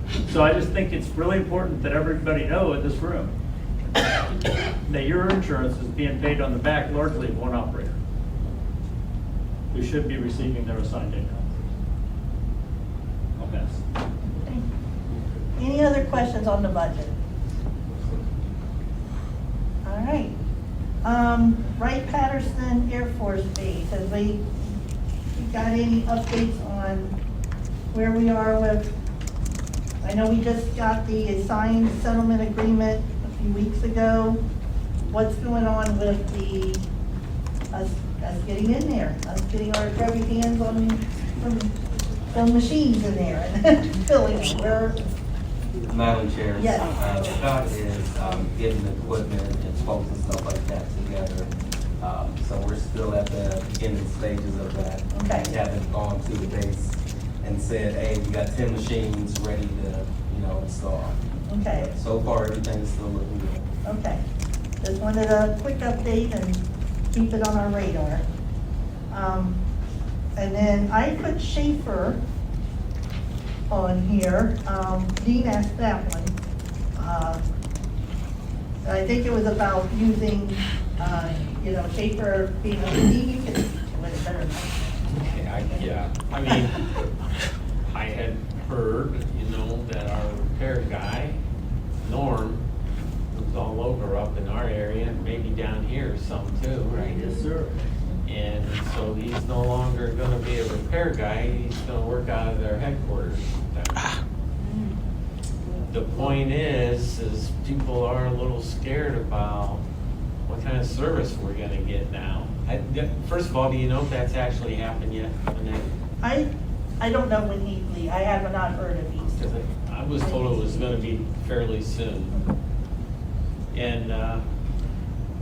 another. So I just think it's really important that everybody know in this room that your insurance is being paid on the back largely of one operator who should be receiving their assigned income. I'll pass. Any other questions on the budget? All right. Wright-Patterson Air Force Base, have we got any updates on where we are with, I know we just got the signed settlement agreement a few weeks ago. What's going on with us getting in there, us getting our grubby hands on some machines in there and filling them? Where, Madam Chair, Yes. Scott is getting the equipment and spokes and stuff like that together. So we're still at the beginning stages of that. Okay. We haven't gone to the base and said, hey, we got 10 machines ready to, install. okay, So far, everything is still looking good. okay. Just wanted a quick update and keep it on our radar. And then I put Schaefer on here. Dean asked that one. I think it was about using, Schaefer being a, Dean, you can explain it better. Yeah, I mean, I had heard, that our repair guy, Norm, was all over up in our area and maybe down here some too, right? Yes, sir. And so he's no longer gonna be a repair guy, he's gonna work out of their headquarters. The point is people are a little scared about what kind of service we're gonna get now. First of all, do you know if that's actually happened yet? I don't know when I have not heard of these. Because I was told it was gonna be fairly soon. And,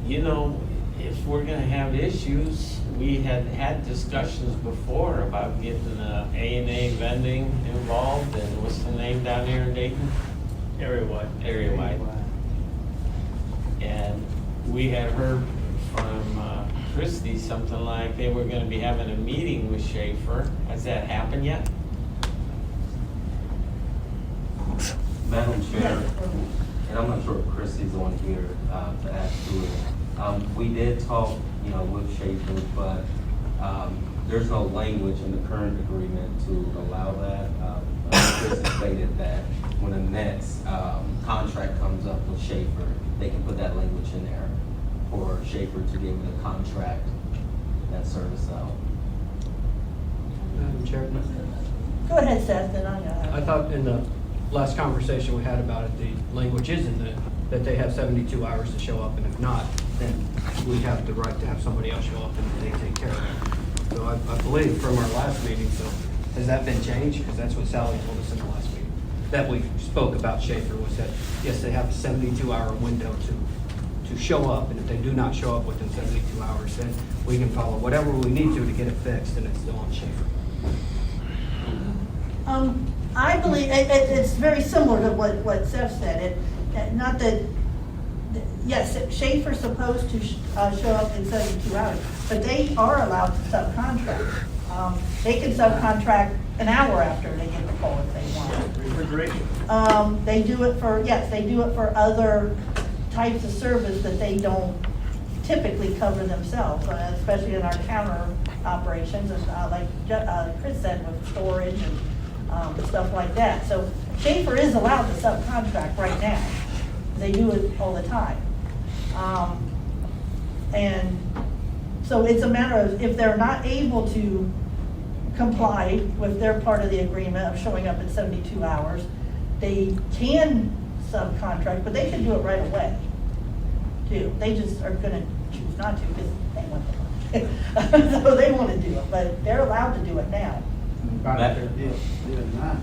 you know, if we're gonna have issues, we had discussions before about getting A&A vending involved, and what's the name down here in Dayton? Area-wide. Area-wide. And we had heard from Christie something like they were gonna be having a meeting with Schaefer. Has that happened yet? Madam Chair, and I'm not sure if Christie's on here to add to it. We did talk, you know, with Schaefer, but there's no language in the current agreement to allow that. Christie stated that when the next contract comes up with Schaefer, they can put that language in there for Schaefer to be able to contract that service out. Madam Chair, Go ahead, Seth, then I'm gonna. I thought in the last conversation we had about it, the language is in it, that they have 72 hours to show up, and if not, then we have the right to have somebody else show up and they take care of it. So I believe from our last meeting, so has that been changed? Because that's what Sally told us in the last meeting, that we spoke about Schaefer, was that, yes, they have a 72-hour window to show up, and if they do not show up within 72 hours, then we can follow whatever we need to get it fixed, and it's still on Schaefer. I believe, it's very similar to what Seth said. Not that, yes, Schaefer's supposed to show up in 72 hours, but they are allowed to subcontract. They can subcontract an hour after they get the call if they want. Refrigeration. They do it for, yes, they do it for other types of service that they don't typically cover themselves, especially in our counter operations, and like Chris said, with storage and stuff like that. So Schaefer is allowed to subcontract right now. They do it all the time. And so it's a matter of, if they're not able to comply with their part of the agreement of showing up in 72 hours, they can subcontract, but they can do it right away, too. They just are gonna choose not to because they want the money. So they want to do it, but they're allowed to do it now. They're not.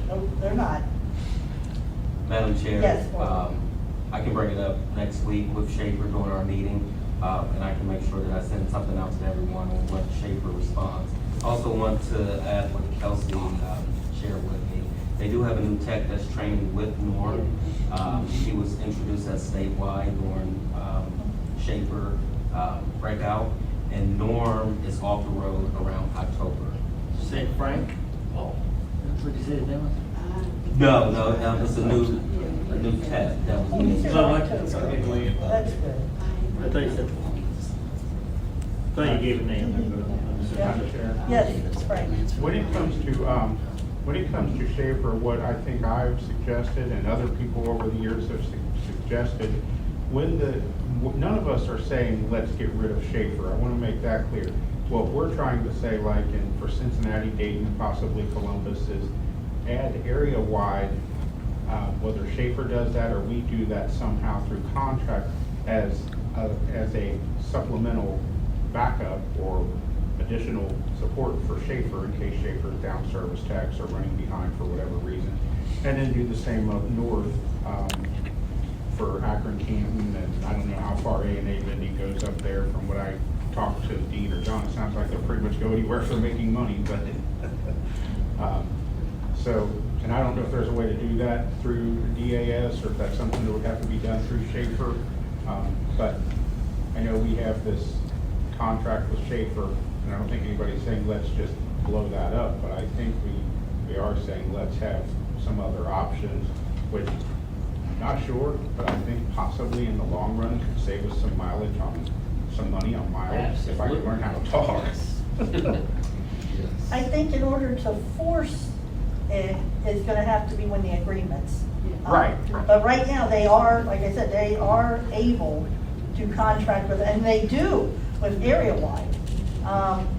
No, they're not. Madam Chair? Yes. I can bring it up next week with Schaefer during our meeting, and I can make sure that I send something out to everyone on what Schaefer responds. Also want to add what Kelsey shared with me. They do have a new tech that's training with Norm. He was introduced as statewide during Schaefer breakout, and Norm is off the road around October. St. Frank? Oh, that's what you said, Dylan? No, it's a new tech that was He's new. in October. That's good. I thought you said, thought you gave a name. Yes, it's right. When it comes to Schaefer, what I think I've suggested and other people over the years have suggested, none of us are saying let's get rid of Schaefer. I want to make that clear. What we're trying to say, like for Cincinnati, Dayton, possibly Columbus, is add area-wide, whether Schaefer does that or we do that somehow through contract as a supplemental backup or additional support for Schaefer in case Schaefer's down service tax or running behind for whatever reason. And then do the same up north for Akron, Canton, and I don't know how far A&A vending goes up there. From what I talked to Dean or John, it sounds like they'll pretty much go anywhere for making money, but and I don't know if there's a way to do that through DAS or if that's something that would have to be done through Schaefer. But I know we have this contract with Schaefer, and I don't think anybody's saying let's just blow that up, but I think we are saying let's have some other options, which I'm not sure, but I think possibly in the long run could save us some mileage some money on mileage if I could learn how to talk. I think in order to force it, it's gonna have to be when the agreements. Right. But right now, they are, like I said, they are able to contract with, and they do with area-wide.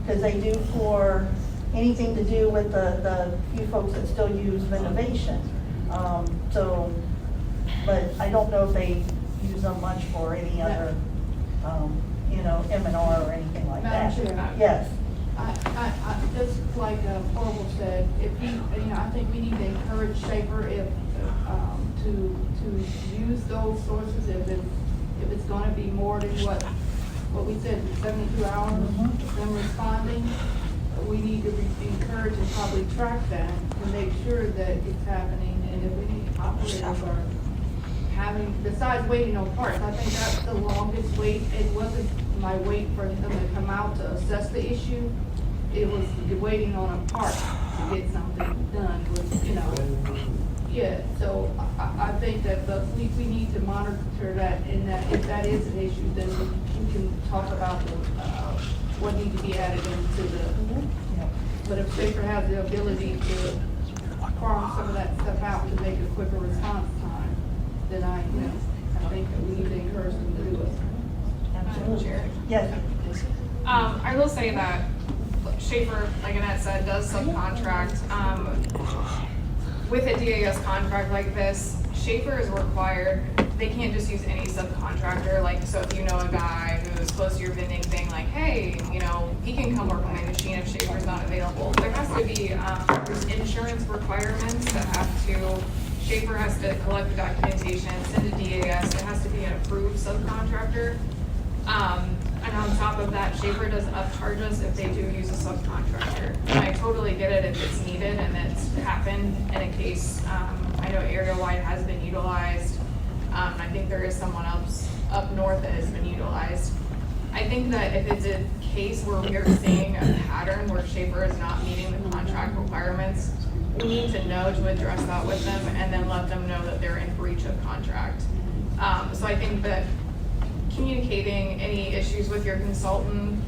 Because they do for anything to do with the few folks that still use Renovation. But I don't know if they use them much for any other, M&R or anything like that. Madam Chair. Yes. Just like Orville said, if we, I think we need to encourage Schaefer to use those sources if it's gonna be more than what we said, 72 hours, them responding. We need to encourage and probably track that to make sure that it's happening, and if any operators are having, besides waiting on parts, I think that's the longest wait. It wasn't my wait for them to come out to assess the issue. It was waiting on a part to get something done with, yeah, so I think that we need to monitor that, and that if that is an issue, then we can talk about what needs to be added into the, but if Schaefer has the ability to farm some of that stuff out to make a quicker response time, then I think that we need to encourage them to do it. Chair. Yes. I will say that Schaefer, like Annette said, does subcontract. With a DAS contract like this, Schaefer is required, they can't just use any subcontractor. Like, so if you know a guy who's close to your vending thing, like, hey, he can come work on my machine if Schaefer's not available. There has to be, there's insurance requirements that have to, Schaefer has to collect the documentation, send to DAS, it has to be an approved subcontractor. And on top of that, Schaefer does upcharge us if they do use a subcontractor. And I totally get it if it's needed and it's happened in a case, I know area-wide has been utilized. I think there is someone else up north that has been utilized. I think that if it's a case where we are seeing a pattern where Schaefer is not meeting the contract requirements, we need to know to address that with them and then let them know that they're in breach of contract. So I think that communicating any issues with your consultant,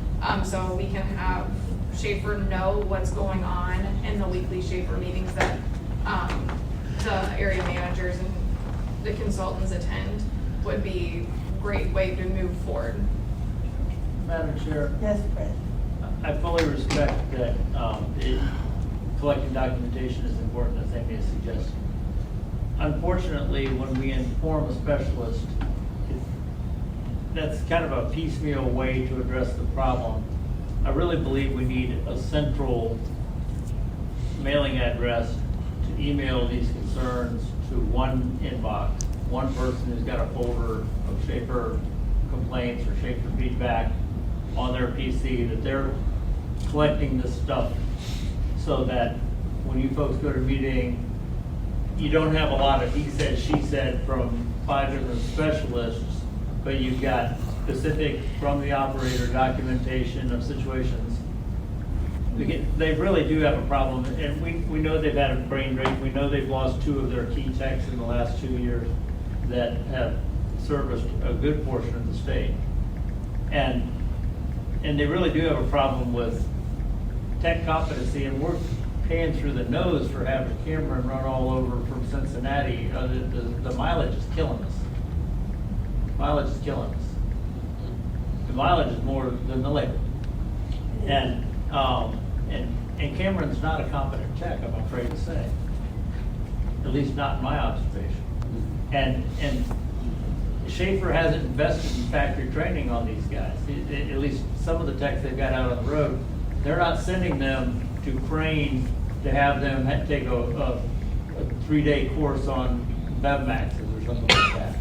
so we can have Schaefer know what's going on in the weekly Schaefer meetings that the area managers and the consultants attend would be a great way to move forward. Madam Chair. Yes, Fred. I fully respect that collecting documentation is important, as Amy has suggested. Unfortunately, when we inform a specialist, that's kind of a piecemeal way to address the problem. I really believe we need a central mailing address to email these concerns to one inbox, one person who's got a folder of Schaefer complaints or Schaefer feedback on their PC, that they're collecting this stuff so that when you folks go to a meeting, you don't have a lot of he said, she said from 5 different specialists, but you've got specific from the operator documentation of situations. They really do have a problem, and we know they've had a brain drain. We know they've lost 2 of their key techs in the last 2 years that have serviced a good portion of the state. And they really do have a problem with tech competency, and we're paying through the nose for having Cameron run all over from Cincinnati. The mileage is killing us. Mileage is killing us. The mileage is more than the labor. And Cameron's not a competent tech, I'm afraid to say. At least not in my observation. And Schaefer hasn't invested in factory training on these guys. At least some of the techs they've got out on the road, they're not sending them to Crane to have them take a 3-day course on BevMaxes or something like that.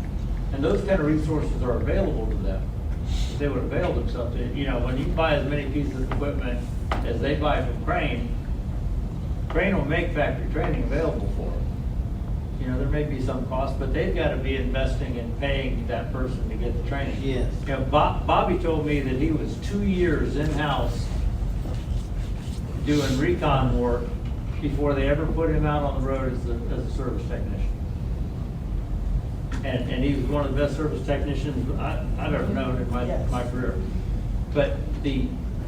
And those kind of resources are available to them. If they would avail themselves to, when you buy as many pieces of equipment as they buy from Crane will make factory training available for them. There may be some cost, but they've got to be investing in paying that person to get the training. Yes. Bobby told me that he was 2 years in-house doing recon work before they ever put him out on the road as a service technician. And he was one of the best service technicians I've ever known in my career. But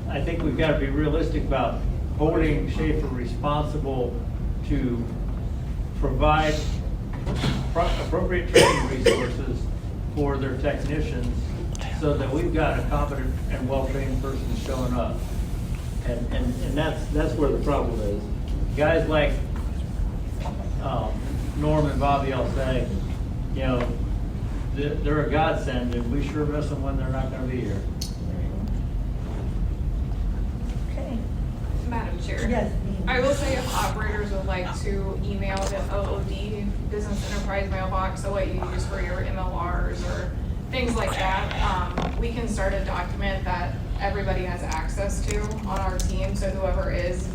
I think we've got to be realistic about holding Schaefer responsible to provide appropriate training resources for their technicians so that we've got a competent and well-trained person showing up. And that's where the problem is. Guys like Norm and Bobby, I'll say, they're a godsend, and we sure miss them when they're not going to be here. Okay. Chair. Yes. I will say if operators would like to email the OOD Business Enterprise Mailbox, so what you use for your MLRs or things like that, we can start a document that everybody has access to on our team, so whoever is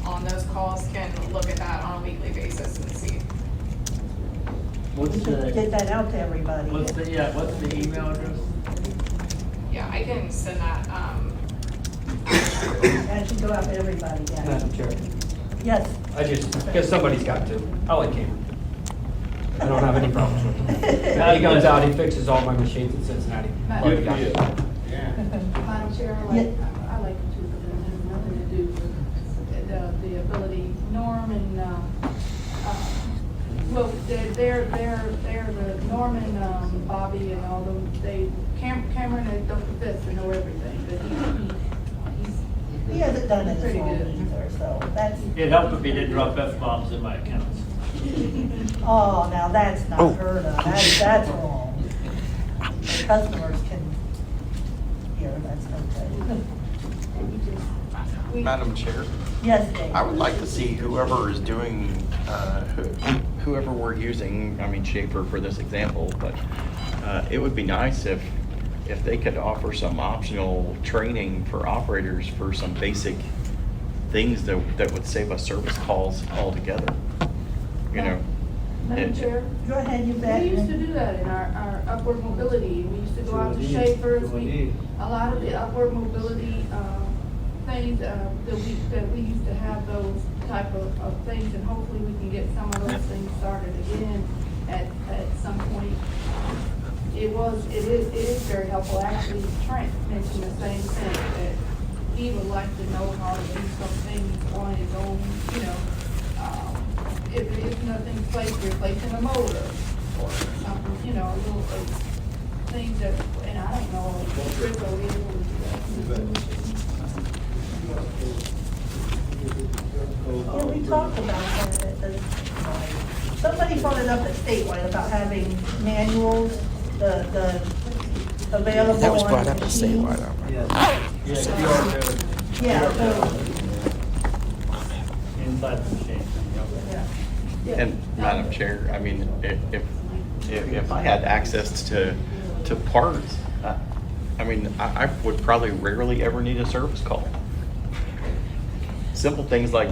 on those calls can look at that on a weekly basis and see. We should get that out to everybody. What's the email address? Yeah, I can send that, That should go out to everybody, yeah. Madam Chair, Yes. because somebody's got to. I like Cameron. I don't have any problems with him. He comes out, he fixes all my machines in Cincinnati. Love the guy. Madam Chair, I like it too, but it has nothing to do with the ability, Norm and, well, they're the Norm and Bobby and all them, Cameron, they don't fit to know everything, but He hasn't done it pretty this long good. either, so that's, It helped if he didn't drop F-bombs in my accounts. oh, now that's not heard of. That's wrong. The customers can hear, that's okay. Madam Chair, Yes, Dave. I would like to see whoever is doing, whoever we're using, I mean Schaefer for this example, but it would be nice if they could offer some optional training for operators for some basic things that would save us service calls altogether. You know, Madam Chair? Go ahead, you bet. We used to do that in our upward mobility. We used to go out to Schaefer's. A lot of the upward mobility things, that we used to have those type of things, and hopefully we can get some of those things started again at some point. It is very helpful. Actually, Trent mentioned the same thing, that he would like to know how to do some things on his own, you know. If it's nothing like replacing a motor or something, you know, little things that, and I don't know if Chris will be able to do that. Yeah, we talked about that at the, somebody brought it up at statewide about having manuals, the available That was on brought up at machines. statewide. Yeah, so, Inside the machine. and Madam Chair, I mean, if I had access to parts, I mean, I would probably rarely ever need a service call. Simple things like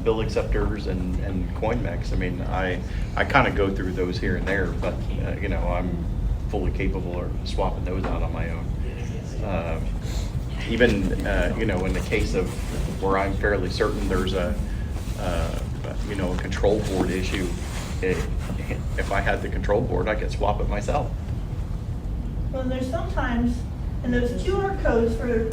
bill acceptors and CoinMex, I mean, I kind of go through those here and there, but, you know, I'm fully capable of swapping those out on my own. Even, you know, in the case of where I'm fairly certain there's a control board issue, if I had the control board, I could swap it myself. well, there's sometimes, and those QR codes for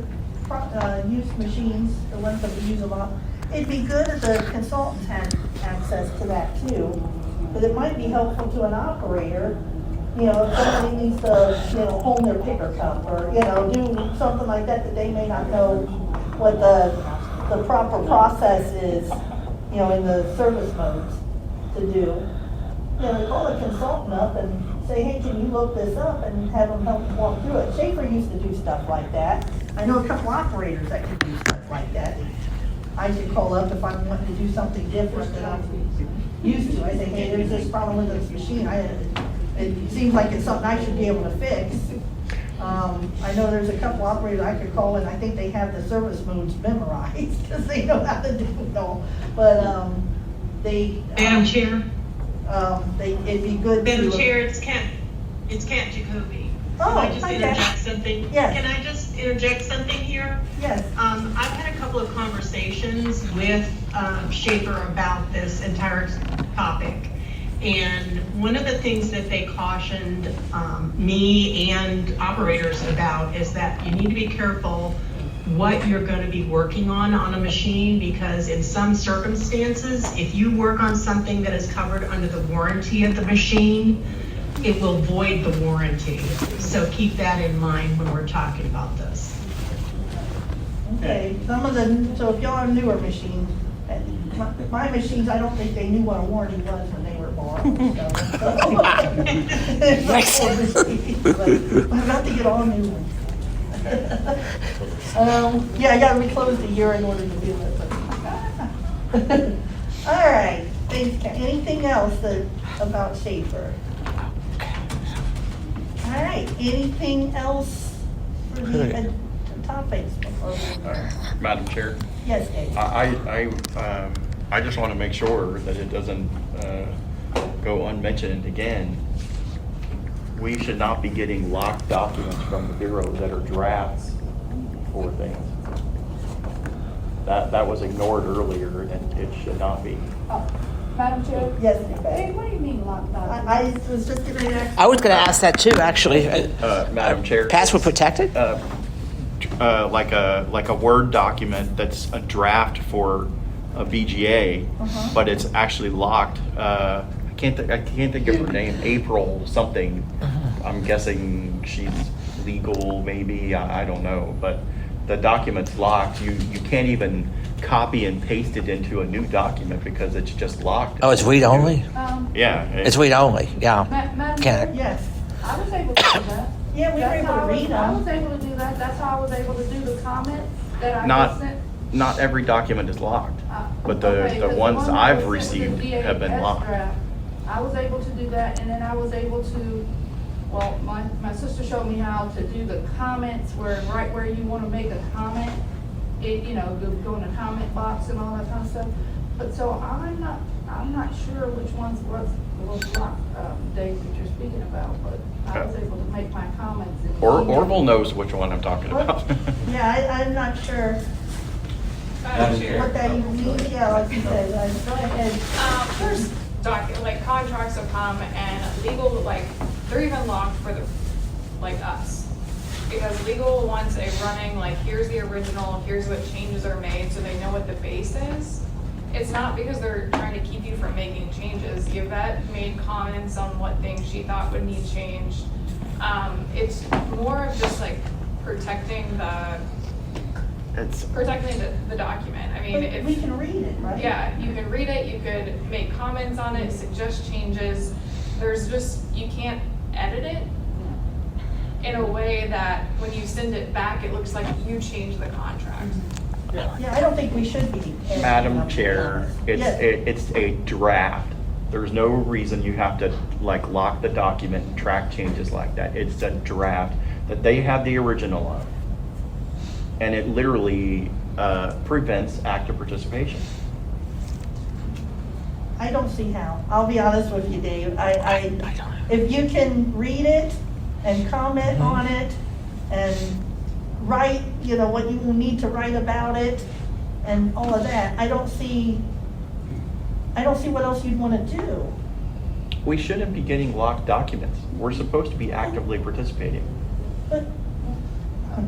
used machines, the ones that we use a lot, it'd be good if the consultants had access to that too. But it might be helpful to an operator, you know, if somebody needs to, you know, hold their picker cup or, you know, do something like that they may not know what the proper process is, you know, in the service modes to do. You know, call a consultant up and say, hey, can you look this up, and have them help walk through it. Schaefer used to do stuff like that. I know a couple operators that could do stuff like that. I should call up if I'm wanting to do something different than I'm used to. I say, hey, there's this problem with this machine. It seems like it's something I should be able to fix. I know there's a couple operators I could call, and I think they have the service modes memorized because they know how to do it all. But they. Madam Chair. It'd be good to. Madam Chair, it's Kat Jacoby. Oh, Can I just hi, interject Kat. something? Yes. Can I just interject something here? Yes. I've had a couple of conversations with Schaefer about this entire topic. And one of the things that they cautioned me and operators about is that you need to be careful what you're going to be working on a machine, because in some circumstances, if you work on something that is covered under the warranty of the machine, it will void the warranty. So keep that in mind when we're talking about this. Okay, so if y'all are newer machines, my machines, I don't think they knew what a warranty was when they were bought. But I'm about to get all new ones. Yeah, I gotta reclose the year in order to do it, but All right, thanks. Anything else about Schaefer? All right, anything else for the topics before we go? Madam Chair, Yes, Dave. I just want to make sure that it doesn't go unmentioned again. We should not be getting locked documents from the Bureau that are drafts for things. That was ignored earlier, and it should not be. Madam Chair? Yes, Hey, what do you mean locked down? I was just going to ask. I was going to ask that too, actually. Madam Chair. Password protected? Like a Word document that's a draft for a BGA, but it's actually locked. I can't think of her name. April something. I'm guessing she's legal, maybe. I don't know, but the document's locked. You can't even copy and paste it into a new document because it's just locked. Oh, it's read only? Yeah. It's read only, yeah. Madam Can't- Chair? Yes. I was able to do that. Yeah, we were That's able how to read I them. was able to do that. That's how I was able to do the comments that I just sent. Not every document is locked, but Okay, the 'cause ones one that I've was sent with received the have been DAS locked. draft, I was able to do that, and then I was able to, well, my sister showed me how to do the comments where, right where you want to make a comment, it, you know, go in the comment box and all that kind of stuff. But so I'm not sure which ones was locked, Dave, that you're speaking about, but I was able to make my comments. in email. Orville knows which one I'm talking about. Yeah, I'm not sure Madam Chair. what that even means. Yeah, like you said, go ahead. There's like contracts have come and legal, like, they're even locked for the, like us. Because legal wants a running, like, here's the original, here's what changes are made, so they know what the base is. It's not because they're trying to keep you from making changes. Yvette made comments on what things she thought would need changed. It's more of just like protecting the document. I mean, But if we can read it, right? yeah, you can read it, you could make comments on it, suggest changes. There's just, you can't edit it in a way that when you send it back, it looks like you changed the contract. Yeah, I don't think we should be. Madam Chair, Yes. it's a draft. There's no reason you have to like lock the document and track changes like that. It's a draft that they have the original of. And it literally prevents active participation. I don't see how. I'll be honest with you, Dave. If you can read it and comment on it and write, you know, what you need to write about it and all of that, I don't see what else you'd want to do. We shouldn't be getting locked documents. We're supposed to be actively participating. But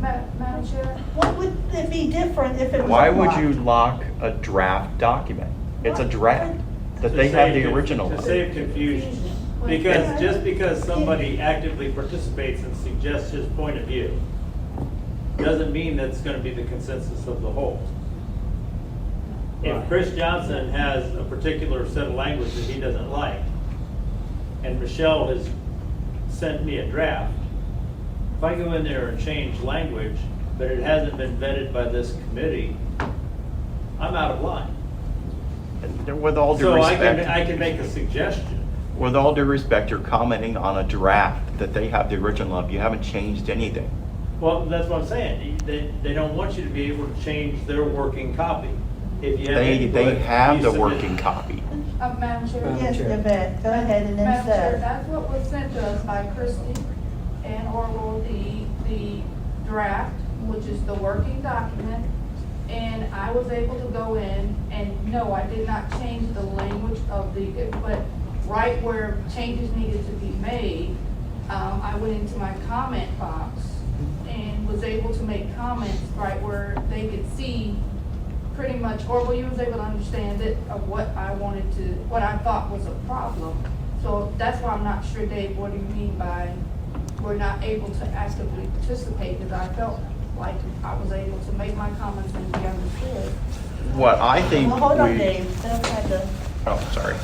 Madam Chair? what would it be different if it was Why would locked? you lock a draft document? It's a draft that they have the original To of. save confusion, because just because somebody actively participates and suggests his point of view, doesn't mean that's gonna be the consensus of the whole. If Chris Johnson has a particular set of language that he doesn't like, and Michelle has sent me a draft, if I go in there and change language, but it hasn't been vetted by this committee, I'm out of line. With all due So I respect, can make a suggestion. with all due respect, you're commenting on a draft that they have the original of. You haven't changed anything. Well, that's what I'm saying. They don't want you to be able to change their working copy. If you have They input, have you the submit. working copy. Madam Chair? Yes, Yvette, go ahead and then Madam Chair, Seth. that's what was sent to us by Christie and Orwell, the draft, which is the working document. And I was able to go in and, no, I did not change the language of the, but right where changes needed to be made, I went into my comment box and was able to make comments right where they could see pretty much, or well, you was able to understand it of what I wanted to, what I thought was a problem. So that's why I'm not sure, Dave, what do you mean by we're not able to actively participate? Because I felt like I was able to make my comments and be understood. What I think Well, hold on, we, Dave. Seth had to. oh, sorry.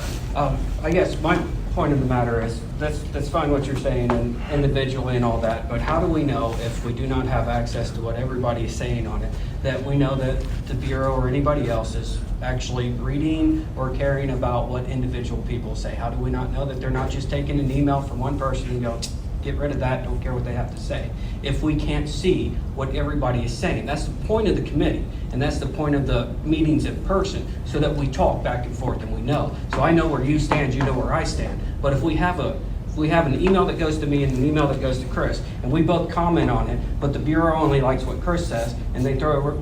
I guess my point of the matter is, that's fine what you're saying and individually and all that, but how do we know if we do not have access to what everybody is saying on it, that we know that the Bureau or anybody else is actually reading or caring about what individual people say? How do we not know that they're not just taking an email from one person and go, get rid of that, don't care what they have to say? If we can't see what everybody is saying, that's the point of the committee, and that's the point of the meetings in person, so that we talk back and forth and we know. So I know where you stand, you know where I stand. But if we have an email that goes to me and an email that goes to Chris, and we both comment on it, but the Bureau only likes what Chris says, and they throw, or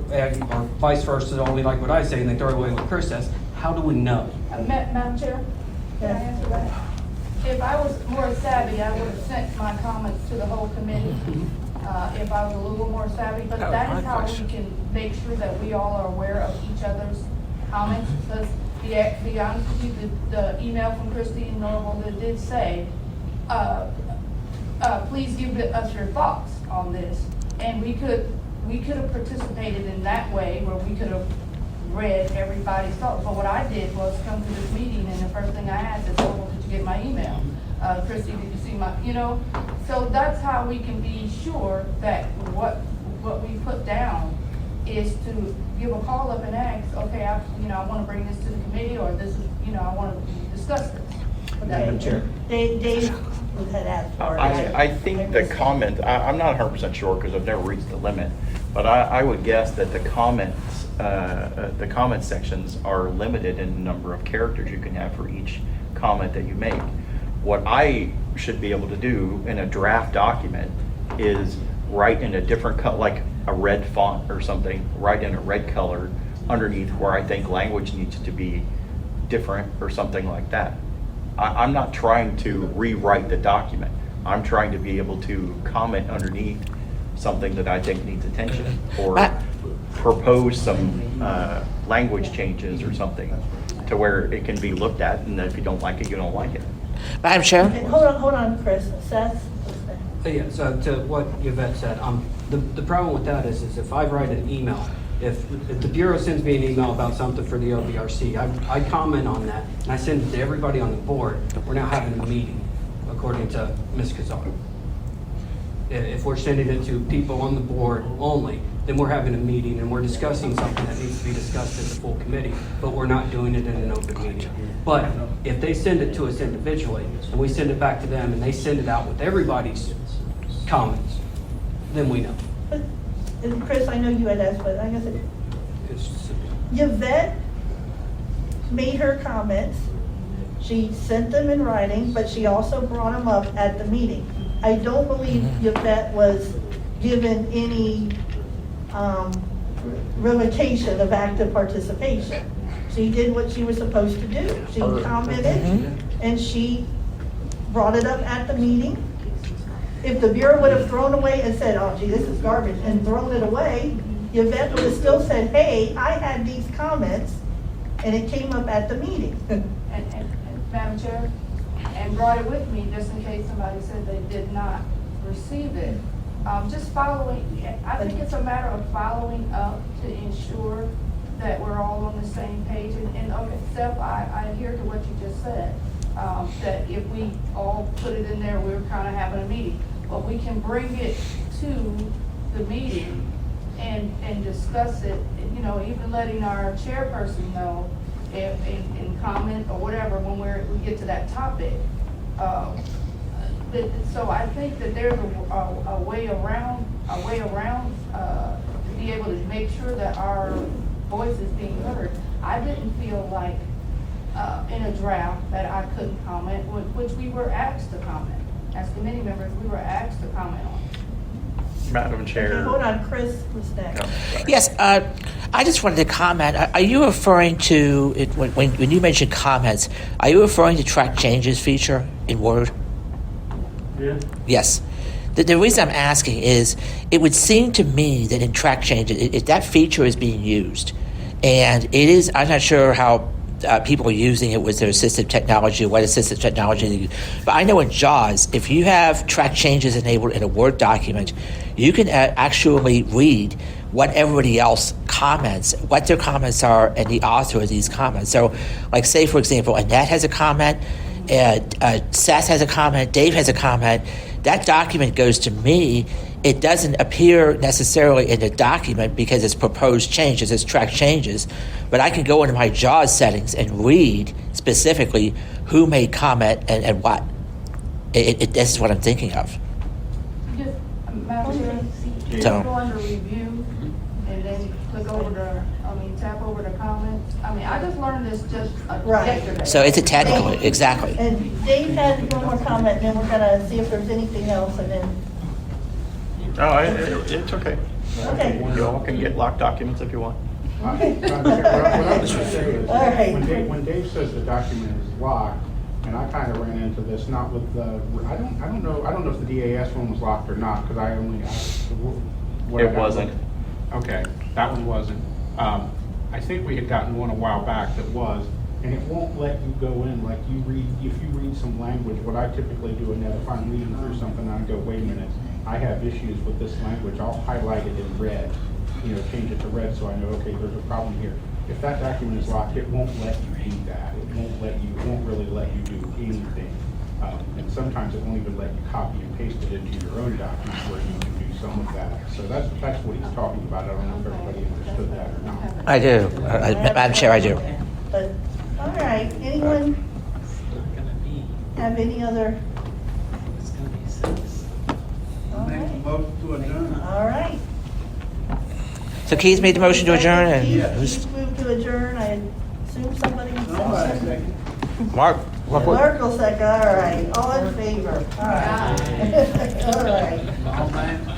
vice versa, only like what I say, and they throw away what Chris says, how do we know? Madam Chair, can I answer that? If I was more savvy, I would have sent my comments to the whole committee, if I was a little more savvy, but that is how we can make sure that we all are aware of each other's comments, because to be honest with you, the email from Christine Norval that did say, please give us your thoughts on this, and we could have participated in that way, where we could have read everybody's thoughts. But what I did was come to this meeting, and the first thing I asked is, oh, well, did you get my email? Christy, did you see my, so that's how we can be sure that what we put down is to give a call up and ask, okay, I want to bring this to the committee, or this is, I want to discuss this. Madam Chair. Dave had asked for it. I think the comment, I'm not 100% sure because I've never reached the limit, but I would guess that the comment sections are limited in the number of characters you can have for each comment that you make. What I should be able to do in a draft document is write in a different color, like a red font or something, write in a red color underneath where I think language needs to be different or something like that. I'm not trying to rewrite the document. I'm trying to be able to comment underneath something that I think needs attention, or propose some language changes or something to where it can be looked at, and if you don't like it, you don't like it. Madam Chair? And hold on, Chris. Seth? Yeah, so to what Yvette said, the problem with that is if I write an email, if the Bureau sends me an email about something for the OVRC, I comment on that, and I send it to everybody on the board. We're now having a meeting, according to Ms. Kazar. If we're sending it to people on the board only, then we're having a meeting and we're discussing something that needs to be discussed at the full committee, but we're not doing it in an open meeting. But if they send it to us individually, and we send it back to them, and they send it out with everybody's comments, then we know. And Chris, I know you had asked, but I guess Yvette made her comments. She sent them in writing, but she also brought them up at the meeting. I don't believe Yvette was given any revocation of active participation. She did what she was supposed to do. She commented, and she brought it up at the meeting. If the Bureau would have thrown away and said, oh gee, this is garbage, and thrown it away, Yvette would have still said, hey, I had these comments, and it came up at the meeting. And Madam Chair, and brought it with me just in case somebody said they did not receive it. Just following, I think it's a matter of following up to ensure that we're all on the same page. And okay, Seth, I adhere to what you just said. That if we all put it in there, we're kind of having a meeting. But we can bring it to the meeting and discuss it, even letting our chairperson know in comment or whatever when we get to that topic. So I think that there's a way around to be able to make sure that our voice is being heard. I didn't feel like in a draft that I couldn't comment, which we were asked to comment. As committee members, we were asked to comment on. Madam Chair. Okay, hold on, Chris was next. Yes, I just wanted to comment. Are you referring to, when you mentioned comments, are you referring to track changes feature in Word? Yeah. Yes. The reason I'm asking is it would seem to me that in track changes, if that feature is being used, and it is, I'm not sure how people are using it with their assistive technology or what assistive technology they use. But I know in JAWS, if you have track changes enabled in a Word document, you can actually read what everybody else comments, what their comments are, and the author of these comments. So, like say, for example, Annette has a comment, Seth has a comment, Dave has a comment. That document goes to me. It doesn't appear necessarily in the document because it's proposed changes, it's track changes, but I can go into my JAWS settings and read specifically who made comment and what. This is what I'm thinking of. Just, Madam Chair, just So- go under review and then click over tap over the comments. I just learned this just Right. yesterday. So it's a technical, exactly. And Dave had one more comment, and then we're gonna see if there's anything else, and then, No, it's okay. okay. You all can get locked documents if you want. Okay. What I was gonna say is, All right. when Dave says the document is locked, and I kind of ran into this, not with the, I don't know if the DAS one was locked or not, because I only asked. what I It got. wasn't. Okay, that one wasn't. I think we had gotten one a while back that was, and it won't let you go in, like you read, if you read some language, what I typically do, and if I'm reading through something, I go, wait a minute, I have issues with this language, I'll highlight it in red, change it to red so I know, okay, there's a problem here. If that document is locked, it won't let you do that. It won't really let you do anything. And sometimes it won't even let you copy and paste it into your own document where you can do some of that. So that's what he's talking about. I don't know if everybody understood that or not. I do. Madam Chair, I do. But, all right, anyone have any other? All right. Motion to adjourn. All right. So Keith made the motion to adjourn, and Keith moved to adjourn, I assume somebody Somebody seconded. second. Mark. Mark will second, all right, all in favor, all right. All right. All man.